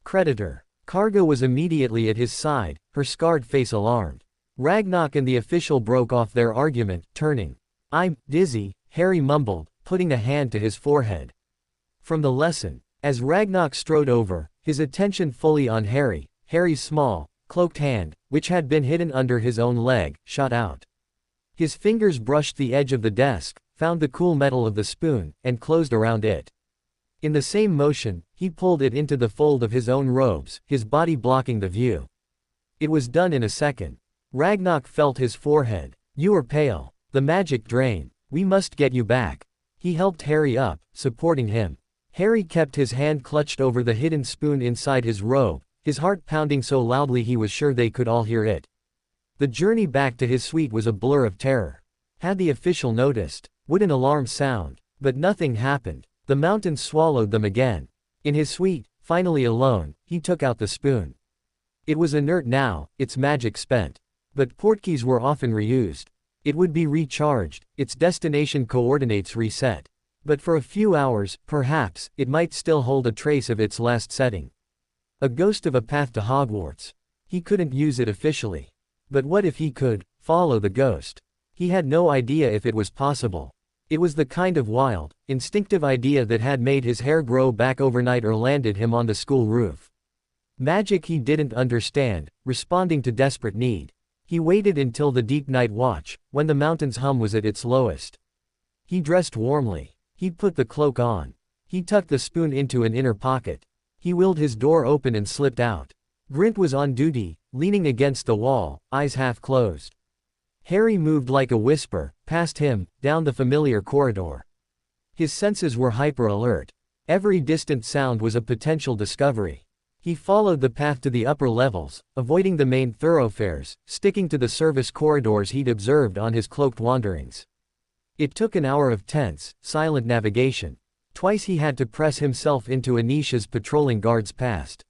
"Creditor." Karga was immediately at his side, her scarred face alarmed. Ragnarok and the official broke off their argument, turning. "I'm dizzy," Harry mumbled, putting a hand to his forehead. From the lesson. As Ragnarok strode over, his attention fully on Harry's small, cloaked hand, which had been hidden under his own leg, shot out. His fingers brushed the edge of the desk, found the cool metal of the spoon, and closed around it. In the same motion, he pulled it into the fold of his own robes, his body blocking the view. It was done in a second. Ragnarok felt his forehead. "You are pale. The magic drain. We must get you back." He helped Harry up, supporting him. Harry kept his hand clutched over the hidden spoon inside his robe, his heart pounding so loudly he was sure they could all hear it. The journey back to his suite was a blur of terror. Had the official noticed? Would an alarm sound? But nothing happened. The mountains swallowed them again. In his suite, finally alone, he took out the spoon. It was inert now, its magic spent. But portkeys were often reused. It would be recharged, its destination coordinates reset. But for a few hours, perhaps, it might still hold a trace of its last setting. A ghost of a path to Hogwarts. He couldn't use it officially. But what if he could follow the ghost? He had no idea if it was possible. It was the kind of wild, instinctive idea that had made his hair grow back overnight or landed him on the school roof. Magic he didn't understand, responding to desperate need. He waited until the deep night watch, when the mountain's hum was at its lowest. He dressed warmly. He put the cloak on. He tucked the spoon into an inner pocket. He willed his door open and slipped out. Grint was on duty, leaning against the wall, eyes half closed. Harry moved like a whisper, past him, down the familiar corridor. His senses were hyper-alert. Every distant sound was a potential discovery. He followed the path to the upper levels, avoiding the main thoroughfares, sticking to the service corridors he'd observed on his cloaked wanderings. It took an hour of tense, silent navigation. Twice he had to press himself into a niche as patrolling guards passed.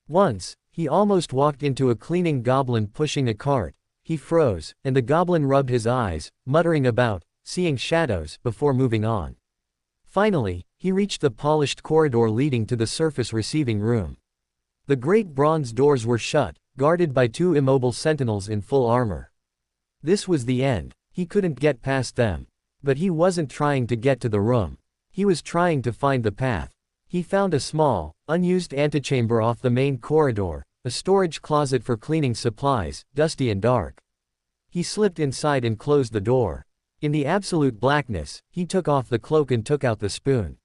Once, he almost walked into a cleaning goblin pushing a cart. He froze, and the goblin rubbed his eyes, muttering about, seeing shadows, before moving on. Finally, he reached the polished corridor leading to the surface receiving room. The great bronze doors were shut, guarded by two immobile sentinels in full armor. This was the end. He couldn't get past them. But he wasn't trying to get to the room. He was trying to find the path. He found a small, unused antechamber off the main corridor, a storage closet for cleaning supplies, dusty and dark. He slipped inside and closed the door. In the absolute blackness, he took off the cloak and took out the spoon.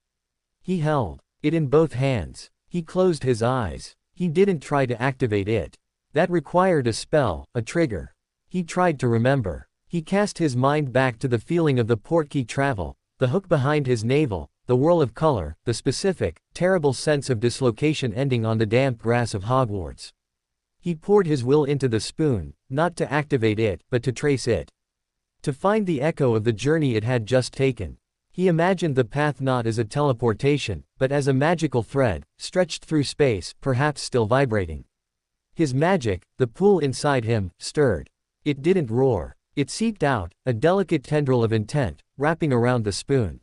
He held it in both hands. He closed his eyes. He didn't try to activate it. That required a spell, a trigger. He tried to remember. He cast his mind back to the feeling of the portkey travel, the hook behind his navel, the whirl of color, the specific, terrible sense of dislocation ending on the damp grass of Hogwarts. He poured his will into the spoon, not to activate it, but to trace it. To find the echo of the journey it had just taken. He imagined the path not as a teleportation, but as a magical thread, stretched through space, perhaps still vibrating. His magic, the pool inside him, stirred. It didn't roar. It seeped out, a delicate tendril of intent, wrapping around the spoon.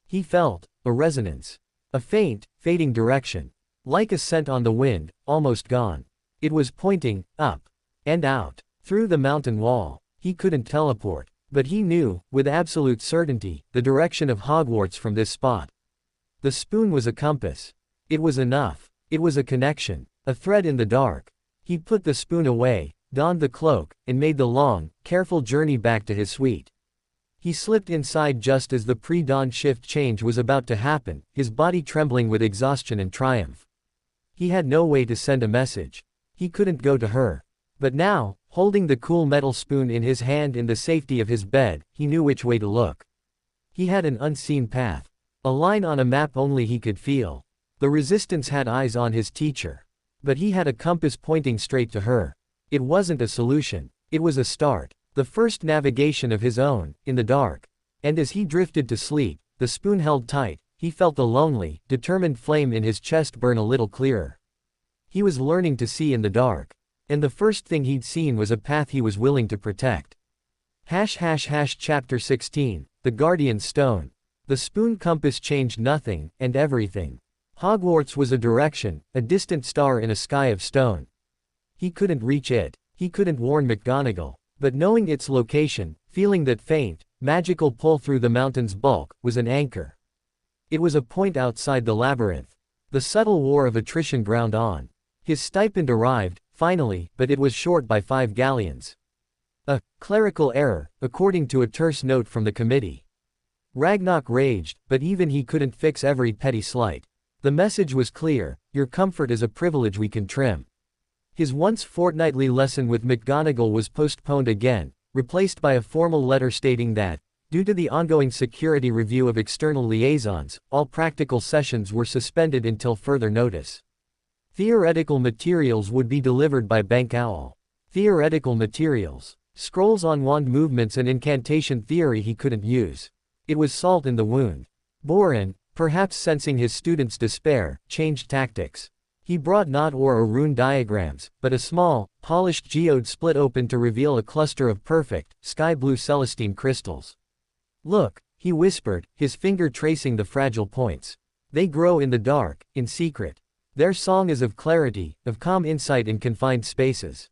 He felt a resonance. A faint, fading direction. Like a scent on the wind, almost gone. It was pointing, up. And out. Through the mountain wall. He couldn't teleport. But he knew, with absolute certainty, the direction of Hogwarts from this spot. The spoon was a compass. It was enough. It was a connection. A thread in the dark. He put the spoon away, donned the cloak, and made the long, careful journey back to his suite. He slipped inside just as the pre-dawn shift change was about to happen, his body trembling with exhaustion and triumph. He had no way to send a message. He couldn't go to her. But now, holding the cool metal spoon in his hand in the safety of his bed, he knew which way to look. He had an unseen path. A line on a map only he could feel. The resistance had eyes on his teacher. But he had a compass pointing straight to her. It wasn't a solution. It was a start. The first navigation of his own, in the dark. And as he drifted to sleep, the spoon held tight, he felt the lonely, determined flame in his chest burn a little clearer. He was learning to see in the dark. And the first thing he'd seen was a path he was willing to protect. Chapter 16, The Guardian Stone. The spoon compass changed nothing, and everything. Hogwarts was a direction, a distant star in a sky of stone. He couldn't reach it. He couldn't warn McGonagall. But knowing its location, feeling that faint, magical pull through the mountain's bulk, was an anchor. It was a point outside the labyrinth. The subtle war of attrition ground on. His stipend arrived, finally, but it was short by 5 galleons. A clerical error, according to a terse note from the committee. Ragnarok raged, but even he couldn't fix every petty slight. The message was clear: your comfort is a privilege we can trim. His once fortnightly lesson with McGonagall was postponed again, replaced by a formal letter stating that, due to the ongoing security review of external liaisons, all practical sessions were suspended until further notice. Theoretical materials would be delivered by Bank Owl. Theoretical materials. Scrolls on wand movements and incantation theory he couldn't use. It was salt in the wound. Borin, perhaps sensing his students' despair, changed tactics. He brought not or rune diagrams, but a small, polished geode split open to reveal a cluster of perfect, sky-blue celestine crystals. Look, he whispered, his finger tracing the fragile points. They grow in the dark, in secret. Their song is of clarity, of calm insight in confined spaces.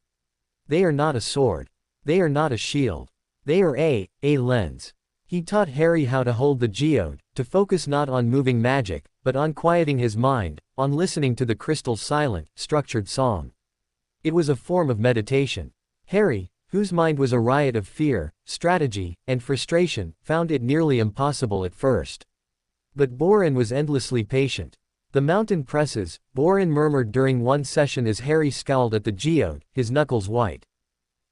They are not a sword. They are not a shield. They are a lens. He taught Harry how to hold the geode, to focus not on moving magic, but on quieting his mind, on listening to the crystal's silent, structured song. It was a form of meditation. Harry, whose mind was a riot of fear, strategy, and frustration, found it nearly impossible at first. But Borin was endlessly patient. "The mountain presses," Borin murmured during one session as Harry scowled at the geode, his knuckles white.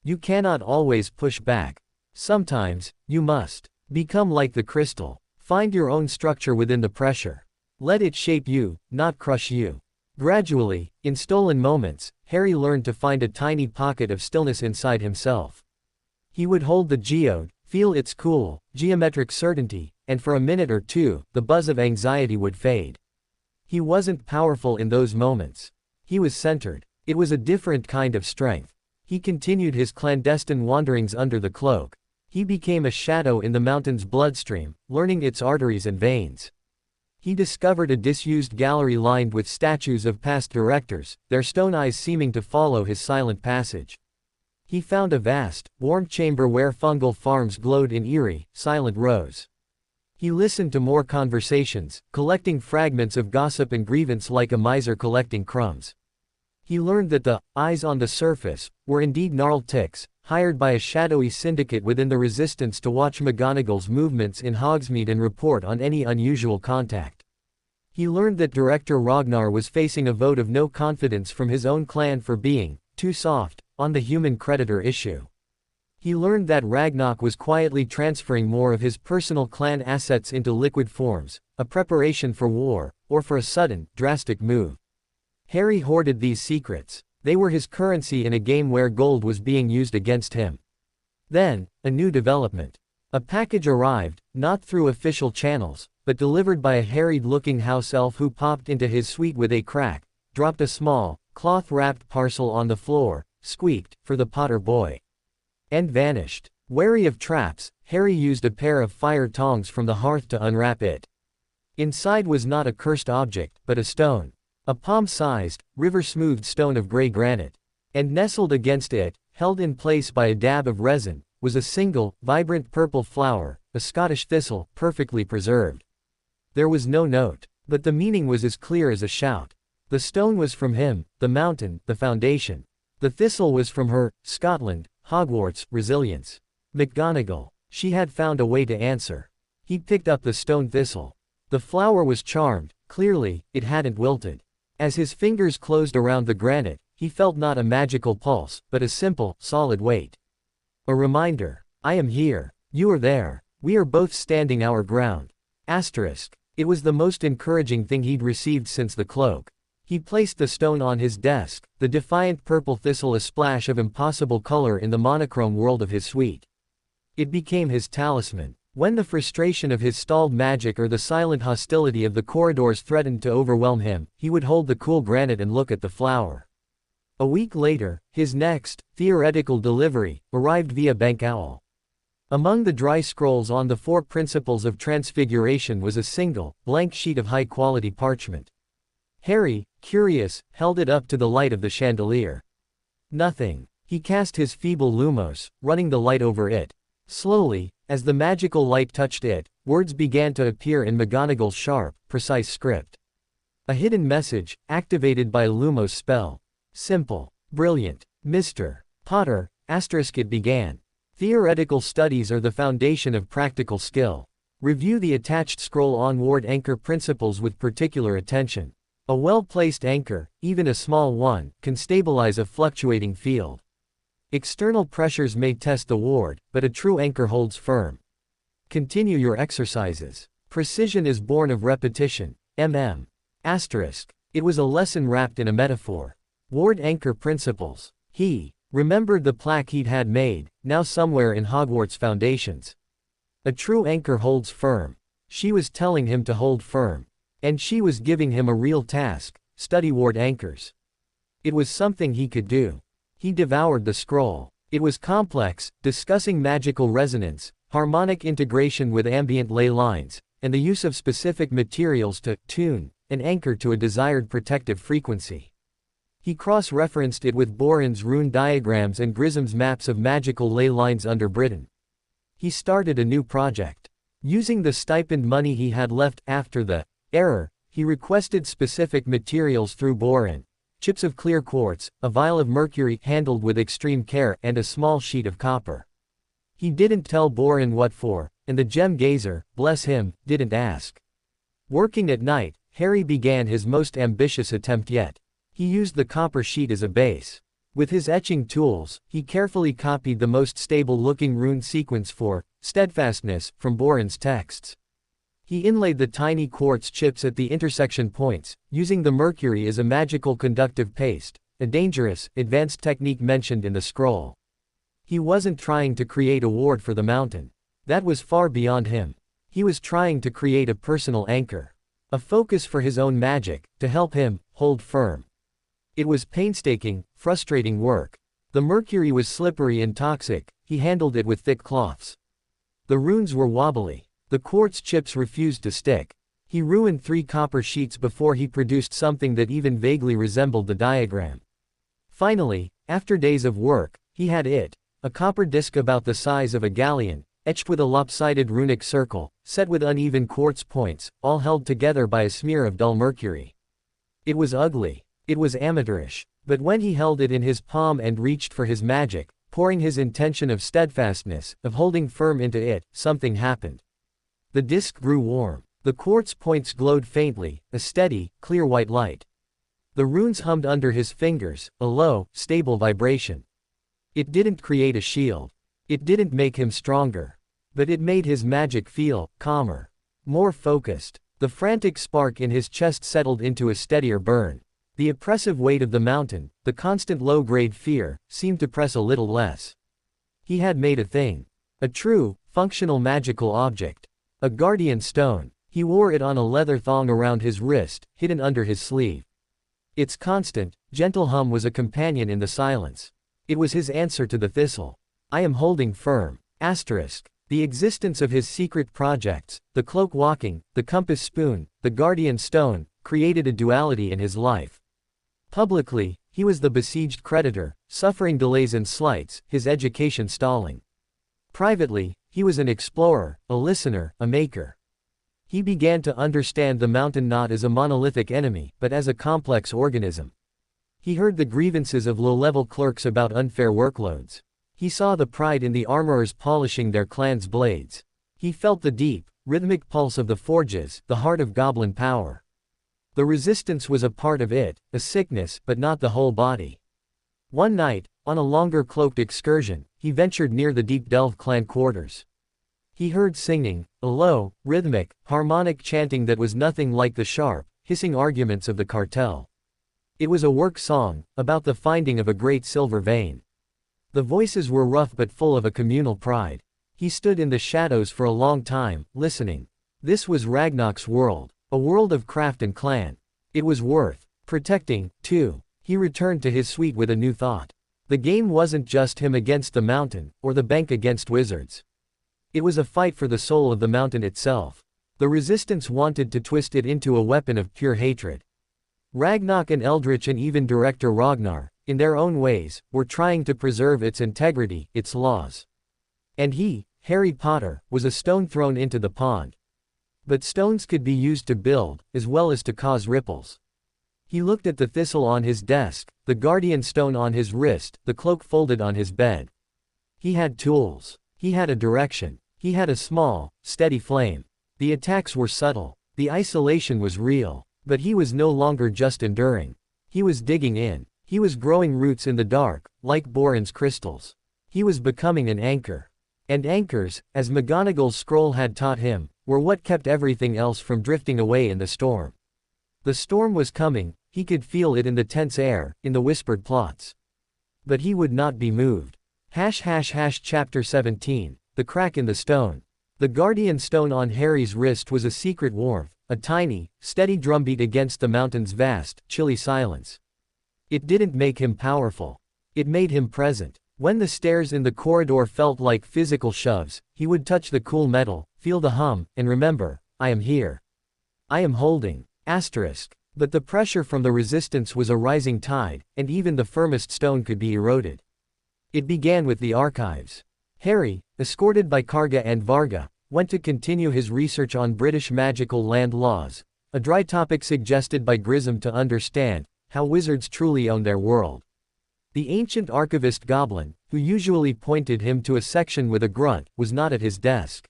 "You cannot always push back. Sometimes, you must. Become like the crystal. Find your own structure within the pressure. Let it shape you, not crush you." Gradually, in stolen moments, Harry learned to find a tiny pocket of stillness inside himself. He would hold the geode, feel its cool, geometric certainty, and for a minute or two, the buzz of anxiety would fade. He wasn't powerful in those moments. He was centered. It was a different kind of strength. He continued his clandestine wanderings under the cloak. He became a shadow in the mountain's bloodstream, learning its arteries and veins. He discovered a disused gallery lined with statues of past directors, their stone eyes seeming to follow his silent passage. He found a vast, warm chamber where fungal farms glowed in eerie, silent rows. He listened to more conversations, collecting fragments of gossip and grievance like a miser collecting crumbs. He learned that the eyes on the surface were indeed gnarled ticks, hired by a shadowy syndicate within the resistance to watch McGonagall's movements in Hogsmeade and report on any unusual contact. He learned that Director Ragnar was facing a vote of no confidence from his own clan for being too soft on the human creditor issue. He learned that Ragnarok was quietly transferring more of his personal clan assets into liquid forms, a preparation for war, or for a sudden, drastic move. Harry hoarded these secrets. They were his currency in a game where gold was being used against him. Then, a new development. A package arrived, not through official channels, but delivered by a harried-looking house elf who popped into his suite with a crack, dropped a small, cloth-wrapped parcel on the floor, squeaked, "For the Potter boy," and vanished. Wary of traps, Harry used a pair of fire tongs from the hearth to unwrap it. Inside was not a cursed object, but a stone. A palm-sized, river-smoothed stone of gray granite. And nestled against it, held in place by a dab of resin, was a single, vibrant purple flower, a Scottish thistle, perfectly preserved. There was no note, but the meaning was as clear as a shout. The stone was from him, the mountain, the foundation. The thistle was from her, Scotland, Hogwarts, resilience. McGonagall. She had found a way to answer. He picked up the stone thistle. The flower was charmed, clearly, it hadn't wilted. As his fingers closed around the granite, he felt not a magical pulse, but a simple, solid weight. A reminder. I am here. You are there. We are both standing our ground. Asterisk. It was the most encouraging thing he'd received since the cloak. He placed the stone on his desk, the defiant purple thistle a splash of impossible color in the monochrome world of his suite. It became his talisman. When the frustration of his stalled magic or the silent hostility of the corridors threatened to overwhelm him, he would hold the cool granite and look at the flower. A week later, his next, theoretical delivery, arrived via bank owl. Among the dry scrolls on the 4 principles of transfiguration was a single, blank sheet of high-quality parchment. Harry, curious, held it up to the light of the chandelier. Nothing. He cast his feeble lumos, running the light over it. Slowly, as the magical light touched it, words began to appear in McGonagall's sharp, precise script. A hidden message, activated by Lumos' spell. Simple. Brilliant. Mr. Potter, asterisk it began. Theoretical studies are the foundation of practical skill. Review the attached scroll on ward anchor principles with particular attention. A well-placed anchor, even a small one, can stabilize a fluctuating field. External pressures may test the ward, but a true anchor holds firm. Continue your exercises. Precision is born of repetition. Asterisk. It was a lesson wrapped in a metaphor. Ward anchor principles. He remembered the plaque he'd had made, now somewhere in Hogwarts foundations. A true anchor holds firm. She was telling him to hold firm. And she was giving him a real task, study ward anchors. It was something he could do. He devoured the scroll. It was complex, discussing magical resonance, harmonic integration with ambient ley lines, and the use of specific materials to tune an anchor to a desired protective frequency. He cross-referenced it with Borin's rune diagrams and Grisham's maps of magical ley lines under Britain. He started a new project. Using the stipend money he had left after the error, he requested specific materials through boron, chips of clear quartz, a vial of mercury handled with extreme care, and a small sheet of copper. He didn't tell boron what for, and the gem gazer, bless him, didn't ask. Working at night, Harry began his most ambitious attempt yet. He used the copper sheet as a base. With his etching tools, he carefully copied the most stable-looking rune sequence for steadfastness from boron's texts. He inlaid the tiny quartz chips at the intersection points, using the mercury as a magical conductive paste, a dangerous, advanced technique mentioned in the scroll. He wasn't trying to create a ward for the mountain. That was far beyond him. He was trying to create a personal anchor. A focus for his own magic, to help him hold firm. It was painstaking, frustrating work. The mercury was slippery and toxic, he handled it with thick cloths. The runes were wobbly. The quartz chips refused to stick. He ruined 3 copper sheets before he produced something that even vaguely resembled the diagram. Finally, after days of work, he had it. A copper disc about the size of a galleon, etched with a lopsided runic circle, set with uneven quartz points, all held together by a smear of dull mercury. It was ugly. It was amateurish. But when he held it in his palm and reached for his magic, pouring his intention of steadfastness, of holding firm into it, something happened. The disc grew warm. The quartz points glowed faintly, a steady, clear white light. The runes hummed under his fingers, a low, stable vibration. It didn't create a shield. It didn't make him stronger. But it made his magic feel calmer, more focused. The frantic spark in his chest settled into a steadier burn. The oppressive weight of the mountain, the constant low-grade fear, seemed to press a little less. He had made a thing. A true, functional magical object. A guardian stone. He wore it on a leather thong around his wrist, hidden under his sleeve. Its constant, gentle hum was a companion in the silence. It was his answer to the thistle. I am holding firm. Asterisk. The existence of his secret projects, the cloak walking, the compass spoon, the guardian stone, created a duality in his life. Publicly, he was the besieged creditor, suffering delays and slights, his education stalling. Privately, he was an explorer, a listener, a maker. He began to understand the mountain not as a monolithic enemy, but as a complex organism. He heard the grievances of low-level clerks about unfair workloads. He saw the pride in the armorers polishing their clan's blades. He felt the deep, rhythmic pulse of the forges, the heart of goblin power. The resistance was a part of it, a sickness, but not the whole body. One night, on a longer cloaked excursion, he ventured near the Deep Delve clan quarters. He heard singing, a low, rhythmic, harmonic chanting that was nothing like the sharp, hissing arguments of the cartel. It was a work song, about the finding of a great silver vein. The voices were rough but full of a communal pride. He stood in the shadows for a long time, listening. This was Ragnarok's world, a world of craft and clan. It was worth protecting, too. He returned to his suite with a new thought. The game wasn't just him against the mountain, or the bank against wizards. It was a fight for the soul of the mountain itself. The resistance wanted to twist it into a weapon of pure hatred. Ragnarok and Eldritch and even Director Ragnar, in their own ways, were trying to preserve its integrity, its laws. And he, Harry Potter, was a stone thrown into the pond. But stones could be used to build, as well as to cause ripples. He looked at the thistle on his desk, the guardian stone on his wrist, the cloak folded on his bed. He had tools. He had a direction. He had a small, steady flame. The attacks were subtle. The isolation was real. But he was no longer just enduring. He was digging in. He was growing roots in the dark, like boron's crystals. He was becoming an anchor. And anchors, as McGonagall's scroll had taught him, were what kept everything else from drifting away in the storm. The storm was coming, he could feel it in the tense air, in the whispered plots. But he would not be moved. Chapter 17, The Crack in the Stone. The guardian stone on Harry's wrist was a secret warmth, a tiny, steady drumbeat against the mountain's vast, chilly silence. It didn't make him powerful. It made him present. When the stairs in the corridor felt like physical shoves, he would touch the cool metal, feel the hum, and remember, I am here. I am holding. Asterisk. But the pressure from the resistance was a rising tide, and even the firmest stone could be eroded. It began with the archives. Harry, escorted by Karga and Varga, went to continue his research on British magical land laws, a dry topic suggested by Grissom to understand how wizards truly own their world. The ancient archivist Goblin, who usually pointed him to a section with a grunt, was not at his desk.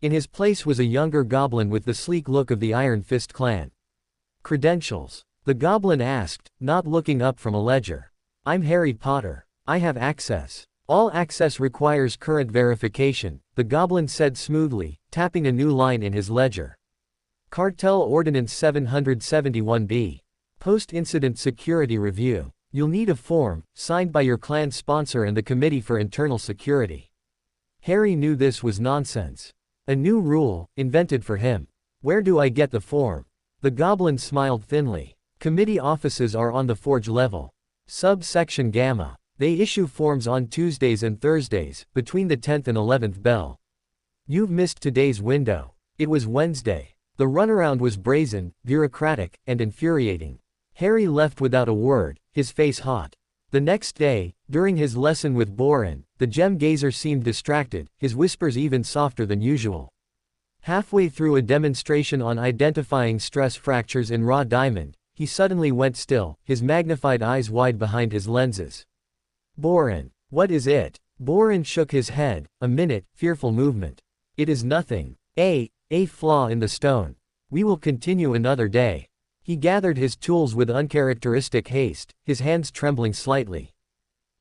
In his place was a younger goblin with the sleek look of the Iron Fist clan. Credentials? The goblin asked, not looking up from a ledger. I'm Harry Potter. I have access. All access requires current verification, the goblin said smoothly, tapping a new line in his ledger. Cartel Ordinance 771B. Post-incident security review. You'll need a form, signed by your clan sponsor and the Committee for Internal Security. Harry knew this was nonsense. A new rule, invented for him. Where do I get the form? The goblin smiled thinly. Committee offices are on the Forge level. Subsection Gamma. They issue forms on Tuesdays and Thursdays, between the 10th and 11th bell. You've missed today's window. It was Wednesday. The runaround was brazen, bureaucratic, and infuriating. Harry left without a word, his face hot. The next day, during his lesson with Borin, the gem gazer seemed distracted, his whispers even softer than usual. Halfway through a demonstration on identifying stress fractures in raw diamond, he suddenly went still, his magnified eyes wide behind his lenses. Borin, what is it? Borin shook his head, a minute, fearful movement. It is nothing. A flaw in the stone. We will continue another day. He gathered his tools with uncharacteristic haste, his hands trembling slightly.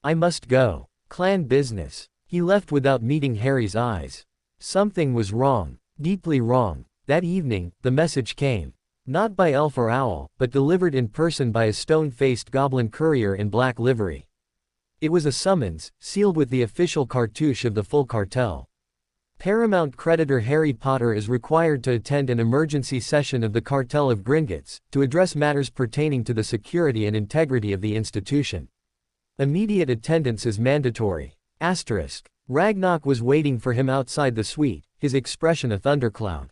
I must go. Clan business. He left without meeting Harry's eyes. Something was wrong, deeply wrong. That evening, the message came. Not by elf or owl, but delivered in person by a stone-faced goblin courier in black livery. It was a summons, sealed with the official cartouche of the full cartel. Paramount creditor Harry Potter is required to attend an emergency session of the cartel of Gringotts, to address matters pertaining to the security and integrity of the institution. Immediate attendance is mandatory. Ragnarok was waiting for him outside the suite, his expression a thundercloud.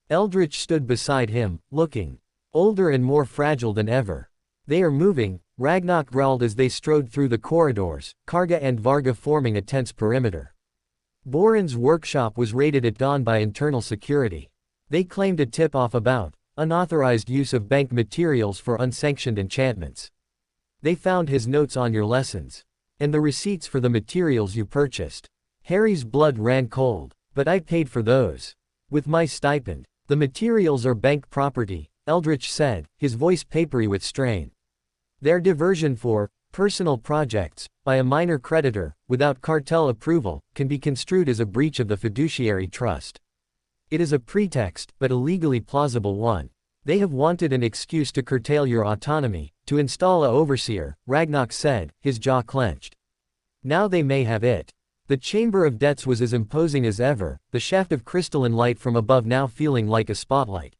Eldritch stood beside him, looking older and more fragile than ever. They are moving, Ragnarok growled as they strode through the corridors, Karga and Varga forming a tense perimeter. Borin's workshop was raided at dawn by internal security. They claimed a tip-off about unauthorized use of bank materials for unsanctioned enchantments. They found his notes on your lessons. And the receipts for the materials you purchased. Harry's blood ran cold. But I paid for those. With my stipend. The materials are bank property, Eldritch said, his voice papery with strain. Their diversion for personal projects, by a minor creditor, without cartel approval, can be construed as a breach of the fiduciary trust. It is a pretext, but a legally plausible one. They have wanted an excuse to curtail your autonomy, to install a overseer, Ragnarok said, his jaw clenched. Now they may have it. The chamber of debts was as imposing as ever, the shaft of crystalline light from above now feeling like a spotlight.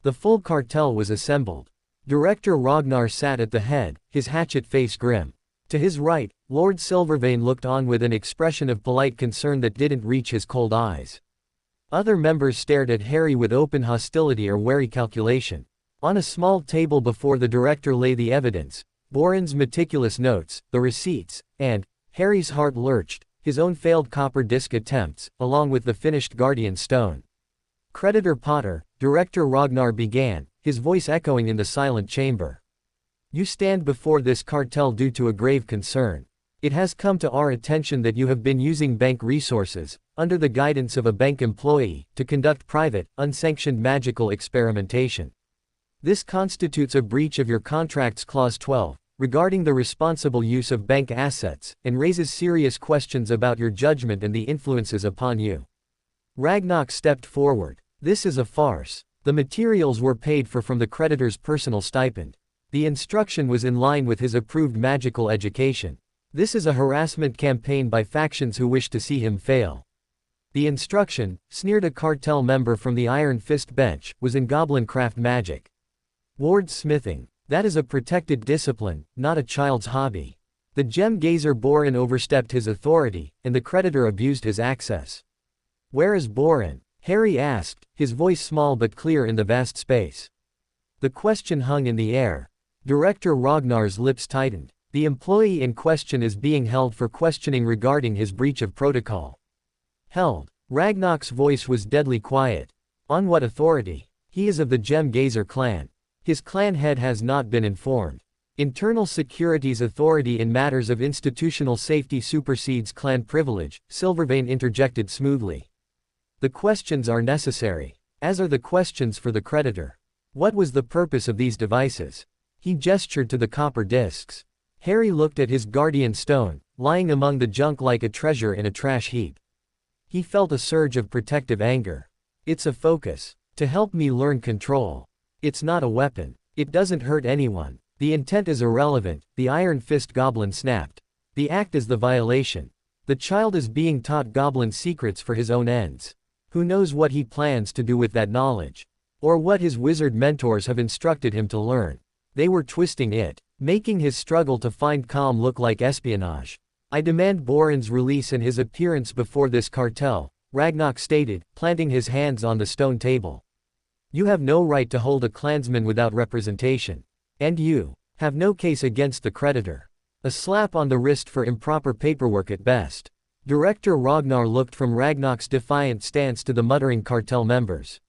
The full cartel was assembled. Director Ragnar sat at the head, his hatchet face grim. To his right, Lord Silvervein looked on with an expression of polite concern that didn't reach his cold eyes. Other members stared at Harry with open hostility or wary calculation. On a small table before the director lay the evidence, Borin's meticulous notes, the receipts, and, Harry's heart lurched, his own failed copper disc attempts, along with the finished Guardian Stone. Creditor Potter, Director Ragnar began, his voice echoing in the silent chamber. You stand before this cartel due to a grave concern. It has come to our attention that you have been using bank resources, under the guidance of a bank employee, to conduct private, unsanctioned magical experimentation. This constitutes a breach of your contract's Clause 12, regarding the responsible use of bank assets, and raises serious questions about your judgment and the influences upon you. Ragnarok stepped forward. This is a farce. The materials were paid for from the creditor's personal stipend. The instruction was in line with his approved magical education. This is a harassment campaign by factions who wish to see him fail. The instruction, sneered a cartel member from the Iron Fist bench, was in goblin craft magic. Ward smithing. That is a protected discipline, not a child's hobby. The gem gazer Borin overstepped his authority, and the creditor abused his access. Where is Borin? Harry asked, his voice small but clear in the vast space. The question hung in the air. Director Ragnar's lips tightened. The employee in question is being held for questioning regarding his breach of protocol. Held. Ragnar's voice was deadly quiet. On what authority? He is of the Gem Gazer clan. His clan head has not been informed. Internal security's authority in matters of institutional safety supersedes clan privilege, Silvervein interjected smoothly. The questions are necessary, as are the questions for the creditor. What was the purpose of these devices? He gestured to the copper discs. Harry looked at his guardian stone, lying among the junk like a treasure in a trash heap. He felt a surge of protective anger. It's a focus. To help me learn control. It's not a weapon. It doesn't hurt anyone. The intent is irrelevant, the Iron Fist goblin snapped. The act is the violation. The child is being taught goblin secrets for his own ends. Who knows what he plans to do with that knowledge? Or what his wizard mentors have instructed him to learn. They were twisting it, making his struggle to find calm look like espionage. I demand Boren's release and his appearance before this cartel, Ragnar stated, planting his hands on the stone table. You have no right to hold a clansman without representation. And you have no case against the creditor. A slap on the wrist for improper paperwork at best. Director Ragnar looked from Ragnar's defiant stance to the muttering cartel members.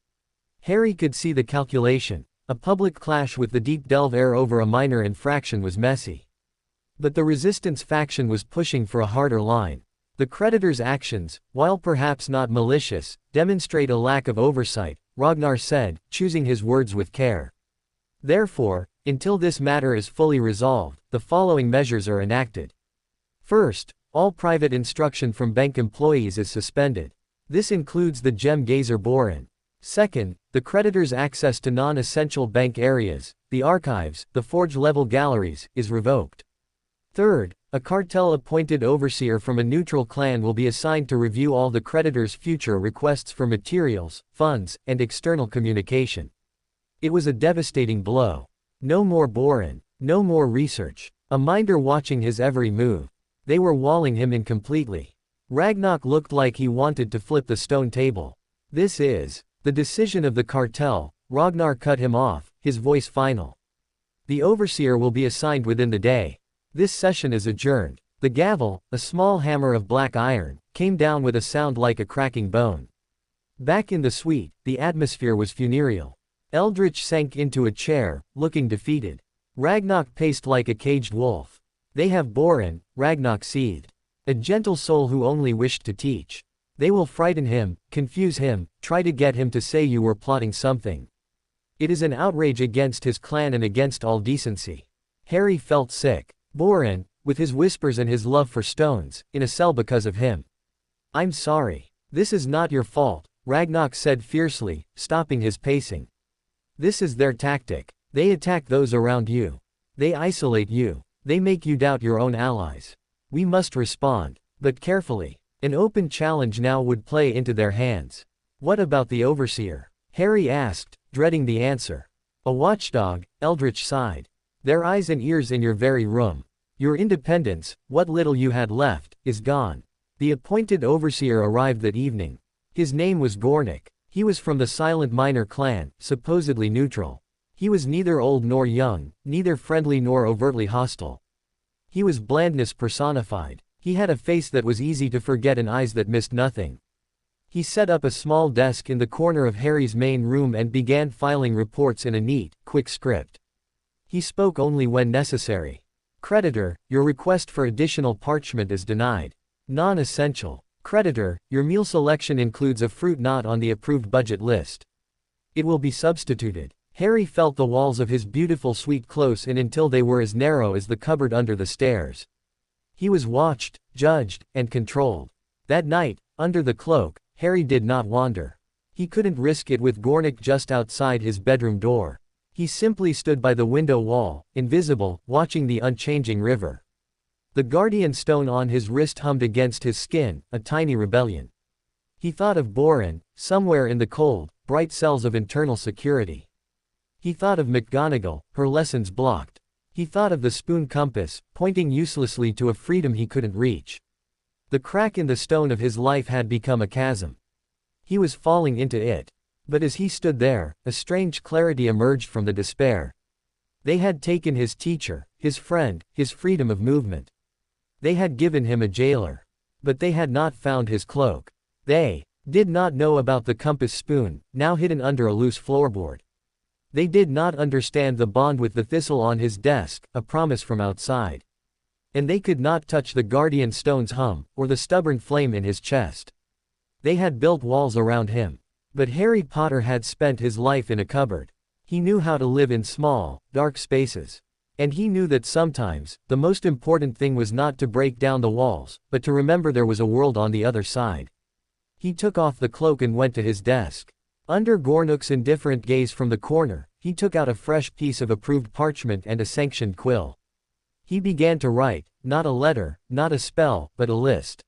Harry could see the calculation. A public clash with the Deep Delve heir over a minor infraction was messy. But the resistance faction was pushing for a harder line. The creditor's actions, while perhaps not malicious, demonstrate a lack of oversight, Ragnar said, choosing his words with care. Therefore, until this matter is fully resolved, the following measures are enacted. First, all private instruction from bank employees is suspended. This includes the Gem Gazer Boren. Second, the creditor's access to non-essential bank areas, the archives, the forge-level galleries, is revoked. Third, a cartel-appointed overseer from a neutral clan will be assigned to review all the creditor's future requests for materials, funds, and external communication. It was a devastating blow. No more Boren, no more research. A minder watching his every move. They were walling him in completely. Ragnar looked like he wanted to flip the stone table. This is the decision of the cartel. Ragnar cut him off, his voice final. The overseer will be assigned within the day. This session is adjourned. The gavel, a small hammer of black iron, came down with a sound like a cracking bone. Back in the suite, the atmosphere was funereal. Eldritch sank into a chair, looking defeated. Ragnar paced like a caged wolf. They have Boren, Ragnar seethed. A gentle soul who only wished to teach. They will frighten him, confuse him, try to get him to say you were plotting something. It is an outrage against his clan and against all decency. Harry felt sick. Boren, with his whispers and his love for stones, in a cell because of him. I'm sorry. This is not your fault, Ragnar said fiercely, stopping his pacing. This is their tactic. They attack those around you. They isolate you. They make you doubt your own allies. We must respond, but carefully. An open challenge now would play into their hands. What about the overseer? Harry asked, dreading the answer. A watchdog, Eldritch sighed. Their eyes and ears in your very room. Your independence, what little you had left, is gone. The appointed overseer arrived that evening. His name was Gornik. He was from the Silent Miner clan, supposedly neutral. He was neither old nor young, neither friendly nor overtly hostile. He was blandness personified. He had a face that was easy to forget and eyes that missed nothing. He set up a small desk in the corner of Harry's main room and began filing reports in a neat, quick script. He spoke only when necessary. Creditor, your request for additional parchment is denied. Non-essential. Creditor, your meal selection includes a fruit not on the approved budget list. It will be substituted. Harry felt the walls of his beautiful suite close in until they were as narrow as the cupboard under the stairs. He was watched, judged, and controlled. That night, under the cloak, Harry did not wander. He couldn't risk it with Gornik just outside his bedroom door. He simply stood by the window wall, invisible, watching the unchanging river. The guardian stone on his wrist hummed against his skin, a tiny rebellion. He thought of Boren, somewhere in the cold, bright cells of internal security. He thought of McGonagall, her lessons blocked. He thought of the spoon compass, pointing uselessly to a freedom he couldn't reach. The crack in the stone of his life had become a chasm. He was falling into it. But as he stood there, a strange clarity emerged from the despair. They had taken his teacher, his friend, his freedom of movement. They had given him a jailer. But they had not found his cloak. They did not know about the compass spoon, now hidden under a loose floorboard. They did not understand the bond with the thistle on his desk, a promise from outside. And they could not touch the guardian stone's hum, or the stubborn flame in his chest. They had built walls around him. But Harry Potter had spent his life in a cupboard. He knew how to live in small, dark spaces. And he knew that sometimes, the most important thing was not to break down the walls, but to remember there was a world on the other side. He took off the cloak and went to his desk. Under Gornook's indifferent gaze from the corner, he took out a fresh piece of approved parchment and a sanctioned quill. He began to write, not a letter, not a spell, but a list.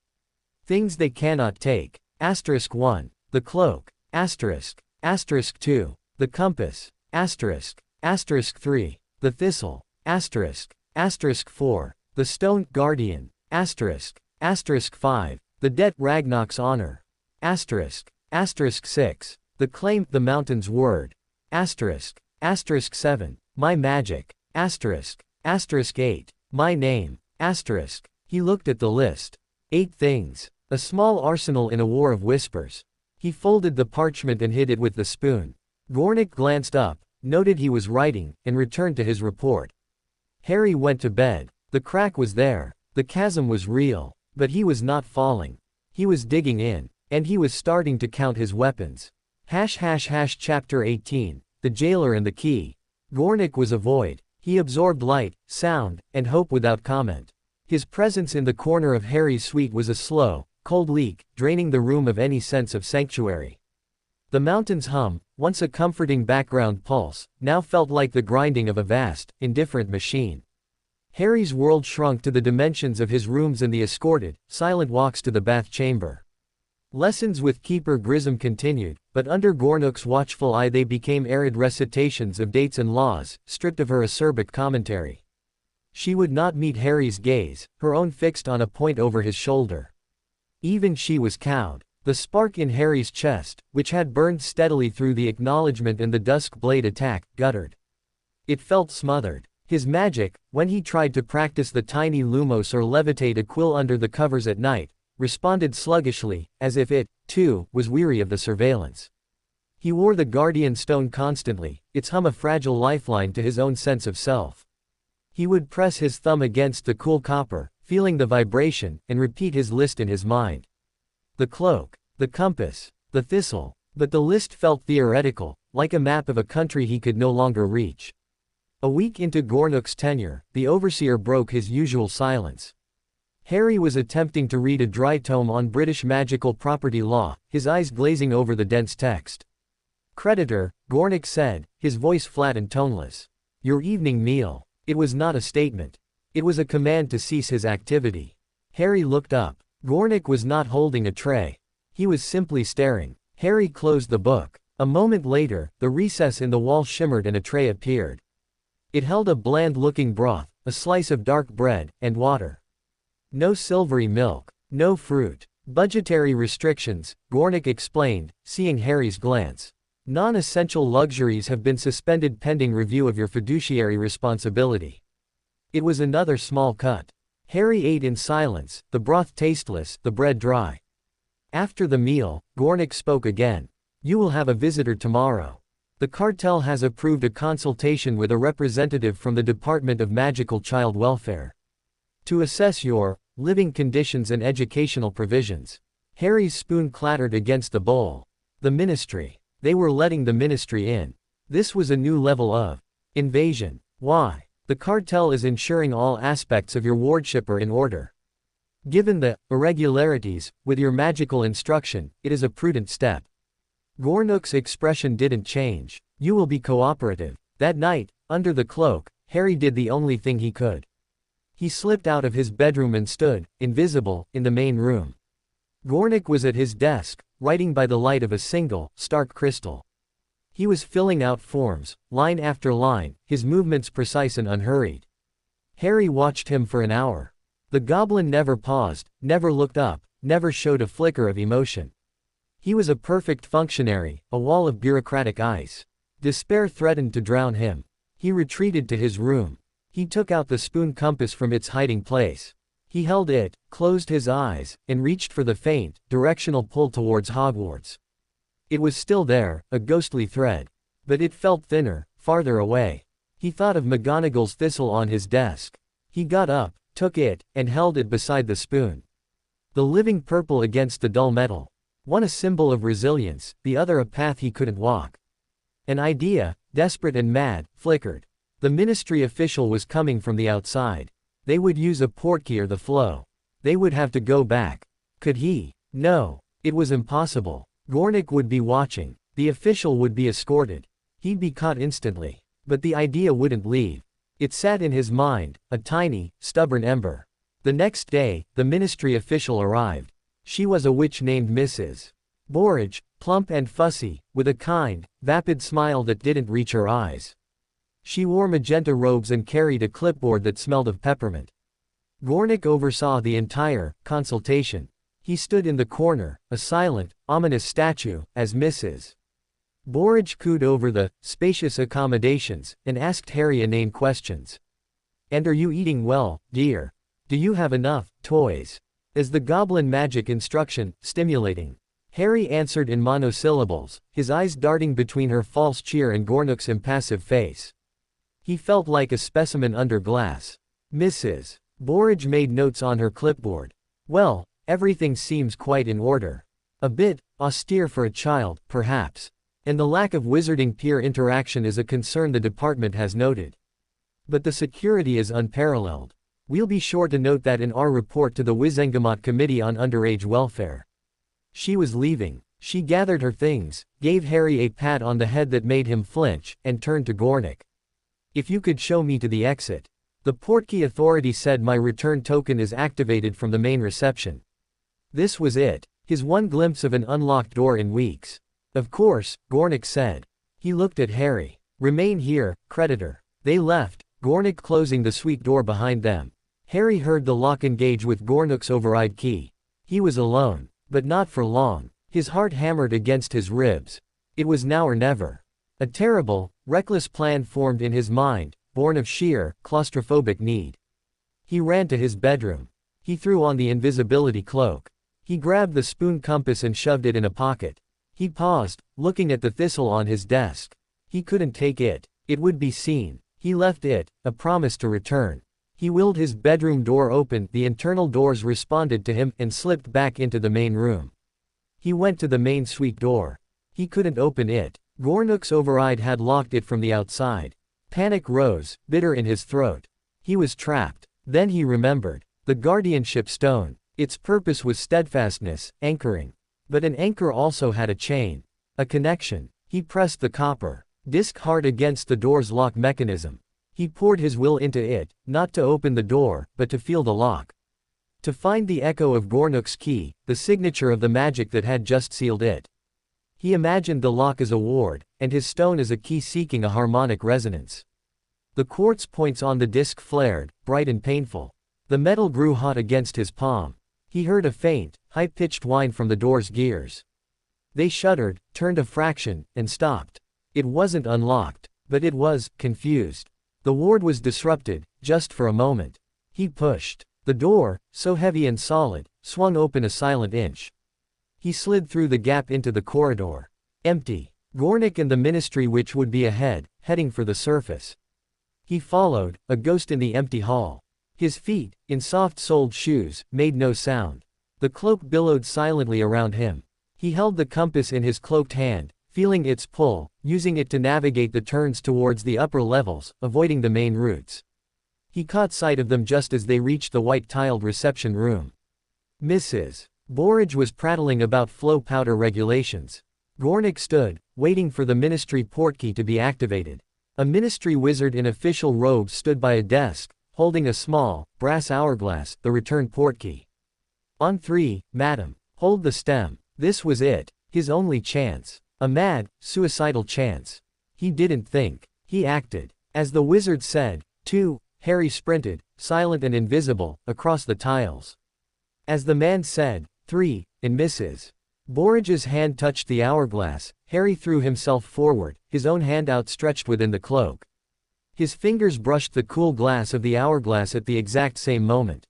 Things they cannot take. Asterisk 1. The cloak. Asterisk. Asterisk 2. The compass. Asterisk. Asterisk 3. The thistle. Asterisk. Asterisk 4. The stone guardian. Asterisk. Asterisk 5. The debt Ragnarok's honor. Asterisk. Asterisk 6. The claim, the mountain's word. Asterisk. Asterisk 7. My magic. Asterisk. Asterisk 8. My name. Asterisk. He looked at the list. 8 things. A small arsenal in a war of whispers. He folded the parchment and hid it with the spoon. Gornik glanced up, noted he was writing, and returned to his report. Harry went to bed. The crack was there. The chasm was real. But he was not falling. He was digging in. And he was starting to count his weapons. Chapter 18. The Jailer and the Key. Gornik was a void. He absorbed light, sound, and hope without comment. His presence in the corner of Harry's suite was a slow, cold leak, draining the room of any sense of sanctuary. The mountain's hum, once a comforting background pulse, now felt like the grinding of a vast, indifferent machine. Harry's world shrunk to the dimensions of his rooms and the escorted, silent walks to the bath chamber. Lessons with Keeper Grissom continued, but under Gornook's watchful eye they became arid recitations of dates and laws, stripped of her acerbic commentary. She would not meet Harry's gaze, her own fixed on a point over his shoulder. Even she was cowed. The spark in Harry's chest, which had burned steadily through the acknowledgement and the dusk blade attack, guttered. It felt smothered. His magic, when he tried to practice the tiny lumos or levitate a quill under the covers at night, responded sluggishly, as if it, too, was weary of the surveillance. He wore the guardian stone constantly, its hum a fragile lifeline to his own sense of self. He would press his thumb against the cool copper, feeling the vibration, and repeat his list in his mind. The cloak, the compass, the thistle, but the list felt theoretical, like a map of a country he could no longer reach. A week into Gornook's tenure, the overseer broke his usual silence. Harry was attempting to read a dry tome on British magical property law, his eyes glazing over the dense text. Creditor, Gornook said, his voice flat and toneless. Your evening meal. It was not a statement. It was a command to cease his activity. Harry looked up. Gornook was not holding a tray. He was simply staring. Harry closed the book. A moment later, the recess in the wall shimmered and a tray appeared. It held a bland-looking broth, a slice of dark bread, and water. No silvery milk. No fruit. Budgetary restrictions, Gornook explained, seeing Harry's glance. Non-essential luxuries have been suspended pending review of your fiduciary responsibility. It was another small cut. Harry ate in silence, the broth tasteless, the bread dry. After the meal, Gornook spoke again. You will have a visitor tomorrow. The cartel has approved a consultation with a representative from the Department of Magical Child Welfare to assess your living conditions and educational provisions. Harry's spoon clattered against the bowl. The ministry. They were letting the ministry in. This was a new level of invasion. Why? The cartel is ensuring all aspects of your wardship are in order. Given the irregularities, with your magical instruction, it is a prudent step. Gornook's expression didn't change. You will be cooperative. That night, under the cloak, Harry did the only thing he could. He slipped out of his bedroom and stood, invisible, in the main room. Gornook was at his desk, writing by the light of a single, stark crystal. He was filling out forms, line after line, his movements precise and unhurried. Harry watched him for an hour. The goblin never paused, never looked up, never showed a flicker of emotion. He was a perfect functionary, a wall of bureaucratic ice. Despair threatened to drown him. He retreated to his room. He took out the spoon compass from its hiding place. He held it, closed his eyes, and reached for the faint, directional pull towards Hogwarts. It was still there, a ghostly thread. But it felt thinner, farther away. He thought of McGonagall's thistle on his desk. He got up, took it, and held it beside the spoon. The living purple against the dull metal. One a symbol of resilience, the other a path he couldn't walk. An idea, desperate and mad, flickered. The ministry official was coming from the outside. They would use a portkey or the flow. They would have to go back. Could he? No. It was impossible. Gornik would be watching. The official would be escorted. He'd be caught instantly. But the idea wouldn't leave. It sat in his mind, a tiny, stubborn ember. The next day, the ministry official arrived. She was a witch named Mrs. Borage, plump and fussy, with a kind, vapid smile that didn't reach her eyes. She wore magenta robes and carried a clipboard that smelled of peppermint. Gornik oversaw the entire consultation. He stood in the corner, a silent, ominous statue, as Mrs. Borage cooed over the spacious accommodations and asked Harry inane questions. "And are you eating well, dear? Do you have enough toys?" Is the goblin magic instruction stimulating? Harry answered in monosyllables, his eyes darting between her false cheer and Gornuk's impassive face. He felt like a specimen under glass. Mrs. Borage made notes on her clipboard. "Well, everything seems quite in order. A bit austere for a child, perhaps. And the lack of wizarding peer interaction is a concern the department has noted. But the security is unparalleled. We'll be sure to note that in our report to the Wizengamot Committee on Underage Welfare." She was leaving. She gathered her things, gave Harry a pat on the head that made him flinch, and turned to Gornik. "If you could show me to the exit." The portkey authority said my return token is activated from the main reception. This was it, his one glimpse of an unlocked door in weeks. "Of course," Gornik said. He looked at Harry. "Remain here, creditor." They left, Gornik closing the suite door behind them. Harry heard the lock engage with Gornuk's override key. He was alone. But not for long. His heart hammered against his ribs. It was now or never. A terrible, reckless plan formed in his mind, born of sheer, claustrophobic need. He ran to his bedroom. He threw on the invisibility cloak. He grabbed the spoon compass and shoved it in a pocket. He paused, looking at the thistle on his desk. He couldn't take it. It would be seen. He left it, a promise to return. He willed his bedroom door open, the internal doors responded to him, and slipped back into the main room. He went to the main suite door. He couldn't open it. Gornuk's override had locked it from the outside. Panic rose, bitter in his throat. He was trapped. Then he remembered. The guardianship stone. Its purpose was steadfastness, anchoring. But an anchor also had a chain. A connection. He pressed the copper disc hard against the door's lock mechanism. He poured his will into it, not to open the door, but to feel the lock. To find the echo of Gornuk's key, the signature of the magic that had just sealed it. He imagined the lock as a ward, and his stone as a key seeking a harmonic resonance. The quartz points on the disc flared, bright and painful. The metal grew hot against his palm. He heard a faint, high-pitched whine from the door's gears. They shuddered, turned a fraction, and stopped. It wasn't unlocked, but it was confused. The ward was disrupted, just for a moment. He pushed. The door, so heavy and solid, swung open a silent inch. He slid through the gap into the corridor. Empty. Gornik and the ministry witch would be ahead, heading for the surface. He followed, a ghost in the empty hall. His feet, in soft-soled shoes, made no sound. The cloak billowed silently around him. He held the compass in his cloaked hand, feeling its pull, using it to navigate the turns towards the upper levels, avoiding the main routes. He caught sight of them just as they reached the white-tiled reception room. Mrs. Borage was prattling about flow powder regulations. Gornik stood, waiting for the ministry portkey to be activated. A ministry wizard in official robes stood by a desk, holding a small, brass hourglass, the return portkey. "On 3, madam. Hold the stem." This was it, his only chance. A mad, suicidal chance. He didn't think. He acted. As the wizard said, 2, Harry sprinted, silent and invisible, across the tiles. As the man said, 3, and Mrs. Borage's hand touched the hourglass, Harry threw himself forward, his own hand outstretched within the cloak. His fingers brushed the cool glass of the hourglass at the exact same moment.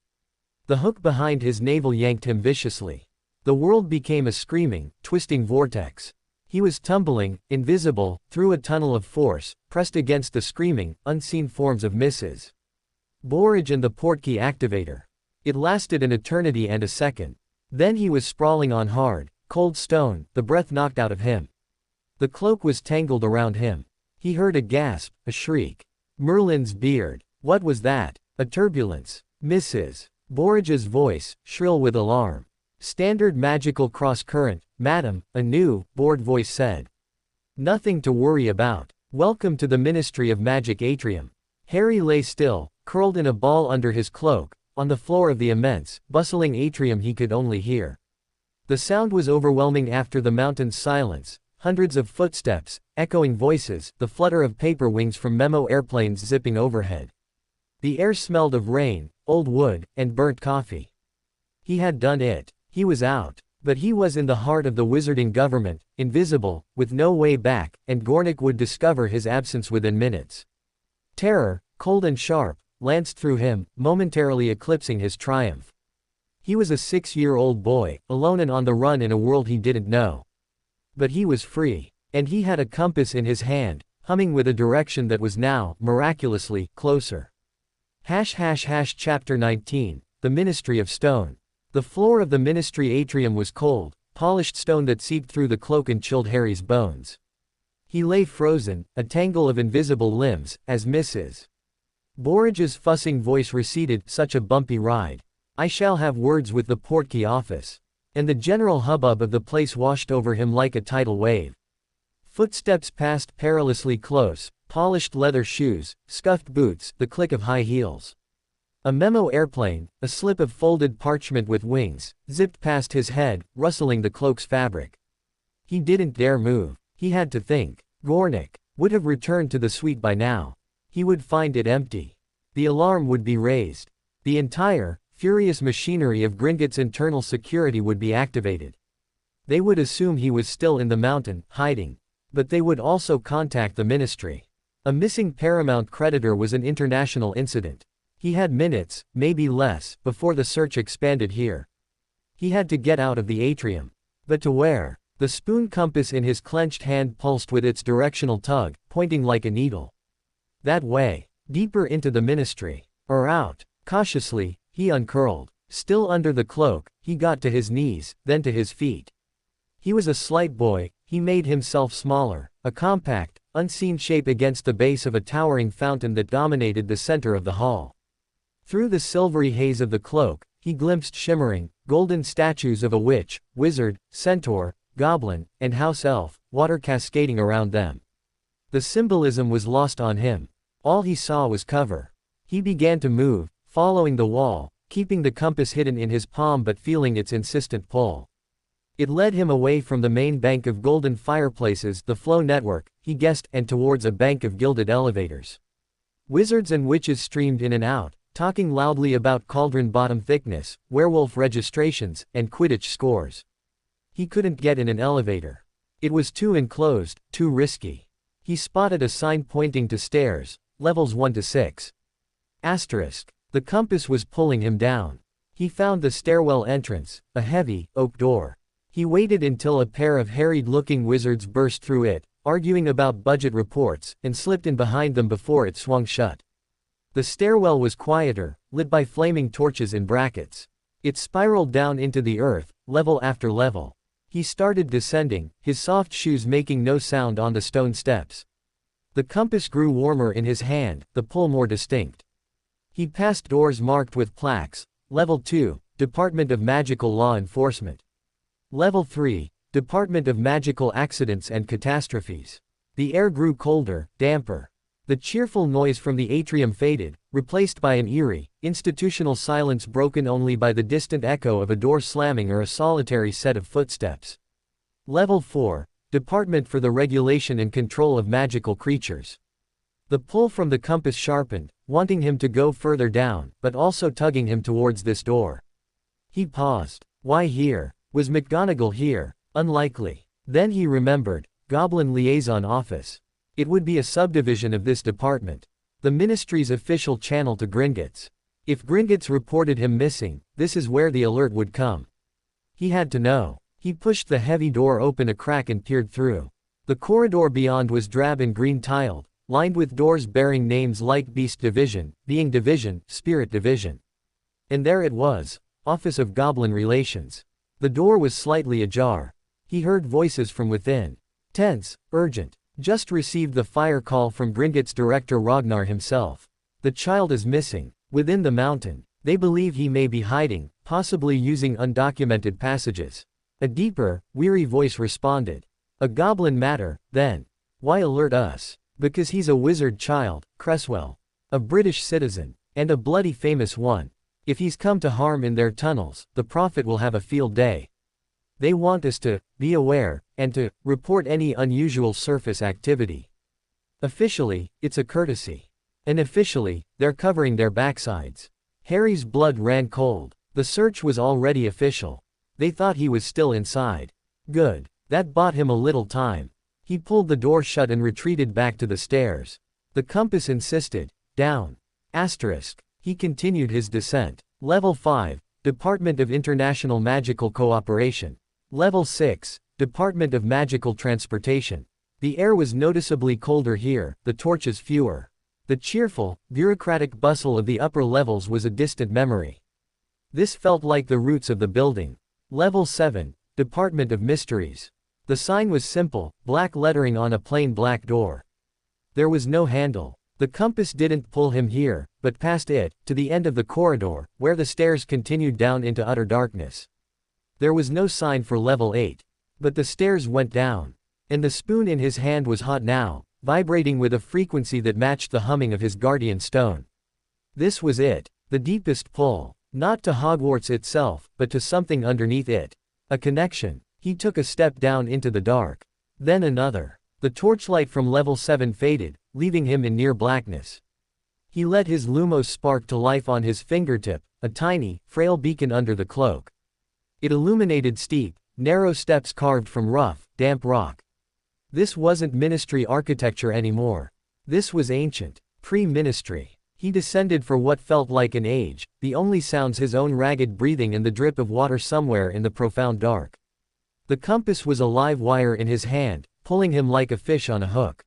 The hook behind his navel yanked him viciously. The world became a screaming, twisting vortex. He was tumbling, invisible, through a tunnel of force, pressed against the screaming, unseen forms of Mrs. Borage and the portkey activator. It lasted an eternity and a second. Then he was sprawling on hard, cold stone, the breath knocked out of him. The cloak was tangled around him. He heard a gasp, a shriek. Merlin's beard. What was that? A turbulence. Mrs. Borage's voice, shrill with alarm. Standard magical cross-current, madam, a new, bored voice said. Nothing to worry about. Welcome to the Ministry of Magic Atrium. Harry lay still, curled in a ball under his cloak, on the floor of the immense, bustling atrium he could only hear. The sound was overwhelming after the mountain's silence, hundreds of footsteps, echoing voices, the flutter of paper wings from memo airplanes zipping overhead. The air smelled of rain, old wood, and burnt coffee. He had done it. He was out. But he was in the heart of the wizarding government, invisible, with no way back, and Gornik would discover his absence within minutes. Terror, cold and sharp, lanced through him, momentarily eclipsing his triumph. He was a 6-year-old boy, alone and on the run in a world he didn't know. But he was free. And he had a compass in his hand, humming with a direction that was now, miraculously, closer. Chapter 19, The Ministry of Stone. The floor of the ministry atrium was cold, polished stone that seeped through the cloak and chilled Harry's bones. He lay frozen, a tangle of invisible limbs, as Mrs. Borage's fussing voice receded, such a bumpy ride. I shall have words with the portkey office. And the general hubbub of the place washed over him like a tidal wave. Footsteps passed perilously close, polished leather shoes, scuffed boots, the click of high heels. A memo airplane, a slip of folded parchment with wings, zipped past his head, rustling the cloak's fabric. He didn't dare move. He had to think. Gornik would have returned to the suite by now. He would find it empty. The alarm would be raised. The entire, furious machinery of Gringotts' internal security would be activated. They would assume he was still in the mountain, hiding. But they would also contact the ministry. A missing paramount creditor was an international incident. He had minutes, maybe less, before the search expanded here. He had to get out of the atrium. But to where? The spoon compass in his clenched hand pulsed with its directional tug, pointing like a needle. That way. Deeper into the ministry. Or out. Cautiously, he uncurled. Still under the cloak, he got to his knees, then to his feet. He was a slight boy. He made himself smaller, a compact, unseen shape against the base of a towering fountain that dominated the center of the hall. Through the silvery haze of the cloak, he glimpsed shimmering, golden statues of a witch, wizard, centaur, goblin, and house elf, water cascading around them. The symbolism was lost on him. All he saw was cover. He began to move, following the wall, keeping the compass hidden in his palm but feeling its insistent pull. It led him away from the main bank of golden fireplaces, the flow network, he guessed, and towards a bank of gilded elevators. Wizards and witches streamed in and out, talking loudly about cauldron bottom thickness, werewolf registrations, and Quidditch scores. He couldn't get in an elevator. It was too enclosed, too risky. He spotted a sign pointing to stairs, levels 1 to 6. Asterisk. The compass was pulling him down. He found the stairwell entrance, a heavy, oak door. He waited until a pair of harried-looking wizards burst through it, arguing about budget reports, and slipped in behind them before it swung shut. The stairwell was quieter, lit by flaming torches in brackets. It spiraled down into the earth, level after level. He started descending, his soft shoes making no sound on the stone steps. The compass grew warmer in his hand, the pull more distinct. He passed doors marked with plaques. Level 2, Department of Magical Law Enforcement. Level 3, Department of Magical Accidents and Catastrophes. The air grew colder, damper. The cheerful noise from the atrium faded, replaced by an eerie, institutional silence broken only by the distant echo of a door slamming or a solitary set of footsteps. Level 4, Department for the Regulation and Control of Magical Creatures. The pull from the compass sharpened, wanting him to go further down, but also tugging him towards this door. He paused. Why here? Was McGonagall here? Unlikely. Then he remembered. Goblin Liaison Office. It would be a subdivision of this department. The ministry's official channel to Gringotts. If Gringotts reported him missing, this is where the alert would come. He had to know. He pushed the heavy door open a crack and peered through. The corridor beyond was drab and green tiled, lined with doors bearing names like Beast Division, Being Division, Spirit Division. And there it was, Office of Goblin Relations. The door was slightly ajar. He heard voices from within. Tense, urgent. Just received the fire call from Gringotts director Ragnar himself. The child is missing. Within the mountain. They believe he may be hiding, possibly using undocumented passages. A deeper, weary voice responded. A goblin matter, then. Why alert us? Because he's a wizard child, Cresswell. A British citizen. And a bloody famous one. If he's come to harm in their tunnels, the Prophet will have a field day. They want us to be aware, and to report any unusual surface activity. Officially, it's a courtesy. Unofficially, they're covering their backsides. Harry's blood ran cold. The search was already official. They thought he was still inside. Good. That bought him a little time. He pulled the door shut and retreated back to the stairs. The compass insisted. Down. Asterisk. He continued his descent. Level 5, Department of International Magical Cooperation. Level 6, Department of Magical Transportation. The air was noticeably colder here, the torches fewer. The cheerful, bureaucratic bustle of the upper levels was a distant memory. This felt like the roots of the building. Level 7, Department of Mysteries. The sign was simple, black lettering on a plain black door. There was no handle. The compass didn't pull him here, but past it, to the end of the corridor, where the stairs continued down into utter darkness. There was no sign for level 8. But the stairs went down. And the spoon in his hand was hot now, vibrating with a frequency that matched the humming of his guardian stone. This was it. The deepest pull. Not to Hogwarts itself, but to something underneath it. A connection. He took a step down into the dark. Then another. The torchlight from level 7 faded, leaving him in near blackness. He let his lumos spark to life on his fingertip, a tiny, frail beacon under the cloak. It illuminated steep, narrow steps carved from rough, damp rock. This wasn't ministry architecture anymore. This was ancient, pre-ministry. He descended for what felt like an age, the only sounds his own ragged breathing and the drip of water somewhere in the profound dark. The compass was a live wire in his hand, pulling him like a fish on a hook.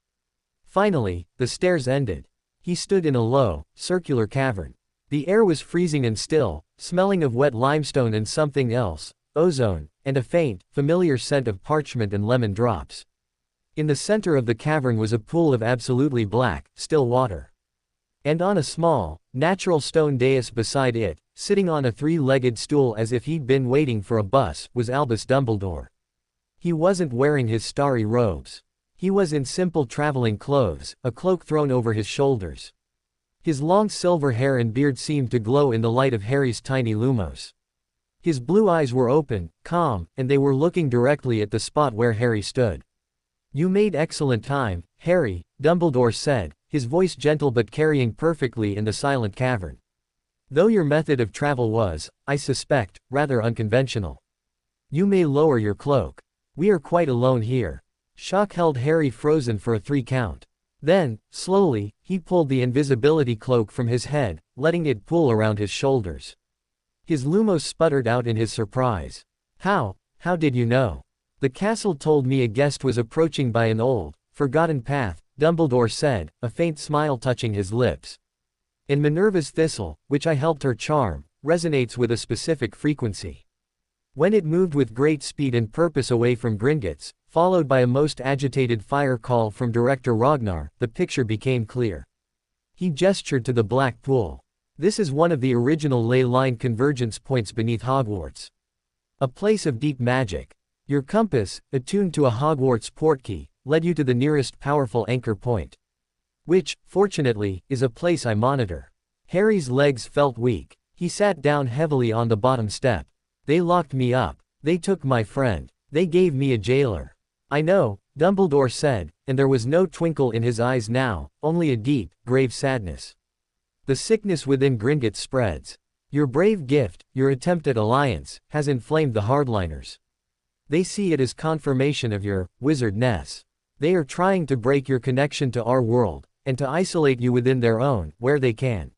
Finally, the stairs ended. He stood in a low, circular cavern. The air was freezing and still, smelling of wet limestone and something else, ozone, and a faint, familiar scent of parchment and lemon drops. In the center of the cavern was a pool of absolutely black, still water. And on a small, natural stone dais beside it, sitting on a three-legged stool as if he'd been waiting for a bus, was Albus Dumbledore. He wasn't wearing his starry robes. He was in simple traveling clothes, a cloak thrown over his shoulders. His long silver hair and beard seemed to glow in the light of Harry's tiny lumos. His blue eyes were open, calm, and they were looking directly at the spot where Harry stood. "You made excellent time, Harry," Dumbledore said, his voice gentle but carrying perfectly in the silent cavern. "Though your method of travel was, I suspect, rather unconventional. You may lower your cloak. We are quite alone here." Shock held Harry frozen for a 3 count. Then, slowly, he pulled the invisibility cloak from his head, letting it pull around his shoulders. His lumos sputtered out in his surprise. How did you know?" "The castle told me a guest was approaching by an old, forgotten path," Dumbledore said, a faint smile touching his lips. "And Minerva's thistle, which I helped her charm, resonates with a specific frequency. When it moved with great speed and purpose away from Gringotts, followed by a most agitated fire call from Director Ragnar, the picture became clear." He gestured to the black pool. "This is one of the original ley line convergence points beneath Hogwarts. A place of deep magic. Your compass, attuned to a Hogwarts portkey, led you to the nearest powerful anchor point. Which, fortunately, is a place I monitor." Harry's legs felt weak. He sat down heavily on the bottom step. "They locked me up. They took my friend. They gave me a jailer." "I know," Dumbledore said, and there was no twinkle in his eyes now, only a deep, grave sadness. "The sickness within Gringotts spreads. Your brave gift, your attempt at alliance, has inflamed the hardliners. They see it as confirmation of your wizardness. They are trying to break your connection to our world, and to isolate you within their own, where they can."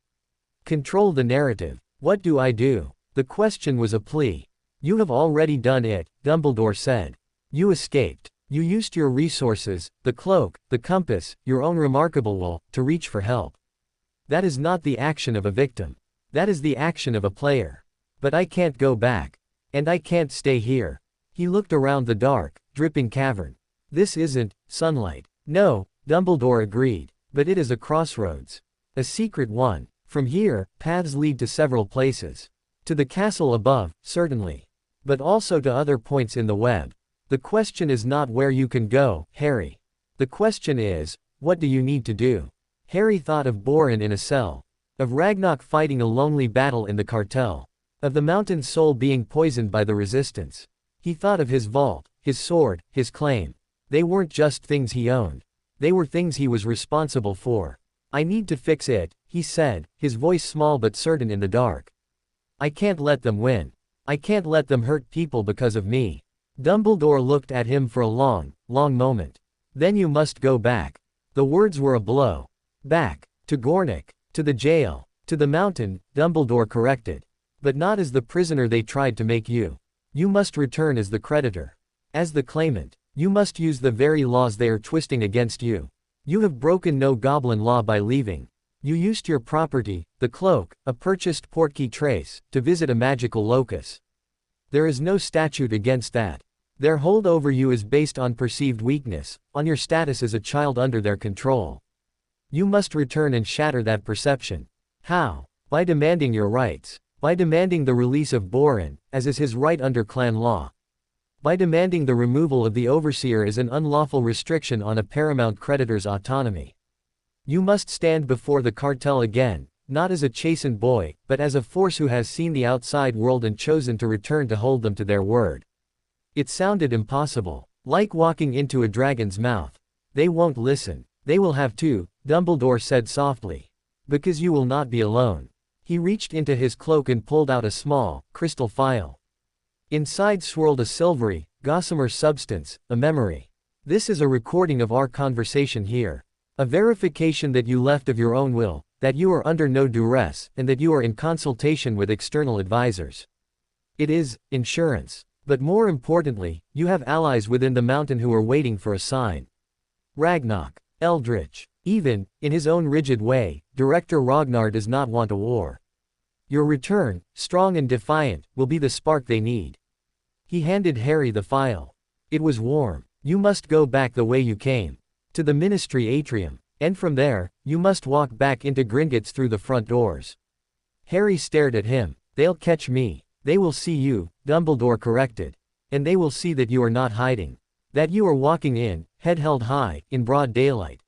Control the narrative. What do I do? The question was a plea. You have already done it, Dumbledore said. You escaped. You used your resources, the cloak, the compass, your own remarkable will, to reach for help. That is not the action of a victim. That is the action of a player. But I can't go back. And I can't stay here. He looked around the dark, dripping cavern. This isn't sunlight. No, Dumbledore agreed. But it is a crossroads. A secret one. From here, paths lead to several places. To the castle above, certainly. But also to other points in the web. The question is not where you can go, Harry. The question is, what do you need to do? Harry thought of Borin in a cell. Of Ragnarok fighting a lonely battle in the cartel. Of the mountain soul being poisoned by the resistance. He thought of his vault, his sword, his claim. They weren't just things he owned. They were things he was responsible for. I need to fix it, he said, his voice small but certain in the dark. I can't let them win. I can't let them hurt people because of me. Dumbledore looked at him for a long, long moment. Then you must go back. The words were a blow. Back. To Gornik. To the jail. To the mountain, Dumbledore corrected. But not as the prisoner they tried to make you. You must return as the creditor. As the claimant. You must use the very laws they are twisting against you. You have broken no goblin law by leaving. You used your property, the cloak, a purchased portkey trace, to visit a magical locus. There is no statute against that. Their hold over you is based on perceived weakness, on your status as a child under their control. You must return and shatter that perception. How? By demanding your rights. By demanding the release of Borin, as is his right under clan law. By demanding the removal of the overseer as an unlawful restriction on a paramount creditor's autonomy. You must stand before the cartel again, not as a chastened boy, but as a force who has seen the outside world and chosen to return to hold them to their word. It sounded impossible, like walking into a dragon's mouth. They won't listen. They will have to, Dumbledore said softly. Because you will not be alone. He reached into his cloak and pulled out a small, crystal phial. Inside swirled a silvery, gossamer substance, a memory. This is a recording of our conversation here. A verification that you left of your own will, that you are under no duress, and that you are in consultation with external advisors. It is insurance. But more importantly, you have allies within the mountain who are waiting for a sign. Ragnarok. Eldritch. Even, in his own rigid way, Director Ragnar does not want a war. Your return, strong and defiant, will be the spark they need. He handed Harry the phial. It was warm. You must go back the way you came. To the ministry atrium. And from there, you must walk back into Gringotts through the front doors. Harry stared at him. They'll catch me. They will see you, Dumbledore corrected. And they will see that you are not hiding. That you are walking in, head held high, in broad daylight.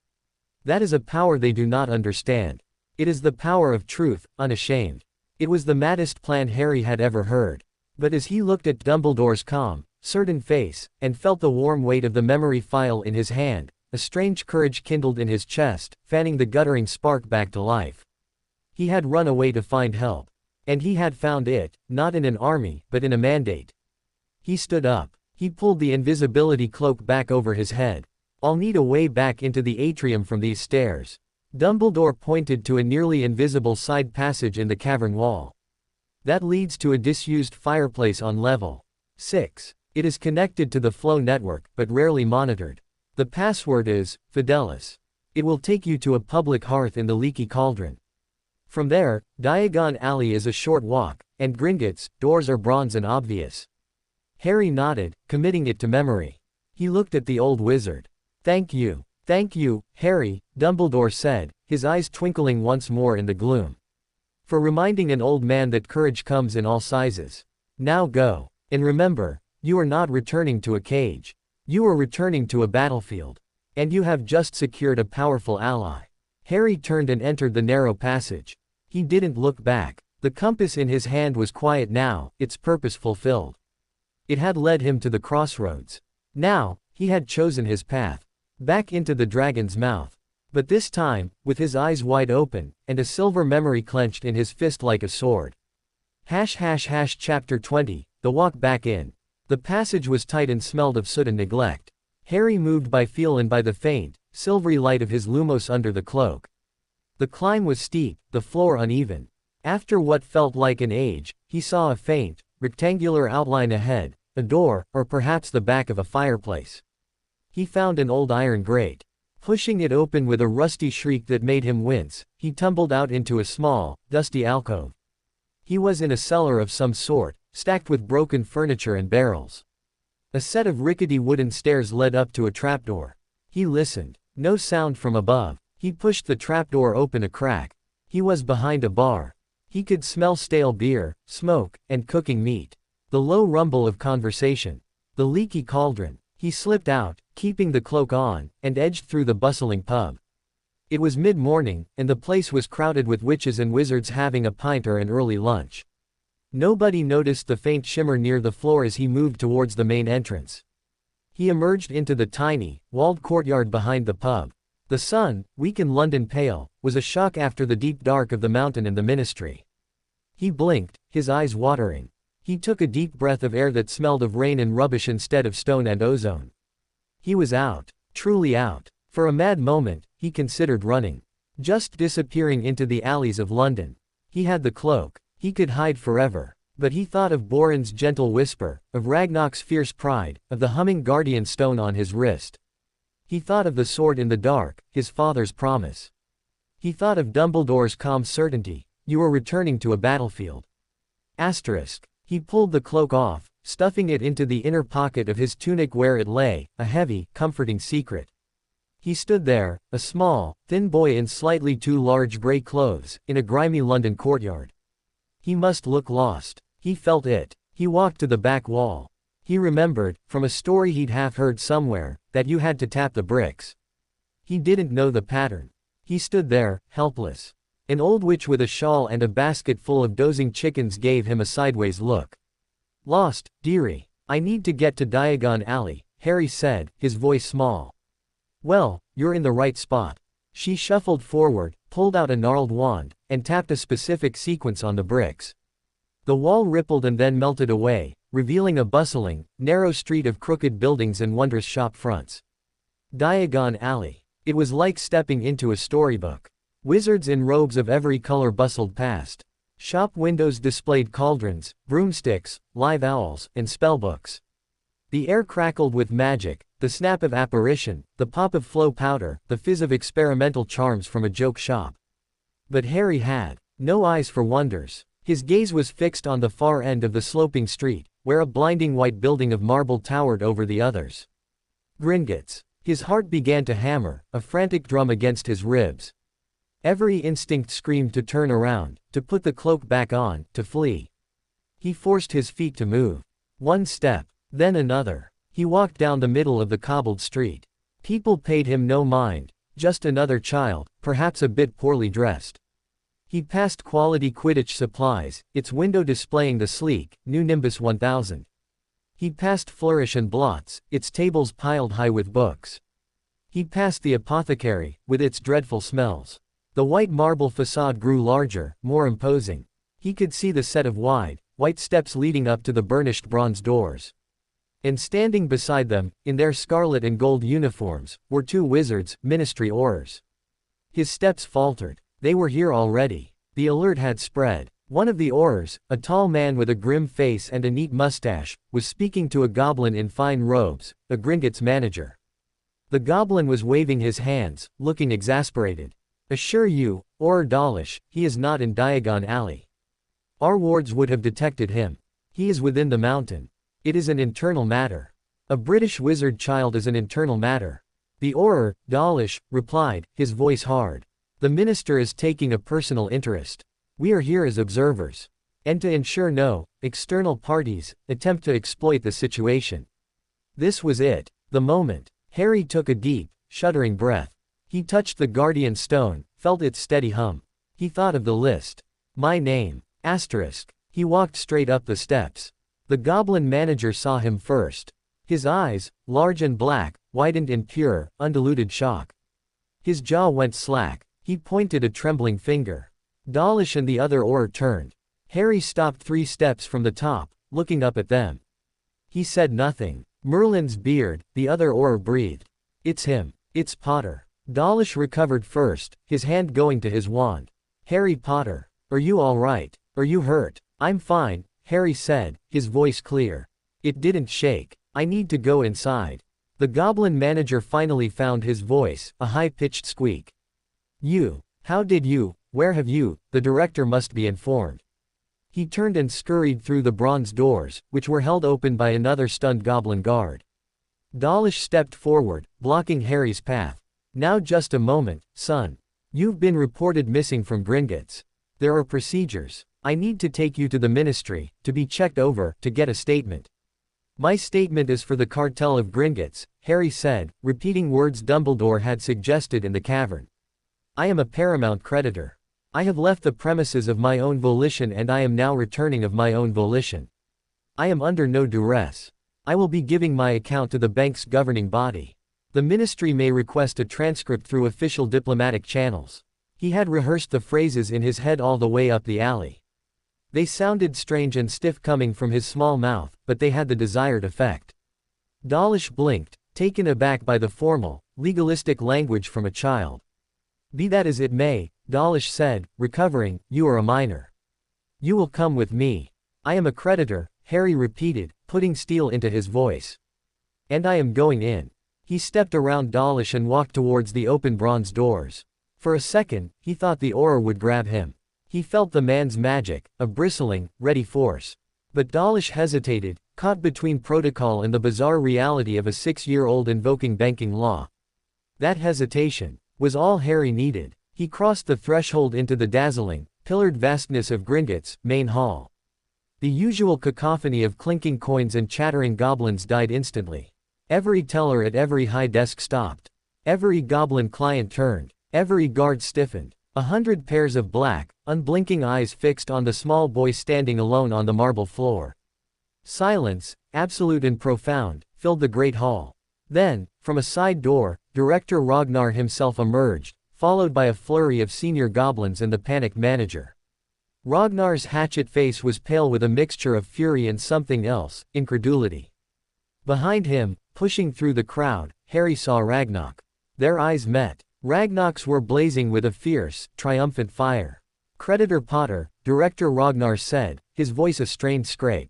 That is a power they do not understand. It is the power of truth, unashamed. It was the maddest plan Harry had ever heard. But as he looked at Dumbledore's calm, certain face, and felt the warm weight of the memory phial in his hand, a strange courage kindled in his chest, fanning the guttering spark back to life. He had run away to find help. And he had found it, not in an army, but in a mandate. He stood up. He pulled the invisibility cloak back over his head. I'll need a way back into the atrium from these stairs. Dumbledore pointed to a nearly invisible side passage in the cavern wall. That leads to a disused fireplace on level 6. It is connected to the flow network, but rarely monitored. The password is, Fidelis. It will take you to a public hearth in the leaky cauldron. From there, Diagon Alley is a short walk, and Gringotts' doors are bronze and obvious. Harry nodded, committing it to memory. He looked at the old wizard. Thank you, Harry, Dumbledore said, his eyes twinkling once more in the gloom. For reminding an old man that courage comes in all sizes. Now go. And remember, you are not returning to a cage. You are returning to a battlefield. And you have just secured a powerful ally. Harry turned and entered the narrow passage. He didn't look back. The compass in his hand was quiet now, its purpose fulfilled. It had led him to the crossroads. Now, he had chosen his path. Back into the dragon's mouth. But this time, with his eyes wide open, and a silver memory clenched in his fist like a sword. Chapter 20, The Walk Back In. The passage was tight and smelled of soot and neglect. Harry moved by feel and by the faint, silvery light of his lumos under the cloak. The climb was steep, the floor uneven. After what felt like an age, he saw a faint, rectangular outline ahead, a door, or perhaps the back of a fireplace. He found an old iron grate. Pushing it open with a rusty shriek that made him wince, he tumbled out into a small, dusty alcove. He was in a cellar of some sort, stacked with broken furniture and barrels. A set of rickety wooden stairs led up to a trapdoor. He listened. No sound from above. He pushed the trapdoor open a crack. He was behind a bar. He could smell stale beer, smoke, and cooking meat. The low rumble of conversation. The leaky cauldron. He slipped out, keeping the cloak on, and edged through the bustling pub. It was mid-morning, and the place was crowded with witches and wizards having a pint or an early lunch. Nobody noticed the faint shimmer near the floor as he moved towards the main entrance. He emerged into the tiny, walled courtyard behind the pub. The sun, weak in London pale, was a shock after the deep dark of the mountain and the ministry. He blinked, his eyes watering. He took a deep breath of air that smelled of rain and rubbish instead of stone and ozone. He was out, truly out. For a mad moment, he considered running. Just disappearing into the alleys of London. He had the cloak. He could hide forever. But he thought of Boren's gentle whisper, of Ragnar's fierce pride, of the humming guardian stone on his wrist. He thought of the sword in the dark, his father's promise. He thought of Dumbledore's calm certainty, you are returning to a battlefield. Asterisk. He pulled the cloak off, stuffing it into the inner pocket of his tunic where it lay, a heavy, comforting secret. He stood there, a small, thin boy in slightly too large gray clothes, in a grimy London courtyard. He must look lost. He felt it. He walked to the back wall. He remembered, from a story he'd half heard somewhere, that you had to tap the bricks. He didn't know the pattern. He stood there, helpless. An old witch with a shawl and a basket full of dozing chickens gave him a sideways look. Lost, dearie. I need to get to Diagon Alley, Harry said, his voice small. Well, you're in the right spot. She shuffled forward, pulled out a gnarled wand, and tapped a specific sequence on the bricks. The wall rippled and then melted away, revealing a bustling, narrow street of crooked buildings and wondrous shop fronts. Diagon Alley. It was like stepping into a storybook. Wizards in robes of every color bustled past. Shop windows displayed cauldrons, broomsticks, live owls, and spellbooks. The air crackled with magic, the snap of apparition, the pop of flow powder, the fizz of experimental charms from a joke shop. But Harry had no eyes for wonders. His gaze was fixed on the far end of the sloping street, where a blinding white building of marble towered over the others. Gringotts. His heart began to hammer, a frantic drum against his ribs. Every instinct screamed to turn around, to put the cloak back on, to flee. He forced his feet to move. One step, then another. He walked down the middle of the cobbled street. People paid him no mind, just another child, perhaps a bit poorly dressed. He passed Quality Quidditch Supplies, its window displaying the sleek, new Nimbus 1000. He passed Flourish and Blots, its tables piled high with books. He passed the apothecary, with its dreadful smells. The white marble facade grew larger, more imposing. He could see the set of wide, white steps leading up to the burnished bronze doors. And standing beside them, in their scarlet and gold uniforms, were two wizards, ministry aurors. His steps faltered. They were here already. The alert had spread. One of the aurors, a tall man with a grim face and a neat mustache, was speaking to a goblin in fine robes, a Gringotts manager. The goblin was waving his hands, looking exasperated. Assure you, Auror Dawlish, he is not in Diagon Alley. Our wards would have detected him. He is within the mountain. It is an internal matter. A British wizard child is an internal matter. The Auror, Dawlish, replied, his voice hard. The minister is taking a personal interest. We are here as observers. And to ensure no external parties attempt to exploit the situation. This was it. The moment. Harry took a deep, shuddering breath. He touched the guardian stone, felt its steady hum. He thought of the list. My name. Asterisk. He walked straight up the steps. The goblin manager saw him first. His eyes, large and black, widened in pure, undiluted shock. His jaw went slack. He pointed a trembling finger. Dawlish and the other Auror turned. Harry stopped 3 steps from the top, looking up at them. He said nothing. Merlin's beard, the other Auror breathed. It's him. It's Potter. Dawlish recovered first, his hand going to his wand. Harry Potter. Are you alright? Are you hurt? I'm fine, Harry said, his voice clear. It didn't shake. I need to go inside. The goblin manager finally found his voice, a high-pitched squeak. How did you, where have you, the director must be informed. He turned and scurried through the bronze doors, which were held open by another stunned goblin guard. Dawlish stepped forward, blocking Harry's path. Now just a moment, son. You've been reported missing from Gringotts. There are procedures. I need to take you to the ministry, to be checked over, to get a statement. My statement is for the cartel of Gringotts, Harry said, repeating words Dumbledore had suggested in the cavern. I am a paramount creditor. I have left the premises of my own volition and I am now returning of my own volition. I am under no duress. I will be giving my account to the bank's governing body. The ministry may request a transcript through official diplomatic channels. He had rehearsed the phrases in his head all the way up the alley. They sounded strange and stiff coming from his small mouth, but they had the desired effect. Dawlish blinked, taken aback by the formal, legalistic language from a child. Be that as it may, Dawlish said, recovering, you are a minor. You will come with me. I am a creditor, Harry repeated, putting steel into his voice. And I am going in. He stepped around Dawlish and walked towards the open bronze doors. For a second, he thought the aura would grab him. He felt the man's magic, a bristling, ready force. But Dawlish hesitated, caught between protocol and the bizarre reality of a 6-year-old invoking banking law. That hesitation was all Harry needed. He crossed the threshold into the dazzling, pillared vastness of Gringotts' main hall. The usual cacophony of clinking coins and chattering goblins died instantly. Every teller at every high desk stopped. Every goblin client turned. Every guard stiffened. 100 pairs of black, unblinking eyes fixed on the small boy standing alone on the marble floor. Silence, absolute and profound, filled the great hall. Then, from a side door, Director Ragnar himself emerged, followed by a flurry of senior goblins and the panicked manager. Ragnar's hatchet face was pale with a mixture of fury and something else, incredulity. Behind him, pushing through the crowd, Harry saw Ragnok. Their eyes met. Ragnok's were blazing with a fierce, triumphant fire. Creditor Potter, Director Ragnar said, his voice a strained scrape.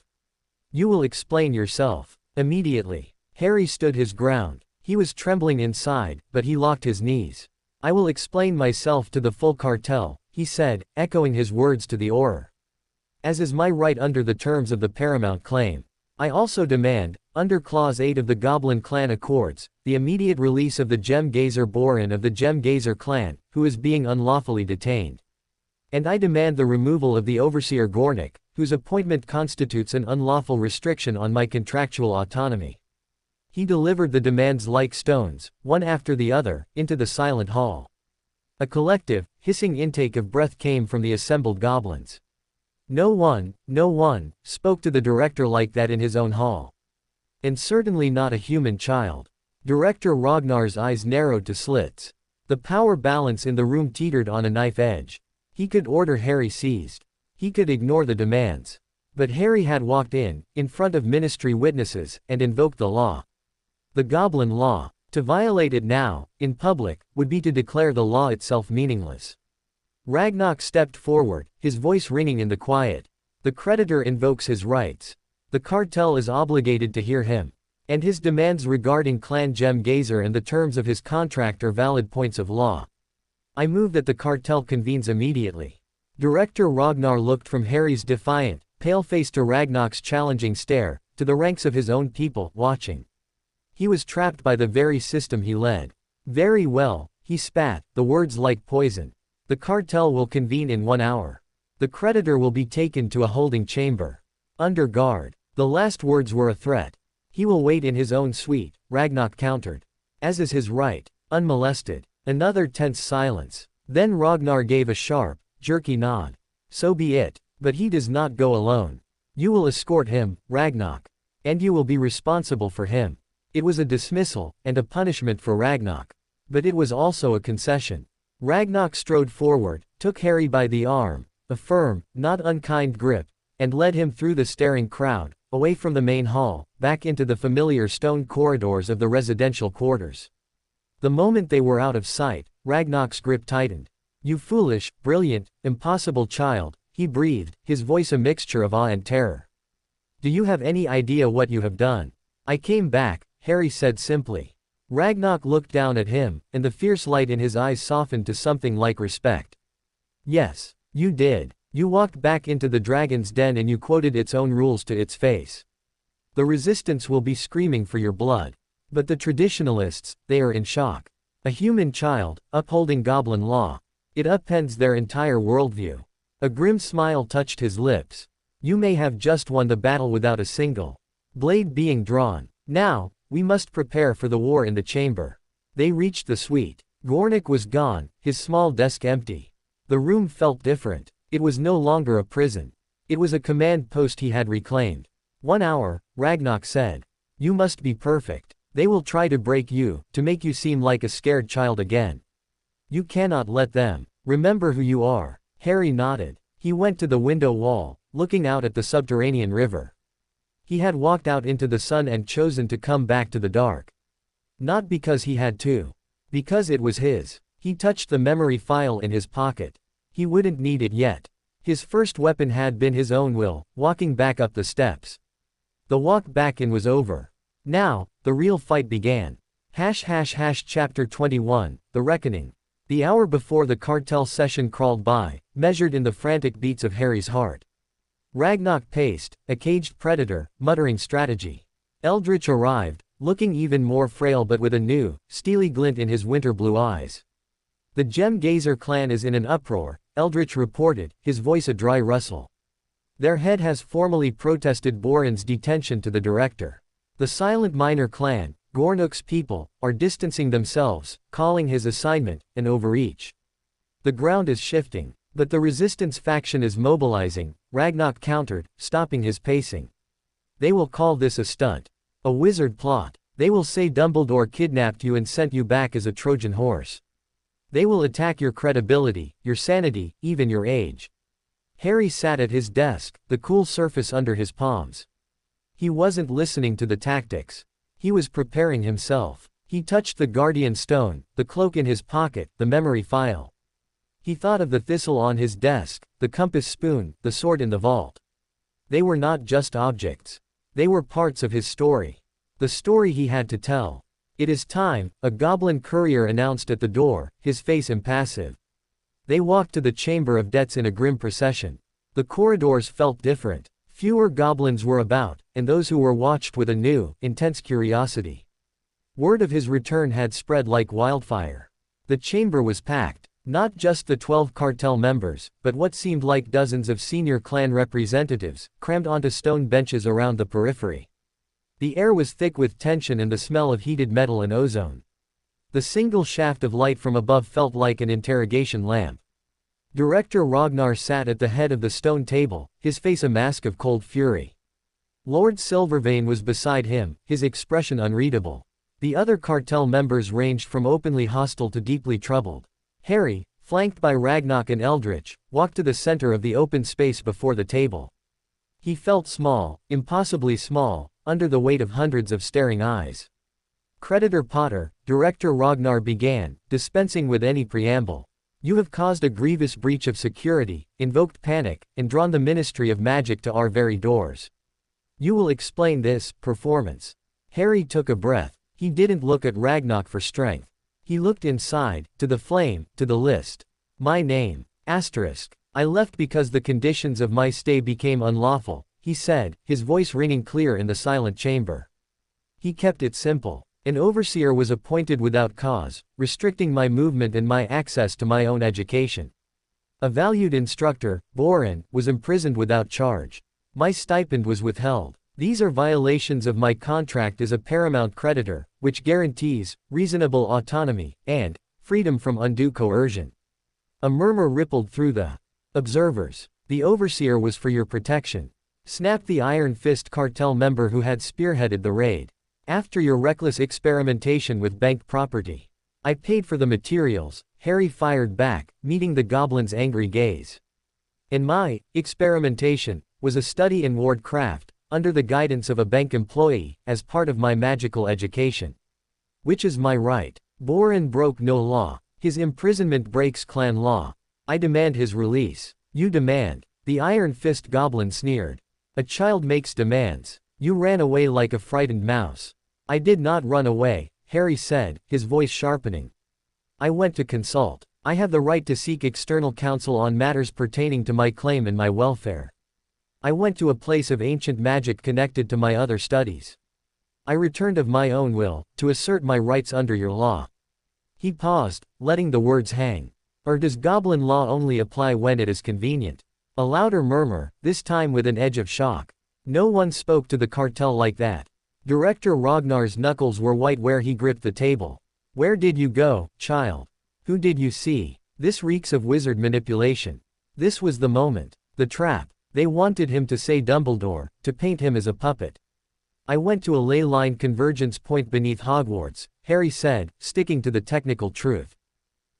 You will explain yourself. Immediately. Harry stood his ground. He was trembling inside, but he locked his knees. I will explain myself to the full cartel, he said, echoing his words to the aura. As is my right under the terms of the paramount claim. I also demand, under Clause 8 of the Goblin Clan Accords, the immediate release of the Gem Gazer Borin of the Gem Gazer clan, who is being unlawfully detained. And I demand the removal of the Overseer Gornik, whose appointment constitutes an unlawful restriction on my contractual autonomy. He delivered the demands like stones, one after the other, into the silent hall. A collective, hissing intake of breath came from the assembled goblins. No one, spoke to the director like that in his own hall. And certainly not a human child. Director Ragnar's eyes narrowed to slits. The power balance in the room teetered on a knife edge. He could order Harry seized. He could ignore the demands. But Harry had walked in front of ministry witnesses, and invoked the law. The Goblin Law. To violate it now, in public, would be to declare the law itself meaningless. Ragnok stepped forward, his voice ringing in the quiet. The creditor invokes his rights. The cartel is obligated to hear him. And his demands regarding Clan Gem Gazer and the terms of his contract are valid points of law. I move that the cartel convenes immediately. Director Ragnar looked from Harry's defiant, pale face to Ragnok's challenging stare, to the ranks of his own people, watching. He was trapped by the very system he led. Very well, he spat, the words like poison. The cartel will convene in 1 hour. The creditor will be taken to a holding chamber. Under guard. The last words were a threat. He will wait in his own suite, Ragnok countered. As is his right, unmolested. Another tense silence. Then Ragnar gave a sharp, jerky nod. So be it, but he does not go alone. You will escort him, Ragnok. And you will be responsible for him. It was a dismissal, and a punishment for Ragnok. But it was also a concession. Ragnok strode forward, took Harry by the arm, a firm, not unkind grip, and led him through the staring crowd, away from the main hall, back into the familiar stone corridors of the residential quarters. The moment they were out of sight, Ragnok's grip tightened. You foolish, brilliant, impossible child, he breathed, his voice a mixture of awe and terror. Do you have any idea what you have done? I came back, Harry said simply. Ragnarok looked down at him, and the fierce light in his eyes softened to something like respect. Yes, you did. You walked back into the dragon's den and you quoted its own rules to its face. The resistance will be screaming for your blood. But the traditionalists, they are in shock. A human child, upholding goblin law. It upends their entire worldview. A grim smile touched his lips. You may have just won the battle without a single blade being drawn. Now, we must prepare for the war in the chamber. They reached the suite. Gornik was gone, his small desk empty. The room felt different. It was no longer a prison. It was a command post he had reclaimed. 1 hour, Ragnarok said. You must be perfect. They will try to break you, to make you seem like a scared child again. You cannot let them. Remember who you are. Harry nodded. He went to the window wall, looking out at the subterranean river. He had walked out into the sun and chosen to come back to the dark. Not because he had to. Because it was his. He touched the memory file in his pocket. He wouldn't need it yet. His first weapon had been his own will, walking back up the steps. The walk back in was over. Now, the real fight began. Chapter 21, The Reckoning. The hour before the cartel session crawled by, measured in the frantic beats of Harry's heart. Ragnarok paced, a caged predator, muttering strategy. Eldritch arrived, looking even more frail but with a new, steely glint in his winter blue eyes. The Gem Gazer clan is in an uproar, Eldritch reported, his voice a dry rustle. Their head has formally protested Boren's detention to the director. The Silent Miner clan, Gornook's people, are distancing themselves, calling his assignment an overreach. The ground is shifting, but the resistance faction is mobilizing, Ragnarok countered, stopping his pacing. They will call this a stunt. A wizard plot. They will say Dumbledore kidnapped you and sent you back as a Trojan horse. They will attack your credibility, your sanity, even your age. Harry sat at his desk, the cool surface under his palms. He wasn't listening to the tactics. He was preparing himself. He touched the guardian stone, the cloak in his pocket, the memory file. He thought of the thistle on his desk, the compass spoon, the sword in the vault. They were not just objects. They were parts of his story. The story he had to tell. It is time, a goblin courier announced at the door, his face impassive. They walked to the Chamber of Debts in a grim procession. The corridors felt different. Fewer goblins were about, and those who were watched with a new, intense curiosity. Word of his return had spread like wildfire. The chamber was packed. Not just the 12 cartel members, but what seemed like dozens of senior clan representatives, crammed onto stone benches around the periphery. The air was thick with tension and the smell of heated metal and ozone. The single shaft of light from above felt like an interrogation lamp. Director Ragnar sat at the head of the stone table, his face a mask of cold fury. Lord Silvervein was beside him, his expression unreadable. The other cartel members ranged from openly hostile to deeply troubled. Harry, flanked by Ragnarok and Eldritch, walked to the center of the open space before the table. He felt small, impossibly small, under the weight of hundreds of staring eyes. Creditor Potter, Director Ragnar began, dispensing with any preamble. You have caused a grievous breach of security, invoked panic, and drawn the Ministry of Magic to our very doors. You will explain this performance. Harry took a breath. He didn't look at Ragnarok for strength. He looked inside, to the flame, to the list. My name. Asterisk. I left because the conditions of my stay became unlawful, he said, his voice ringing clear in the silent chamber. He kept it simple. An overseer was appointed without cause, restricting my movement and my access to my own education. A valued instructor, Boren, was imprisoned without charge. My stipend was withheld. These are violations of my contract as a paramount creditor, which guarantees reasonable autonomy and freedom from undue coercion. A murmur rippled through the observers. The overseer was for your protection, snapped the Iron Fist cartel member who had spearheaded the raid. After your reckless experimentation with bank property, I paid for the materials, Harry fired back, meeting the goblin's angry gaze. And my experimentation was a study in wardcraft, under the guidance of a bank employee, as part of my magical education. Which is my right. Boren broke no law. His imprisonment breaks clan law. I demand his release. You demand. The iron-fist goblin sneered. A child makes demands. You ran away like a frightened mouse. I did not run away, Harry said, his voice sharpening. I went to consult. I have the right to seek external counsel on matters pertaining to my claim and my welfare. I went to a place of ancient magic connected to my other studies. I returned of my own will, to assert my rights under your law. He paused, letting the words hang. Or does goblin law only apply when it is convenient? A louder murmur, this time with an edge of shock. No one spoke to the cartel like that. Director Ragnar's knuckles were white where he gripped the table. Where did you go, child? Who did you see? This reeks of wizard manipulation. This was the moment. The trap. They wanted him to say Dumbledore, to paint him as a puppet. I went to a ley line convergence point beneath Hogwarts, Harry said, sticking to the technical truth.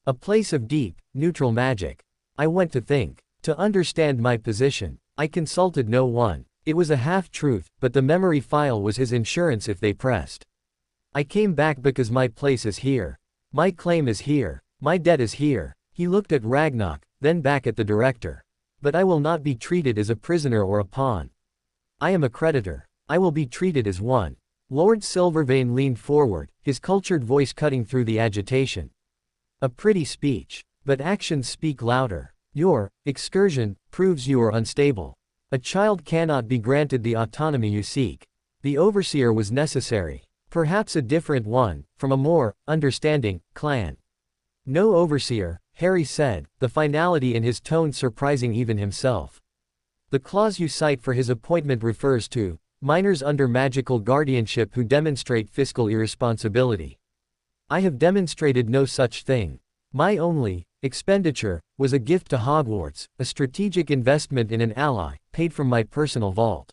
A place of deep, neutral magic. I went to think. To understand my position. I consulted no one. It was a half-truth, but the memory file was his insurance if they pressed. I came back because my place is here. My claim is here. My debt is here. He looked at Ragnar, then back at the director. But I will not be treated as a prisoner or a pawn. I am a creditor. I will be treated as one. Lord Silvervein leaned forward, his cultured voice cutting through the agitation. A pretty speech. But actions speak louder. Your excursion proves you are unstable. A child cannot be granted the autonomy you seek. The overseer was necessary. Perhaps a different one, from a more understanding clan. No overseer, Harry said, the finality in his tone surprising even himself. The clause you cite for his appointment refers to minors under magical guardianship who demonstrate fiscal irresponsibility. I have demonstrated no such thing. My only expenditure was a gift to Hogwarts, a strategic investment in an ally, paid from my personal vault.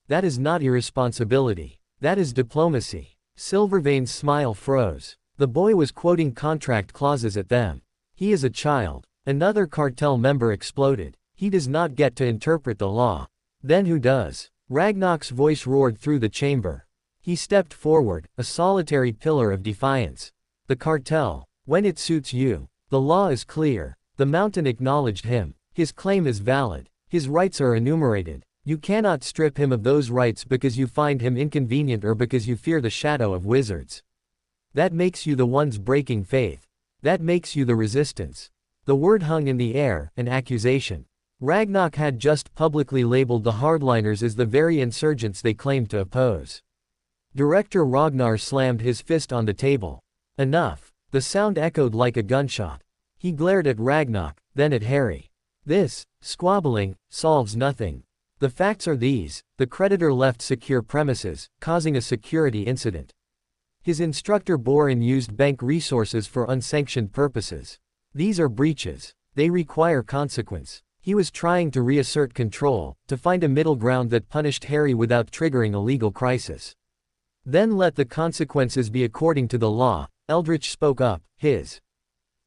That is not irresponsibility. That is diplomacy. Silvervein's smile froze. The boy was quoting contract clauses at them. He is a child. Another cartel member exploded. He does not get to interpret the law. Then who does? Ragnar's voice roared through the chamber. He stepped forward, a solitary pillar of defiance. The cartel. When it suits you. The law is clear. The mountain acknowledged him. His claim is valid. His rights are enumerated. You cannot strip him of those rights because you find him inconvenient or because you fear the shadow of wizards. That makes you the ones breaking faith. That makes you the resistance. The word hung in the air, an accusation. Ragnar had just publicly labeled the hardliners as the very insurgents they claimed to oppose. Director Ragnar slammed his fist on the table. Enough. The sound echoed like a gunshot. He glared at Ragnar, then at Harry. This squabbling solves nothing. The facts are these: the creditor left secure premises, causing a security incident. His instructor bore and used bank resources for unsanctioned purposes. These are breaches. They require consequence. He was trying to reassert control, to find a middle ground that punished Harry without triggering a legal crisis. Then let the consequences be according to the law, Eldritch spoke up, his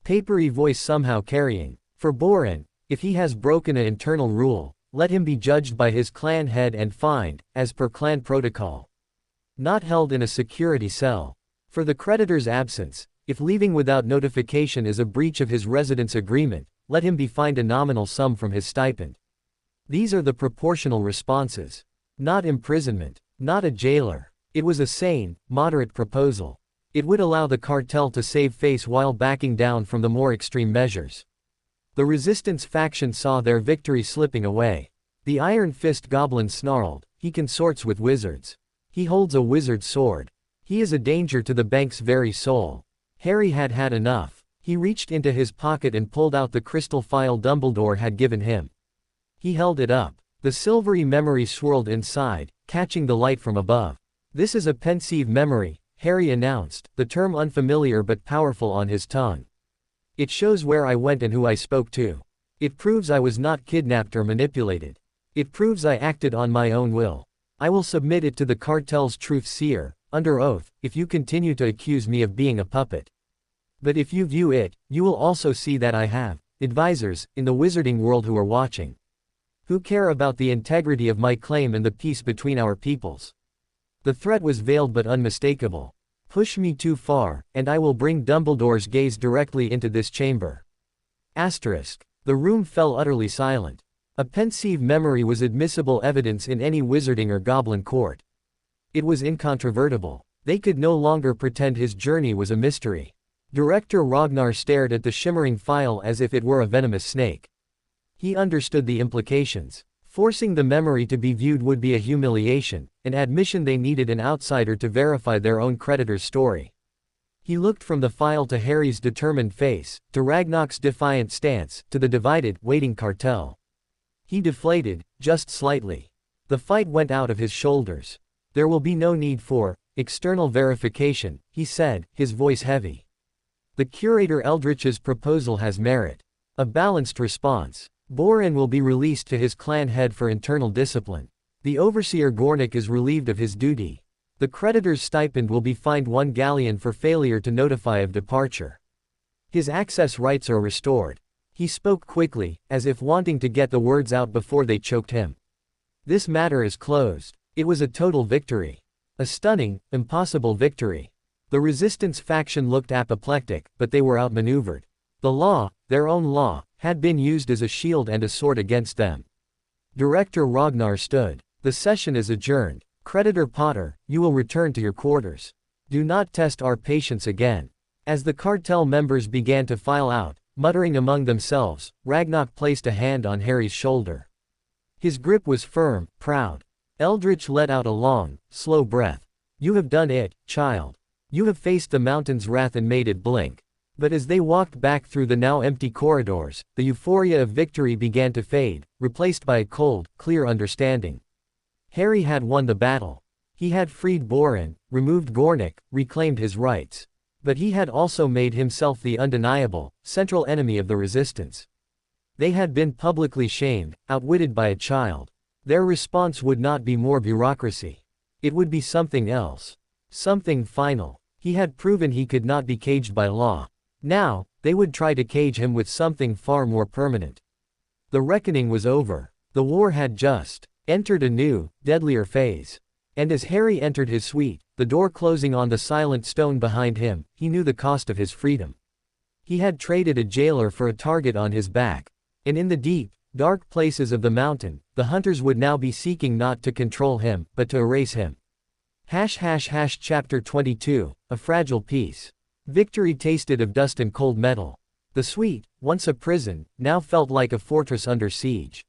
papery voice somehow carrying. For Boren, if he has broken an internal rule, let him be judged by his clan head and fined, as per clan protocol. Not held in a security cell. For the creditor's absence, if leaving without notification is a breach of his residence agreement, let him be fined a nominal sum from his stipend. These are the proportional responses. Not imprisonment. Not a jailer. It was a sane, moderate proposal. It would allow the cartel to save face while backing down from the more extreme measures. The resistance faction saw their victory slipping away. The Iron Fist goblin snarled, he consorts with wizards. He holds a wizard's sword. He is a danger to the bank's very soul. Harry had had enough. He reached into his pocket and pulled out the crystal file Dumbledore had given him. He held it up. The silvery memory swirled inside, catching the light from above. This is a pensieve memory, Harry announced, the term unfamiliar but powerful on his tongue. It shows where I went and who I spoke to. It proves I was not kidnapped or manipulated. It proves I acted on my own will. I will submit it to the cartel's truth seer, under oath, if you continue to accuse me of being a puppet. But if you view it, you will also see that I have advisors in the wizarding world who are watching. Who care about the integrity of my claim and the peace between our peoples. The threat was veiled but unmistakable. Push me too far, and I will bring Dumbledore's gaze directly into this chamber. Asterisk. The room fell utterly silent. A pensive memory was admissible evidence in any wizarding or goblin court. It was incontrovertible. They could no longer pretend his journey was a mystery. Director Ragnar stared at the shimmering phial as if it were a venomous snake. He understood the implications. Forcing the memory to be viewed would be a humiliation, an admission they needed an outsider to verify their own creditor's story. He looked from the phial to Harry's determined face, to Ragnar's defiant stance, to the divided, waiting cartel. He deflated, just slightly. The fight went out of his shoulders. There will be no need for external verification, he said, his voice heavy. The curator Eldritch's proposal has merit. A balanced response. Borin will be released to his clan head for internal discipline. The overseer Gornik is relieved of his duty. The creditor's stipend will be fined 1 galleon for failure to notify of departure. His access rights are restored. He spoke quickly, as if wanting to get the words out before they choked him. This matter is closed. It was a total victory. A stunning, impossible victory. The resistance faction looked apoplectic, but they were outmaneuvered. The law, their own law, had been used as a shield and a sword against them. Director Ragnar stood. The session is adjourned. Creditor Potter, you will return to your quarters. Do not test our patience again. As the cartel members began to file out, muttering among themselves, Ragnar placed a hand on Harry's shoulder. His grip was firm, proud. Eldritch let out a long, slow breath. You have done it, child. You have faced the mountain's wrath and made it blink. But as they walked back through the now empty corridors, the euphoria of victory began to fade, replaced by a cold, clear understanding. Harry had won the battle. He had freed Borin, removed Gornik, reclaimed his rights. But he had also made himself the undeniable, central enemy of the resistance. They had been publicly shamed, outwitted by a child. Their response would not be more bureaucracy. It would be something else. Something final. He had proven he could not be caged by law. Now, they would try to cage him with something far more permanent. The reckoning was over. The war had just entered a new, deadlier phase. And as Harry entered his suite, the door closing on the silent stone behind him, he knew the cost of his freedom. He had traded a jailer for a target on his back. And in the deep, dark places of the mountain, the hunters would now be seeking not to control him, but to erase him. Chapter 22, A Fragile Peace. Victory tasted of dust and cold metal. The suite, once a prison, now felt like a fortress under siege.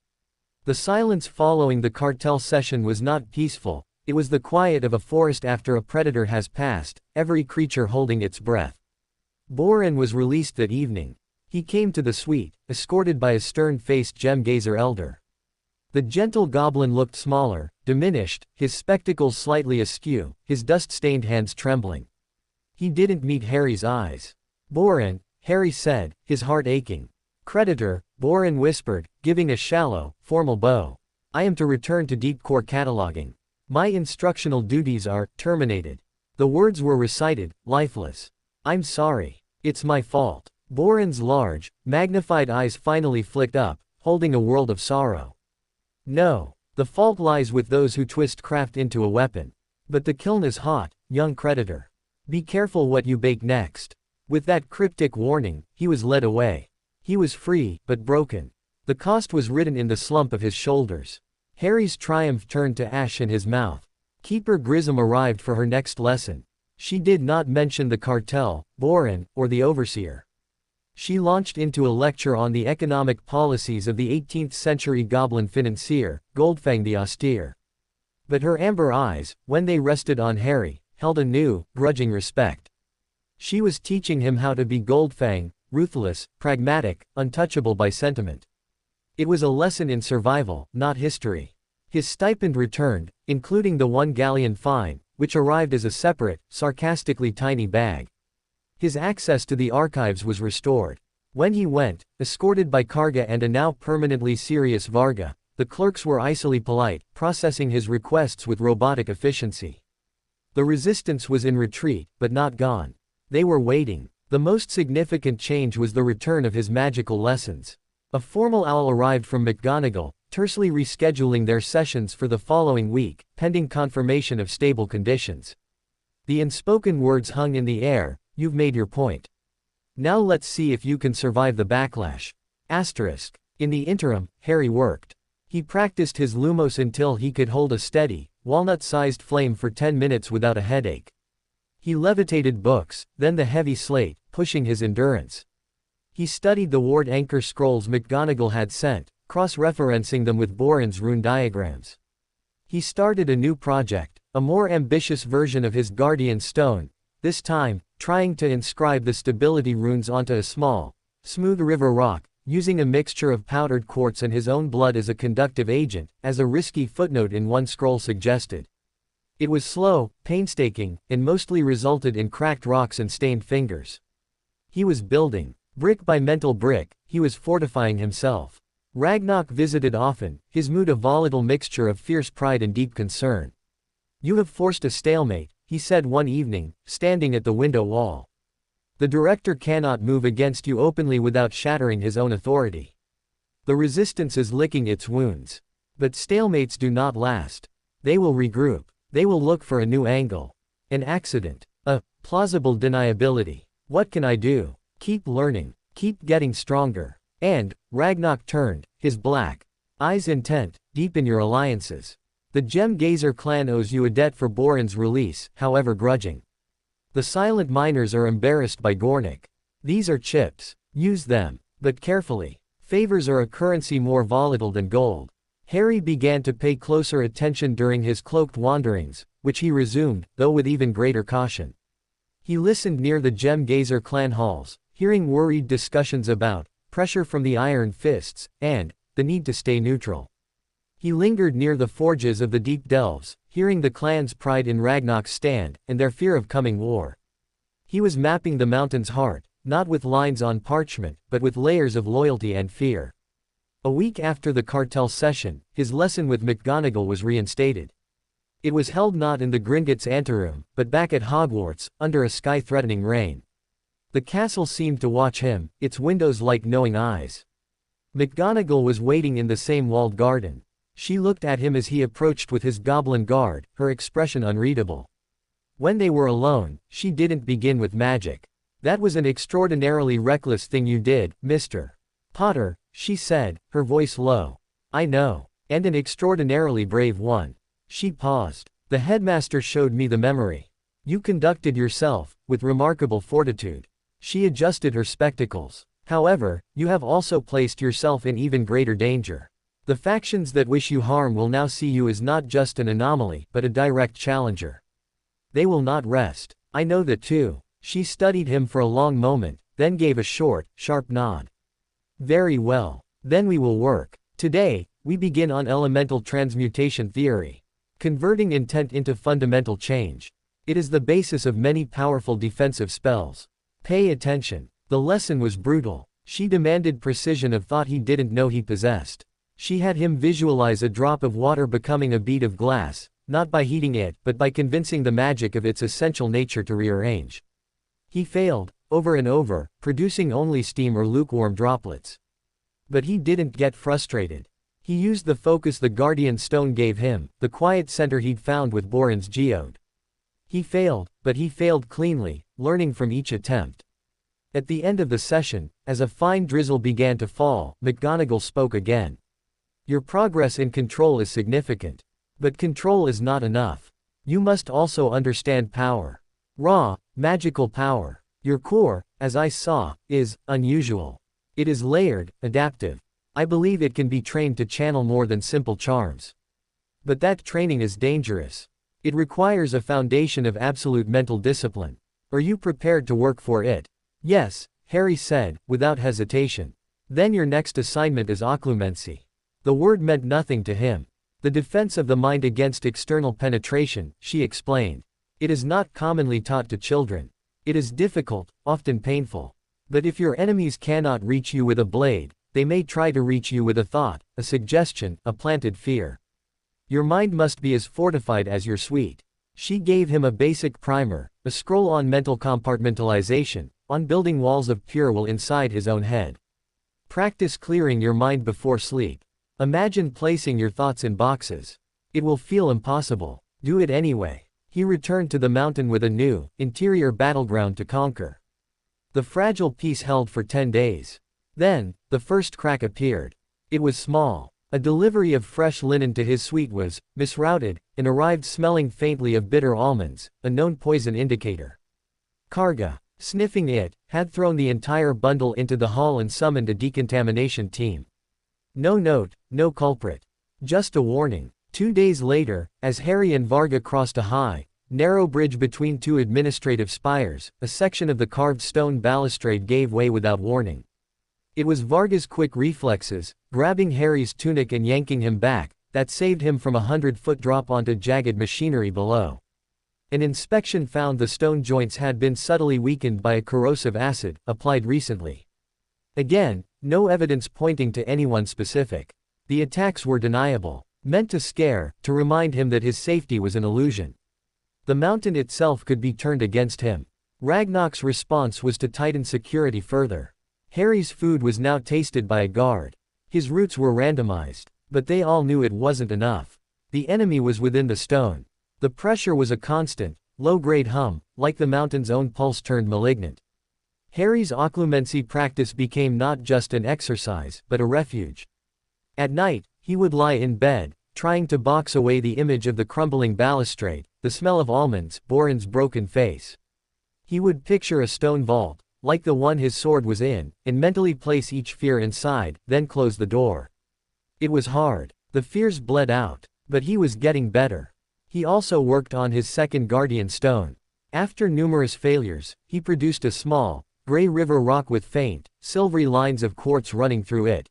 The silence following the cartel session was not peaceful, it was the quiet of a forest after a predator has passed, every creature holding its breath. Borin was released that evening. He came to the suite, escorted by a stern-faced gem-gazer elder. The gentle goblin looked smaller, diminished, his spectacles slightly askew, his dust-stained hands trembling. He didn't meet Harry's eyes. Borin, Harry said, his heart aching. Creditor, Borin whispered, giving a shallow, formal bow. I am to return to deep core cataloging. My instructional duties are terminated. The words were recited, lifeless. I'm sorry. It's my fault. Borin's large, magnified eyes finally flicked up, holding a world of sorrow. No. The fault lies with those who twist craft into a weapon. But the kiln is hot, young creditor. Be careful what you bake next. With that cryptic warning, he was led away. He was free, but broken. The cost was written in the slump of his shoulders. Harry's triumph turned to ash in his mouth. Keeper Grissom arrived for her next lesson. She did not mention the cartel, Borin, or the overseer. She launched into a lecture on the economic policies of the 18th-century goblin financier, Goldfang the Austere. But her amber eyes, when they rested on Harry, held a new, grudging respect. She was teaching him how to be Goldfang, ruthless, pragmatic, untouchable by sentiment. It was a lesson in survival, not history. His stipend returned, including the 1 galleon fine, which arrived as a separate, sarcastically tiny bag. His access to the archives was restored. When he went, escorted by Karga and a now permanently serious Varga, the clerks were icily polite, processing his requests with robotic efficiency. The resistance was in retreat, but not gone. They were waiting. The most significant change was the return of his magical lessons. A formal owl arrived from McGonagall, tersely rescheduling their sessions for the following week, pending confirmation of stable conditions. The unspoken words hung in the air, "You've made your point. Now let's see if you can survive the backlash." Asterisk. In the interim, Harry worked. He practiced his lumos until he could hold a steady, walnut-sized flame for 10 minutes without a headache. He levitated books, then the heavy slate, pushing his endurance. He studied the ward anchor scrolls McGonagall had sent, cross-referencing them with Boren's rune diagrams. He started a new project, a more ambitious version of his Guardian Stone, this time, trying to inscribe the stability runes onto a small, smooth river rock, using a mixture of powdered quartz and his own blood as a conductive agent, as a risky footnote in one scroll suggested. It was slow, painstaking, and mostly resulted in cracked rocks and stained fingers. He was building. Brick by mental brick, he was fortifying himself. Ragnarok visited often, his mood a volatile mixture of fierce pride and deep concern. "You have forced a stalemate," he said one evening, standing at the window wall. "The director cannot move against you openly without shattering his own authority. The resistance is licking its wounds. But stalemates do not last. They will regroup. They will look for a new angle. An accident. A plausible deniability. What can I do? Keep learning. Keep getting stronger." And, Ragnarok turned, his black eyes intent, deep in your alliances. The Gem Gazer clan owes you a debt for Boren's release, however grudging. The silent miners are embarrassed by Gornik. These are chips. Use them. But carefully. Favors are a currency more volatile than gold. Harry began to pay closer attention during his cloaked wanderings, which he resumed, though with even greater caution. He listened near the Gem Gazer clan halls, hearing worried discussions about pressure from the Iron Fists, and the need to stay neutral. He lingered near the forges of the Deep Delves, hearing the clan's pride in Ragnarok's stand, and their fear of coming war. He was mapping the mountain's heart, not with lines on parchment, but with layers of loyalty and fear. A week after the cartel session, his lesson with McGonagall was reinstated. It was held not in the Gringotts anteroom, but back at Hogwarts, under a sky-threatening rain. The castle seemed to watch him, its windows like knowing eyes. McGonagall was waiting in the same walled garden. She looked at him as he approached with his goblin guard, her expression unreadable. When they were alone, she didn't begin with magic. "That was an extraordinarily reckless thing you did, Mr. Potter," she said, her voice low. "I know. And an extraordinarily brave one." She paused. "The headmaster showed me the memory. You conducted yourself, with remarkable fortitude." She adjusted her spectacles. "However, you have also placed yourself in even greater danger. The factions that wish you harm will now see you as not just an anomaly, but a direct challenger. They will not rest. I know that too." She studied him for a long moment, then gave a short, sharp nod. "Very well. Then we will work. Today, we begin on elemental transmutation theory. Converting intent into fundamental change. It is the basis of many powerful defensive spells. Pay attention." The lesson was brutal. She demanded precision of thought he didn't know he possessed. She had him visualize a drop of water becoming a bead of glass, not by heating it, but by convincing the magic of its essential nature to rearrange. He failed, over and over, producing only steam or lukewarm droplets. But he didn't get frustrated. He used the focus the Guardian Stone gave him, the quiet center he'd found with Boren's geode. He failed, but he failed cleanly, learning from each attempt. At the end of the session, as a fine drizzle began to fall, McGonagall spoke again. "Your progress in control is significant. But control is not enough. You must also understand power. Raw, magical power. Your core, as I saw, is unusual. It is layered, adaptive. I believe it can be trained to channel more than simple charms. But that training is dangerous. It requires a foundation of absolute mental discipline. Are you prepared to work for it?" "Yes," Harry said, without hesitation. "Then your next assignment is occlumency." The word meant nothing to him. "The defense of the mind against external penetration," she explained. "It is not commonly taught to children. It is difficult, often painful. But if your enemies cannot reach you with a blade, they may try to reach you with a thought, a suggestion, a planted fear. Your mind must be as fortified as your suite." She gave him a basic primer, a scroll on mental compartmentalization, on building walls of pure will inside his own head. Practice clearing your mind before sleep. Imagine placing your thoughts in boxes. It will feel impossible. Do it anyway. He returned to the mountain with a new, interior battleground to conquer. The fragile peace held for 10 days. Then, the first crack appeared. It was small. A delivery of fresh linen to his suite was misrouted, and arrived smelling faintly of bitter almonds, a known poison indicator. Karga, sniffing it, had thrown the entire bundle into the hall and summoned a decontamination team. No note, no culprit. Just a warning. 2 days later, as Harry and Varga crossed a high, narrow bridge between two administrative spires, a section of the carved stone balustrade gave way without warning. It was Varga's quick reflexes, grabbing Harry's tunic and yanking him back, that saved him from a 100-foot drop onto jagged machinery below. An inspection found the stone joints had been subtly weakened by a corrosive acid, applied recently. Again, no evidence pointing to anyone specific. The attacks were deniable, meant to scare, to remind him that his safety was an illusion. The mountain itself could be turned against him. Ragnar's response was to tighten security further. Harry's food was now tasted by a guard. His routes were randomized, but they all knew it wasn't enough. The enemy was within the stone. The pressure was a constant, low-grade hum, like the mountain's own pulse turned malignant. Harry's occlumency practice became not just an exercise, but a refuge. At night, he would lie in bed, trying to box away the image of the crumbling balustrade, the smell of almonds, Boren's broken face. He would picture a stone vault, like the one his sword was in, and mentally place each fear inside, then close the door. It was hard. The fears bled out. But he was getting better. He also worked on his second guardian stone. After numerous failures, he produced a small, gray river rock with faint, silvery lines of quartz running through it.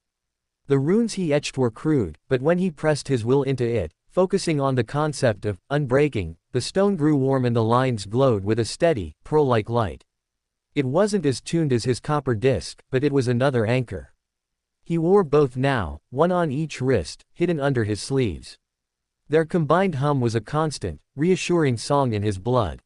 The runes he etched were crude, but when he pressed his will into it, focusing on the concept of unbreaking, the stone grew warm and the lines glowed with a steady, pearl-like light. It wasn't as tuned as his copper disc, but it was another anchor. He wore both now, one on each wrist, hidden under his sleeves. Their combined hum was a constant, reassuring song in his blood.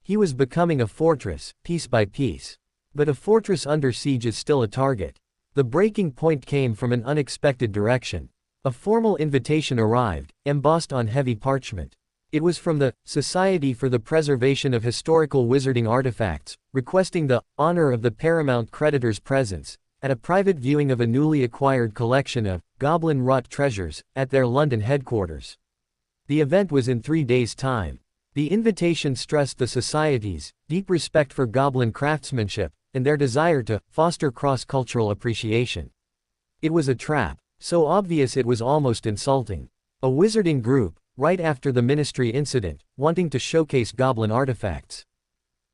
He was becoming a fortress, piece by piece. But a fortress under siege is still a target. The breaking point came from an unexpected direction. A formal invitation arrived, embossed on heavy parchment. It was from the Society for the Preservation of Historical Wizarding Artifacts, requesting the honor of the paramount creditor's presence at a private viewing of a newly acquired collection of goblin-wrought treasures at their London headquarters. The event was in 3 days' time. The invitation stressed the Society's deep respect for goblin craftsmanship and their desire to foster cross-cultural appreciation. It was a trap, so obvious it was almost insulting. A wizarding group, right after the Ministry incident, wanting to showcase goblin artifacts.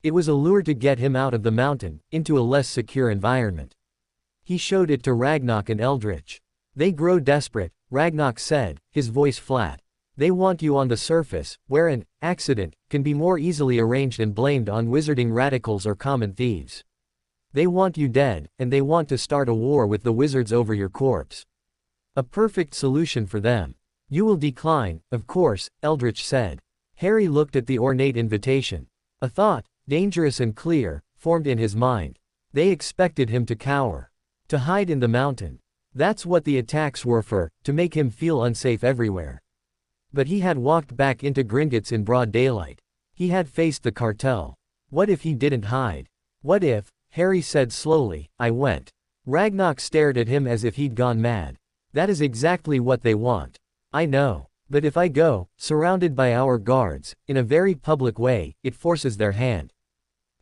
It was a lure to get him out of the mountain, into a less secure environment. He showed it to Ragnar and Eldritch. They grow desperate, Ragnar said, his voice flat. They want you on the surface, where an accident can be more easily arranged and blamed on wizarding radicals or common thieves. They want you dead, and they want to start a war with the wizards over your corpse. A perfect solution for them. You will decline, of course, Eldritch said. Harry looked at the ornate invitation. A thought, dangerous and clear, formed in his mind. They expected him to cower. To hide in the mountain. That's what the attacks were for, to make him feel unsafe everywhere. But he had walked back into Gringotts in broad daylight. He had faced the cartel. What if he didn't hide? What if, Harry said slowly, I went. Ragnar stared at him as if he'd gone mad. That is exactly what they want. I know. But if I go, surrounded by our guards, in a very public way, it forces their hand.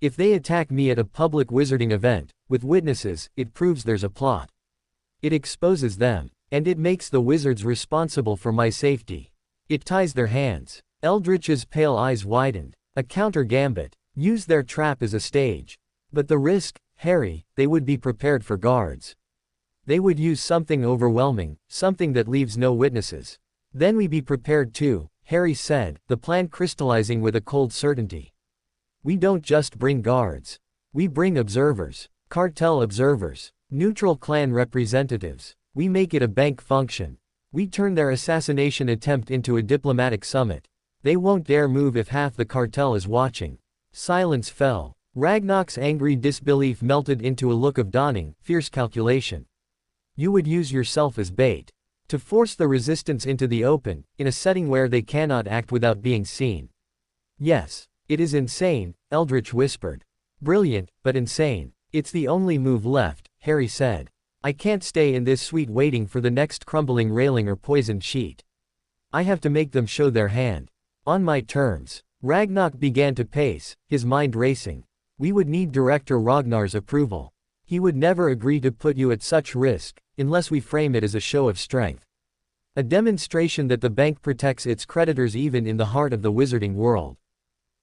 If they attack me at a public wizarding event, with witnesses, it proves there's a plot. It exposes them. And it makes the wizards responsible for my safety. It ties their hands. Eldritch's pale eyes widened. A counter gambit. Use their trap as a stage. But the risk, Harry, they would be prepared for guards. They would use something overwhelming, something that leaves no witnesses. Then we be prepared too, Harry said, the plan crystallizing with a cold certainty. We don't just bring guards. We bring observers. Cartel observers. Neutral clan representatives. We make it a bank function. We turn their assassination attempt into a diplomatic summit. They won't dare move if half the cartel is watching. Silence fell. Ragnar's angry disbelief melted into a look of dawning, fierce calculation. You would use yourself as bait. To force the resistance into the open, in a setting where they cannot act without being seen. Yes. It is insane, Eldritch whispered. Brilliant, but insane. It's the only move left, Harry said. I can't stay in this suite waiting for the next crumbling railing or poisoned sheet. I have to make them show their hand. On my terms. Ragnar began to pace, his mind racing. We would need Director Ragnar's approval. He would never agree to put you at such risk, unless we frame it as a show of strength. A demonstration that the bank protects its creditors even in the heart of the wizarding world.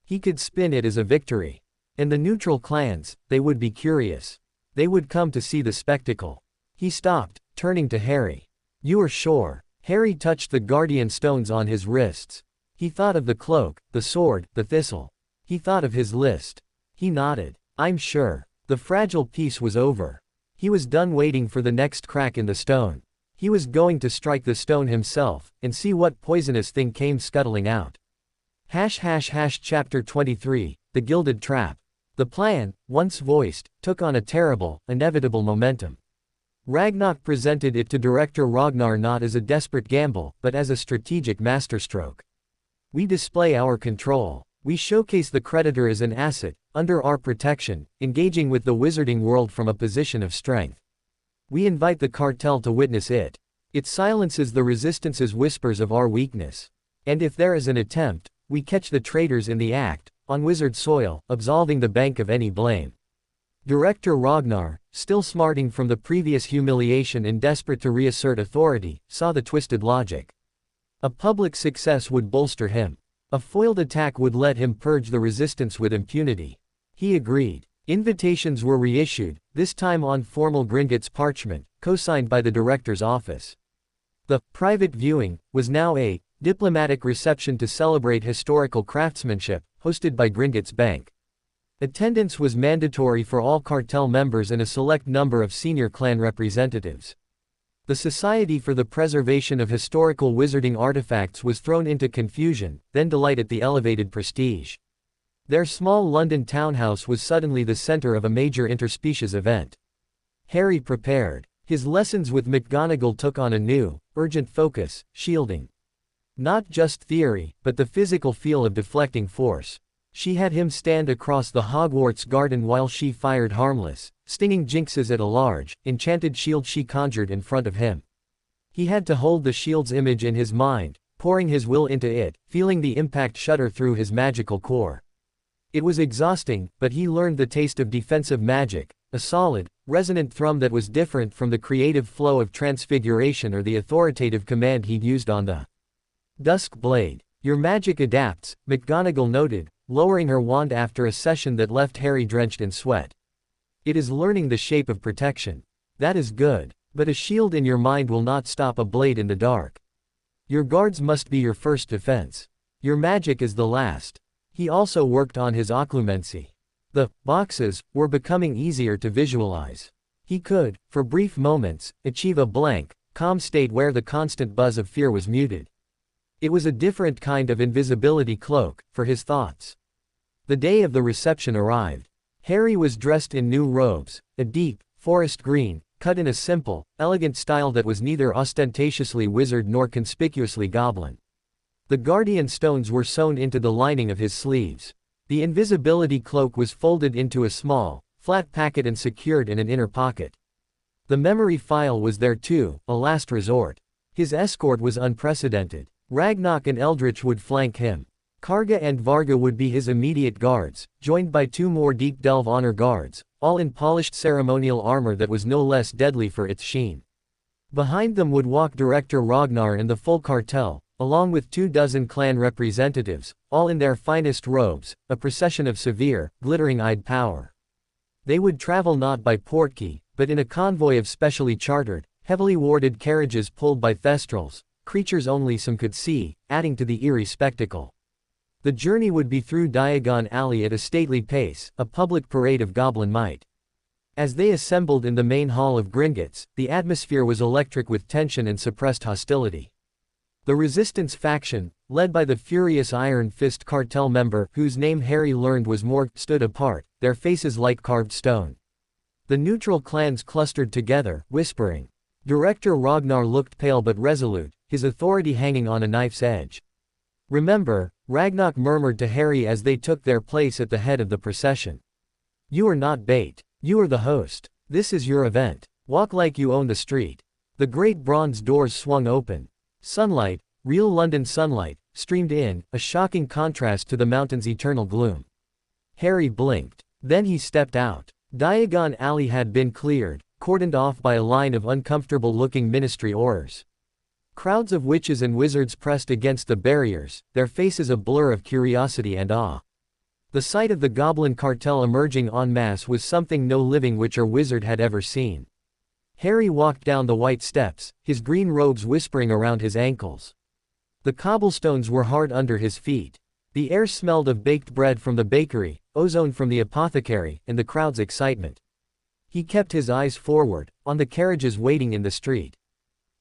He could spin it as a victory. And the neutral clans, they would be curious. They would come to see the spectacle. He stopped, turning to Harry. You are sure? Harry touched the guardian stones on his wrists. He thought of the cloak, the sword, the thistle. He thought of his list. He nodded. I'm sure. The fragile piece was over. He was done waiting for the next crack in the stone. He was going to strike the stone himself, and see what poisonous thing came scuttling out. Chapter 23, The Gilded Trap. The plan, once voiced, took on a terrible, inevitable momentum. Ragnar presented it to Director Ragnar not as a desperate gamble, but as a strategic masterstroke. We display our control. We showcase the creditor as an asset, under our protection, engaging with the wizarding world from a position of strength. We invite the cartel to witness it. It silences the resistance's whispers of our weakness. And if there is an attempt, we catch the traitors in the act, on wizard soil, absolving the bank of any blame. Director Ragnar, still smarting from the previous humiliation and desperate to reassert authority, saw the twisted logic. A public success would bolster him. A foiled attack would let him purge the resistance with impunity. He agreed. Invitations were reissued, this time on formal Gringotts parchment, co-signed by the director's office. The private viewing was now a diplomatic reception to celebrate historical craftsmanship, hosted by Gringotts Bank. Attendance was mandatory for all cartel members and a select number of senior clan representatives. The Society for the Preservation of Historical Wizarding Artifacts was thrown into confusion, then delight at the elevated prestige. Their small London townhouse was suddenly the center of a major interspecies event. Harry prepared. His lessons with McGonagall took on a new, urgent focus, shielding. Not just theory, but the physical feel of deflecting force. She had him stand across the Hogwarts garden while she fired harmless, stinging jinxes at a large, enchanted shield she conjured in front of him. He had to hold the shield's image in his mind, pouring his will into it, feeling the impact shudder through his magical core. It was exhausting, but he learned the taste of defensive magic, a solid, resonant thrum that was different from the creative flow of transfiguration or the authoritative command he'd used on the Dusk Blade. Your magic adapts, McGonagall noted, lowering her wand after a session that left Harry drenched in sweat. It is learning the shape of protection. That is good, but a shield in your mind will not stop a blade in the dark. Your guards must be your first defense. Your magic is the last. He also worked on his occlumency. The boxes were becoming easier to visualize. He could, for brief moments, achieve a blank, calm state where the constant buzz of fear was muted. It was a different kind of invisibility cloak, for his thoughts. The day of the reception arrived. Harry was dressed in new robes, a deep, forest green, cut in a simple, elegant style that was neither ostentatiously wizard nor conspicuously goblin. The guardian stones were sewn into the lining of his sleeves. The invisibility cloak was folded into a small, flat packet and secured in an inner pocket. The memory file was there too, a last resort. His escort was unprecedented. Ragnar and Eldritch would flank him. Karga and Varga would be his immediate guards, joined by two more Deep Delve honor guards, all in polished ceremonial armor that was no less deadly for its sheen. Behind them would walk Director Ragnar and the full cartel, along with 24 clan representatives, all in their finest robes, a procession of severe, glittering-eyed power. They would travel not by portkey, but in a convoy of specially chartered, heavily warded carriages pulled by thestrals, creatures only some could see, adding to the eerie spectacle. The journey would be through Diagon Alley at a stately pace, a public parade of goblin might. As they assembled in the main hall of Gringotts, the atmosphere was electric with tension and suppressed hostility. The resistance faction, led by the furious Iron Fist cartel member whose name Harry learned was Morg, stood apart, their faces like carved stone. The neutral clans clustered together, whispering. Director Ragnar looked pale but resolute, his authority hanging on a knife's edge. Remember, Ragnar murmured to Harry as they took their place at the head of the procession. You are not bait. You are the host. This is your event. Walk like you own the street. The great bronze doors swung open. Sunlight, real London sunlight, streamed in, a shocking contrast to the mountain's eternal gloom. Harry blinked. Then he stepped out. Diagon Alley had been cleared, cordoned off by a line of uncomfortable-looking ministry oars. Crowds of witches and wizards pressed against the barriers, their faces a blur of curiosity and awe. The sight of the goblin cartel emerging en masse was something no living witch or wizard had ever seen. Harry walked down the white steps, his green robes whispering around his ankles. The cobblestones were hard under his feet. The air smelled of baked bread from the bakery, ozone from the apothecary, and the crowd's excitement. He kept his eyes forward, on the carriages waiting in the street.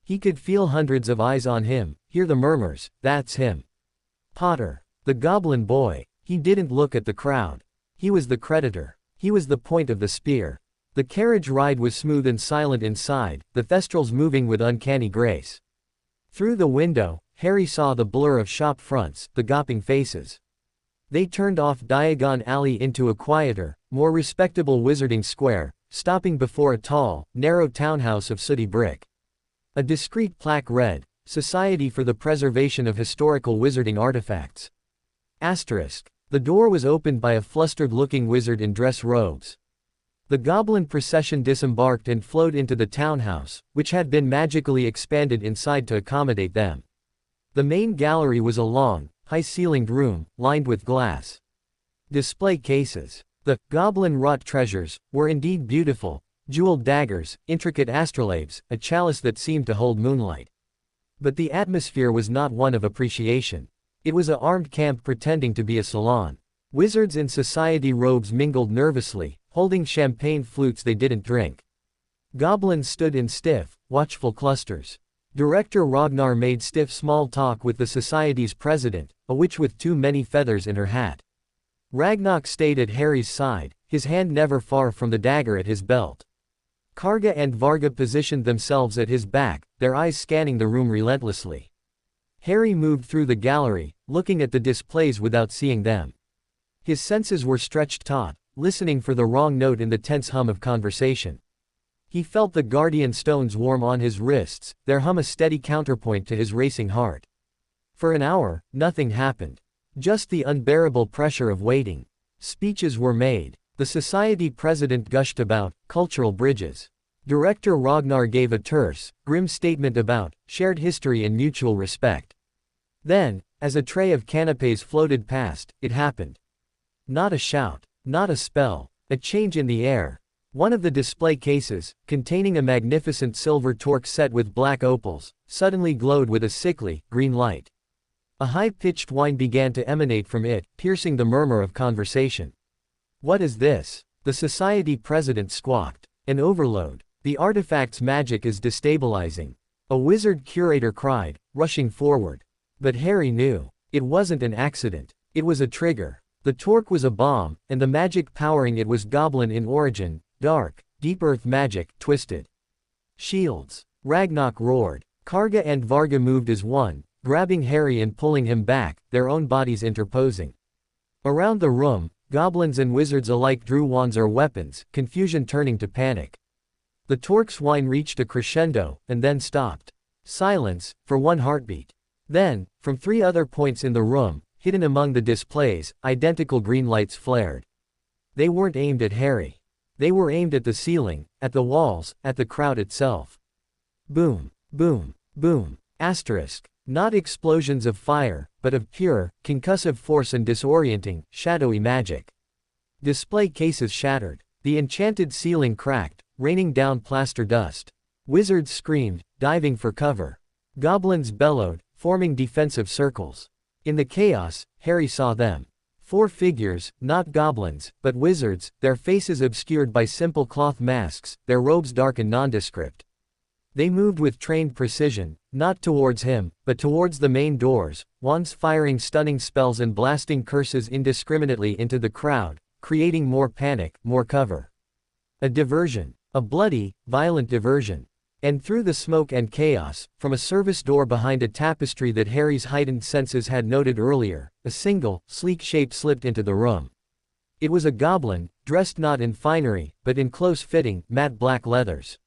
He could feel hundreds of eyes on him, hear the murmurs, "That's him. Potter. The goblin boy." He didn't look at the crowd. He was the creditor. He was the point of the spear. The carriage ride was smooth and silent inside, the thestrals moving with uncanny grace. Through the window, Harry saw the blur of shop fronts, the gawping faces. They turned off Diagon Alley into a quieter, more respectable wizarding square, stopping before a tall, narrow townhouse of sooty brick. A discreet plaque read, "Society for the Preservation of Historical Wizarding Artifacts." Asterisk. The door was opened by a flustered-looking wizard in dress robes. The goblin procession disembarked and flowed into the townhouse, which had been magically expanded inside to accommodate them. The main gallery was a long, high-ceilinged room, lined with glass. Display cases. The goblin-wrought treasures were indeed beautiful, jeweled daggers, intricate astrolabes, a chalice that seemed to hold moonlight. But the atmosphere was not one of appreciation. It was a armed camp pretending to be a salon. Wizards in society robes mingled nervously, holding champagne flutes they didn't drink. Goblins stood in stiff, watchful clusters. Director Ragnar made stiff small talk with the society's president, a witch with too many feathers in her hat. Ragnar stayed at Harry's side, his hand never far from the dagger at his belt. Karga and Varga positioned themselves at his back, their eyes scanning the room relentlessly. Harry moved through the gallery, looking at the displays without seeing them. His senses were stretched taut, listening for the wrong note in the tense hum of conversation. He felt the guardian stones warm on his wrists, their hum a steady counterpoint to his racing heart. For an hour, nothing happened. Just the unbearable pressure of waiting. Speeches were made. The society president gushed about cultural bridges. Director Ragnar gave a terse, grim statement about shared history and mutual respect. Then, as a tray of canapes floated past, it happened. Not a shout, not a spell, a change in the air. One of the display cases, containing a magnificent silver torque set with black opals, suddenly glowed with a sickly, green light. A high-pitched whine began to emanate from it, piercing the murmur of conversation. "What is this?" the society president squawked. "An overload. The artifact's magic is destabilizing." A wizard curator cried, rushing forward. But Harry knew. It wasn't an accident. It was a trigger. The torque was a bomb, and the magic powering it was goblin in origin, dark, deep earth magic, twisted. "Shields!" Ragnar roared. Karga and Varga moved as one, grabbing Harry and pulling him back, their own bodies interposing. Around the room, goblins and wizards alike drew wands or weapons, confusion turning to panic. The torque's whine reached a crescendo, and then stopped. Silence, for one heartbeat. Then, from 3 other points in the room, hidden among the displays, identical green lights flared. They weren't aimed at Harry. They were aimed at the ceiling, at the walls, at the crowd itself. Boom, boom, boom. Asterisk. Not explosions of fire, but of pure, concussive force and disorienting, shadowy magic. Display cases shattered. The enchanted ceiling cracked, raining down plaster dust. Wizards screamed, diving for cover. Goblins bellowed, forming defensive circles. In the chaos, Harry saw them. 4 figures, not goblins, but wizards, their faces obscured by simple cloth masks, their robes dark and nondescript. They moved with trained precision, not towards him, but towards the main doors, wands firing stunning spells and blasting curses indiscriminately into the crowd, creating more panic, more cover. A diversion. A bloody, violent diversion. And through the smoke and chaos, from a service door behind a tapestry that Harry's heightened senses had noted earlier, a single, sleek shape slipped into the room. It was a goblin, dressed not in finery, but in close-fitting, matte black leathers.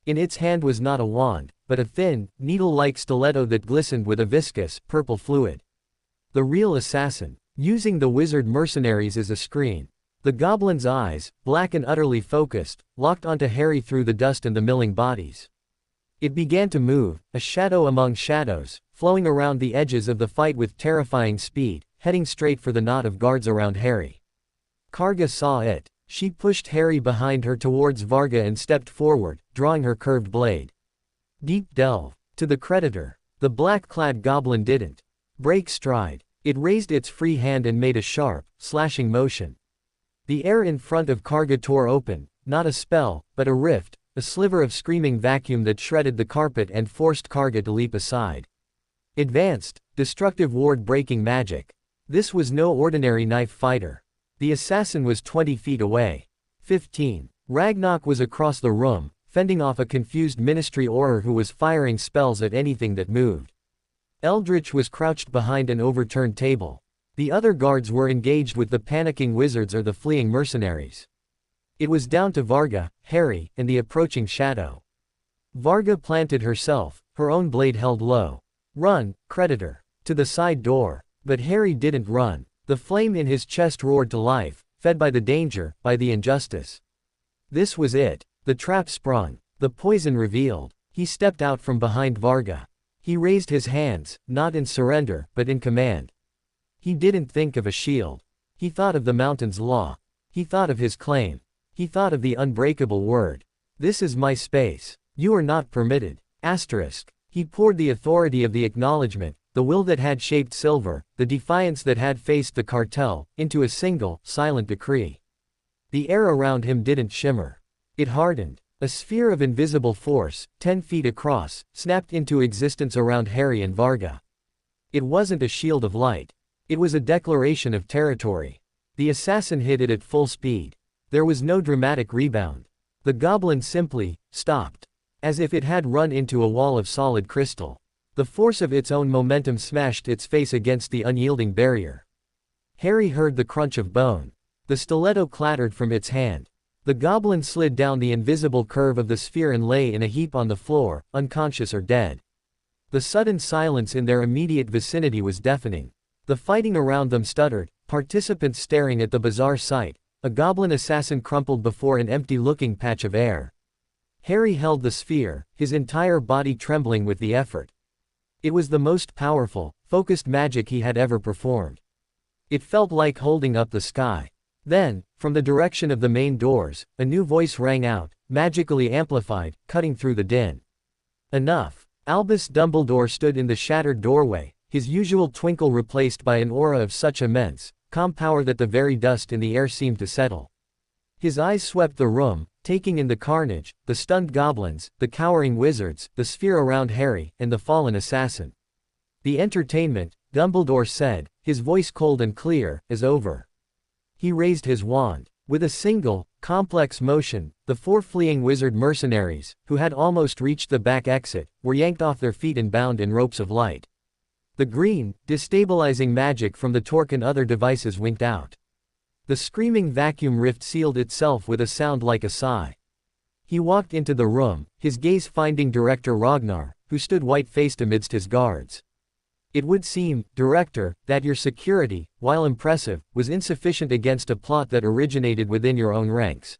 In its hand was not a wand, but a thin, needle-like stiletto that glistened with a viscous, purple fluid. The real assassin, using the wizard mercenaries as a screen. The goblin's eyes, black and utterly focused, locked onto Harry through the dust and the milling bodies. It began to move, a shadow among shadows, flowing around the edges of the fight with terrifying speed, heading straight for the knot of guards around Harry. Karga saw it. She pushed Harry behind her towards Varga and stepped forward, drawing her curved blade. Deep delve. To the creditor. The black-clad goblin didn't break stride. It raised its free hand and made a sharp, slashing motion. The air in front of Karga tore open, not a spell, but a rift, a sliver of screaming vacuum that shredded the carpet and forced Karga to leap aside. Advanced, destructive ward-breaking magic. This was no ordinary knife fighter. The assassin was 20 feet away. 15. Ragnarok was across the room, fending off a confused Ministry Auror who was firing spells at anything that moved. Eldritch was crouched behind an overturned table. The other guards were engaged with the panicking wizards or the fleeing mercenaries. It was down to Varga, Harry, and the approaching shadow. Varga planted herself, her own blade held low. Run, creditor. To the side door. But Harry didn't run. The flame in his chest roared to life, fed by the danger, by the injustice. This was it. The trap sprung. The poison revealed. He stepped out from behind Varga. He raised his hands, not in surrender, but in command. He didn't think of a shield. He thought of the mountain's law. He thought of his claim. He thought of the unbreakable word. This is my space. You are not permitted. Asterisk. He poured the authority of the acknowledgement, the will that had shaped silver, the defiance that had faced the cartel, into a single, silent decree. The air around him didn't shimmer. It hardened. A sphere of invisible force, 10 feet across, snapped into existence around Harry and Varga. It wasn't a shield of light. It was a declaration of territory. The assassin hit it at full speed. There was no dramatic rebound. The goblin simply stopped. As if it had run into a wall of solid crystal. The force of its own momentum smashed its face against the unyielding barrier. Harry heard the crunch of bone. The stiletto clattered from its hand. The goblin slid down the invisible curve of the sphere and lay in a heap on the floor, unconscious or dead. The sudden silence in their immediate vicinity was deafening. The fighting around them stuttered, participants staring at the bizarre sight. A goblin assassin crumpled before an empty-looking patch of air. Harry held the sphere, his entire body trembling with the effort. It was the most powerful, focused magic he had ever performed. It felt like holding up the sky. Then, from the direction of the main doors, a new voice rang out, magically amplified, cutting through the din. Enough. Albus Dumbledore stood in the shattered doorway, his usual twinkle replaced by an aura of such immense, calm power that the very dust in the air seemed to settle. His eyes swept the room, taking in the carnage, the stunned goblins, the cowering wizards, the sphere around Harry, and the fallen assassin. The entertainment, Dumbledore said, his voice cold and clear, is over. He raised his wand. With a single, complex motion, the 4 fleeing wizard mercenaries, who had almost reached the back exit, were yanked off their feet and bound in ropes of light. The green, destabilizing magic from the torque and other devices winked out. The screaming vacuum rift sealed itself with a sound like a sigh. He walked into the room, his gaze finding Director Ragnar, who stood white-faced amidst his guards. It would seem, Director, that your security, while impressive, was insufficient against a plot that originated within your own ranks.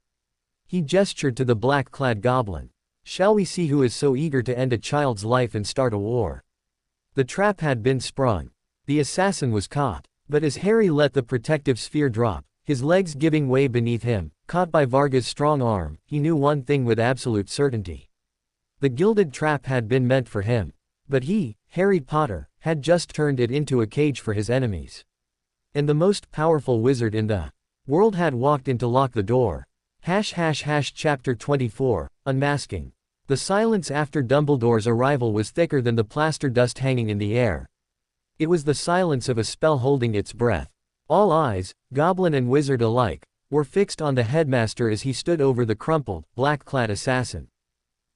He gestured to the black-clad goblin. Shall we see who is so eager to end a child's life and start a war? The trap had been sprung. The assassin was caught. But as Harry let the protective sphere drop, his legs giving way beneath him, caught by Varga's strong arm, he knew one thing with absolute certainty. The gilded trap had been meant for him. But he, Harry Potter, had just turned it into a cage for his enemies. And the most powerful wizard in the world had walked in to lock the door. Chapter 24, Unmasking. The silence after Dumbledore's arrival was thicker than the plaster dust hanging in the air. It was the silence of a spell holding its breath. All eyes, goblin and wizard alike, were fixed on the headmaster as he stood over the crumpled, black-clad assassin.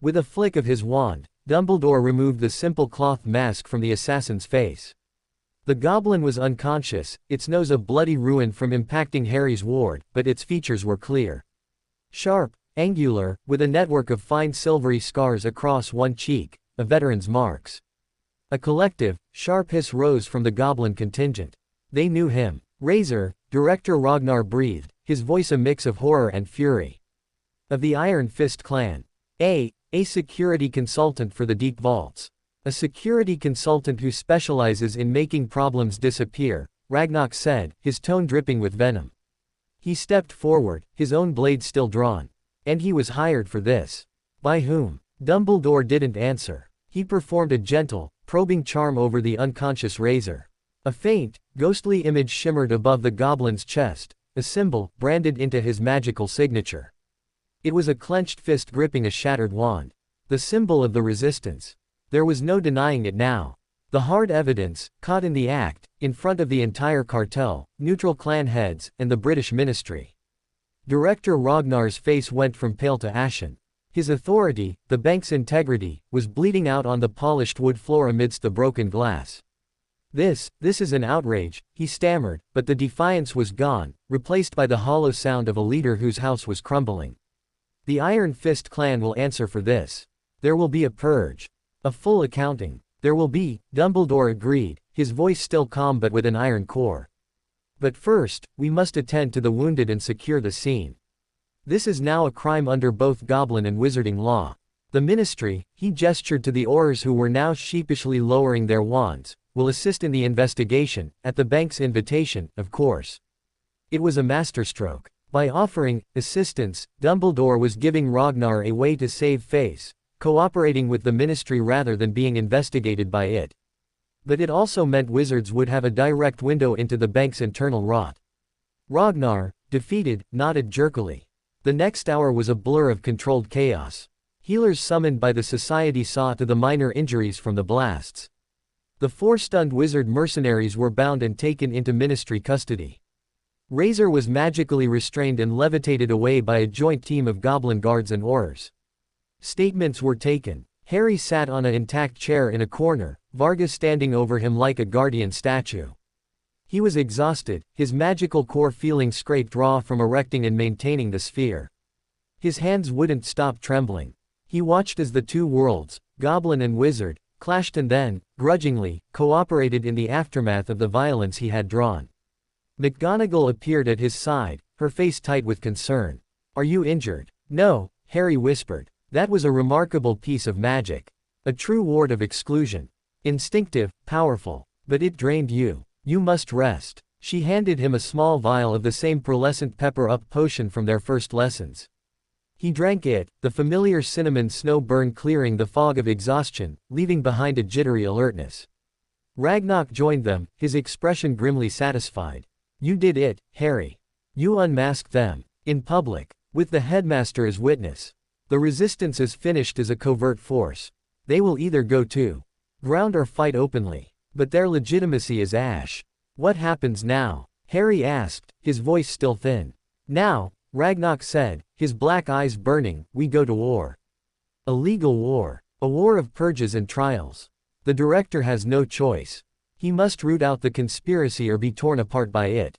With a flick of his wand, Dumbledore removed the simple cloth mask from the assassin's face. The goblin was unconscious, its nose a bloody ruin from impacting Harry's ward, but its features were clear. Sharp, angular, with a network of fine silvery scars across one cheek, a veteran's marks. A collective, sharp hiss rose from the goblin contingent. They knew him. Razor, Director Ragnar breathed, his voice a mix of horror and fury. Of the Iron Fist clan. A security consultant for the Deep Vaults. A security consultant who specializes in making problems disappear, Ragnar said, his tone dripping with venom. He stepped forward, his own blade still drawn. And he was hired for this. By whom? Dumbledore didn't answer. He performed a gentle, probing charm over the unconscious Razor. A faint, ghostly image shimmered above the goblin's chest, a symbol branded into his magical signature. It was a clenched fist gripping a shattered wand. The symbol of the resistance. There was no denying it now. The hard evidence, caught in the act, in front of the entire cartel, neutral clan heads, and the British ministry. Director Ragnar's face went from pale to ashen. His authority, the bank's integrity, was bleeding out on the polished wood floor amidst the broken glass. This is an outrage, he stammered, but the defiance was gone, replaced by the hollow sound of a leader whose house was crumbling. The Iron Fist clan will answer for this. There will be a purge. A full accounting. There will be, Dumbledore agreed, his voice still calm but with an iron core. But first, we must attend to the wounded and secure the scene. This is now a crime under both goblin and wizarding law. The ministry, he gestured to the Aurors who were now sheepishly lowering their wands, will assist in the investigation, at the bank's invitation, of course. It was a masterstroke. By offering assistance, Dumbledore was giving Ragnar a way to save face, cooperating with the ministry rather than being investigated by it. But it also meant wizards would have a direct window into the bank's internal rot. Ragnar, defeated, nodded jerkily. The next hour was a blur of controlled chaos. Healers summoned by the society saw to the minor injuries from the blasts. The 4 stunned wizard mercenaries were bound and taken into ministry custody. Razor was magically restrained and levitated away by a joint team of goblin guards and Aurors. Statements were taken. Harry sat on an intact chair in a corner, Vargas standing over him like a guardian statue. He was exhausted, his magical core feeling scraped raw from erecting and maintaining the sphere. His hands wouldn't stop trembling. He watched as the two worlds, goblin and wizard, clashed and then, grudgingly, cooperated in the aftermath of the violence he had drawn. McGonagall appeared at his side, her face tight with concern. "Are you injured?" "No," Harry whispered. "That was a remarkable piece of magic. A true ward of exclusion. Instinctive, powerful. But it drained you. You must rest." She handed him a small vial of the same pearlescent pepper-up potion from their first lessons. He drank it, the familiar cinnamon snow burn clearing the fog of exhaustion, leaving behind a jittery alertness. Ragnar joined them, his expression grimly satisfied. "You did it, Harry. You unmasked them. In public. With the headmaster as witness. The resistance is finished as a covert force. They will either go to ground or fight openly. But their legitimacy is ash. What happens now?" Harry asked, his voice still thin. "Now," Ragnar said, his black eyes burning, "we go to war. A legal war. A war of purges and trials. The director has no choice. He must root out the conspiracy or be torn apart by it.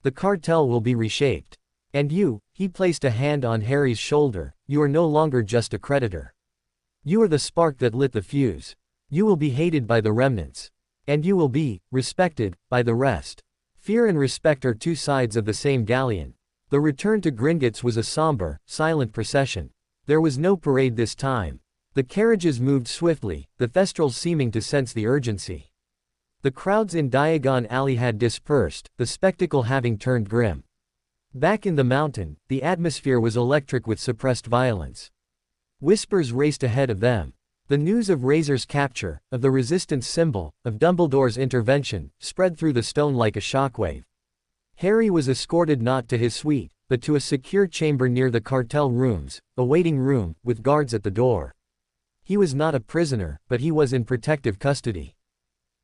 The cartel will be reshaped. And you," he placed a hand on Harry's shoulder, "you are no longer just a creditor. You are the spark that lit the fuse. You will be hated by the remnants. And you will be respected by the rest." Fear and respect are two sides of the same galleon. The return to Gringotts was a somber, silent procession. There was no parade this time. The carriages moved swiftly, the Thestrals seeming to sense the urgency. The crowds in Diagon Alley had dispersed, the spectacle having turned grim. Back in the mountain, the atmosphere was electric with suppressed violence. Whispers raced ahead of them. The news of Razor's capture, of the resistance symbol, of Dumbledore's intervention, spread through the stone like a shockwave. Harry was escorted not to his suite, but to a secure chamber near the cartel rooms, a waiting room, with guards at the door. He was not a prisoner, but he was in protective custody.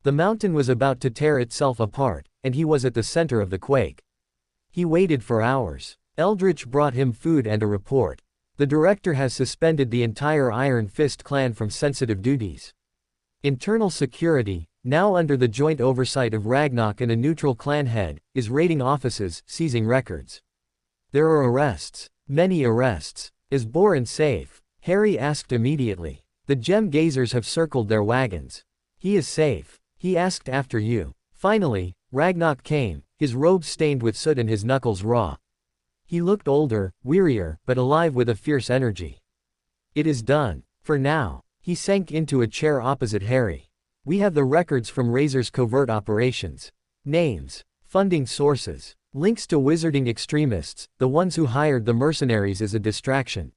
The mountain was about to tear itself apart, and he was at the center of the quake. He waited for hours. Eldritch brought him food and a report. The director has suspended the entire Iron Fist clan from sensitive duties. Internal security, now under the joint oversight of Ragnarok and a neutral clan head, is raiding offices, seizing records. There are arrests. Many arrests. Is Borin safe? Harry asked immediately. The gem gazers have circled their wagons. He is safe. He asked after you. Finally, Ragnarok came, his robes stained with soot and his knuckles raw. He looked older, wearier, but alive with a fierce energy. It is done. For now. He sank into a chair opposite Harry. We have the records from Razor's covert operations. Names. Funding sources. Links to wizarding extremists, the ones who hired the mercenaries as a distraction.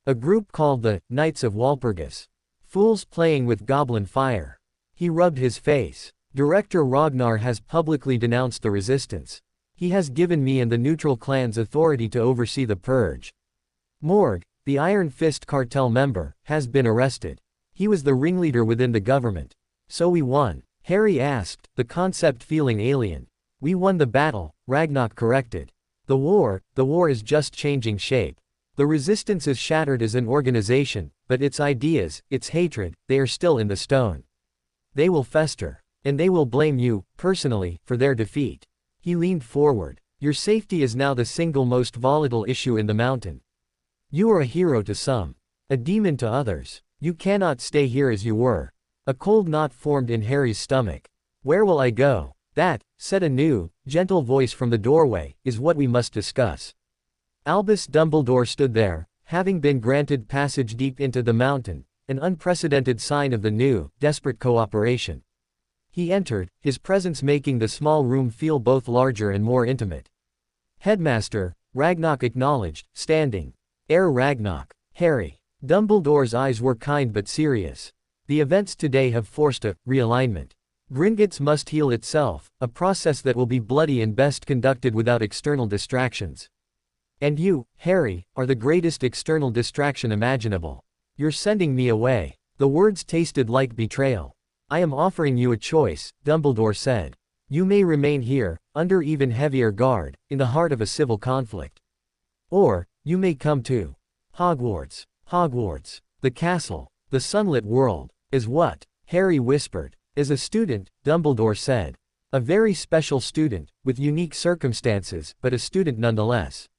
A group called the Knights of Walpurgis. Fools playing with Goblin Fire. He rubbed his face. Director Ragnar has publicly denounced the resistance. He has given me and the neutral clans authority to oversee the purge. Morg, the Iron Fist cartel member, has been arrested. He was the ringleader within the government. So we won? Harry asked, the concept feeling alien. We won the battle, Ragnarok corrected. The war is just changing shape. The resistance is shattered as an organization, but its ideas, its hatred, they are still in the stone. They will fester. And they will blame you, personally, for their defeat. He leaned forward. Your safety is now the single most volatile issue in the mountain. You are a hero to some. A demon to others. You cannot stay here as you were. A cold knot formed in Harry's stomach. Where will I go? That, said a new, gentle voice from the doorway, is what we must discuss. Albus Dumbledore stood there, having been granted passage deep into the mountain, an unprecedented sign of the new, desperate cooperation. He entered, his presence making the small room feel both larger and more intimate. Headmaster, Ragnarok acknowledged, standing. Heir Ragnarok. Harry. Dumbledore's eyes were kind but serious. The events today have forced a realignment. Gringotts must heal itself, a process that will be bloody and best conducted without external distractions. And you, Harry, are the greatest external distraction imaginable. You're sending me away. The words tasted like betrayal. I am offering you a choice, Dumbledore said. You may remain here, under even heavier guard, in the heart of a civil conflict. Or, you may come to Hogwarts. Hogwarts. The castle. The sunlit world. Is what? Harry whispered. As a student, Dumbledore said. A very special student, with unique circumstances, but a student nonetheless.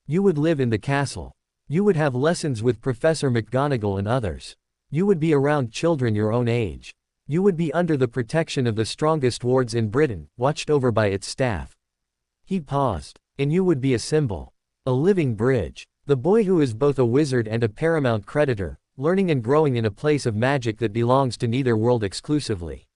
You would live in the castle. You would have lessons with Professor McGonagall and others. You would be around children your own age. You would be under the protection of the strongest wards in Britain, watched over by its staff. He paused. And you would be a symbol. A living bridge. The boy who is both a wizard and a paramount creditor, learning and growing in a place of magic that belongs to neither world exclusively.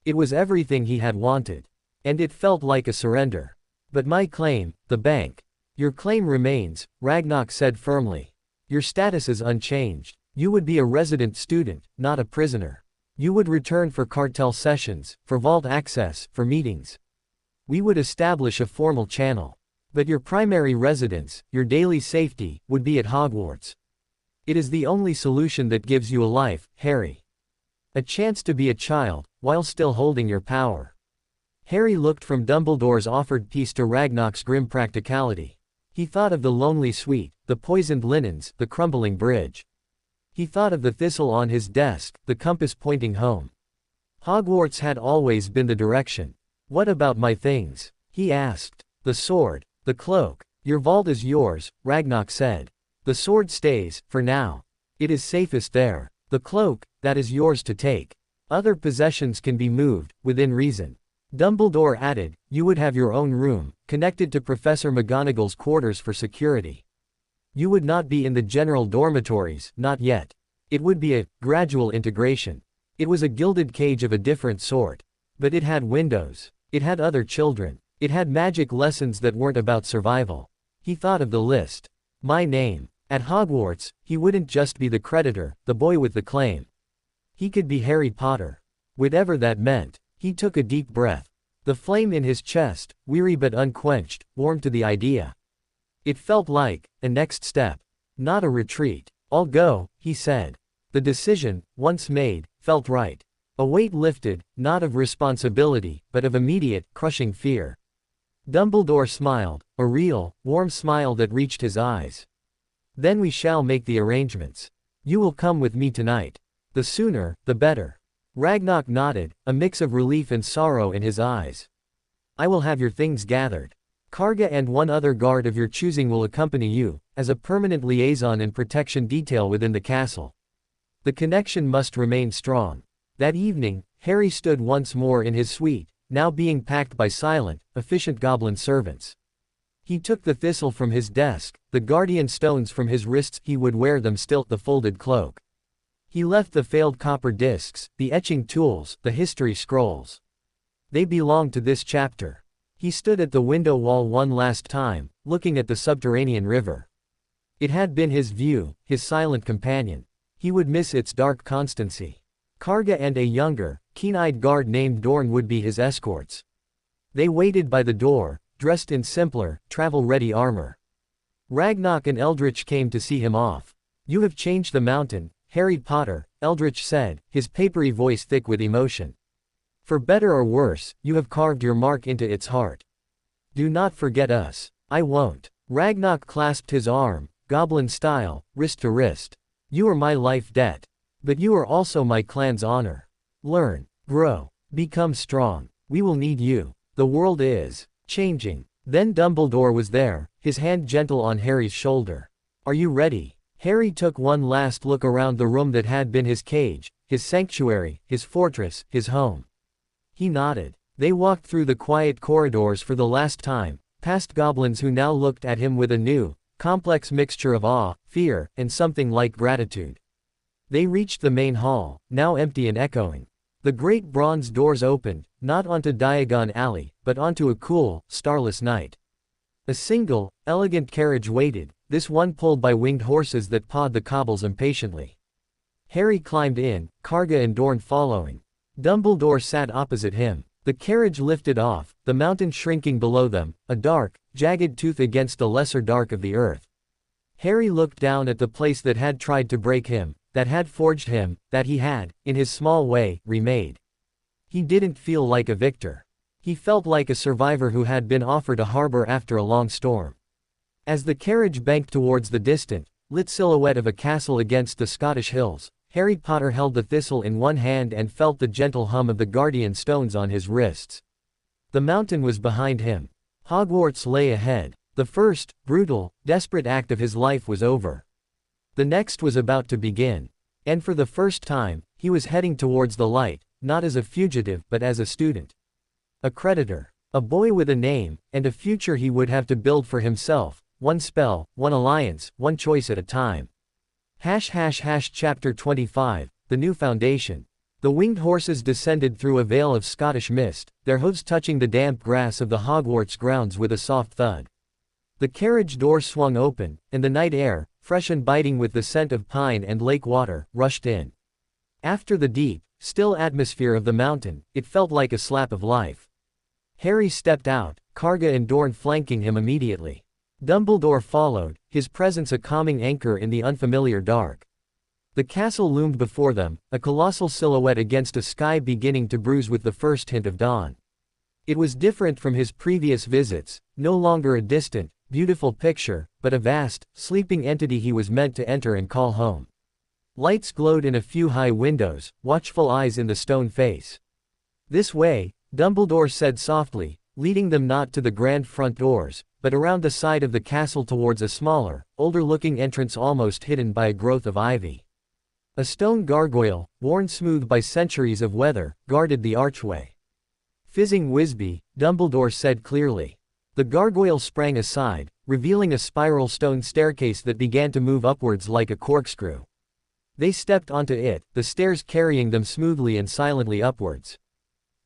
It was everything he had wanted. And it felt like a surrender. But my claim, the bank. Your claim remains, Ragnarok said firmly. Your status is unchanged. You would be a resident student, not a prisoner. You would return for cartel sessions, for vault access, for meetings. We would establish a formal channel. But your primary residence, your daily safety, would be at Hogwarts. It is the only solution that gives you a life, Harry. A chance to be a child, while still holding your power. Harry looked from Dumbledore's offered peace to Ragnarok's grim practicality. He thought of the lonely suite, the poisoned linens, the crumbling bridge. He thought of the thistle on his desk, the compass pointing home. Hogwarts had always been the direction. What about my things? He asked. The sword. The cloak. Your vault is yours, Ragnarok said. The sword stays, for now. It is safest there. The cloak, that is yours to take. Other possessions can be moved, within reason. Dumbledore added, you would have your own room, connected to Professor McGonagall's quarters for security. You would not be in the general dormitories, not yet. It would be a gradual integration. It was a gilded cage of a different sort. But it had windows. It had other children. It had magic lessons that weren't about survival. He thought of the list. My name. At Hogwarts, he wouldn't just be the creditor, the boy with the claim. He could be Harry Potter. Whatever that meant. He took a deep breath. The flame in his chest, weary but unquenched, warmed to the idea. It felt like a next step. Not a retreat. I'll go, he said. The decision, once made, felt right. A weight lifted, not of responsibility, but of immediate, crushing fear. Dumbledore smiled, a real, warm smile that reached his eyes. Then we shall make the arrangements. You will come with me tonight. The sooner, the better. Ragnar nodded, a mix of relief and sorrow in his eyes. I will have your things gathered. Karga and one other guard of your choosing will accompany you, as a permanent liaison and protection detail within the castle. The connection must remain strong. That evening, Harry stood once more in his suite, now being packed by silent, efficient goblin servants. He took the thistle from his desk, the guardian stones from his wrists, he would wear them still, the folded cloak. He left the failed copper discs, the etching tools, the history scrolls. They belonged to this chapter. He stood at the window wall one last time, looking at the subterranean river. It had been his view, his silent companion. He would miss its dark constancy. Karga and a younger, keen-eyed guard named Dorn would be his escorts. They waited by the door, dressed in simpler, travel-ready armor. Ragnar and Eldritch came to see him off. You have changed the mountain, Harry Potter, Eldritch said, his papery voice thick with emotion. For better or worse, you have carved your mark into its heart. Do not forget us. I won't. Ragnar clasped his arm, goblin style, wrist to wrist. You are my life debt. But you are also my clan's honor. Learn, grow, become strong. We will need you. The world is changing. Then Dumbledore was there, his hand gentle on Harry's shoulder. Are you ready? Harry took one last look around the room that had been his cage, his sanctuary, his fortress, his home. He nodded. They walked through the quiet corridors for the last time, past goblins who now looked at him with a new, complex mixture of awe, fear, and something like gratitude. They reached the main hall, now empty and echoing. The great bronze doors opened, not onto Diagon Alley, but onto a cool, starless night. A single, elegant carriage waited, this one pulled by winged horses that pawed the cobbles impatiently. Harry climbed in, Karga and Dorn following. Dumbledore sat opposite him. The carriage lifted off, the mountain shrinking below them, a dark, jagged tooth against the lesser dark of the earth. Harry looked down at the place that had tried to break him, that had forged him, that he had, in his small way, remade. He didn't feel like a victor. He felt like a survivor who had been offered a harbor after a long storm. As the carriage banked towards the distant, lit silhouette of a castle against the Scottish hills, Harry Potter held the thistle in one hand and felt the gentle hum of the guardian stones on his wrists. The mountain was behind him. Hogwarts lay ahead. The first, brutal, desperate act of his life was over. The next was about to begin. And for the first time, he was heading towards the light, not as a fugitive but as a student. A creditor. A boy with a name, and a future he would have to build for himself, one spell, one alliance, one choice at a time. Chapter 25, The New Foundation. The winged horses descended through a veil of Scottish mist, their hooves touching the damp grass of the Hogwarts grounds with a soft thud. The carriage door swung open, and the night air, fresh and biting with the scent of pine and lake water, rushed in. After the deep, still atmosphere of the mountain, it felt like a slap of life. Harry stepped out, Karga and Dorn flanking him immediately. Dumbledore followed, his presence a calming anchor in the unfamiliar dark. The castle loomed before them, a colossal silhouette against a sky beginning to bruise with the first hint of dawn. It was different from his previous visits, no longer a distant, beautiful picture, but a vast, sleeping entity he was meant to enter and call home. Lights glowed in a few high windows, watchful eyes in the stone face. This way, Dumbledore said softly, leading them not to the grand front doors, but around the side of the castle towards a smaller, older-looking entrance almost hidden by a growth of ivy. A stone gargoyle, worn smooth by centuries of weather, guarded the archway. Fizzing Wisby, Dumbledore said clearly. The gargoyle sprang aside, revealing a spiral stone staircase that began to move upwards like a corkscrew. They stepped onto it, the stairs carrying them smoothly and silently upwards.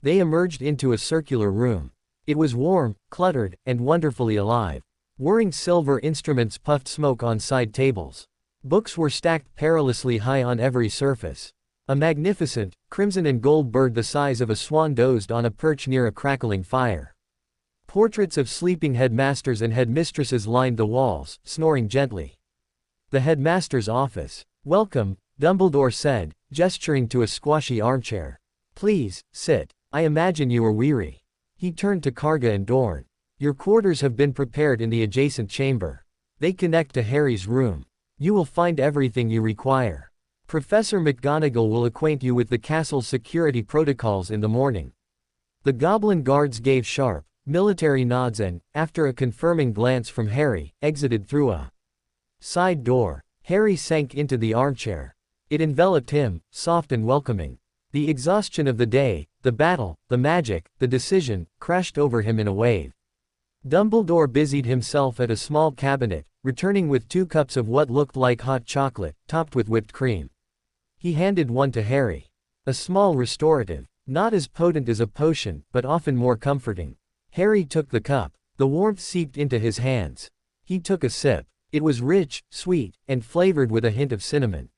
They emerged into a circular room. It was warm, cluttered, and wonderfully alive. Whirring silver instruments puffed smoke on side tables. Books were stacked perilously high on every surface. A magnificent, crimson and gold bird the size of a swan dozed on a perch near a crackling fire. Portraits of sleeping headmasters and headmistresses lined the walls, snoring gently. The headmaster's office. Welcome, Dumbledore said, gesturing to a squashy armchair. Please, sit. I imagine you are weary. He turned to Karga and Dorn. Your quarters have been prepared in the adjacent chamber. They connect to Harry's room. You will find everything you require. Professor McGonagall will acquaint you with the castle's security protocols in the morning." The goblin guards gave sharp, military nods and, after a confirming glance from Harry, exited through a side door. Harry sank into the armchair. It enveloped him, soft and welcoming. The exhaustion of the day, the battle, the magic, the decision, crashed over him in a wave. Dumbledore busied himself at a small cabinet, returning with 2 cups of what looked like hot chocolate, topped with whipped cream. He handed one to Harry. A small restorative, not as potent as a potion, but often more comforting. Harry took the cup. The warmth seeped into his hands. He took a sip. It was rich, sweet, and flavored with a hint of cinnamon.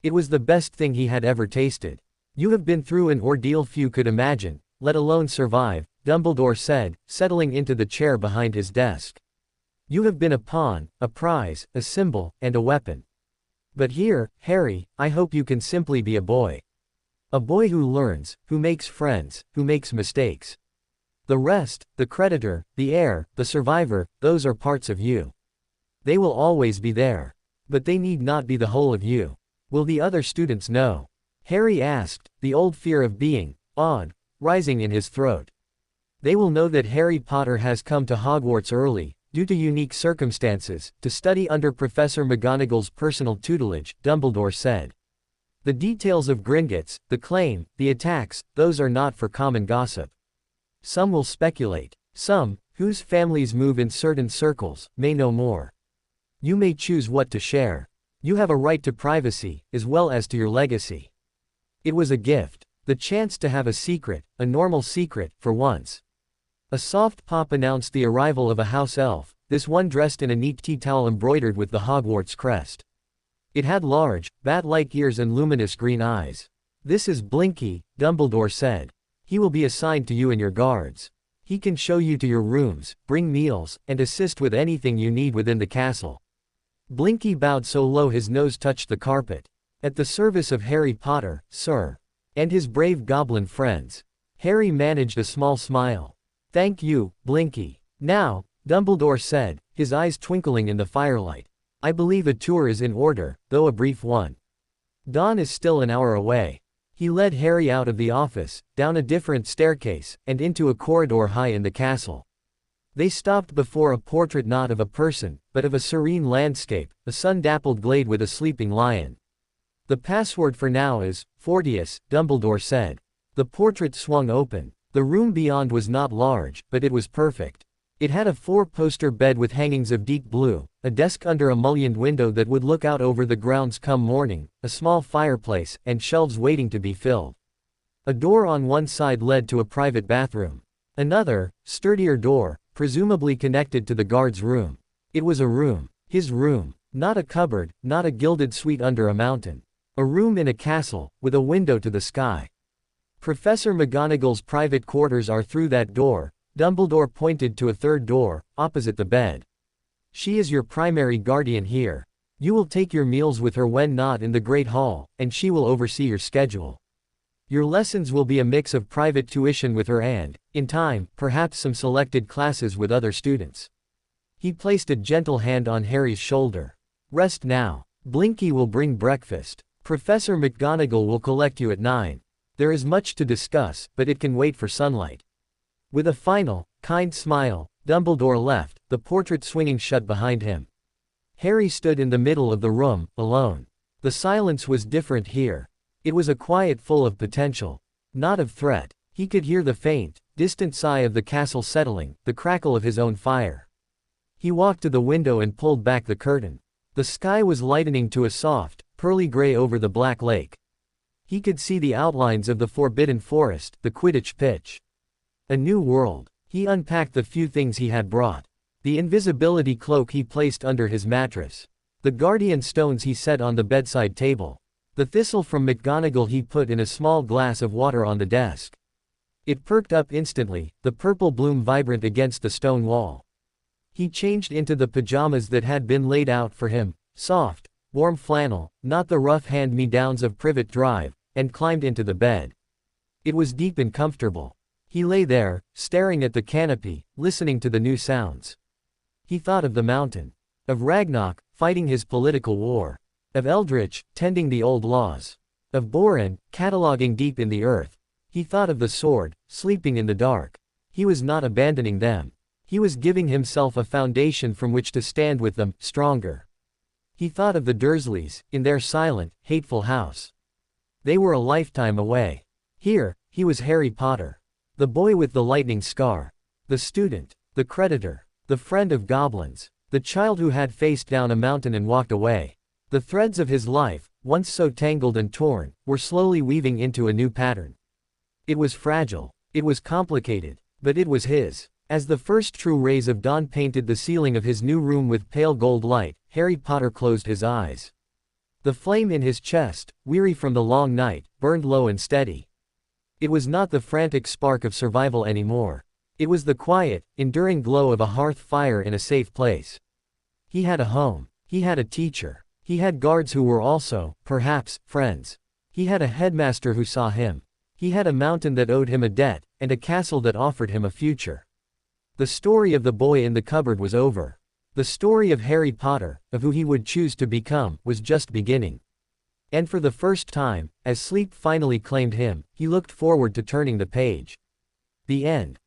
It was the best thing he had ever tasted. "You have been through an ordeal few could imagine, let alone survive," Dumbledore said, settling into the chair behind his desk. "You have been a pawn, a prize, a symbol, and a weapon. But here, Harry, I hope you can simply be a boy. A boy who learns, who makes friends, who makes mistakes. The rest, the creditor, the heir, the survivor, those are parts of you. They will always be there. But they need not be the whole of you. Will the other students know?" Harry asked, the old fear of being odd rising in his throat. "They will know that Harry Potter has come to Hogwarts early, due to unique circumstances, to study under Professor McGonagall's personal tutelage," Dumbledore said. "The details of Gringotts, the claim, the attacks, those are not for common gossip. Some will speculate. Some, whose families move in certain circles, may know more. You may choose what to share. You have a right to privacy, as well as to your legacy." It was a gift. The chance to have a secret, a normal secret, for once. A soft pop announced the arrival of a house elf, this one dressed in a neat tea towel embroidered with the Hogwarts crest. It had large, bat-like ears and luminous green eyes. "This is Blinky," Dumbledore said. "He will be assigned to you and your guards. He can show you to your rooms, bring meals, and assist with anything you need within the castle." Blinky bowed so low his nose touched the carpet. "At the service of Harry Potter, sir. And his brave goblin friends." Harry managed a small smile. "Thank you, Blinky. Now," Dumbledore said, his eyes twinkling in the firelight, "I believe a tour is in order, though a brief one. Dawn is still an hour away." He led Harry out of the office, down a different staircase, and into a corridor high in the castle. They stopped before a portrait not of a person, but of a serene landscape, a sun-dappled glade with a sleeping lion. "The password for now is Fortius," Dumbledore said. The portrait swung open. The room beyond was not large, but it was perfect. It had a 4-poster bed with hangings of deep blue, a desk under a mullioned window that would look out over the grounds come morning, a small fireplace, and shelves waiting to be filled. A door on one side led to a private bathroom. Another, sturdier door, presumably connected to the guard's room. It was a room. His room. Not a cupboard, not a gilded suite under a mountain. A room in a castle, with a window to the sky. "Professor McGonagall's private quarters are through that door," Dumbledore pointed to a third door, opposite the bed. "She is your primary guardian here. You will take your meals with her when not in the Great Hall, and she will oversee your schedule. Your lessons will be a mix of private tuition with her and, in time, perhaps some selected classes with other students." He placed a gentle hand on Harry's shoulder. "Rest now. Blinky will bring breakfast. Professor McGonagall will collect you at 9. There is much to discuss, but it can wait for sunlight." With a final, kind smile, Dumbledore left, the portrait swinging shut behind him. Harry stood in the middle of the room, alone. The silence was different here. It was a quiet full of potential, not of threat. He could hear the faint, distant sigh of the castle settling, the crackle of his own fire. He walked to the window and pulled back the curtain. The sky was lightening to a soft, pearly gray over the black lake. He could see the outlines of the forbidden forest, the Quidditch pitch. A new world. He unpacked the few things he had brought. The invisibility cloak he placed under his mattress. The guardian stones he set on the bedside table. The thistle from McGonagall he put in a small glass of water on the desk. It perked up instantly, the purple bloom vibrant against the stone wall. He changed into the pajamas that had been laid out for him, soft, warm flannel, not the rough hand-me-downs of Privet Drive, and climbed into the bed. It was deep and comfortable. He lay there, staring at the canopy, listening to the new sounds. He thought of the mountain. Of Ragnarok, fighting his political war. Of Eldritch, tending the old laws. Of Boren, cataloging deep in the earth. He thought of the sword, sleeping in the dark. He was not abandoning them. He was giving himself a foundation from which to stand with them, stronger. He thought of the Dursleys, in their silent, hateful house. They were a lifetime away. Here, he was Harry Potter. The boy with the lightning scar. The student. The creditor. The friend of goblins. The child who had faced down a mountain and walked away. The threads of his life, once so tangled and torn, were slowly weaving into a new pattern. It was fragile. It was complicated. But it was his. As the first true rays of dawn painted the ceiling of his new room with pale gold light, Harry Potter closed his eyes. The flame in his chest, weary from the long night, burned low and steady. It was not the frantic spark of survival anymore. It was the quiet, enduring glow of a hearth fire in a safe place. He had a home. He had a teacher. He had guards who were also, perhaps, friends. He had a headmaster who saw him. He had a mountain that owed him a debt, and a castle that offered him a future. The story of the boy in the cupboard was over. The story of Harry Potter, of who he would choose to become, was just beginning. And for the first time, as sleep finally claimed him, he looked forward to turning the page. The end.